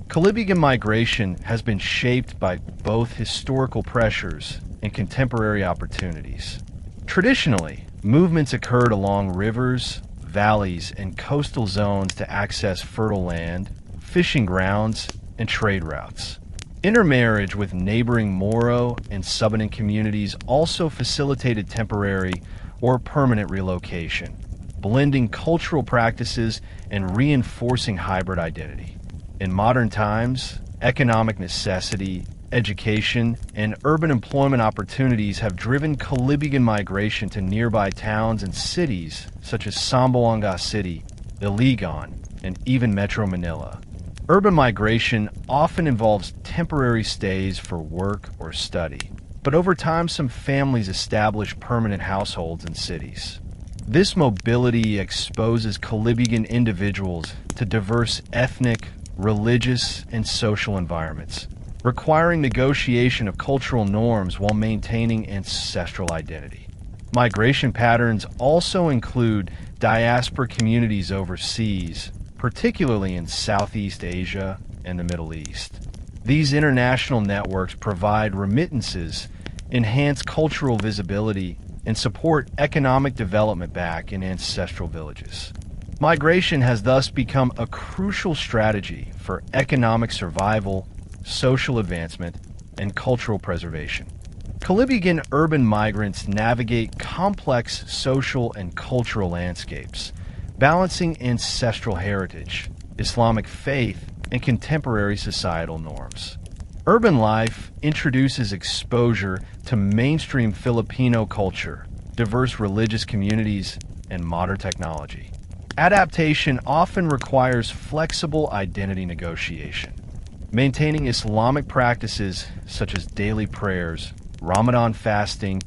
Kolibugan migration has been shaped by both historical pressures and contemporary opportunities. Traditionally, movements occurred along rivers, valleys, and coastal zones to access fertile land, fishing grounds, and trade routes. Intermarriage with neighboring Moro and Subanen communities also facilitated temporary or permanent relocation, blending cultural practices and reinforcing hybrid identity. In modern times, economic necessity, education, and urban employment opportunities have driven Kolibugan migration to nearby towns and cities such as Zamboanga City, Iligan, and even Metro Manila. Urban migration often involves temporary stays for work or study, but over time some families establish permanent households in cities. This mobility exposes Kolibugan individuals to diverse ethnic, religious, and social environments, requiring negotiation of cultural norms while maintaining ancestral identity. Migration patterns also include diaspora communities overseas, particularly in Southeast Asia and the Middle East. These international networks provide remittances, enhance cultural visibility, and support economic development back in ancestral villages. Migration has thus become a crucial strategy for economic survival, social advancement, and cultural preservation. Kolibugan urban migrants navigate complex social and cultural landscapes, balancing ancestral heritage, Islamic faith, and contemporary societal norms. Urban life introduces exposure to mainstream Filipino culture, diverse religious communities, and modern technology. Adaptation often requires flexible identity negotiation, maintaining Islamic practices such as daily prayers, Ramadan fasting,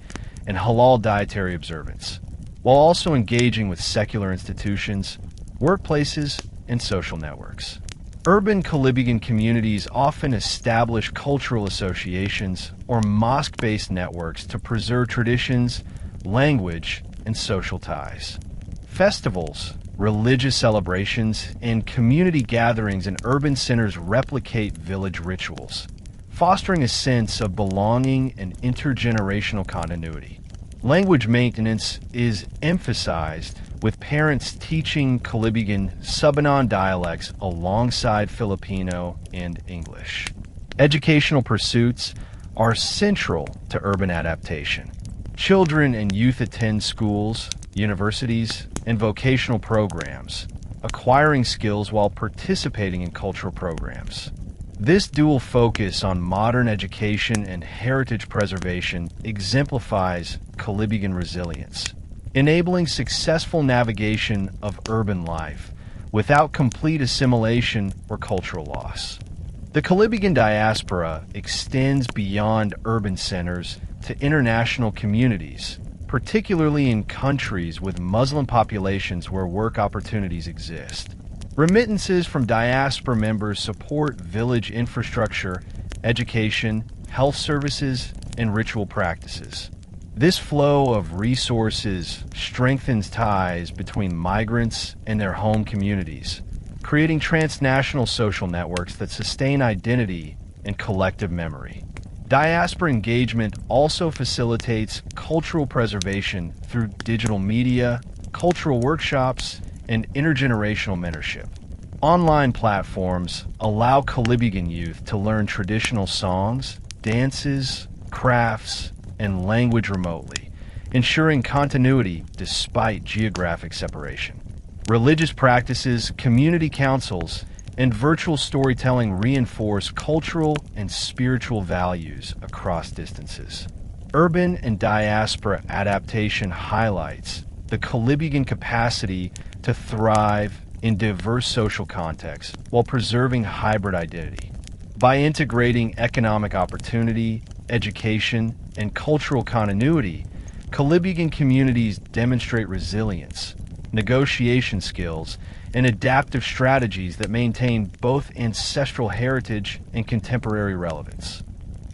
and halal dietary observance, while also engaging with secular institutions, workplaces, and social networks. Urban Kolibugan communities often establish cultural associations or mosque-based networks to preserve traditions, language, and social ties. Festivals, religious celebrations, and community gatherings in urban centers replicate village rituals, fostering a sense of belonging and intergenerational continuity. Language maintenance is emphasized, with parents teaching Kolibugan Subanen dialects alongside Filipino and English. Educational pursuits are central to urban adaptation. Children and youth attend schools, universities, and vocational programs, acquiring skills while participating in cultural programs. This dual focus on modern education and heritage preservation exemplifies Kolibugan resilience, enabling successful navigation of urban life without complete assimilation or cultural loss. The Kolibugan diaspora extends beyond urban centers to international communities, particularly in countries with Muslim populations where work opportunities exist. Remittances from diaspora members support village infrastructure, education, health services, and ritual practices. This flow of resources strengthens ties between migrants and their home communities, creating transnational social networks that sustain identity and collective memory. Diaspora engagement also facilitates cultural preservation through digital media, cultural workshops, and intergenerational mentorship. Online platforms allow Kolibugan youth to learn traditional songs, dances, crafts, and language remotely, ensuring continuity despite geographic separation. Religious practices, community councils, and virtual storytelling reinforce cultural and spiritual values across distances. Urban and diaspora adaptation highlights the Kolibugan capacity to thrive in diverse social contexts while preserving hybrid identity. By integrating economic opportunity, education, and cultural continuity, Kolibugan communities demonstrate resilience, negotiation skills, and adaptive strategies that maintain both ancestral heritage and contemporary relevance.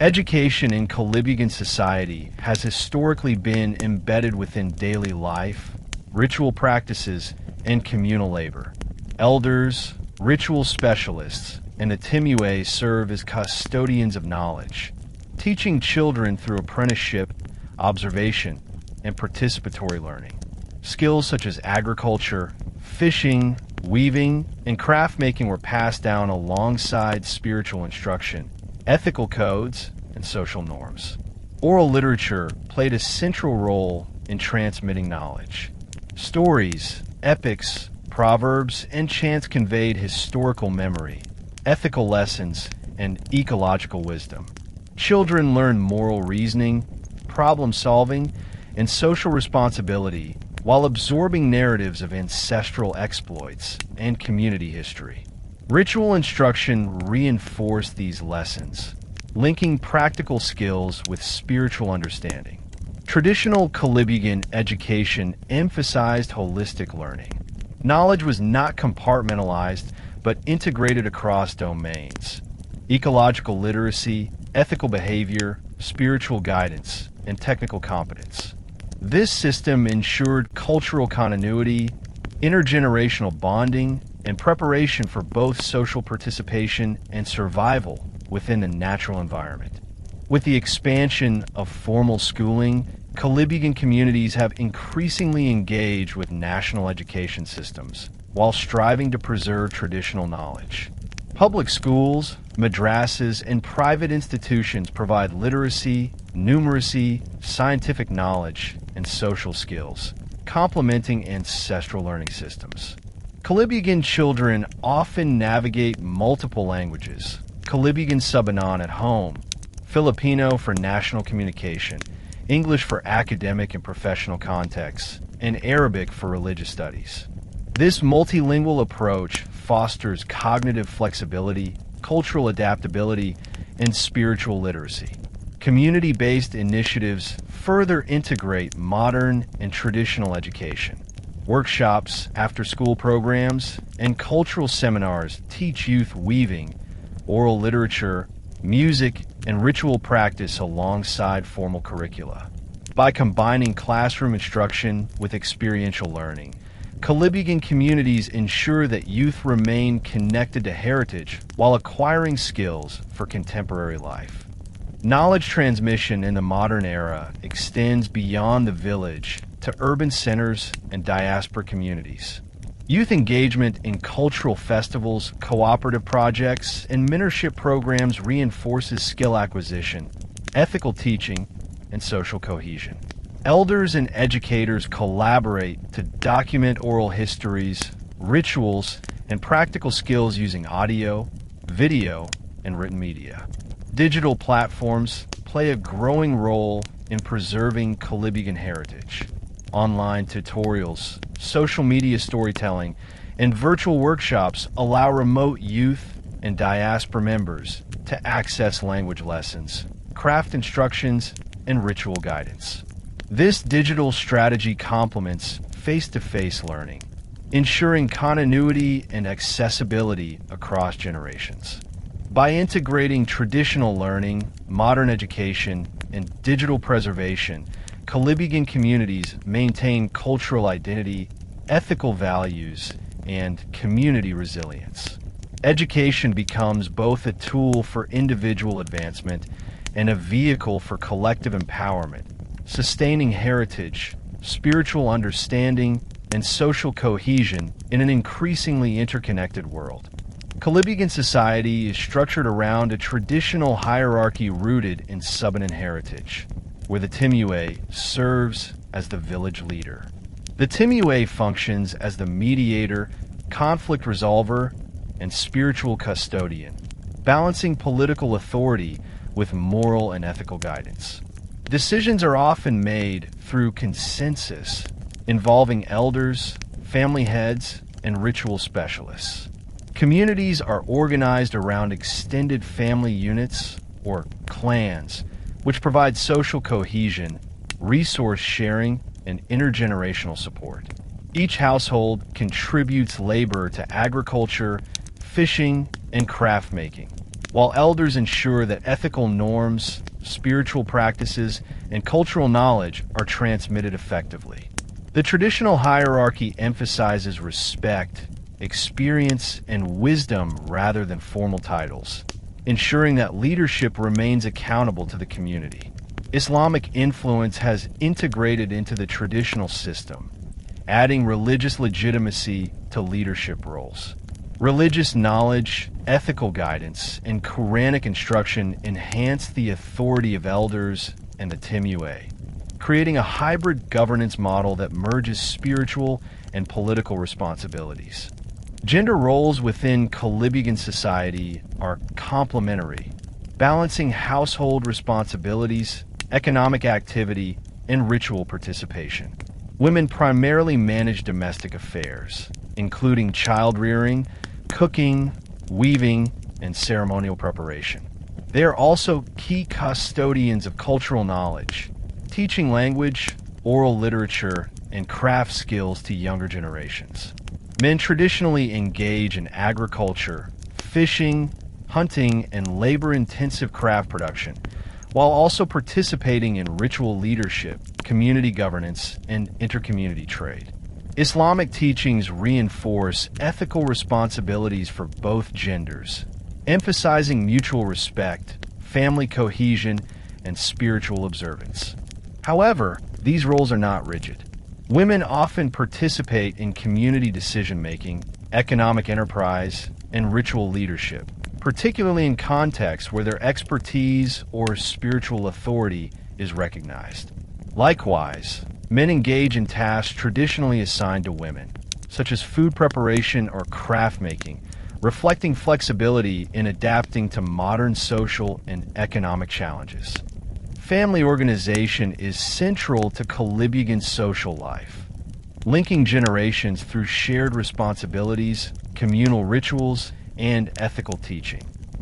Education in Kolibugan society has historically been embedded within daily life, ritual practices, and communal labor. Elders, ritual specialists, and atimue serve as custodians of knowledge, teaching children through apprenticeship, observation, and participatory learning. Skills such as agriculture, fishing, weaving, and craft making were passed down alongside spiritual instruction, ethical codes, and social norms. Oral literature played a central role in transmitting knowledge. Stories, epics, proverbs, and chants conveyed historical memory, ethical lessons, and ecological wisdom. Children learned moral reasoning, problem solving, and social responsibility while absorbing narratives of ancestral exploits and community history. Ritual instruction reinforced these lessons, linking practical skills with spiritual understanding. Traditional Kolibugan education emphasized holistic learning. Knowledge was not compartmentalized, but integrated across domains. ecological literacy, ethical behavior, spiritual guidance, and technical competence. This system ensured cultural continuity, intergenerational bonding, and preparation for both social participation and survival within the natural environment. With the expansion of formal schooling, Kolibugan communities have increasingly engaged with national education systems while striving to preserve traditional knowledge. Public schools, madrasas, and private institutions provide literacy, numeracy, scientific knowledge, and social skills, complementing ancestral learning systems. Kolibugan children often navigate multiple languages: Kolibugan Subanen at home, Filipino for national communication, English for academic and professional contexts, and Arabic for religious studies. This multilingual approach fosters cognitive flexibility, cultural adaptability, and spiritual literacy. Community-based initiatives further integrate modern and traditional education. Workshops, after-school programs, and cultural seminars teach youth weaving, oral literature, music, and ritual practice alongside formal curricula. By combining classroom instruction with experiential learning, Kolibugan communities ensure that youth remain connected to heritage while acquiring skills for contemporary life. Knowledge transmission in the modern era extends beyond the village to urban centers and diaspora communities. Youth engagement in cultural festivals, cooperative projects, and mentorship programs reinforces skill acquisition, ethical teaching, and social cohesion. Elders and educators collaborate to document oral histories, rituals, and practical skills using audio, video, and written media. Digital platforms play a growing role in preserving Kolibugan heritage. Online tutorials, social media storytelling, and virtual workshops allow remote youth and diaspora members to access language lessons, craft instructions, and ritual guidance. This digital strategy complements face-to-face learning, ensuring continuity and accessibility across generations. By integrating traditional learning, modern education, and digital preservation, Kolibugan communities maintain cultural identity, ethical values, and community resilience. Education becomes both a tool for individual advancement and a vehicle for collective empowerment, sustaining heritage, spiritual understanding, and social cohesion in an increasingly interconnected world. Kolibugan society is structured around a traditional hierarchy rooted in Subanen heritage, where the Timue serves as the village leader. The Timue functions as the mediator, conflict resolver, and spiritual custodian, balancing political authority with moral and ethical guidance. Decisions are often made through consensus, involving elders, family heads, and ritual specialists. Communities are organized around extended family units, or clans, which provide social cohesion, resource sharing, and intergenerational support. Each household contributes labor to agriculture, fishing, and craft making, while elders ensure that ethical norms, spiritual practices, and cultural knowledge are transmitted effectively. The traditional hierarchy emphasizes respect, experience, and wisdom rather than formal titles, ensuring that leadership remains accountable to the community. Islamic influence has integrated into the traditional system, adding religious legitimacy to leadership roles. Religious knowledge, ethical guidance, and Quranic instruction enhance the authority of elders and the Timue, creating a hybrid governance model that merges spiritual and political responsibilities. Gender roles within Kolibugan society are complementary, balancing household responsibilities, economic activity, and ritual participation. Women primarily manage domestic affairs, including child-rearing, cooking, weaving, and ceremonial preparation. They are also key custodians of cultural knowledge, teaching language, oral literature, and craft skills to younger generations. Men traditionally engage in agriculture, fishing, hunting, and labor-intensive craft production, while also participating in ritual leadership, community governance, and intercommunity trade. Islamic teachings reinforce ethical responsibilities for both genders, emphasizing mutual respect, family cohesion, and spiritual observance. However, these roles are not rigid. Women often participate in community decision-making, economic enterprise, and ritual leadership, particularly in contexts where their expertise or spiritual authority is recognized. Likewise, men engage in tasks traditionally assigned to women, such as food preparation or craft making, reflecting flexibility in adapting to modern social and economic challenges. Family organization is central to Kolibugan social life, linking generations through shared responsibilities, communal rituals, and ethical teaching.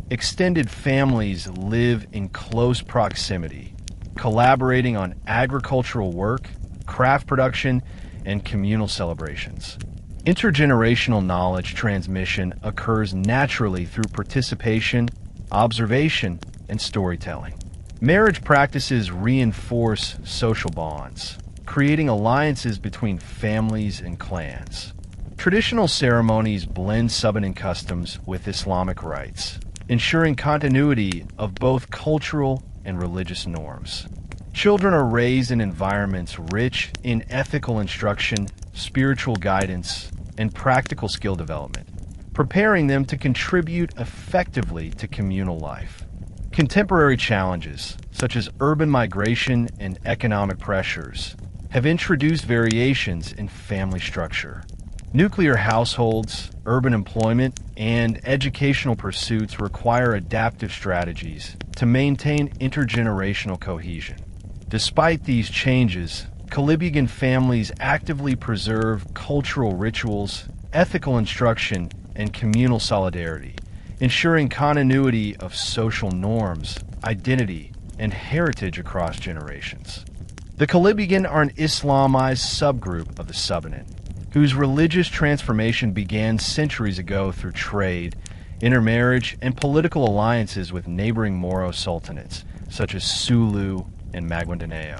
Extended families live in close proximity, collaborating on agricultural work, craft production, and communal celebrations. Intergenerational knowledge transmission occurs naturally through participation, observation, and storytelling. Marriage practices reinforce social bonds, creating alliances between families and clans. Traditional ceremonies blend Subanen customs with Islamic rites, ensuring continuity of both cultural and religious norms. Children are raised in environments rich in ethical instruction, spiritual guidance, and practical skill development, preparing them to contribute effectively to communal life. Contemporary challenges, such as urban migration and economic pressures, have introduced variations in family structure. Nuclear households, urban employment, and educational pursuits require adaptive strategies to maintain intergenerational cohesion. Despite these changes, Kolibugan families actively preserve cultural rituals, ethical instruction, and communal solidarity, ensuring continuity of social norms, identity, and heritage across generations. The Kolibugan are an Islamized subgroup of the Subanen, whose religious transformation began centuries ago through trade, intermarriage, and political alliances with neighboring Moro sultanates, such as Sulu and Mindanao.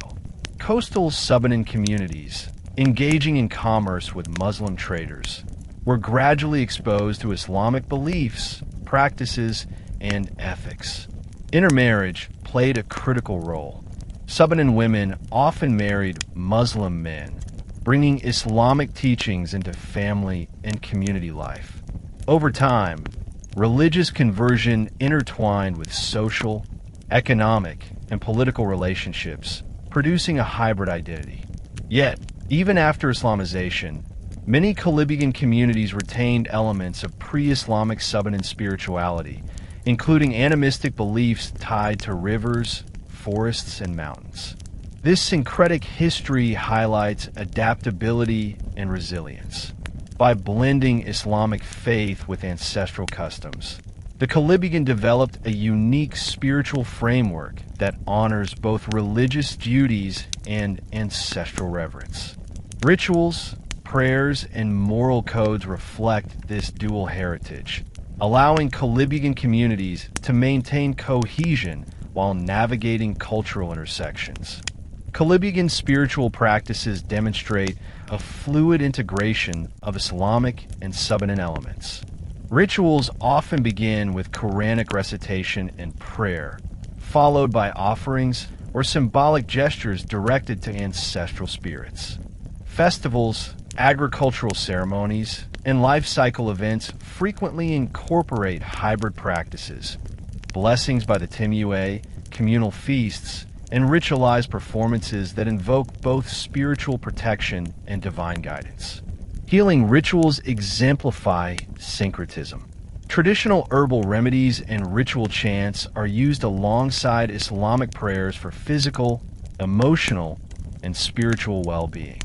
Coastal Subanen communities, engaging in commerce with Muslim traders, were gradually exposed to Islamic beliefs, practices, and ethics. Intermarriage played a critical role. Subanen women often married Muslim men, bringing Islamic teachings into family and community life. Over time, religious conversion intertwined with social, economic, and political relationships, producing a hybrid identity. Yet, even after Islamization, many Kolibugan communities retained elements of pre-Islamic Subanen spirituality, including animistic beliefs tied to rivers, forests, and mountains. This syncretic history highlights adaptability and resilience. By blending Islamic faith with ancestral customs, the Kolibugan developed a unique spiritual framework that honors both religious duties and ancestral reverence. Rituals, prayers, and moral codes reflect this dual heritage, allowing Kolibugan communities to maintain cohesion while navigating cultural intersections. Kolibugan spiritual practices demonstrate a fluid integration of Islamic and Subanen elements. Rituals often begin with Quranic recitation and prayer, followed by offerings or symbolic gestures directed to ancestral spirits. Festivals, agricultural ceremonies, and life cycle events frequently incorporate hybrid practices, blessings by the Timue, communal feasts, and ritualized performances that invoke both spiritual protection and divine guidance. Healing rituals exemplify syncretism. Traditional herbal remedies and ritual chants are used alongside Islamic prayers for physical, emotional, and spiritual well-being.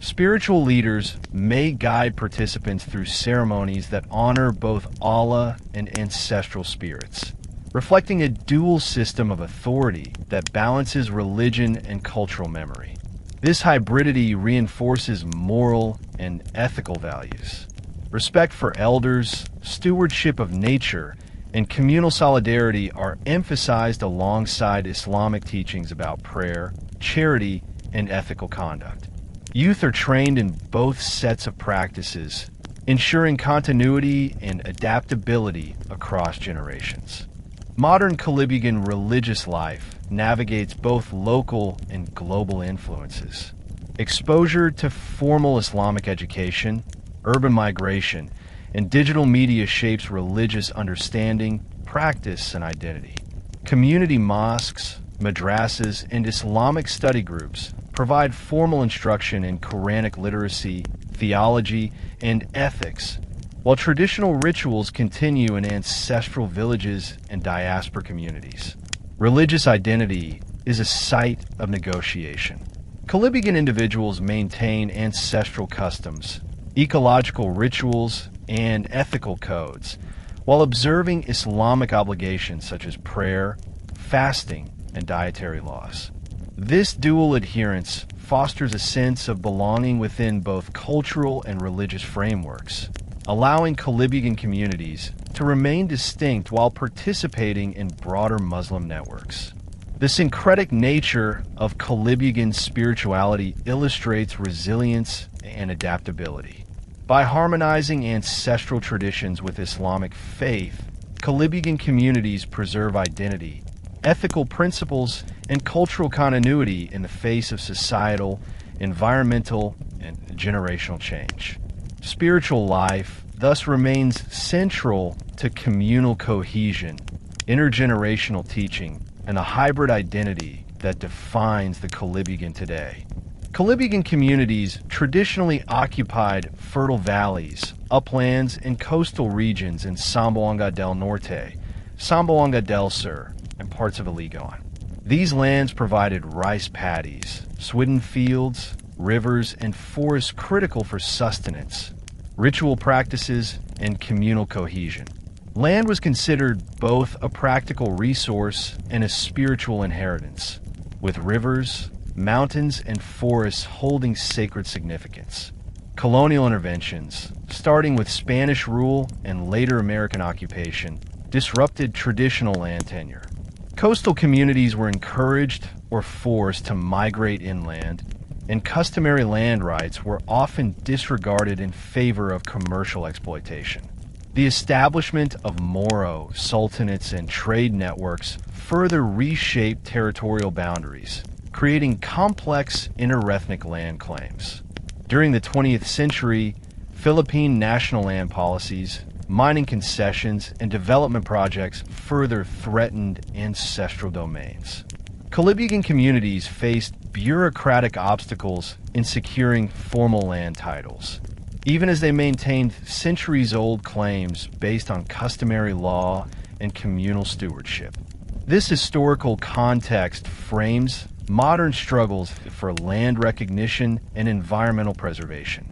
Spiritual leaders may guide participants through ceremonies that honor both Allah and ancestral spirits, reflecting a dual system of authority that balances religion and cultural memory. This hybridity reinforces moral and ethical values, respect for elders, stewardship of nature, and communal solidarity are emphasized alongside Islamic teachings about prayer, charity, and ethical conduct. Youth are trained in both sets of practices, ensuring continuity and adaptability across generations. Modern Kolibugan religious life navigates both local and global influences. Exposure to formal Islamic education, urban migration, and digital media shapes religious understanding, practice, and identity. Community mosques, madrasas, and Islamic study groups provide formal instruction in Quranic literacy, theology, and ethics, while traditional rituals continue in ancestral villages and diaspora communities. Religious identity is a site of negotiation. Kolibugan individuals maintain ancestral customs, ecological rituals, and ethical codes, while observing Islamic obligations such as prayer, fasting, and dietary laws. This dual adherence fosters a sense of belonging within both cultural and religious frameworks, allowing Kolibugan communities to remain distinct while participating in broader Muslim networks. The syncretic nature of Kolibugan spirituality illustrates resilience and adaptability. By harmonizing ancestral traditions with Islamic faith, Kolibugan communities preserve identity, ethical principles, and cultural continuity in the face of societal, environmental, and generational change. Spiritual life thus remains central to communal cohesion, intergenerational teaching, and the hybrid identity that defines the Kolibugan today. Kolibugan communities traditionally occupied fertile valleys, uplands, and coastal regions in Zamboanga del Norte, Zamboanga del Sur, and parts of Iligan. These lands provided rice paddies, swidden fields, rivers, and forests critical for sustenance, ritual practices, and communal cohesion. Land was considered both a practical resource and a spiritual inheritance, with rivers, mountains, and forests holding sacred significance. Colonial interventions, starting with Spanish rule and later American occupation, disrupted traditional land tenure. Coastal communities were encouraged or forced to migrate inland, and customary land rights were often disregarded in favor of commercial exploitation. The establishment of Moro, sultanates, and trade networks further reshaped territorial boundaries, creating complex interethnic land claims. During the 20th century, Philippine national land policies, mining concessions, and development projects further threatened ancestral domains. Kolibugan communities faced bureaucratic obstacles in securing formal land titles, even as they maintained centuries-old claims based on customary law and communal stewardship. This historical context frames modern struggles for land recognition and environmental preservation.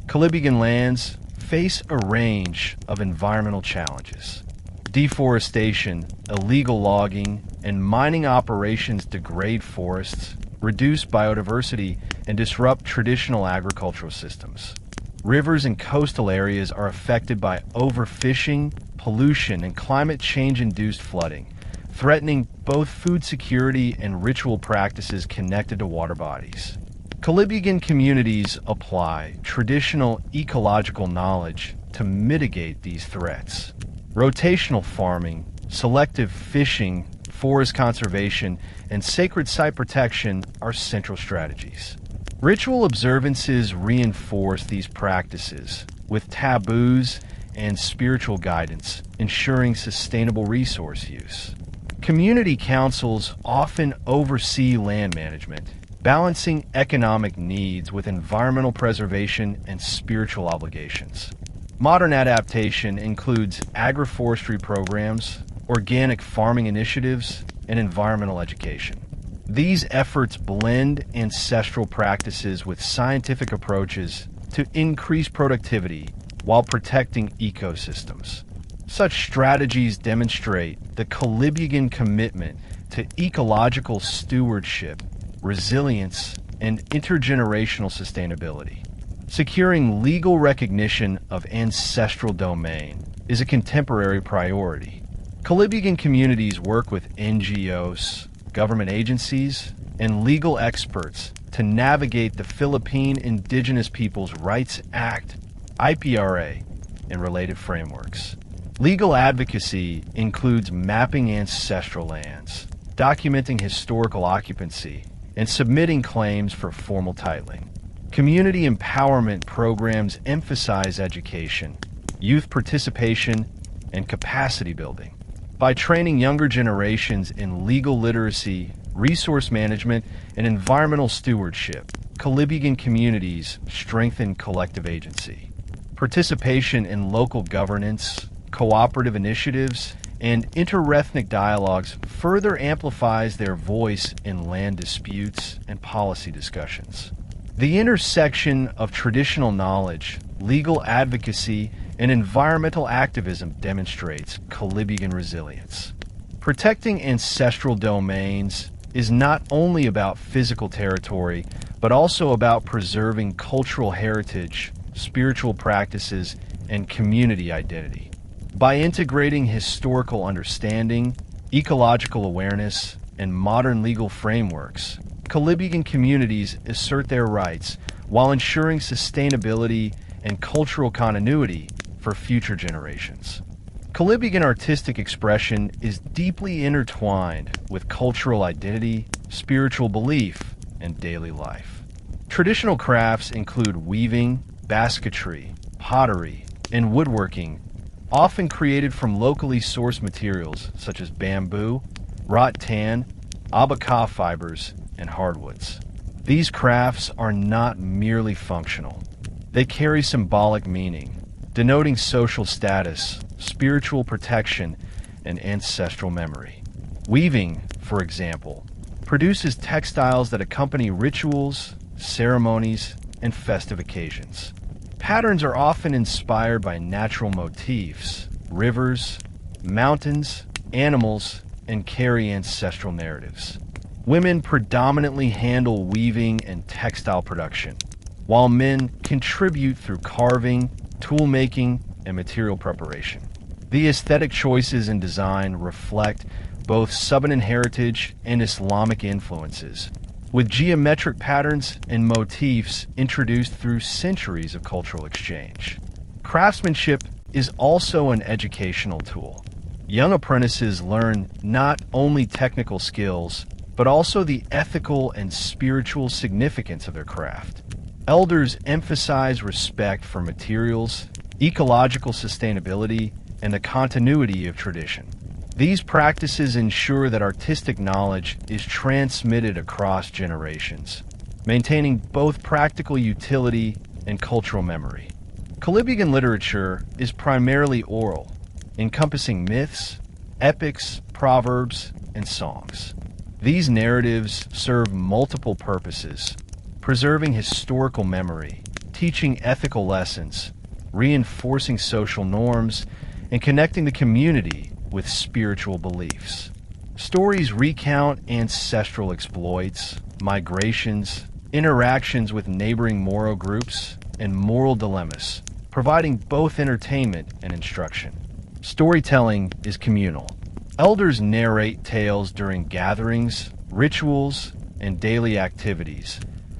Kolibugan lands face a range of environmental challenges. Deforestation, illegal logging, and mining operations degrade forests, reduce biodiversity, and disrupt traditional agricultural systems. Rivers and coastal areas are affected by overfishing, pollution, and climate change-induced flooding, threatening both food security and ritual practices connected to water bodies. Kolibugan communities apply traditional ecological knowledge to mitigate these threats. Rotational farming, selective fishing, forest conservation, and sacred site protection are central strategies. Ritual observances reinforce these practices, with taboos and spiritual guidance ensuring sustainable resource use. Community councils often oversee land management, balancing economic needs with environmental preservation and spiritual obligations. Modern adaptation includes agroforestry programs, organic farming initiatives, and environmental education. These efforts blend ancestral practices with scientific approaches to increase productivity while protecting ecosystems. Such strategies demonstrate the Kolibugan commitment to ecological stewardship, resilience, and intergenerational sustainability. Securing legal recognition of ancestral domain is a contemporary priority. Kolibugan communities work with NGOs, government agencies, and legal experts to navigate the Philippine Indigenous Peoples' Rights Act, IPRA, and related frameworks. Legal advocacy includes mapping ancestral lands, documenting historical occupancy, and submitting claims for formal titling. Community empowerment programs emphasize education, youth participation, and capacity building. By training younger generations in legal literacy, resource management, and environmental stewardship, Kolibugan communities strengthen collective agency. Participation in local governance, cooperative initiatives, and interethnic dialogues further amplifies their voice in land disputes and policy discussions. The intersection of traditional knowledge, legal advocacy, and environmental activism demonstrates Kolibugan resilience. Protecting ancestral domains is not only about physical territory, but also about preserving cultural heritage, spiritual practices, and community identity. By integrating historical understanding, ecological awareness, and modern legal frameworks, Kolibugan communities assert their rights while ensuring sustainability and cultural continuity for future generations. Kolibugan artistic expression is deeply intertwined with cultural identity, spiritual belief, and daily life. Traditional crafts include weaving, basketry, pottery, and woodworking, often created from locally sourced materials such as bamboo, rattan, abaca fibers, and hardwoods. These crafts are not merely functional. They carry symbolic meaning, denoting social status, spiritual protection, and ancestral memory. Weaving, for example, produces textiles that accompany rituals, ceremonies, and festive occasions. Patterns are often inspired by natural motifs, rivers, mountains, animals, and carry ancestral narratives. Women predominantly handle weaving and textile production, while men contribute through carving, tool making, and material preparation. The aesthetic choices in design reflect both Subanen heritage and Islamic influences, with geometric patterns and motifs introduced through centuries of cultural exchange. Craftsmanship is also an educational tool. Young apprentices learn not only technical skills, but also the ethical and spiritual significance of their craft. Elders emphasize respect for materials, ecological sustainability, and the continuity of tradition. These practices ensure that artistic knowledge is transmitted across generations, maintaining both practical utility and cultural memory. Kolibugan literature is primarily oral, encompassing myths, epics, proverbs, and songs. These narratives serve multiple purposes: preserving historical memory, teaching ethical lessons, reinforcing social norms, and connecting the community with spiritual beliefs. Stories recount ancestral exploits, migrations, interactions with neighboring Moro groups, and moral dilemmas, providing both entertainment and instruction. Storytelling is communal. Elders narrate tales during gatherings, rituals, and daily activities,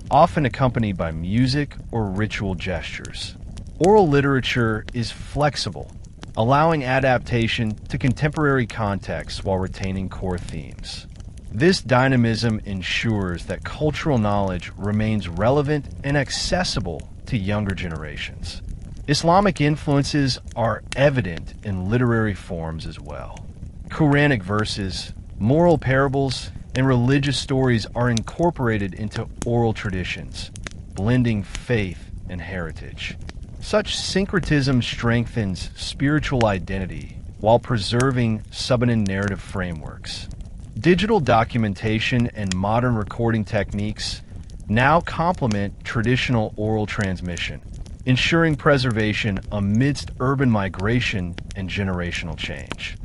often accompanied by music or ritual gestures. Oral literature is flexible, allowing adaptation to contemporary contexts while retaining core themes. This dynamism ensures that cultural knowledge remains relevant and accessible to younger generations. Islamic influences are evident in literary forms as well. Quranic verses, moral parables, and religious stories are incorporated into oral traditions, blending faith and heritage. Such syncretism strengthens spiritual identity while preserving Subanen narrative frameworks. Digital documentation and modern recording techniques now complement traditional oral transmission, ensuring preservation amidst urban migration and generational change.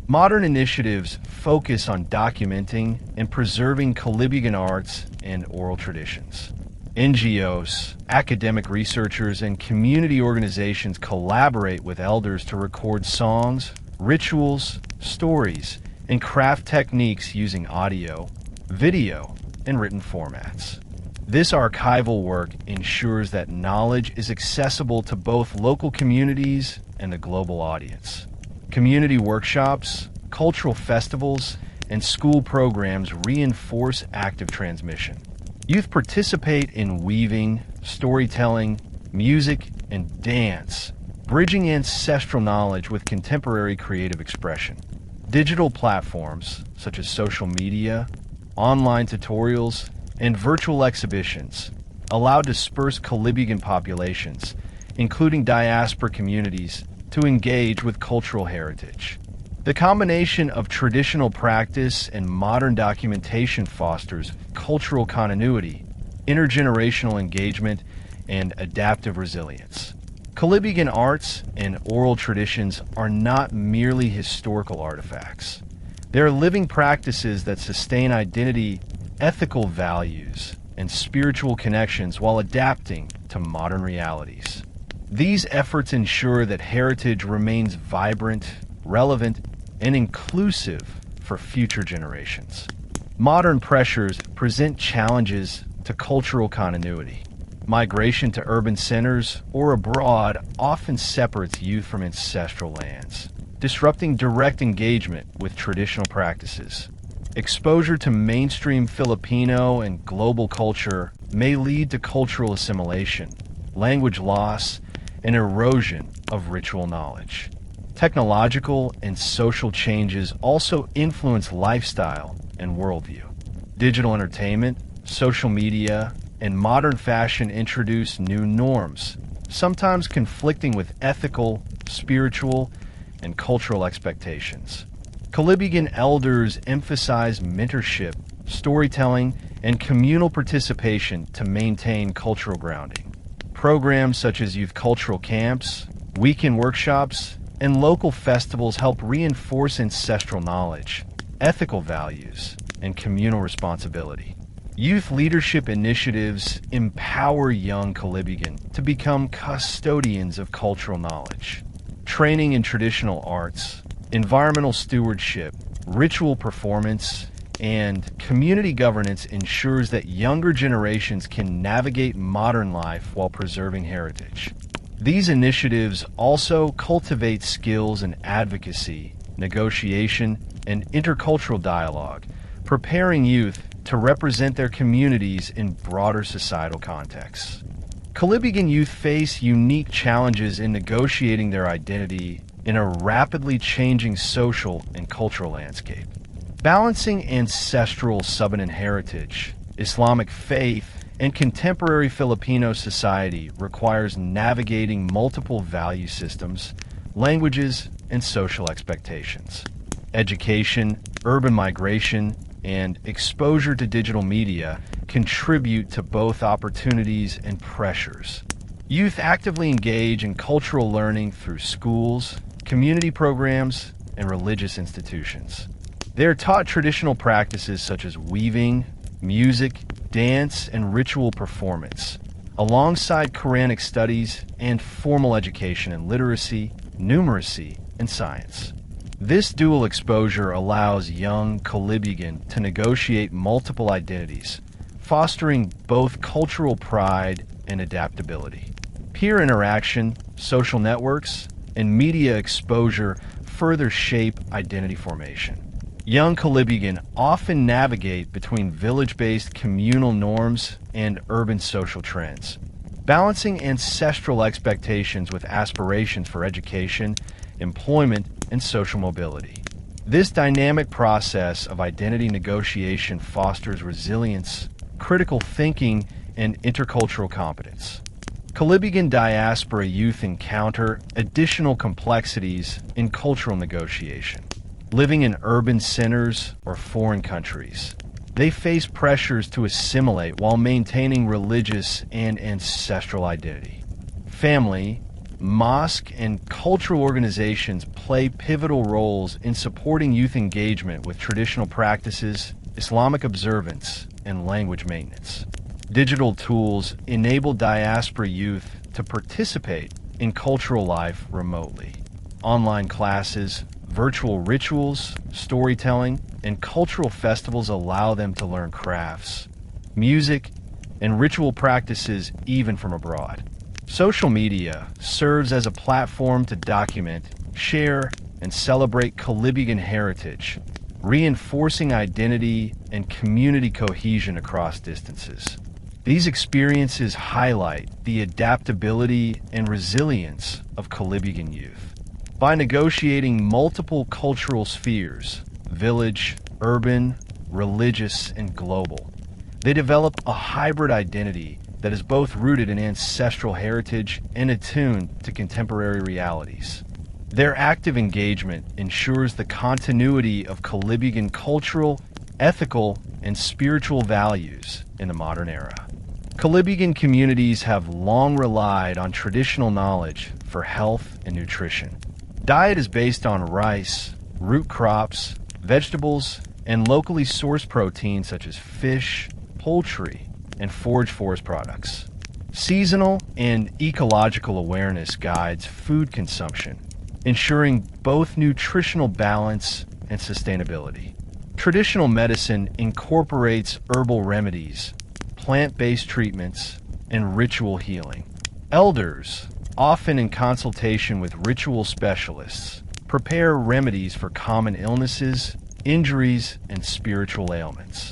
Modern initiatives focus on documenting and preserving Kolibugan arts and oral traditions. NGOs, academic researchers, and community organizations collaborate with elders to record songs, rituals, stories, and craft techniques using audio, video, and written formats. This archival work ensures that knowledge is accessible to both local communities and the global audience. Community workshops, cultural festivals, and school programs reinforce active transmission. Youth participate in weaving, storytelling, music, and dance, bridging ancestral knowledge with contemporary creative expression. Digital platforms, such as social media, online tutorials, and virtual exhibitions, allow dispersed Kolibugan populations, including diaspora communities, to engage with cultural heritage. The combination of traditional practice and modern documentation fosters cultural continuity, intergenerational engagement, and adaptive resilience. Kolibugan arts and oral traditions are not merely historical artifacts. They are living practices that sustain identity, ethical values, and spiritual connections while adapting to modern realities. These efforts ensure that heritage remains vibrant, relevant, and inclusive for future generations. Modern pressures present challenges to cultural continuity. Migration to urban centers or abroad often separates youth from ancestral lands, disrupting direct engagement with traditional practices. Exposure to mainstream Filipino and global culture may lead to cultural assimilation, language loss, and erosion of ritual knowledge. Technological and social changes also influence lifestyle and worldview. Digital entertainment, social media, and modern fashion introduce new norms, sometimes conflicting with ethical, spiritual, and cultural expectations. Kolibugan elders emphasize mentorship, storytelling, and communal participation to maintain cultural grounding. Programs such as youth cultural camps, weekend workshops, and local festivals help reinforce ancestral knowledge, ethical values, and communal responsibility. Youth leadership initiatives empower young Kolibugan to become custodians of cultural knowledge. Training in traditional arts, environmental stewardship, ritual performance, and community governance ensures that younger generations can navigate modern life while preserving heritage. These initiatives also cultivate skills in advocacy, negotiation, and intercultural dialogue, preparing youth to represent their communities in broader societal contexts. Kolibugan youth face unique challenges in negotiating their identity in a rapidly changing social and cultural landscape. Balancing ancestral Subanen heritage, Islamic faith, and contemporary Filipino society requires navigating multiple value systems, languages, and social expectations. Education, urban migration, and exposure to digital media contribute to both opportunities and pressures. Youth actively engage in cultural learning through schools, community programs, and religious institutions. They are taught traditional practices such as weaving, music, dance, and ritual performance, alongside Quranic studies and formal education in literacy, numeracy, and science. This dual exposure allows young Kolibugan to negotiate multiple identities, fostering both cultural pride and adaptability. Peer interaction, social networks, and media exposure further shape identity formation. Young Kolibugan often navigate between village-based communal norms and urban social trends, balancing ancestral expectations with aspirations for education, employment, and social mobility. This dynamic process of identity negotiation fosters resilience, critical thinking, and intercultural competence. Kolibugan diaspora youth encounter additional complexities in cultural negotiation. Living in urban centers or foreign countries, they face pressures to assimilate while maintaining religious and ancestral identity. Family, mosque, and cultural organizations play pivotal roles in supporting youth engagement with traditional practices, Islamic observance, and language maintenance. Digital tools enable diaspora youth to participate in cultural life remotely. Online classes, Virtual rituals, storytelling, and cultural festivals allow them to learn crafts, music, and ritual practices even from abroad. Social media serves as a platform to document, share, and celebrate Kolibugan heritage, reinforcing identity and community cohesion across distances. These experiences highlight the adaptability and resilience of Kolibugan youth. By negotiating multiple cultural spheres, village, urban, religious, and global, they develop a hybrid identity that is both rooted in ancestral heritage and attuned to contemporary realities. Their active engagement ensures the continuity of Kolibugan cultural, ethical, and spiritual values in the modern era. Kolibugan communities have long relied on traditional knowledge for health and nutrition. Diet is based on rice, root crops, vegetables, and locally sourced proteins such as fish, poultry, and foraged forest products. Seasonal and ecological awareness guides food consumption, ensuring both nutritional balance and sustainability. Traditional medicine incorporates herbal remedies, plant-based treatments, and ritual healing. Elders, often in consultation with ritual specialists, prepare remedies for common illnesses, injuries, and spiritual ailments.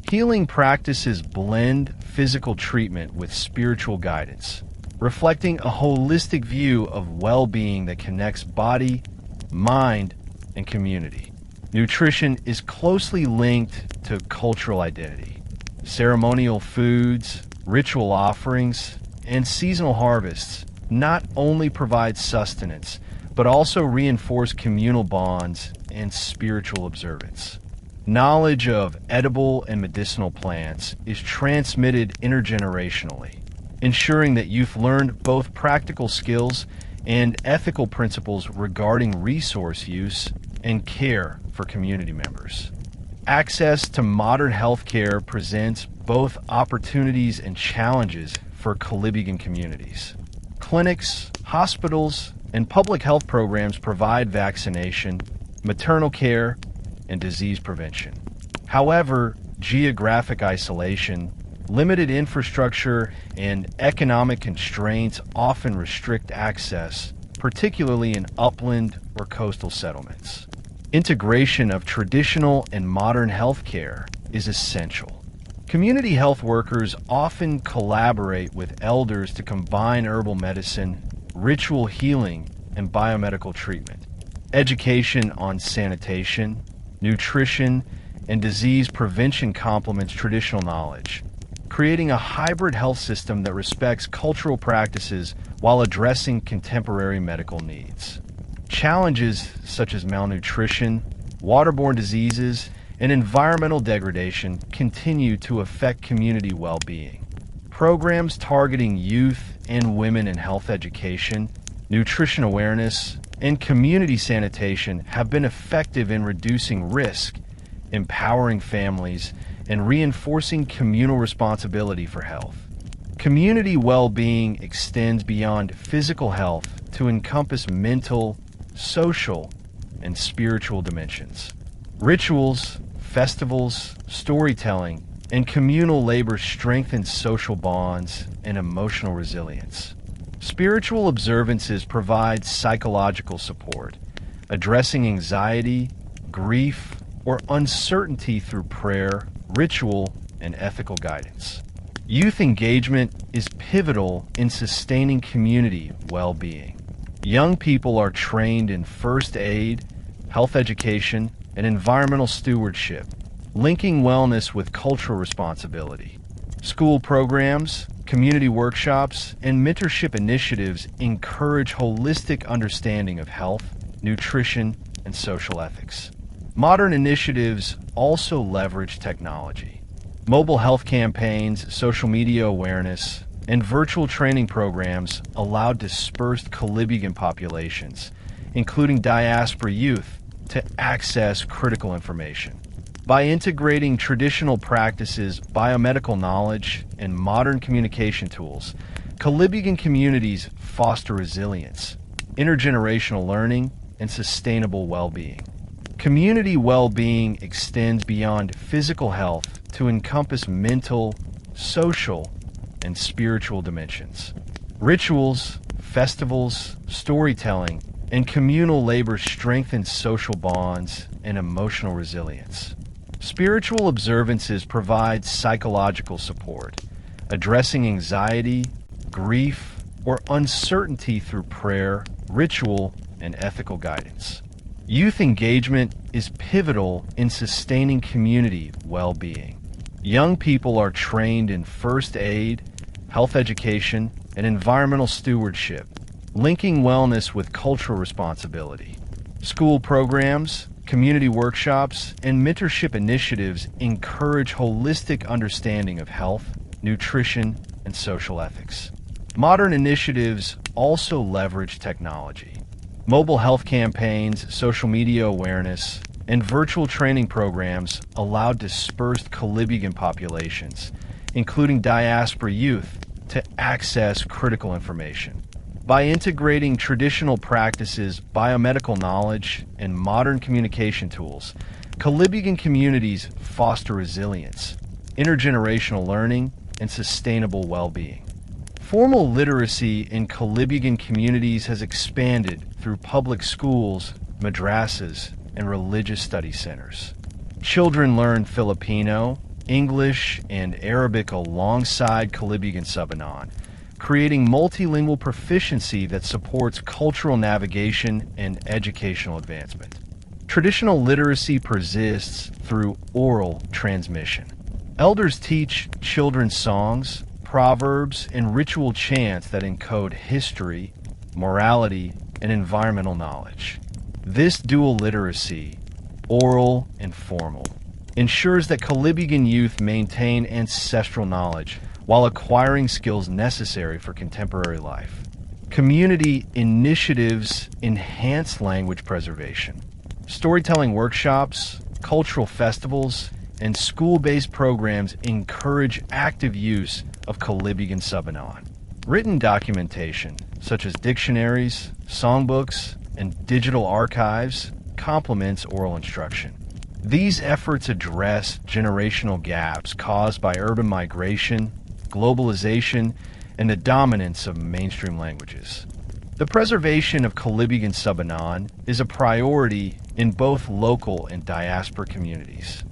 Healing practices blend physical treatment with spiritual guidance, reflecting a holistic view of well-being that connects body, mind, and community. Nutrition is closely linked to cultural identity. Ceremonial foods, ritual offerings, and seasonal harvests not only provide sustenance, but also reinforce communal bonds and spiritual observance. Knowledge of edible and medicinal plants is transmitted intergenerationally, ensuring that youth learn both practical skills and ethical principles regarding resource use and care for community members. Access to modern healthcare presents both opportunities and challenges for Kolibugan communities. Clinics, hospitals, and public health programs provide vaccination, maternal care, and disease prevention. However, geographic isolation, limited infrastructure, and economic constraints often restrict access, particularly in upland or coastal settlements. Integration of traditional and modern healthcare is essential. Community health workers often collaborate with elders to combine herbal medicine, ritual healing, and biomedical treatment. Education on sanitation, nutrition, and disease prevention complements traditional knowledge, creating a hybrid health system that respects cultural practices while addressing contemporary medical needs. Challenges such as malnutrition, waterborne diseases, and environmental degradation continue to affect community well-being. Programs targeting youth and women in health education, nutrition awareness, and community sanitation have been effective in reducing risk, empowering families, and reinforcing communal responsibility for health. Community well-being extends beyond physical health to encompass mental, social, and spiritual dimensions. Rituals, festivals, storytelling, and communal labor strengthen social bonds and emotional resilience. Spiritual observances provide psychological support, addressing anxiety, grief, or uncertainty through prayer, ritual, and ethical guidance. Youth engagement is pivotal in sustaining community well-being. Young people are trained in first aid, health education, and environmental stewardship, linking wellness with cultural responsibility. School programs, community workshops, and mentorship initiatives encourage holistic understanding of health, nutrition, and social ethics. Modern initiatives also leverage technology. Mobile health campaigns, social media awareness, and virtual training programs allow dispersed Kolibugan populations, including diaspora youth, to access critical information. By integrating traditional practices, biomedical knowledge, and modern communication tools, Kolibugan communities foster resilience, intergenerational learning, and sustainable well-being. Community well-being extends beyond physical health to encompass mental, social, and spiritual dimensions. Rituals, festivals, storytelling, and communal labor strengthen social bonds and emotional resilience. Spiritual observances provide psychological support, addressing anxiety, grief, or uncertainty through prayer, ritual, and ethical guidance. Youth engagement is pivotal in sustaining community well-being. Young people are trained in first aid, health education, and environmental stewardship, linking wellness with cultural responsibility. School programs, community workshops, and mentorship initiatives encourage holistic understanding of health, nutrition, and social ethics. Modern initiatives also leverage technology. Mobile health campaigns, social media awareness, and virtual training programs allow dispersed Kolibugan populations, including diaspora youth, to access critical information. By integrating traditional practices, biomedical knowledge, and modern communication tools, Kolibugan communities foster resilience, intergenerational learning, and sustainable well-being. Formal literacy in Kolibugan communities has expanded through public schools, madrasas, and religious study centers. Children learn Filipino, English, and Arabic alongside Kolibugan Subanen, creating multilingual proficiency that supports cultural navigation and educational advancement. Traditional literacy persists through oral transmission. Elders teach children songs, proverbs, and ritual chants that encode history, morality, and environmental knowledge. This dual literacy, oral and formal, ensures that Kolibugan youth maintain ancestral knowledge while acquiring skills necessary for contemporary life. Community initiatives enhance language preservation. Storytelling workshops, cultural festivals, and school-based programs encourage active use of Kolibugan Subanen. Written documentation, such as dictionaries, songbooks, and digital archives, complements oral instruction. These efforts address generational gaps caused by urban migration, globalization, and the dominance of mainstream languages. The preservation of Kolibugan Subanen is a priority in both local and diaspora communities.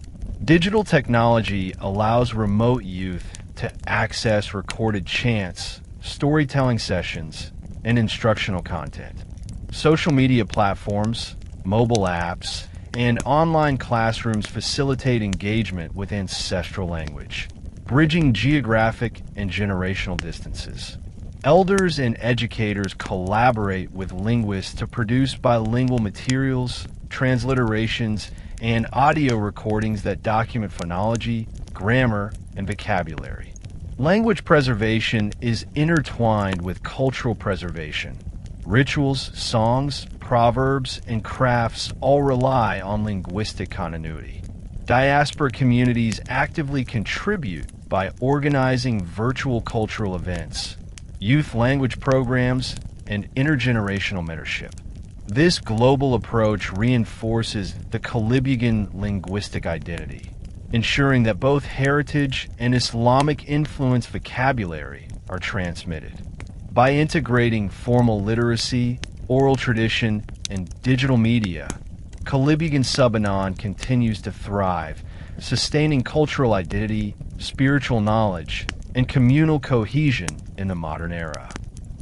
Digital technology allows remote youth to access recorded chants, storytelling sessions, and instructional content. Social media platforms, mobile apps, and online classrooms facilitate engagement with ancestral language, bridging geographic and generational distances. Elders and educators collaborate with linguists to produce bilingual materials, transliterations, and audio recordings that document phonology, grammar, and vocabulary. Language preservation is intertwined with cultural preservation. Rituals, songs, proverbs, and crafts all rely on linguistic continuity. Diaspora communities actively contribute by organizing virtual cultural events, youth language programs, and intergenerational mentorship. This global approach reinforces the Kolibugan linguistic identity, ensuring that both heritage and Islamic influence vocabulary are transmitted. By integrating formal literacy, oral tradition, and digital media, Kolibugan Subanen continues to thrive, sustaining cultural identity, spiritual knowledge, and communal cohesion in the modern era.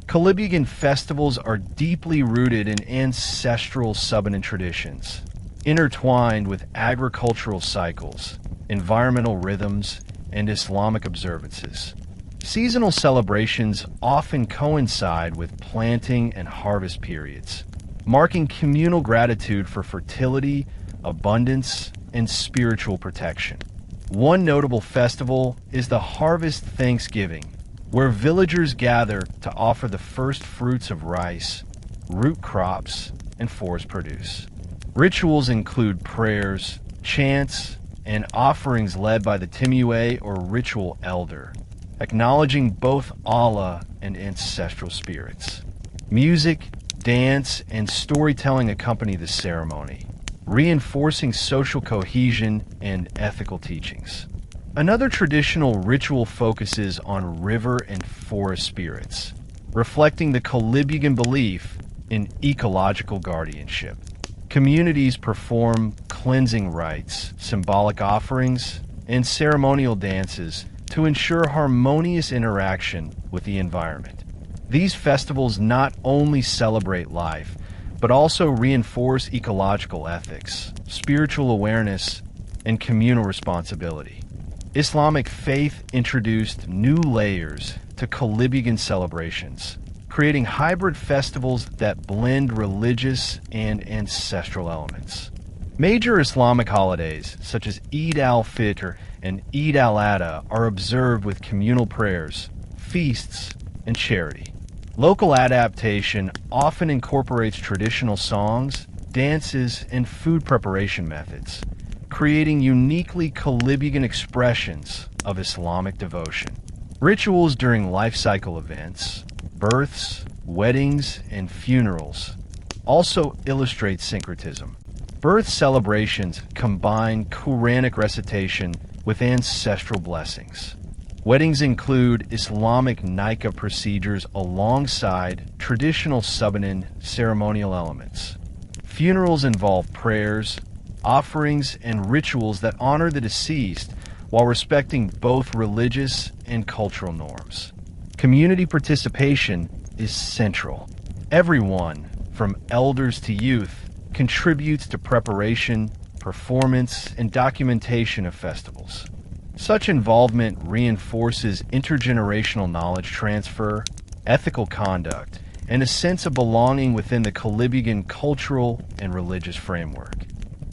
Kolibugan festivals are deeply rooted in ancestral Subanen traditions, intertwined with agricultural cycles, environmental rhythms, and Islamic observances. Seasonal celebrations often coincide with planting and harvest periods, marking communal gratitude for fertility, abundance, and spiritual protection. One notable festival is the Harvest Thanksgiving, where villagers gather to offer the first fruits of rice, root crops, and forest produce. Rituals include prayers, chants, and offerings led by the Timue or ritual elder, acknowledging both Allah and ancestral spirits. Music, dance, and storytelling accompany the ceremony, reinforcing social cohesion and ethical teachings. Another traditional ritual focuses on river and forest spirits, reflecting the Kolibugan belief in ecological guardianship. Communities perform cleansing rites, symbolic offerings, and ceremonial dances to ensure harmonious interaction with the environment. These festivals not only celebrate life, but also reinforce ecological ethics, spiritual awareness, and communal responsibility. Islamic faith introduced new layers to Kolibugan celebrations, creating hybrid festivals that blend religious and ancestral elements. Major Islamic holidays, such as Eid al-Fitr and Eid al-Adha, are observed with communal prayers, feasts, and charity. Local adaptation often incorporates traditional songs, dances, and food preparation methods, creating uniquely Kolibugan expressions of Islamic devotion. Rituals during life cycle events, births, weddings, and funerals also illustrate syncretism. Birth celebrations combine Quranic recitation with ancestral blessings. Weddings include Islamic nikah procedures alongside traditional Subanen ceremonial elements. Funerals involve prayers, offerings, and rituals that honor the deceased while respecting both religious and cultural norms. Community participation is central. Everyone, from elders to youth, contributes to preparation, performance, and documentation of festivals. Such involvement reinforces intergenerational knowledge transfer, ethical conduct, and a sense of belonging within the Kolibugan cultural and religious framework.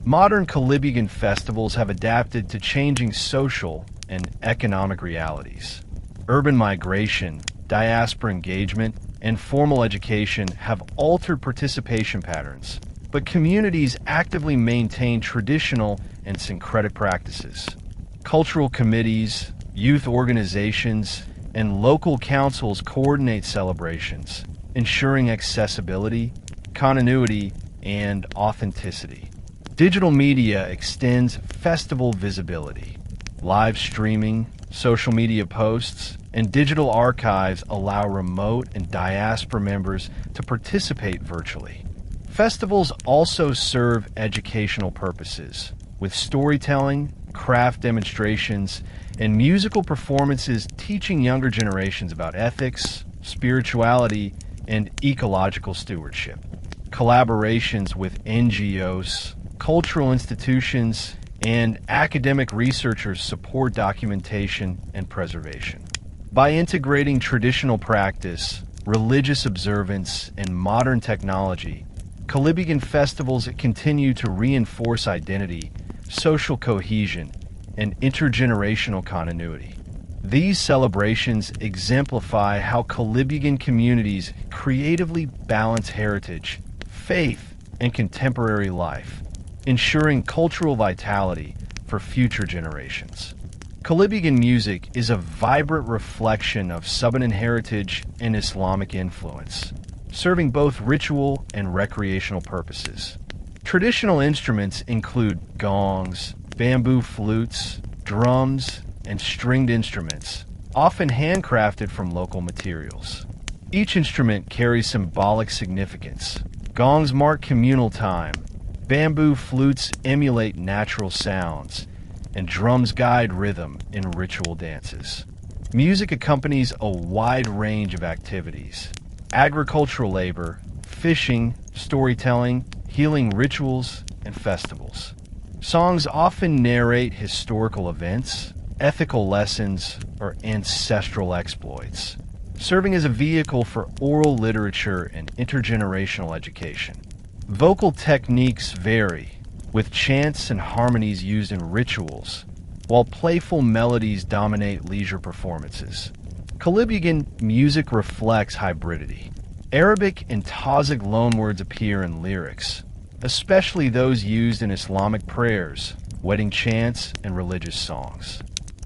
Modern Kolibugan festivals have adapted to changing social and economic realities. Urban migration, diaspora engagement, and formal education have altered participation patterns, but communities actively maintain traditional and syncretic practices. Cultural committees, youth organizations, and local councils coordinate celebrations, ensuring accessibility, continuity, and authenticity. Digital media extends festival visibility. Live streaming, social media posts, and digital archives allow remote and diaspora members to participate virtually. Festivals also serve educational purposes, with storytelling, craft demonstrations, and musical performances teaching younger generations about ethics, spirituality, and ecological stewardship. Collaborations with NGOs, cultural institutions, and academic researchers support documentation and preservation. By integrating traditional practice, religious observance, and modern technology, Kolibugan festivals continue to reinforce identity, social cohesion, and intergenerational continuity. These celebrations exemplify how Kolibugan communities creatively balance heritage, faith, and contemporary life, ensuring cultural vitality for future generations. Kolibugan music is a vibrant reflection of Subanen heritage and Islamic influence, serving both ritual and recreational purposes. Traditional instruments include gongs, bamboo flutes, drums, and stringed instruments, often handcrafted from local materials. Each instrument carries symbolic significance. Gongs mark communal time, bamboo flutes emulate natural sounds, and drums guide rhythm in ritual dances. Music accompanies a wide range of activities: agricultural labor, fishing, storytelling, healing rituals, and festivals. Songs often narrate historical events, ethical lessons, or ancestral exploits, serving as a vehicle for oral literature and intergenerational education. Vocal techniques vary, with chants and harmonies used in rituals, while playful melodies dominate leisure performances. Kolibugan music reflects hybridity. Arabic and Tazig loanwords appear in lyrics, especially those used in Islamic prayers, wedding chants, and religious songs.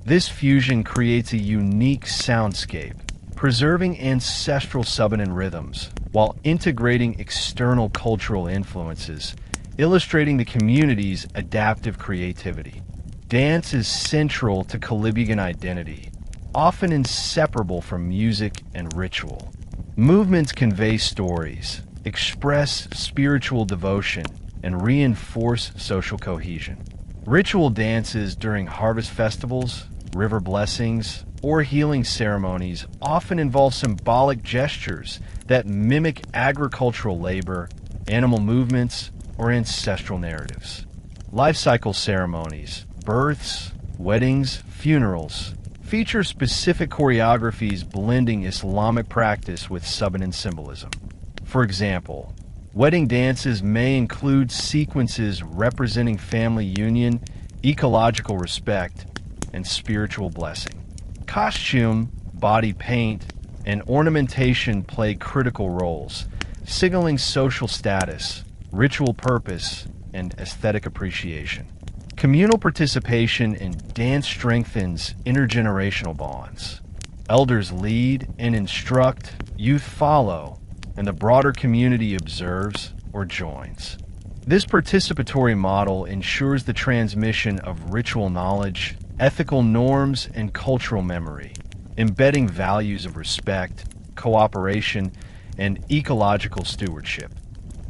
This fusion creates a unique soundscape, preserving ancestral Subanen rhythms while integrating external cultural influences, illustrating the community's adaptive creativity. Dance is central to Kolibugan identity, often inseparable from music and ritual. Movements convey stories, express spiritual devotion, and reinforce social cohesion. Ritual dances during harvest festivals, river blessings, or healing ceremonies often involve symbolic gestures that mimic agricultural labor, animal movements, or ancestral narratives. Life cycle ceremonies, births, weddings, funerals, feature specific choreographies blending Islamic practice with Subanen symbolism. For example, wedding dances may include sequences representing family union, ecological respect, and spiritual blessing. Costume, body paint, and ornamentation play critical roles, signaling social status, ritual purpose, and aesthetic appreciation. Communal participation in dance strengthens intergenerational bonds. Elders lead and instruct, youth follow, and the broader community observes or joins. This participatory model ensures the transmission of ritual knowledge, ethical norms, and cultural memory, embedding values of respect, cooperation, and ecological stewardship.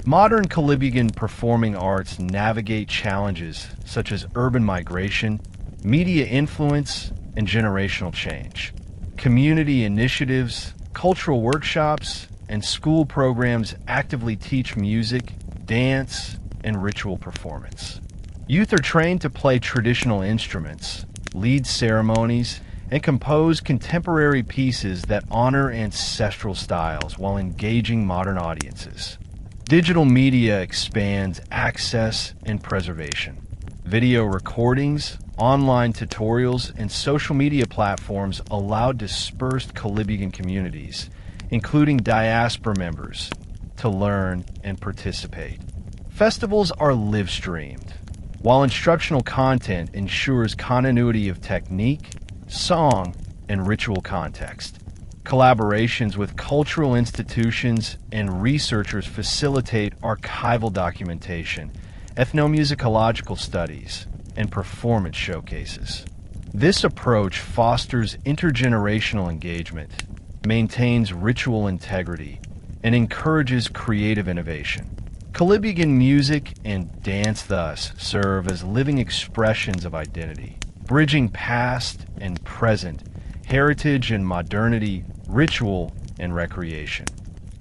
Modern Kolibugan performing arts navigate challenges such as urban migration, media influence, and generational change. Community initiatives, cultural workshops, and school programs actively teach music, dance, and ritual performance. Youth are trained to play traditional instruments, lead ceremonies, and compose contemporary pieces that honor ancestral styles while engaging modern audiences. Digital media expands access and preservation. Video recordings, online tutorials, and social media platforms allow dispersed Kolibugan communities, including diaspora members, to learn and participate. Festivals are live-streamed, while instructional content ensures continuity of technique, song, and ritual context. Collaborations with cultural institutions and researchers facilitate archival documentation, ethnomusicological studies, and performance showcases. This approach fosters intergenerational engagement, maintains ritual integrity, and encourages creative innovation. Kolibugan music and dance thus serve as living expressions of identity, bridging past and present, heritage and modernity, ritual and recreation.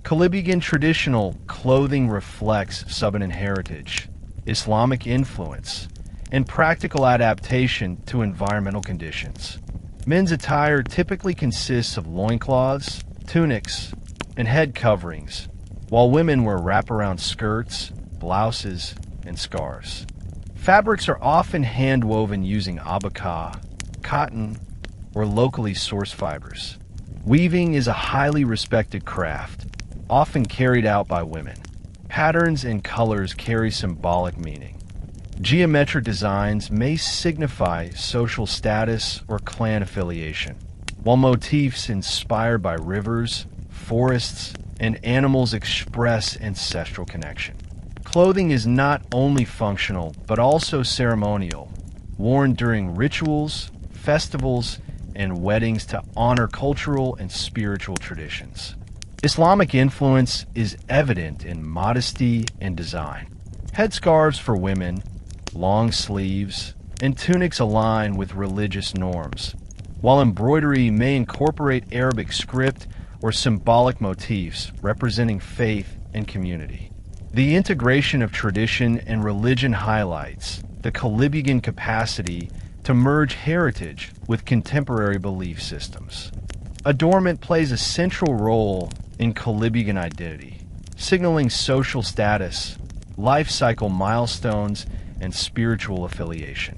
Kolibugan traditional clothing reflects Subanen heritage, Islamic influence, and practical adaptation to environmental conditions. Men's attire typically consists of loincloths, tunics, and head coverings, while women wear wraparound skirts, blouses, and scarves. Fabrics are often hand-woven using abaca, cotton, or locally sourced fibers. Weaving is a highly respected craft, often carried out by women. Patterns and colors carry symbolic meaning. Geometric designs may signify social status or clan affiliation, while motifs inspired by rivers, forests, and animals express ancestral connection. Clothing is not only functional, but also ceremonial, worn during rituals, festivals, and weddings to honor cultural and spiritual traditions. Islamic influence is evident in modesty and design. Headscarves for women, long sleeves, and tunics align with religious norms, while embroidery may incorporate Arabic script or symbolic motifs representing faith and community. The integration of tradition and religion highlights the Kolibugan capacity to merge heritage with contemporary belief systems. Adornment plays a central role in Kolibugan identity, signaling social status, life cycle milestones, and spiritual affiliation.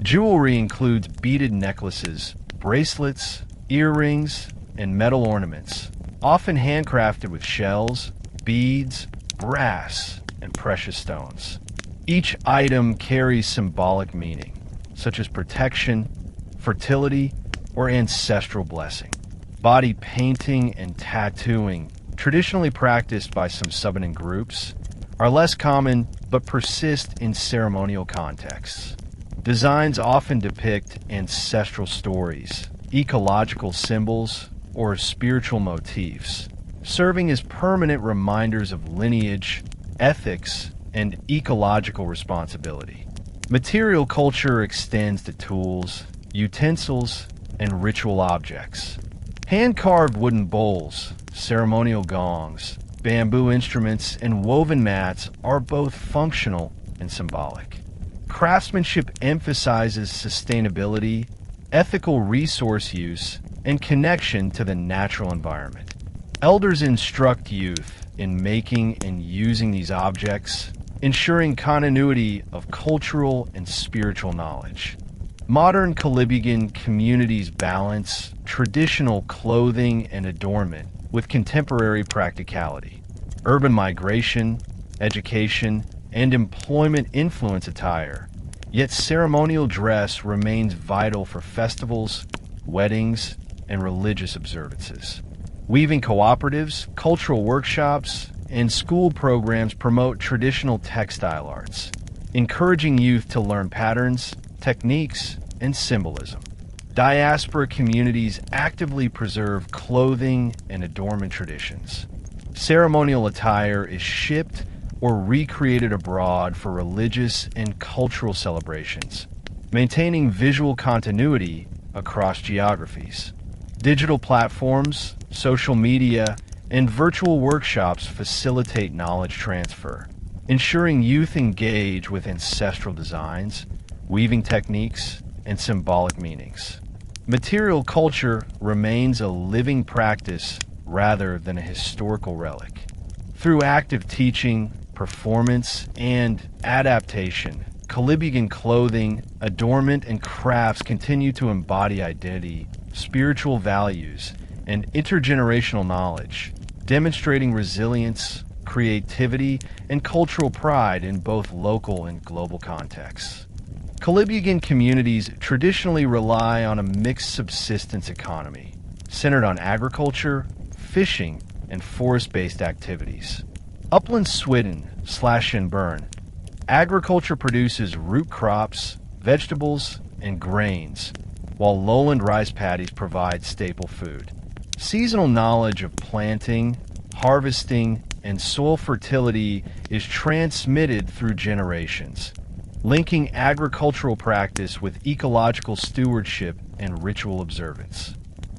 Jewelry includes beaded necklaces, bracelets, earrings, and metal ornaments, often handcrafted with shells, beads, brass, and precious stones. Each item carries symbolic meaning, such as protection, fertility, or ancestral blessing. Body painting and tattooing, traditionally practiced by some Subanen groups, are less common but persist in ceremonial contexts. Designs often depict ancestral stories, ecological symbols, or spiritual motifs, serving as permanent reminders of lineage, ethics, and ecological responsibility. Material culture extends to tools, utensils, and ritual objects. Hand-carved wooden bowls, ceremonial gongs, bamboo instruments, and woven mats are both functional and symbolic. Craftsmanship emphasizes sustainability, ethical resource use, and connection to the natural environment. Elders instruct youth in making and using these objects, ensuring continuity of cultural and spiritual knowledge. Modern Kolibugan communities balance traditional clothing and adornment with contemporary practicality. Urban migration, education, and employment influence attire, yet ceremonial dress remains vital for festivals, weddings, and religious observances. Weaving cooperatives, cultural workshops, and school programs promote traditional textile arts, encouraging youth to learn patterns, techniques, and symbolism. Diaspora communities actively preserve clothing and adornment traditions. Ceremonial attire is shipped or recreated abroad for religious and cultural celebrations, maintaining visual continuity across geographies. Digital platforms, social media, and virtual workshops facilitate knowledge transfer, ensuring youth engage with ancestral designs, weaving techniques, and symbolic meanings. Material culture remains a living practice rather than a historical relic. Through active teaching, performance, and adaptation, Kolibugan clothing, adornment, and crafts continue to embody identity, spiritual values, and intergenerational knowledge, demonstrating resilience, creativity, and cultural pride in both local and global contexts. Kolibugan communities traditionally rely on a mixed subsistence economy, centered on agriculture, fishing, and forest-based activities. Upland Sweden, slash and burn, agriculture produces root crops, vegetables, and grains, while lowland rice paddies provide staple food. Seasonal knowledge of planting, harvesting, and soil fertility is transmitted through generations, linking agricultural practice with ecological stewardship and ritual observance.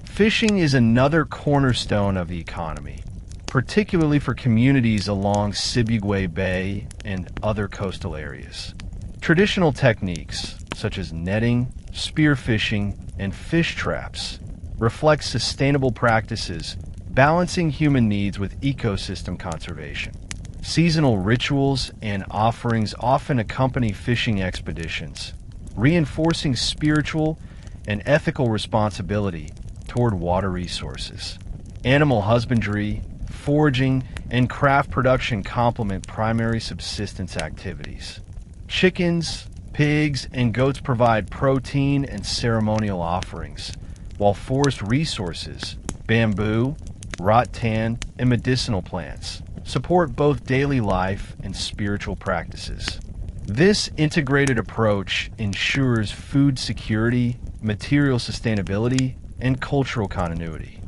Fishing is another cornerstone of the economy, particularly for communities along Sibugwe Bay and other coastal areas. Traditional techniques, such as netting, spearfishing, and fish traps, reflect sustainable practices, balancing human needs with ecosystem conservation. Seasonal rituals and offerings often accompany fishing expeditions, reinforcing spiritual and ethical responsibility toward water resources. Animal husbandry, foraging, and craft production complement primary subsistence activities. Chickens, pigs, and goats provide protein and ceremonial offerings, while forest resources, bamboo, rattan, and medicinal plants, support both daily life and spiritual practices. This integrated approach ensures food security, material sustainability, and cultural continuity.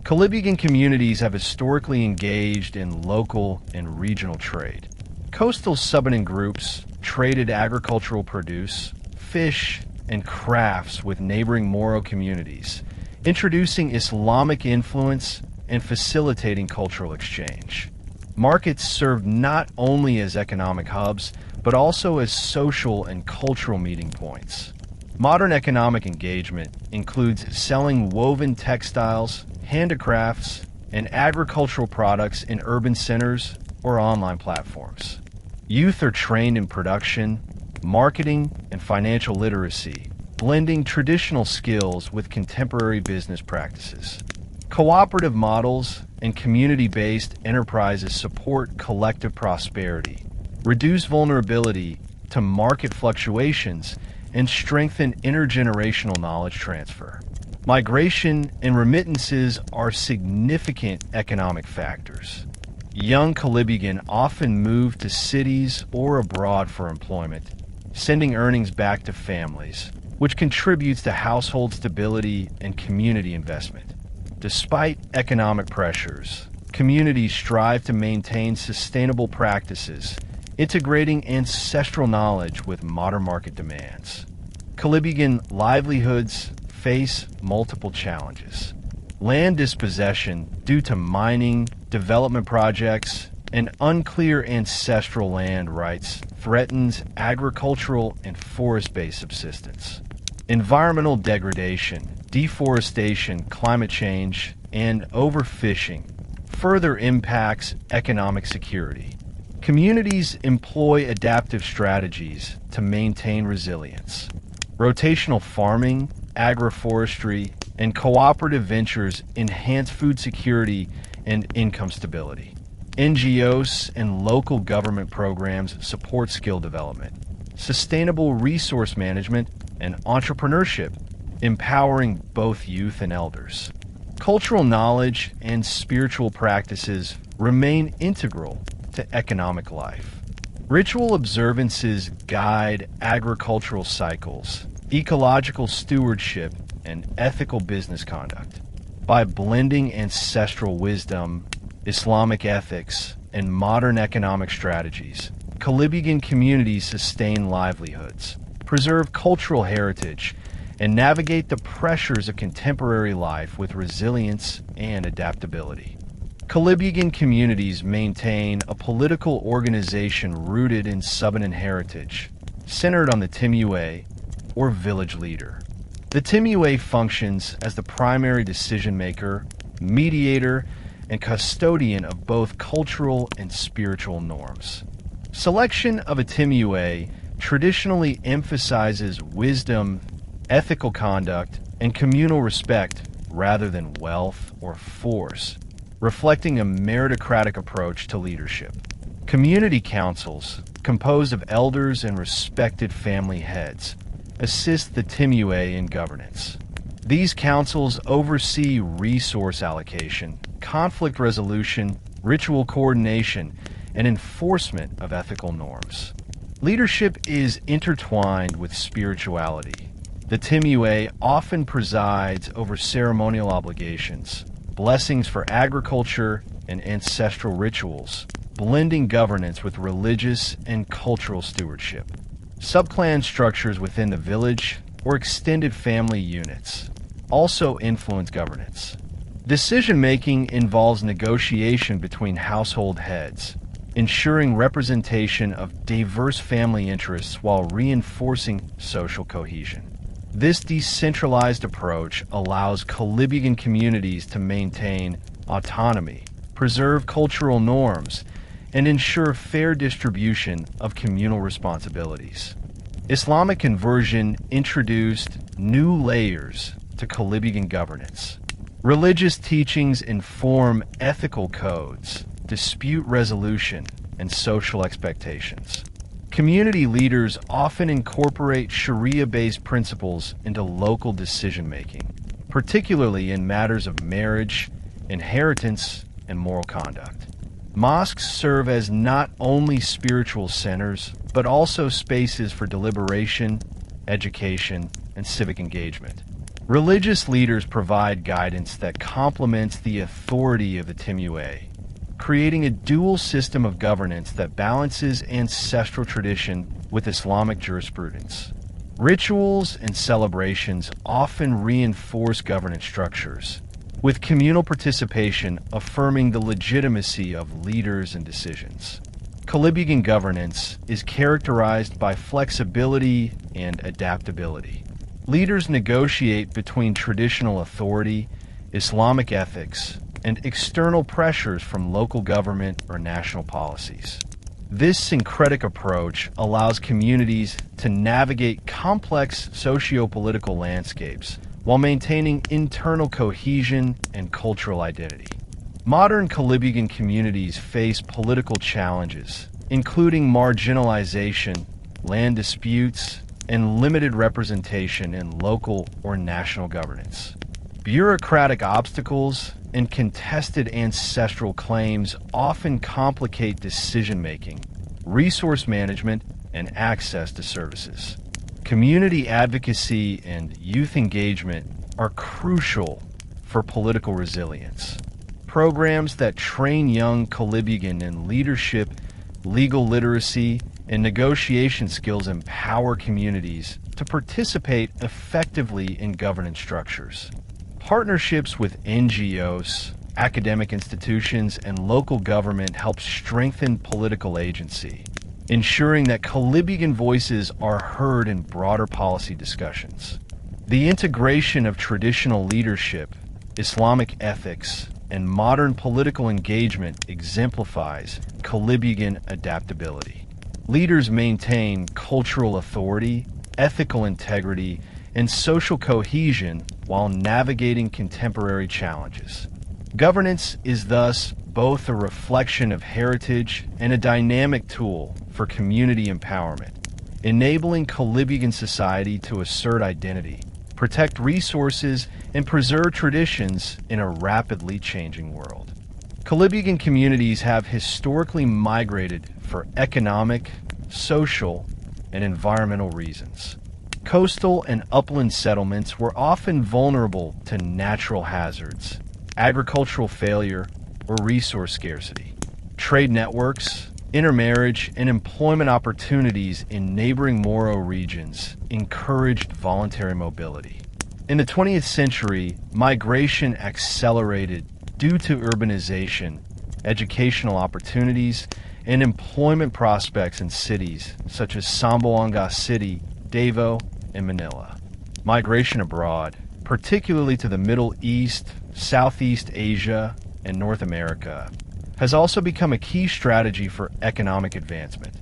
Kolibugan communities have historically engaged in local and regional trade. Coastal Subanen groups traded agricultural produce, fish, and crafts with neighboring Moro communities, introducing Islamic influence and facilitating cultural exchange. Markets served not only as economic hubs, but also as social and cultural meeting points. Modern economic engagement includes selling woven textiles, handicrafts, and agricultural products in urban centers or online platforms. Youth are trained in production, marketing, and financial literacy, blending traditional skills with contemporary business practices. Cooperative models and community-based enterprises support collective prosperity, reduce vulnerability to market fluctuations, and strengthen intergenerational knowledge transfer. Migration and remittances are significant economic factors. Young Kolibugan often move to cities or abroad for employment, sending earnings back to families, which contributes to household stability and community investment. Despite economic pressures, communities strive to maintain sustainable practices, integrating ancestral knowledge with modern market demands. Kolibugan livelihoods face multiple challenges. Land dispossession due to mining, development projects, and unclear ancestral land rights threatens agricultural and forest-based subsistence. Environmental degradation, deforestation, climate change, and overfishing further impacts economic security. Communities employ adaptive strategies to maintain resilience. Rotational farming, agroforestry, and cooperative ventures enhance food security and income stability. NGOs and local government programs support skill development, sustainable resource management, and entrepreneurship, empowering both youth and elders. Cultural knowledge and spiritual practices remain integral to economic life. Ritual observances guide agricultural cycles, ecological stewardship, and ethical business conduct. By blending ancestral wisdom, Islamic ethics, and modern economic strategies, Kolibugan communities sustain livelihoods, preserve cultural heritage, and navigate the pressures of contemporary life with resilience and adaptability. Kolibugan communities maintain a political organization rooted in Subanen heritage, centered on the Timue, or village leader. The Timue functions as the primary decision-maker, mediator, and custodian of both cultural and spiritual norms. Selection of a Timue traditionally emphasizes wisdom, ethical conduct, and communal respect rather than wealth or force, reflecting a meritocratic approach to leadership. Community councils, composed of elders and respected family heads, assist the Timue in governance. These councils oversee resource allocation, conflict resolution, ritual coordination, and enforcement of ethical norms. Leadership is intertwined with spirituality. The Timue often presides over ceremonial obligations, blessings for agriculture, and ancestral rituals, blending governance with religious and cultural stewardship. Subclan structures within the village or extended family units also influence governance. Decision-making involves negotiation between household heads, ensuring representation of diverse family interests while reinforcing social cohesion. This decentralized approach allows Kolibugan communities to maintain autonomy, preserve cultural norms, and ensure fair distribution of communal responsibilities. Islamic conversion introduced new layers to Kolibugan governance. Religious teachings inform ethical codes, dispute resolution, and social expectations. Community leaders often incorporate Sharia-based principles into local decision-making, particularly in matters of marriage, inheritance, and moral conduct. Mosques serve as not only spiritual centers, but also spaces for deliberation, education, and civic engagement. Religious leaders provide guidance that complements the authority of the Timue, creating a dual system of governance that balances ancestral tradition with Islamic jurisprudence. Rituals and celebrations often reinforce governance structures, with communal participation affirming the legitimacy of leaders and decisions. Kolibugan governance is characterized by flexibility and adaptability. Leaders negotiate between traditional authority, Islamic ethics, and external pressures from local government or national policies. This syncretic approach allows communities to navigate complex socio-political landscapes while maintaining internal cohesion and cultural identity. Modern Kolibugan communities face political challenges, including marginalization, land disputes, and limited representation in local or national governance. Bureaucratic obstacles and contested ancestral claims often complicate decision-making, resource management, and access to services. Community advocacy and youth engagement are crucial for political resilience. Programs that train young Kolibugan in leadership, legal literacy, and negotiation skills empower communities to participate effectively in governance structures. Partnerships with NGOs, academic institutions, and local government help strengthen political agency, ensuring that Kolibugan voices are heard in broader policy discussions. The integration of traditional leadership, Islamic ethics, and modern political engagement exemplifies Kolibugan adaptability. Leaders maintain cultural authority, ethical integrity, and social cohesion while navigating contemporary challenges. Governance is thus both a reflection of heritage and a dynamic tool for community empowerment, enabling Kolibugan society to assert identity, protect resources, and preserve traditions in a rapidly changing world. Kolibugan communities have historically migrated for economic, social, and environmental reasons. Coastal and upland settlements were often vulnerable to natural hazards, agricultural failure, or resource scarcity. Trade networks, intermarriage, and employment opportunities in neighboring Moro regions encouraged voluntary mobility. In the 20th century, migration accelerated due to urbanization, educational opportunities, and employment prospects in cities such as Zamboanga City, Davao, and Manila. Migration abroad, particularly to the Middle East, Southeast Asia, and North America, has also become a key strategy for economic advancement.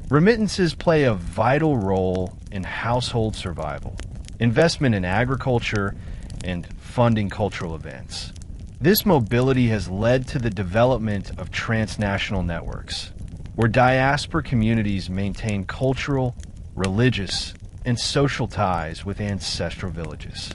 Remittances play a vital role in household survival, investment in agriculture, and funding cultural events. This mobility has led to the development of transnational networks, where diaspora communities maintain cultural, religious, and social ties with ancestral villages.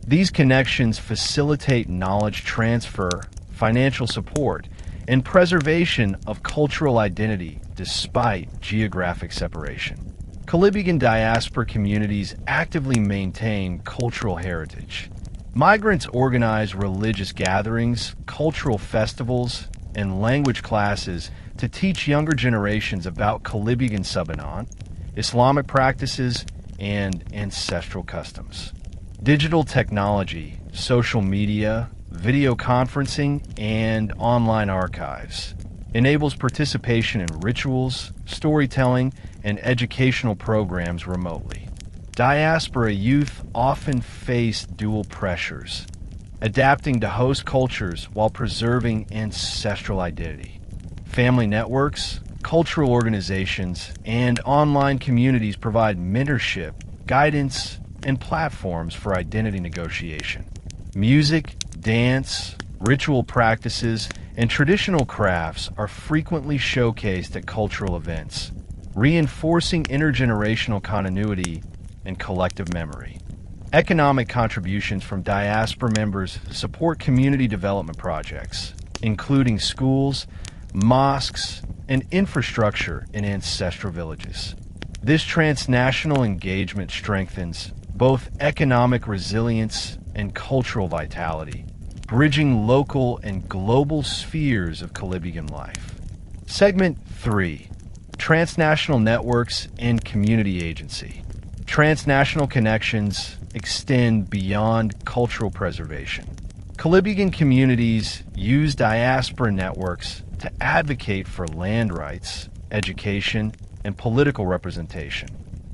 These connections facilitate knowledge transfer, financial support, and preservation of cultural identity despite geographic separation. Kolibugan diaspora communities actively maintain cultural heritage. Migrants organize religious gatherings, cultural festivals, and language classes to teach younger generations about Kolibugan Subanen, Islamic practices, and ancestral customs. Digital technology, social media, video conferencing, and online archives enables participation in rituals, storytelling, and educational programs remotely. Diaspora youth often face dual pressures, adapting to host cultures while preserving ancestral identity. Family networks, cultural organizations, and online communities provide mentorship, guidance, and platforms for identity negotiation. Music, dance, ritual practices, and traditional crafts are frequently showcased at cultural events, reinforcing intergenerational continuity and collective memory. Economic contributions from diaspora members support community development projects, including schools, mosques, and infrastructure in ancestral villages. This transnational engagement strengthens both economic resilience and cultural vitality, bridging local and global spheres of Kolibugan life. Segment 3. Transnational networks and community agency. Transnational connections extend beyond cultural preservation. Kolibugan communities use diaspora networks to advocate for land rights, education, and political representation.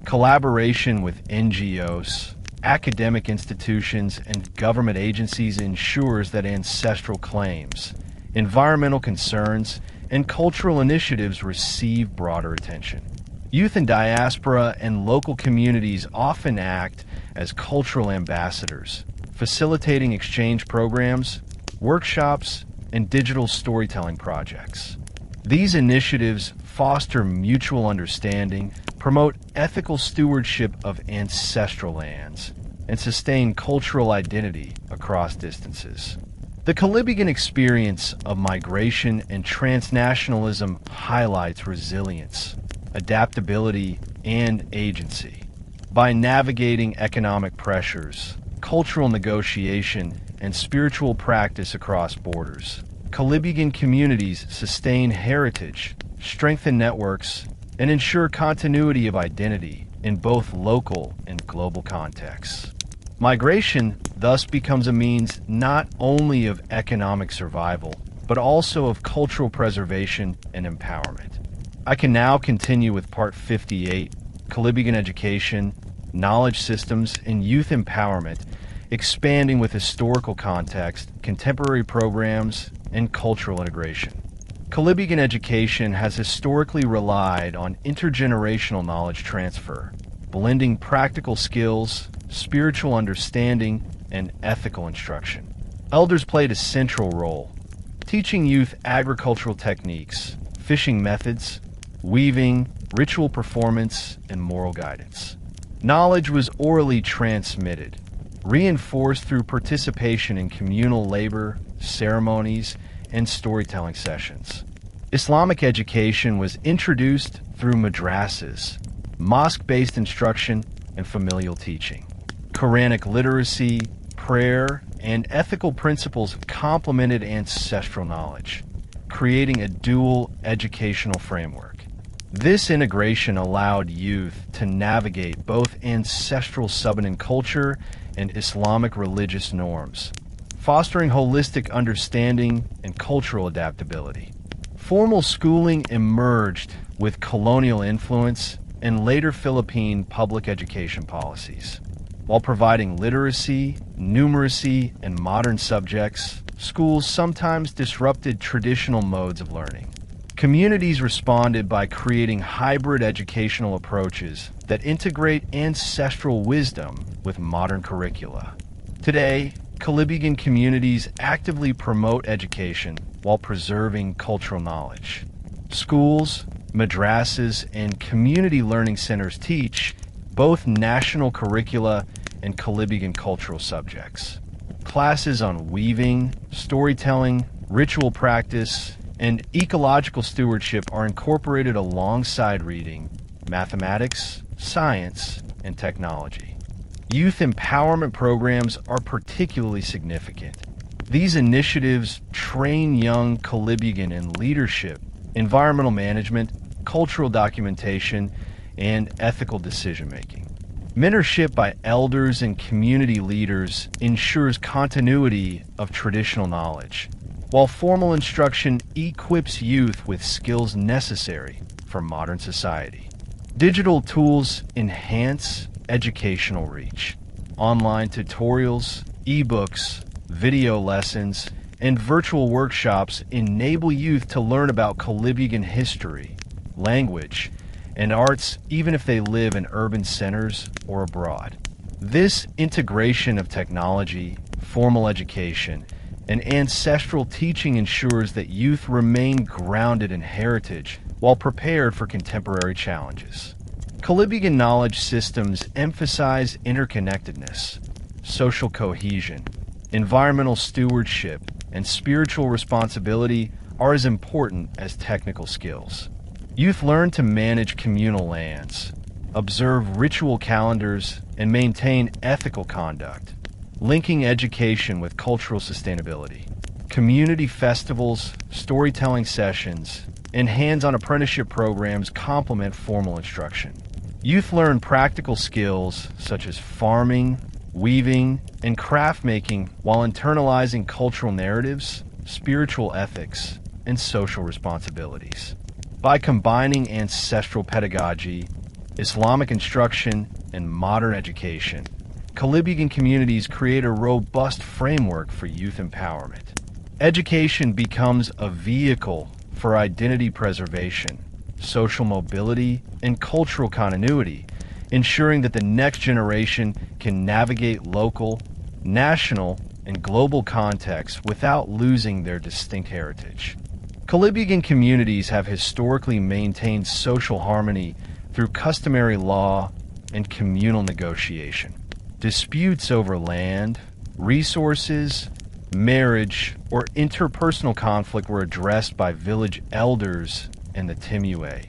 Collaboration with NGOs, academic institutions, and government agencies ensures that ancestral claims, environmental concerns, and cultural initiatives receive broader attention. Youth in diaspora and local communities often act as cultural ambassadors, facilitating exchange programs, workshops, and digital storytelling projects. These initiatives foster mutual understanding, promote ethical stewardship of ancestral lands, and sustain cultural identity across distances. The Kolibugan experience of migration and transnationalism highlights resilience, adaptability, and agency. By navigating economic pressures, cultural negotiation, and spiritual practice across borders, Kolibugan communities sustain heritage, strengthen networks, and ensure continuity of identity in both local and global contexts. Migration thus becomes a means not only of economic survival, but also of cultural preservation and empowerment. I can now continue with Part 58, Kolibugan Education, Knowledge Systems, and Youth Empowerment, expanding with historical context, contemporary programs, and cultural integration. Kolibugan education has historically relied on intergenerational knowledge transfer, blending practical skills, spiritual understanding, and ethical instruction. Elders played a central role, teaching youth agricultural techniques, fishing methods, weaving, ritual performance, and moral guidance. Knowledge was orally transmitted, reinforced through participation in communal labor, ceremonies, and storytelling sessions. Islamic education was introduced through madrasas, mosque-based instruction, and familial teaching. Quranic literacy, prayer, and ethical principles complemented ancestral knowledge, creating a dual educational framework. This integration allowed youth to navigate both ancestral Subanen culture and Islamic religious norms, fostering holistic understanding and cultural adaptability. Formal schooling emerged with colonial influence and later Philippine public education policies. While providing literacy, numeracy, and modern subjects, schools sometimes disrupted traditional modes of learning. Communities responded by creating hybrid educational approaches that integrate ancestral wisdom with modern curricula. Today, Kolibugan communities actively promote education while preserving cultural knowledge. Schools, madrasas, and community learning centers teach both national curricula and Kolibugan cultural subjects. Classes on weaving, storytelling, ritual practice, and ecological stewardship are incorporated alongside reading, mathematics, science, and technology. Youth empowerment programs are particularly significant. These initiatives train young Kolibugan in leadership, environmental management, cultural documentation, and ethical decision-making. Mentorship by elders and community leaders ensures continuity of traditional knowledge, while formal instruction equips youth with skills necessary for modern society. Digital tools enhance educational reach. Online tutorials, ebooks, video lessons, and virtual workshops enable youth to learn about Kolibugan history, language, and arts even if they live in urban centers or abroad. This integration of technology, formal education, and ancestral teaching ensures that youth remain grounded in heritage while prepared for contemporary challenges. Kolibugan knowledge systems emphasize interconnectedness, social cohesion, environmental stewardship, and spiritual responsibility are as important as technical skills. Youth learn to manage communal lands, observe ritual calendars, and maintain ethical conduct, linking education with cultural sustainability. Community festivals, storytelling sessions, and hands-on apprenticeship programs complement formal instruction. Youth learn practical skills such as farming, weaving, and craft making while internalizing cultural narratives, spiritual ethics, and social responsibilities. By combining ancestral pedagogy, Islamic instruction, and modern education, Kolibugan communities create a robust framework for youth empowerment. Education becomes a vehicle for identity preservation, social mobility, and cultural continuity, ensuring that the next generation can navigate local, national, and global contexts without losing their distinct heritage. Kolibugan communities have historically maintained social harmony through customary law and communal negotiation. Disputes over land, resources, marriage, or interpersonal conflict were addressed by village elders and the Timue,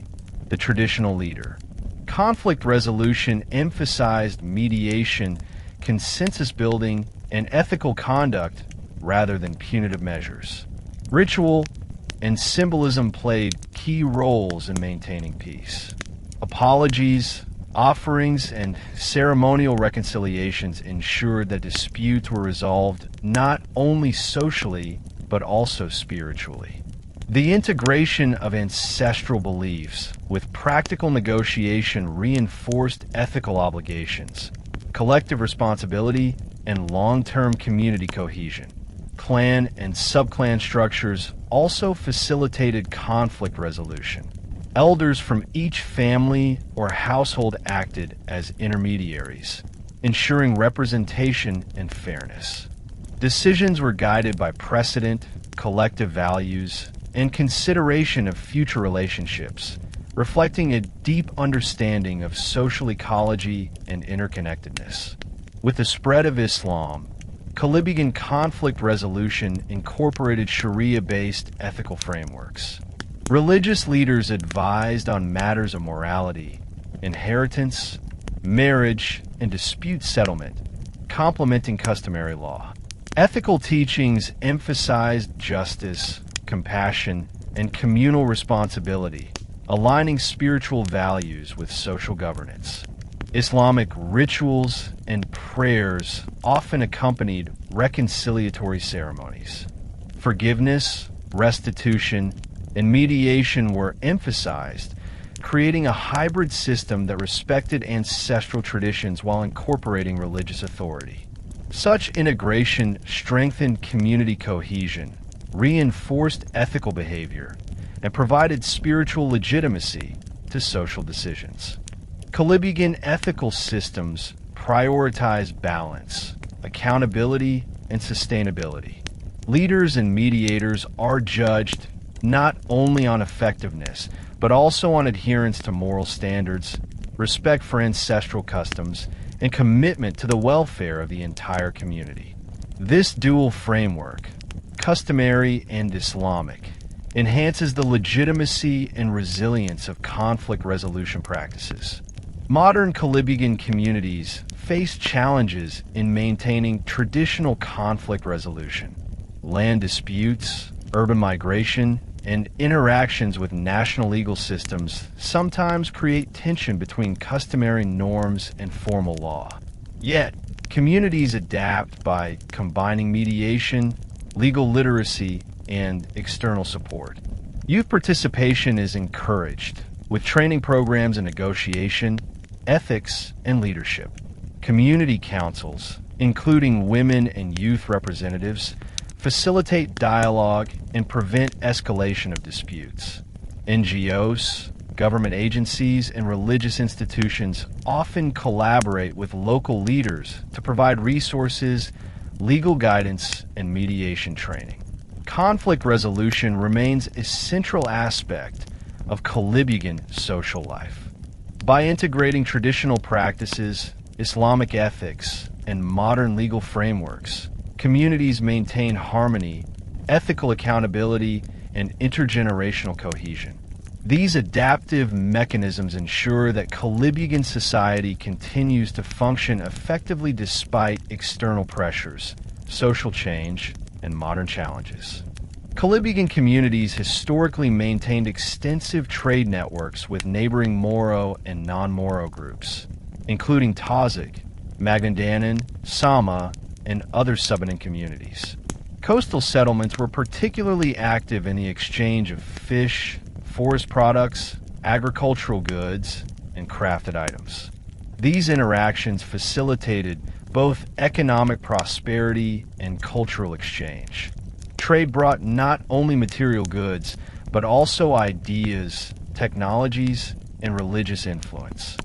the traditional leader. Conflict resolution emphasized mediation, consensus building, and ethical conduct rather than punitive measures. Ritual and symbolism played key roles in maintaining peace. Apologies, offerings, and ceremonial reconciliations ensured that disputes were resolved not only socially, but also spiritually. The integration of ancestral beliefs with practical negotiation reinforced ethical obligations, collective responsibility, and long-term community cohesion. Clan and subclan structures also facilitated conflict resolution. Elders from each family or household acted as intermediaries, ensuring representation and fairness. Decisions were guided by precedent, collective values, and consideration of future relationships, reflecting a deep understanding of social ecology and interconnectedness. With the spread of Islam, Kolibugan conflict resolution incorporated Sharia-based ethical frameworks. Religious leaders advised on matters of morality, inheritance, marriage, and dispute settlement, complementing customary law. Ethical teachings emphasized justice, compassion, and communal responsibility, aligning spiritual values with social governance. Islamic rituals and prayers often accompanied reconciliatory ceremonies. Forgiveness, restitution, and mediation were emphasized, creating a hybrid system that respected ancestral traditions while incorporating religious authority. Such integration strengthened community cohesion, reinforced ethical behavior, and provided spiritual legitimacy to social decisions. Kolibugan ethical systems prioritize balance, accountability, and sustainability. Leaders and mediators are judged not only on effectiveness, but also on adherence to moral standards, respect for ancestral customs, and commitment to the welfare of the entire community. This dual framework, customary and Islamic, enhances the legitimacy and resilience of conflict resolution practices. Modern Kolibugan communities face challenges in maintaining traditional conflict resolution. Land disputes, urban migration, and interactions with national legal systems sometimes create tension between customary norms and formal law. Yet, communities adapt by combining mediation, legal literacy, and external support. Youth participation is encouraged, with training programs in negotiation, ethics, and leadership. Community councils, including women and youth representatives, facilitate dialogue and prevent escalation of disputes. NGOs, government agencies, and religious institutions often collaborate with local leaders to provide resources, legal guidance, and mediation training. Conflict resolution remains a central aspect of Kolibugan social life. By integrating traditional practices, Islamic ethics, and modern legal frameworks, communities maintain harmony, ethical accountability, and intergenerational cohesion. These adaptive mechanisms ensure that Kolibugan society continues to function effectively despite external pressures, social change, and modern challenges. Kolibugan communities historically maintained extensive trade networks with neighboring Moro and non-Moro groups, including Tazik, Magnandanan, Sama, and other Subanen communities. Coastal settlements were particularly active in the exchange of fish, forest products, agricultural goods, and crafted items. These interactions facilitated both economic prosperity and cultural exchange. Trade brought not only material goods, but also ideas, technologies, and religious influence.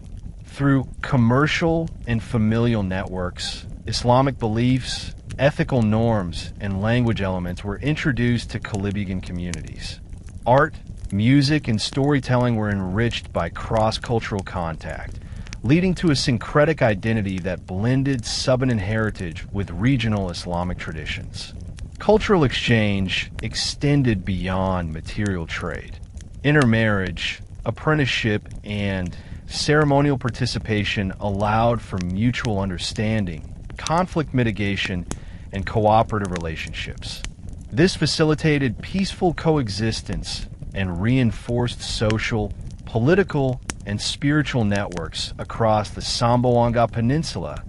Through commercial and familial networks, Islamic beliefs, ethical norms, and language elements were introduced to Kolibugan communities. Art, music, and storytelling were enriched by cross-cultural contact, leading to a syncretic identity that blended Subanen heritage with regional Islamic traditions. Cultural exchange extended beyond material trade. Intermarriage, apprenticeship, and ceremonial participation allowed for mutual understanding, conflict mitigation, and cooperative relationships. This facilitated peaceful coexistence and reinforced social, political, and spiritual networks across the Zamboanga Peninsula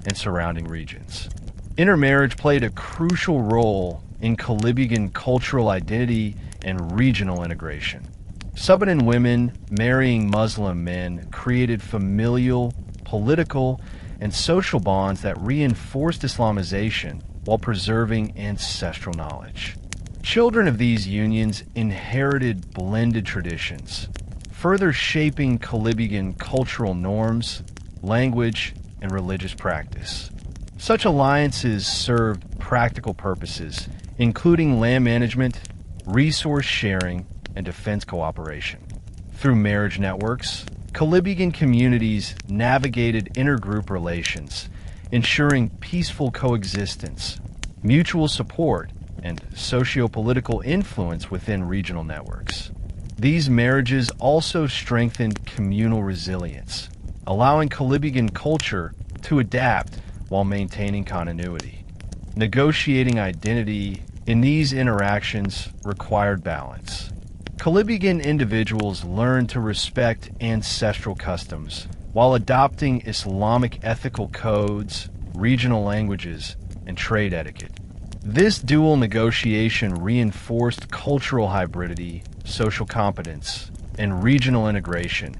and surrounding regions. Intermarriage played a crucial role in Kolibugan cultural identity and regional integration. Subanen women marrying Muslim men created familial, political, and social bonds that reinforced Islamization while preserving ancestral knowledge. Children of these unions inherited blended traditions, further shaping Kolibugan cultural norms, language, and religious practice. Such alliances served practical purposes, including land management, resource sharing, and defense cooperation. Through marriage networks, Kolibugan communities navigated intergroup relations, ensuring peaceful coexistence, mutual support, and socio-political influence within regional networks. These marriages also strengthened communal resilience, allowing Kolibugan culture to adapt while maintaining continuity. Negotiating identity in these interactions required balance. Kolibugan individuals learned to respect ancestral customs while adopting Islamic ethical codes, regional languages, and trade etiquette. This dual negotiation reinforced cultural hybridity, social competence, and regional integration,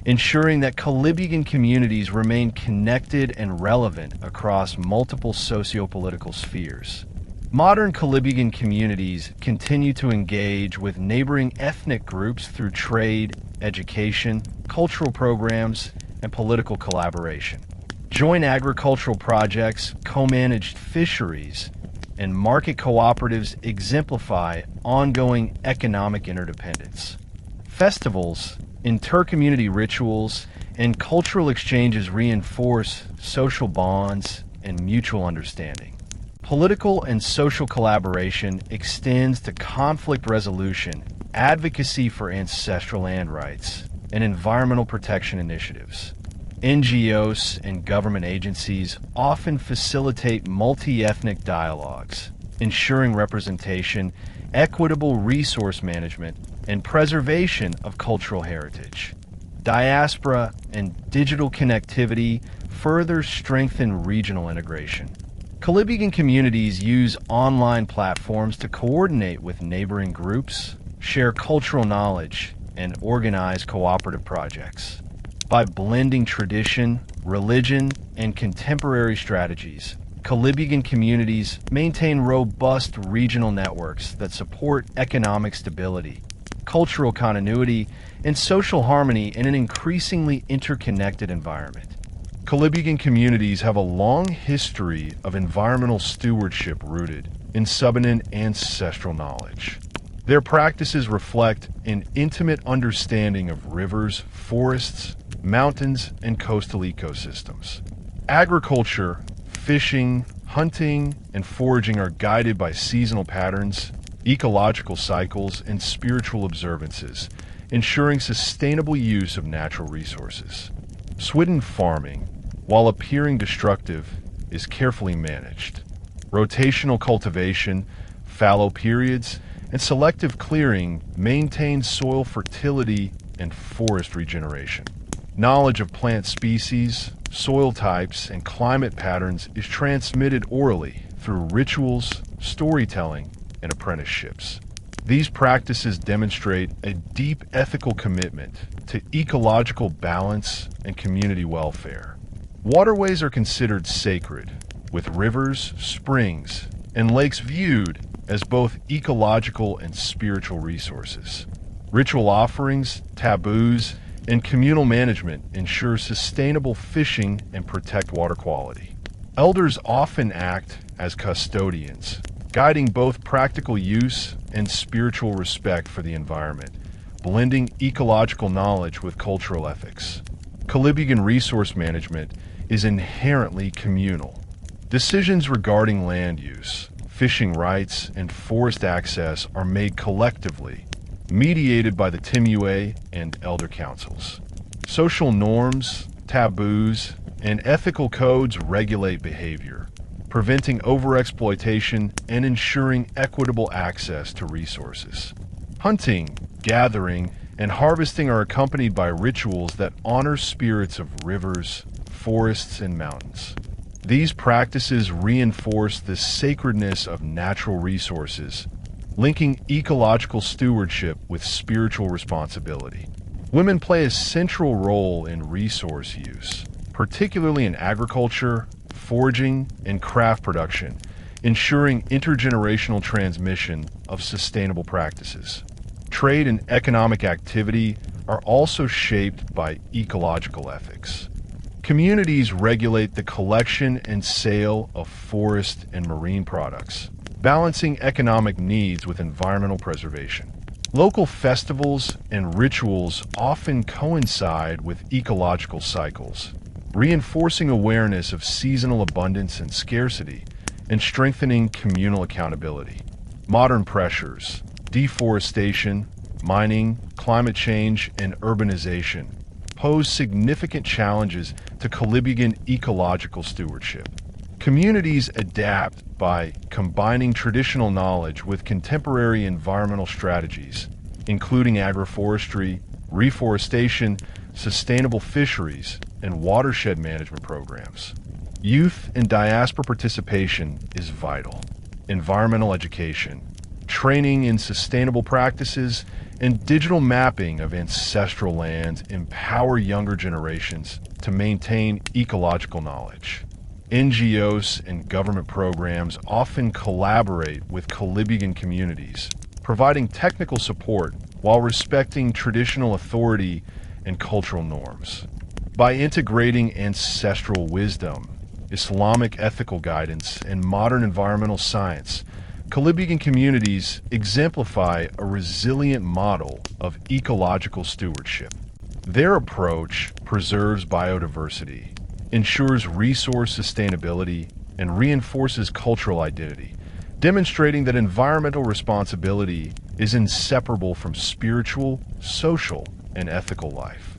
ensuring that Kolibugan communities remain connected and relevant across multiple socio-political spheres. Modern Kolibugan communities continue to engage with neighboring ethnic groups through trade, education, cultural programs, and political collaboration. Joint agricultural projects, co-managed fisheries, and market cooperatives exemplify ongoing economic interdependence. Festivals, inter-community rituals, and cultural exchanges reinforce social bonds and mutual understanding. Political and social collaboration extends to conflict resolution, advocacy for ancestral land rights, and environmental protection initiatives. NGOs and government agencies often facilitate multi-ethnic dialogues, ensuring representation, equitable resource management, and preservation of cultural heritage. Diaspora and digital connectivity further strengthen regional integration. Kolibugan communities use online platforms to coordinate with neighboring groups, share cultural knowledge, and organize cooperative projects. By blending tradition, religion, and contemporary strategies, Kolibugan communities maintain robust regional networks that support economic stability, cultural continuity, and social harmony in an increasingly interconnected environment. Kolibugan communities have a long history of environmental stewardship rooted in Subanen ancestral knowledge. Their practices reflect an intimate understanding of rivers, forests, mountains, and coastal ecosystems. Agriculture, fishing, hunting, and foraging are guided by seasonal patterns, ecological cycles, and spiritual observances, ensuring sustainable use of natural resources. Swidden farming, while appearing destructive, is carefully managed. Rotational cultivation, fallow periods, and selective clearing maintain soil fertility and forest regeneration. Knowledge of plant species, soil types, and climate patterns is transmitted orally through rituals, storytelling, and apprenticeships. These practices demonstrate a deep ethical commitment to ecological balance and community welfare. Waterways are considered sacred, with rivers, springs, and lakes viewed as both ecological and spiritual resources. Ritual offerings, taboos, and communal management ensure sustainable fishing and protect water quality. Elders often act as custodians, guiding both practical use and spiritual respect for the environment, blending ecological knowledge with cultural ethics. Kolibugan resource management is inherently communal. Decisions regarding land use, fishing rights, and forest access are made collectively, mediated by the Timue and elder councils. Social norms, taboos, and ethical codes regulate behavior, preventing overexploitation and ensuring equitable access to resources. Hunting, gathering, and harvesting are accompanied by rituals that honor spirits of rivers, forests, and mountains. These practices reinforce the sacredness of natural resources, linking ecological stewardship with spiritual responsibility. Women play a central role in resource use, particularly in agriculture, foraging, and craft production, ensuring intergenerational transmission of sustainable practices. Trade and economic activity are also shaped by ecological ethics. Communities regulate the collection and sale of forest and marine products, balancing economic needs with environmental preservation. Local festivals and rituals often coincide with ecological cycles, reinforcing awareness of seasonal abundance and scarcity, and strengthening communal accountability. Modern pressures, deforestation, mining, climate change, and urbanization pose significant challenges to Kolibugan ecological stewardship. Communities adapt by combining traditional knowledge with contemporary environmental strategies, including agroforestry, reforestation, sustainable fisheries, and watershed management programs. Youth and diaspora participation is vital. Environmental education, training in sustainable practices, and digital mapping of ancestral lands empower younger generations to maintain ecological knowledge. NGOs and government programs often collaborate with Kolibugan communities, providing technical support while respecting traditional authority and cultural norms. By integrating ancestral wisdom, Islamic ethical guidance, and modern environmental science, Kolibugan communities exemplify a resilient model of ecological stewardship. Their approach preserves biodiversity, ensures resource sustainability, and reinforces cultural identity, demonstrating that environmental responsibility is inseparable from spiritual, social, and ethical life.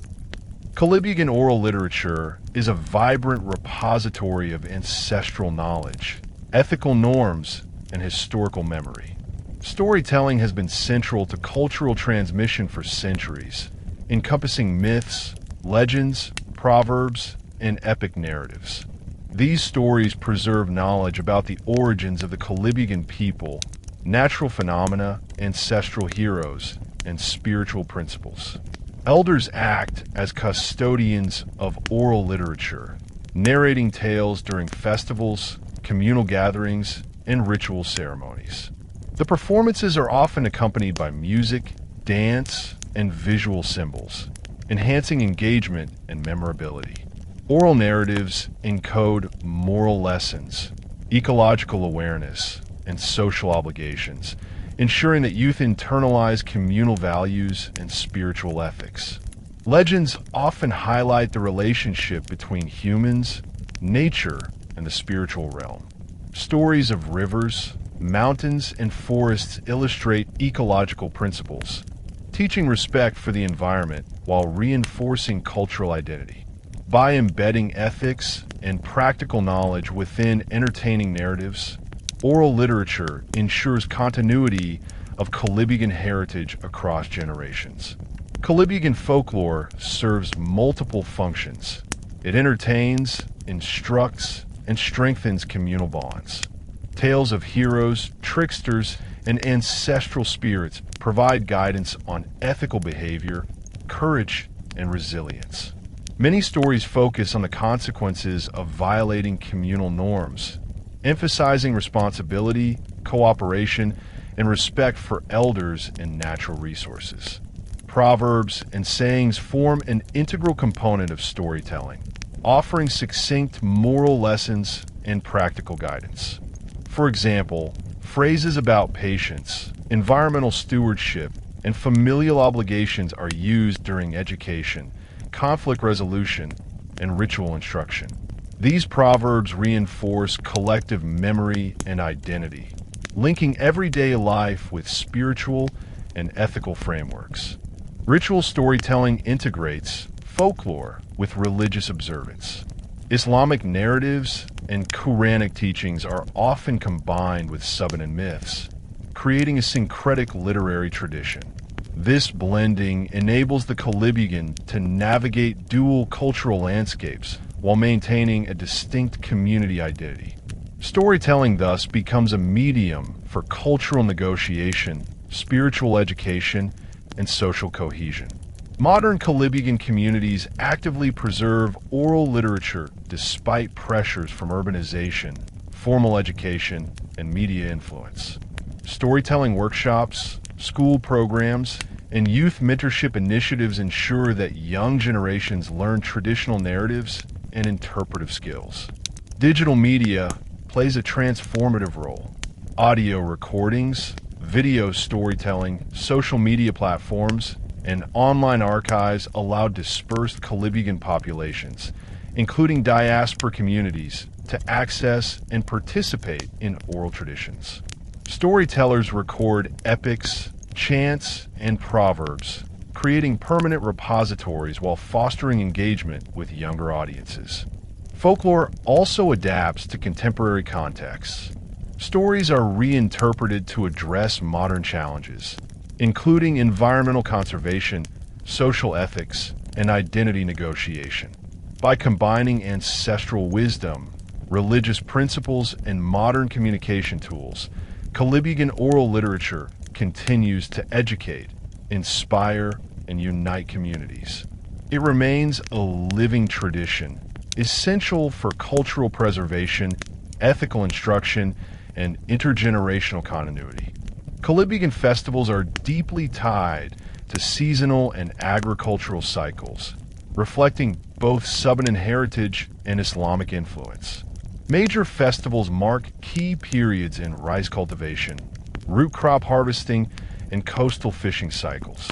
Kolibugan oral literature is a vibrant repository of ancestral knowledge, ethical norms, and historical memory. Storytelling has been central to cultural transmission for centuries, encompassing myths, legends, proverbs, and epic narratives. These stories preserve knowledge about the origins of the Kolibugan people, natural phenomena, ancestral heroes, and spiritual principles. Elders act as custodians of oral literature, narrating tales during festivals, communal gatherings, and ritual ceremonies. The performances are often accompanied by music, dance, and visual symbols, enhancing engagement and memorability. Oral narratives encode moral lessons, ecological awareness, and social obligations, ensuring that youth internalize communal values and spiritual ethics. Legends often highlight the relationship between humans, nature, and the spiritual realm. Stories of rivers, mountains, and forests illustrate ecological principles, teaching respect for the environment while reinforcing cultural identity. By embedding ethics and practical knowledge within entertaining narratives, oral literature ensures continuity of Kolibugan heritage across generations. Kolibugan folklore serves multiple functions. It entertains, instructs, and strengthens communal bonds. Tales of heroes, tricksters, and ancestral spirits provide guidance on ethical behavior, courage, and resilience. Many stories focus on the consequences of violating communal norms, emphasizing responsibility, cooperation, and respect for elders and natural resources. Proverbs and sayings form an integral component of storytelling, offering succinct moral lessons and practical guidance. For example, phrases about patience, environmental stewardship, and familial obligations are used during education, conflict resolution, and ritual instruction. These proverbs reinforce collective memory and identity, linking everyday life with spiritual and ethical frameworks. Ritual storytelling integrates folklore with religious observance. Islamic narratives and Quranic teachings are often combined with Subanen myths, creating a syncretic literary tradition. This blending enables the Kolibugan to navigate dual cultural landscapes while maintaining a distinct community identity. Storytelling thus becomes a medium for cultural negotiation, spiritual education, and social cohesion. Modern Kolibugan communities actively preserve oral literature despite pressures from urbanization, formal education, and media influence. Storytelling workshops, school programs, and youth mentorship initiatives ensure that young generations learn traditional narratives and interpretive skills. Digital media plays a transformative role. Audio recordings, video storytelling, social media platforms, and online archives allow dispersed Kolibugan populations, including diaspora communities, to access and participate in oral traditions. Storytellers record epics, chants, and proverbs, creating permanent repositories while fostering engagement with younger audiences. Folklore also adapts to contemporary contexts. Stories are reinterpreted to address modern challenges, including environmental conservation, social ethics, and identity negotiation. By combining ancestral wisdom, religious principles, and modern communication tools, Kolibugan oral literature continues to educate, inspire, and unite communities. It remains a living tradition, essential for cultural preservation, ethical instruction, and intergenerational continuity. Kolibugan festivals are deeply tied to seasonal and agricultural cycles, reflecting both Subanen heritage and Islamic influence. Major festivals mark key periods in rice cultivation, root crop harvesting, and coastal fishing cycles.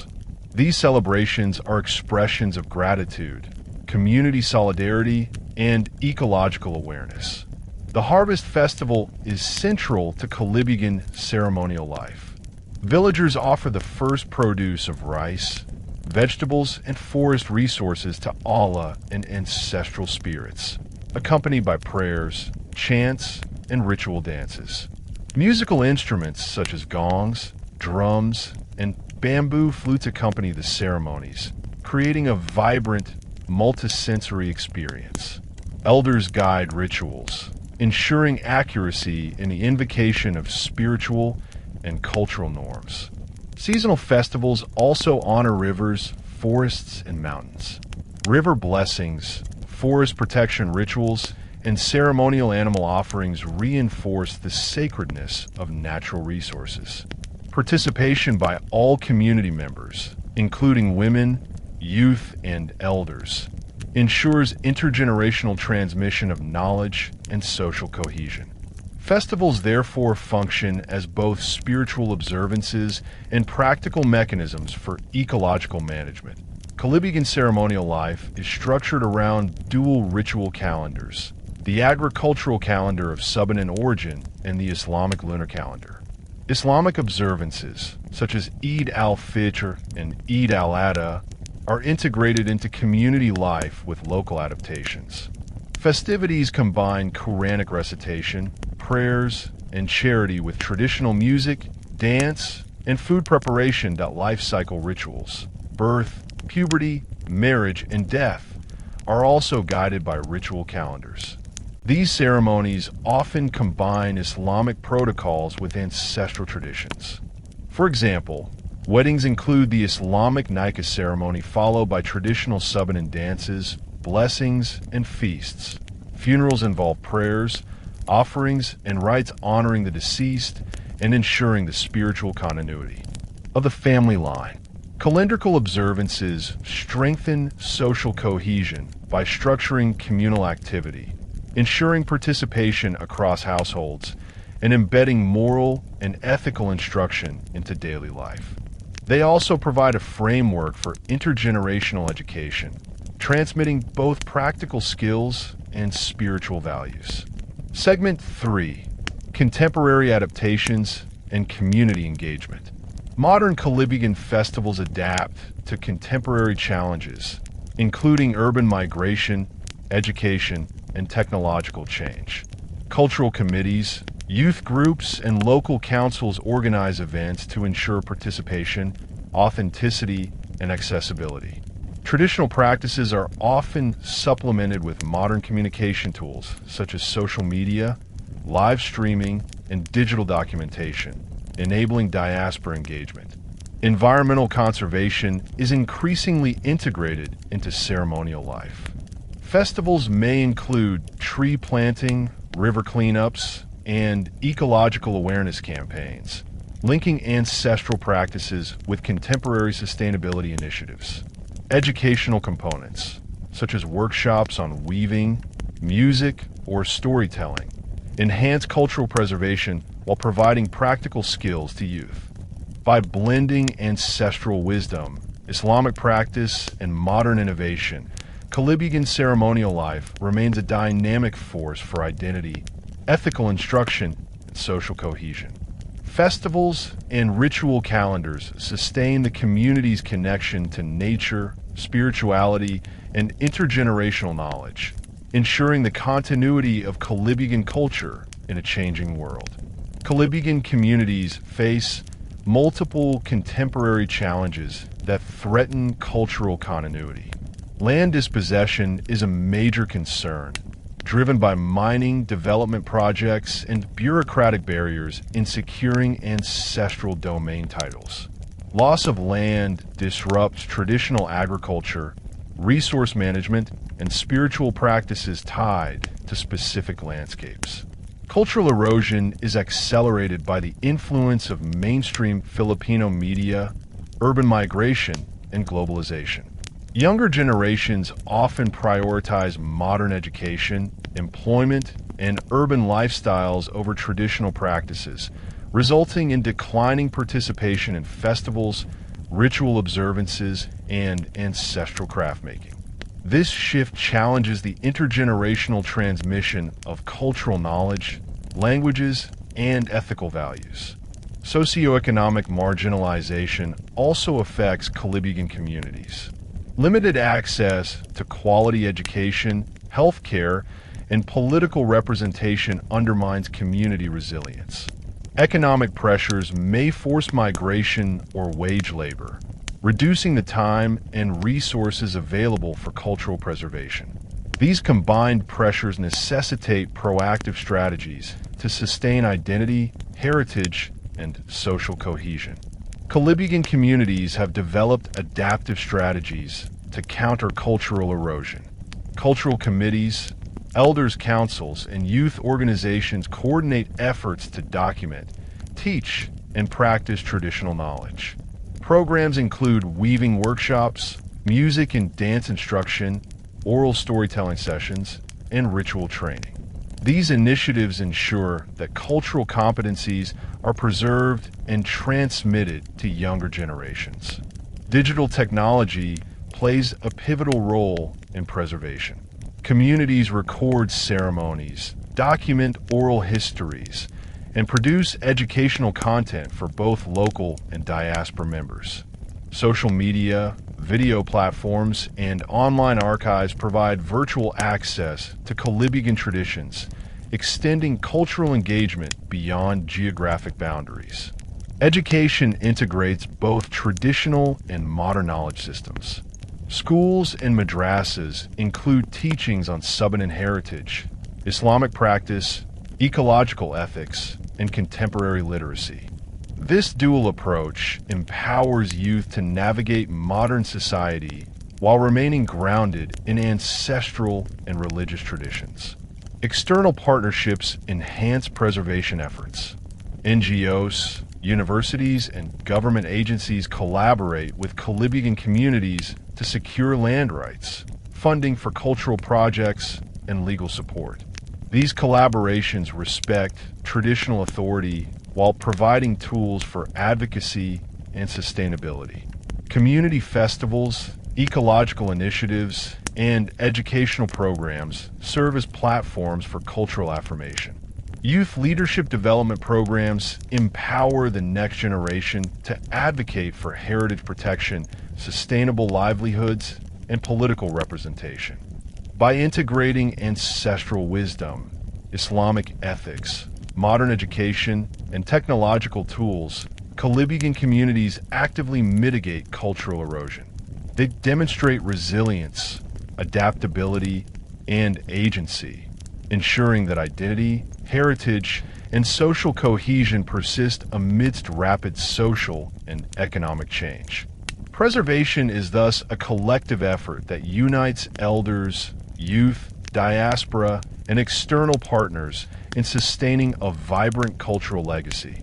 These celebrations are expressions of gratitude, community solidarity, and ecological awareness. The Harvest Festival is central to Kolibugan ceremonial life. Villagers offer the first produce of rice, vegetables, and forest resources to Allah and ancestral spirits, accompanied by prayers, chants, and ritual dances. Musical instruments such as gongs, drums, and bamboo flutes accompany the ceremonies, creating a vibrant, multisensory experience. Elders guide rituals, ensuring accuracy in the invocation of spiritual and cultural norms. Seasonal festivals also honor rivers, forests, and mountains. River blessings, forest protection rituals, and ceremonial animal offerings reinforce the sacredness of natural resources. Participation by all community members, including women, youth, and elders, ensures intergenerational transmission of knowledge and social cohesion. Festivals therefore function as both spiritual observances and practical mechanisms for ecological management. Kolibugan ceremonial life is structured around dual ritual calendars, the agricultural calendar of Subanen origin and the Islamic lunar calendar. Islamic observances, such as Eid al-Fitr and Eid al-Adha, are integrated into community life with local adaptations. Festivities combine Quranic recitation, prayers, and charity with traditional music, dance, and food preparation. Life cycle rituals, birth, puberty, marriage, and death, are also guided by ritual calendars. These ceremonies often combine Islamic protocols with ancestral traditions. For example, weddings include the Islamic nikah ceremony followed by traditional Subanen dances, blessings, and feasts. Funerals involve prayers, offerings, and rites honoring the deceased and ensuring the spiritual continuity of the family line. Calendrical observances strengthen social cohesion by structuring communal activity, ensuring participation across households, and embedding moral and ethical instruction into daily life. They also provide a framework for intergenerational education, transmitting both practical skills and spiritual values. Segment 3. Contemporary adaptations and community engagement. Modern Kolibugan festivals adapt to contemporary challenges, including urban migration, education, and technological change. Cultural committees, youth groups, and local councils organize events to ensure participation, authenticity, and accessibility. Traditional practices are often supplemented with modern communication tools such as social media, live streaming, and digital documentation, enabling diaspora engagement. Environmental conservation is increasingly integrated into ceremonial life. Festivals may include tree planting, river cleanups, and ecological awareness campaigns, linking ancestral practices with contemporary sustainability initiatives. Educational components, such as workshops on weaving, music, or storytelling, enhance cultural preservation while providing practical skills to youth. By blending ancestral wisdom, Islamic practice, and modern innovation, Kalibugan ceremonial life remains a dynamic force for identity, ethical instruction, and social cohesion. Festivals and ritual calendars sustain the community's connection to nature, spirituality, and intergenerational knowledge, ensuring the continuity of Kalibugan culture in a changing world. Kalibugan communities face multiple contemporary challenges that threaten cultural continuity. Land dispossession is a major concern, driven by mining, development projects, and bureaucratic barriers in securing ancestral domain titles. Loss of land disrupts traditional agriculture, resource management, and spiritual practices tied to specific landscapes. Cultural erosion is accelerated by the influence of mainstream Filipino media, urban migration, and globalization. Younger generations often prioritize modern education, employment, and urban lifestyles over traditional practices, resulting in declining participation in festivals, ritual observances, and ancestral craft-making. This shift challenges the intergenerational transmission of cultural knowledge, languages, and ethical values. Socioeconomic marginalization also affects Kalibugan communities. Limited access to quality education, healthcare, and political representation undermines community resilience. Economic pressures may force migration or wage labor, reducing the time and resources available for cultural preservation. These combined pressures necessitate proactive strategies to sustain identity, heritage, and social cohesion. Kalibugan communities have developed adaptive strategies to counter cultural erosion. Cultural committees, elders' councils, and youth organizations coordinate efforts to document, teach, and practice traditional knowledge. Programs include weaving workshops, music and dance instruction, oral storytelling sessions, and ritual training. These initiatives ensure that cultural competencies are preserved and transmitted to younger generations. Digital technology plays a pivotal role in preservation. Communities record ceremonies, document oral histories, and produce educational content for both local and diaspora members. Social media, video platforms, and online archives provide virtual access to Kalibugan traditions, extending cultural engagement beyond geographic boundaries. Education integrates both traditional and modern knowledge systems. Schools and madrasas include teachings on Subanen heritage, Islamic practice, ecological ethics, and contemporary literacy. This dual approach empowers youth to navigate modern society while remaining grounded in ancestral and religious traditions. External partnerships enhance preservation efforts. NGOs, universities, and government agencies collaborate with Kalibugan communities to secure land rights, funding for cultural projects, and legal support. These collaborations respect traditional authority while providing tools for advocacy and sustainability. Community festivals, ecological initiatives, and educational programs serve as platforms for cultural affirmation. Youth leadership development programs empower the next generation to advocate for heritage protection, sustainable livelihoods, and political representation. By integrating ancestral wisdom, Islamic ethics, modern education, and technological tools, Kolibugan communities actively mitigate cultural erosion. They demonstrate resilience, adaptability, and agency, ensuring that identity, heritage, and social cohesion persist amidst rapid social and economic change. Preservation is thus a collective effort that unites elders, youth, diaspora, and external partners in sustaining a vibrant cultural legacy.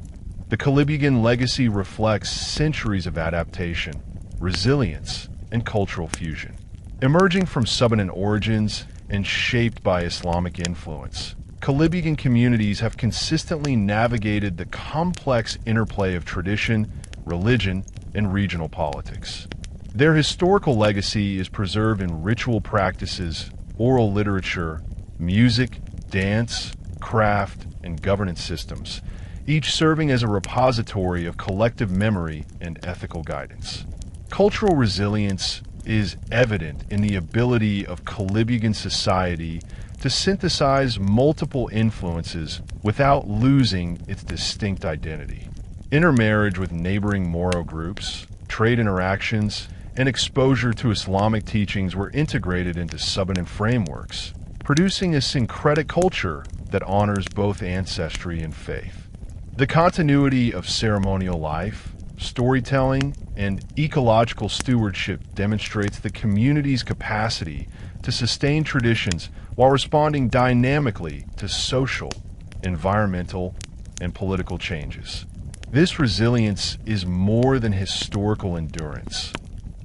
The Kolibugan legacy reflects centuries of adaptation, resilience, and cultural fusion. Emerging from Subanen origins and shaped by Islamic influence, Kolibugan communities have consistently navigated the complex interplay of tradition, religion, and regional politics. Their historical legacy is preserved in ritual practices, oral literature, music, dance, craft, and governance systems, each serving as a repository of collective memory and ethical guidance. Cultural resilience is evident in the ability of Kolibugan society to synthesize multiple influences without losing its distinct identity. Intermarriage with neighboring Moro groups, trade interactions, and exposure to Islamic teachings were integrated into Subanen frameworks, producing a syncretic culture that honors both ancestry and faith. The continuity of ceremonial life, storytelling, and ecological stewardship demonstrates the community's capacity to sustain traditions while responding dynamically to social, environmental, and political changes. This resilience is more than historical endurance.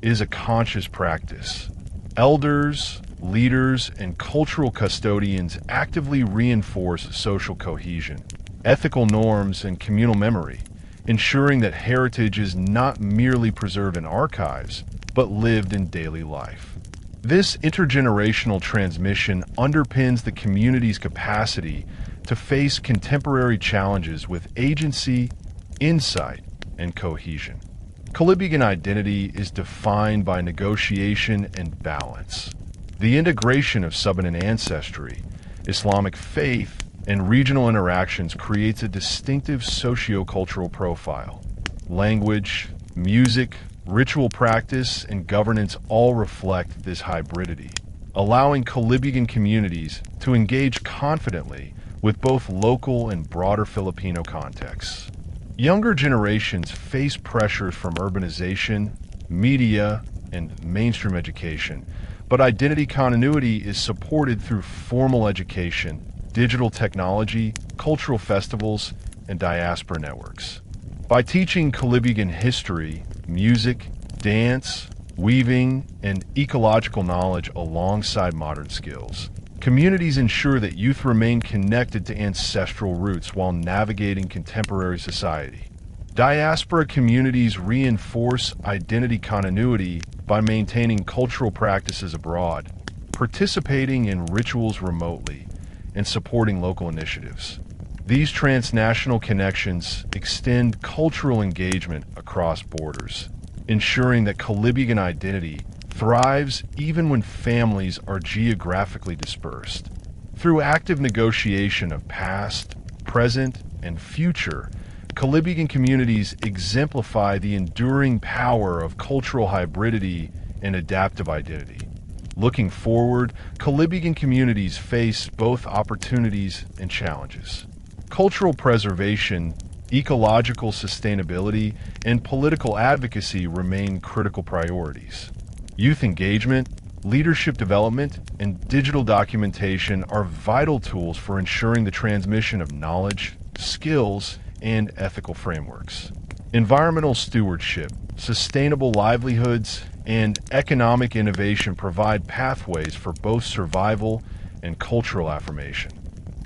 It is a conscious practice. Elders, leaders, and cultural custodians actively reinforce social cohesion, ethical norms, and communal memory, ensuring that heritage is not merely preserved in archives, but lived in daily life. This intergenerational transmission underpins the community's capacity to face contemporary challenges with agency, insight, and cohesion. Kolibugan identity is defined by negotiation and balance. The integration of Subanen ancestry, Islamic faith, and regional interactions creates a distinctive socio-cultural profile. Language, music, ritual practice, and governance all reflect this hybridity, allowing Kolibugan communities to engage confidently with both local and broader Filipino contexts. Younger generations face pressures from urbanization, media, and mainstream education, but identity continuity is supported through formal education, digital technology, cultural festivals, and diaspora networks. By teaching Kolibugan history, music, dance, weaving, and ecological knowledge alongside modern skills, communities ensure that youth remain connected to ancestral roots while navigating contemporary society. Diaspora communities reinforce identity continuity by maintaining cultural practices abroad, participating in rituals remotely, and supporting local initiatives. These transnational connections extend cultural engagement across borders, ensuring that Kolibugan identity thrives even when families are geographically dispersed. Through active negotiation of past, present, and future, Kolibugan communities exemplify the enduring power of cultural hybridity and adaptive identity. Looking forward, Kolibugan communities face both opportunities and challenges. Cultural preservation, ecological sustainability, and political advocacy remain critical priorities. Youth engagement, leadership development, and digital documentation are vital tools for ensuring the transmission of knowledge, skills, and ethical frameworks. Environmental stewardship, sustainable livelihoods, and economic innovation provide pathways for both survival and cultural affirmation.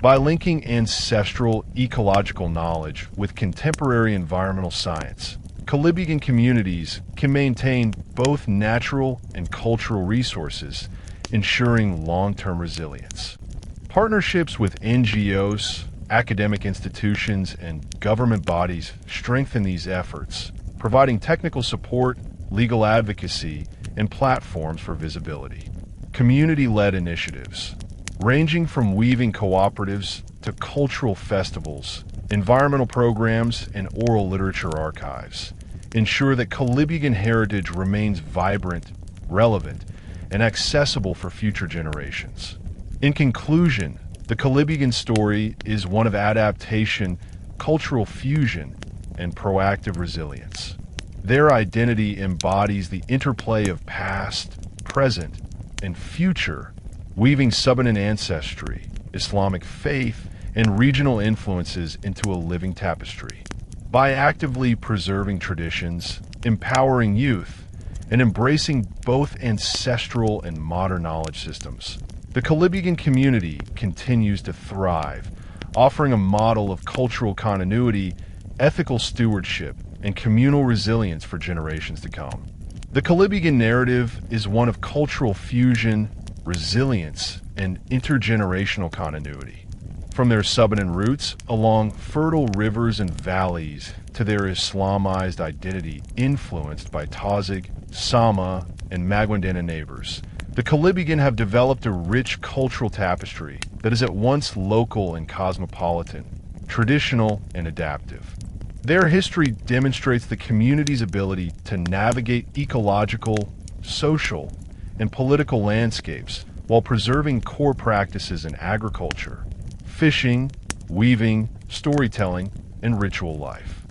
By linking ancestral ecological knowledge with contemporary environmental science, Kolibugan communities can maintain both natural and cultural resources ensuring long-term resilience. Partnerships with NGOs, academic institutions, and government bodies strengthen these efforts, providing technical support, legal advocacy, and platforms for visibility. Community-led initiatives, ranging from weaving cooperatives to cultural festivals, environmental programs, and oral literature archives, ensure that Kolibugan heritage remains vibrant, relevant, and accessible for future generations. In conclusion, the Kolibugan story is one of adaptation, cultural fusion, and proactive resilience. Their identity embodies the interplay of past, present, and future, weaving Subanen ancestry, Islamic faith, and regional influences into a living tapestry. By actively preserving traditions, empowering youth, and embracing both ancestral and modern knowledge systems, the Kolibugan community continues to thrive, offering a model of cultural continuity, ethical stewardship, and communal resilience for generations to come. The Kolibugan narrative is one of cultural fusion, resilience, and intergenerational continuity. From their Subanen roots along fertile rivers and valleys to their Islamized identity influenced by Tazig, Sama, and Maguindana neighbors, the Kolibugan have developed a rich cultural tapestry that is at once local and cosmopolitan, traditional and adaptive. Their history demonstrates the community's ability to navigate ecological, social, and political landscapes while preserving core practices in agriculture, fishing, weaving, storytelling, and ritual life.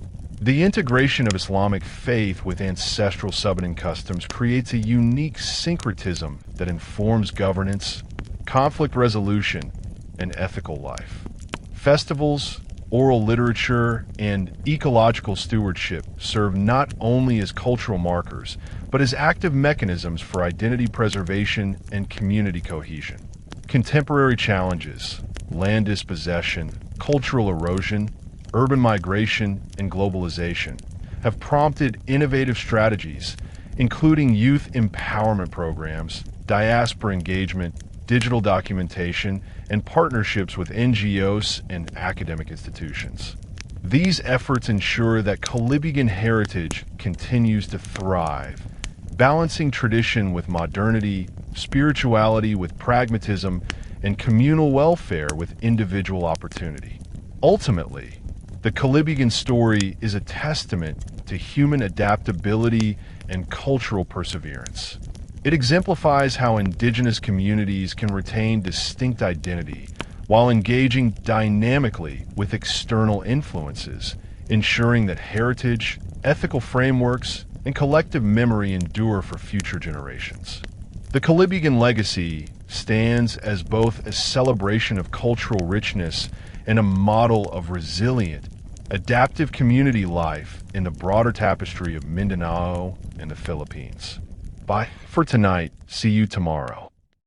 The integration of Islamic faith with ancestral Subanen customs creates a unique syncretism that informs governance, conflict resolution, and ethical life. Festivals, oral literature, and ecological stewardship serve not only as cultural markers, but as active mechanisms for identity preservation and community cohesion. Contemporary challenges, land dispossession, cultural erosion, urban migration, and globalization have prompted innovative strategies, including youth empowerment programs, diaspora engagement, digital documentation, and partnerships with NGOs and academic institutions. These efforts ensure that Kolibugan heritage continues to thrive, balancing tradition with modernity, spirituality with pragmatism, and communal welfare with individual opportunity. Ultimately, the Kolibugan story is a testament to human adaptability and cultural perseverance. It exemplifies how indigenous communities can retain distinct identity while engaging dynamically with external influences, ensuring that heritage, ethical frameworks, and collective memory endure for future generations. The Kolibugan legacy stands as both a celebration of cultural richness and a model of resilient, adaptive community life in the broader tapestry of Mindanao and the Philippines. Bye for tonight. See you tomorrow.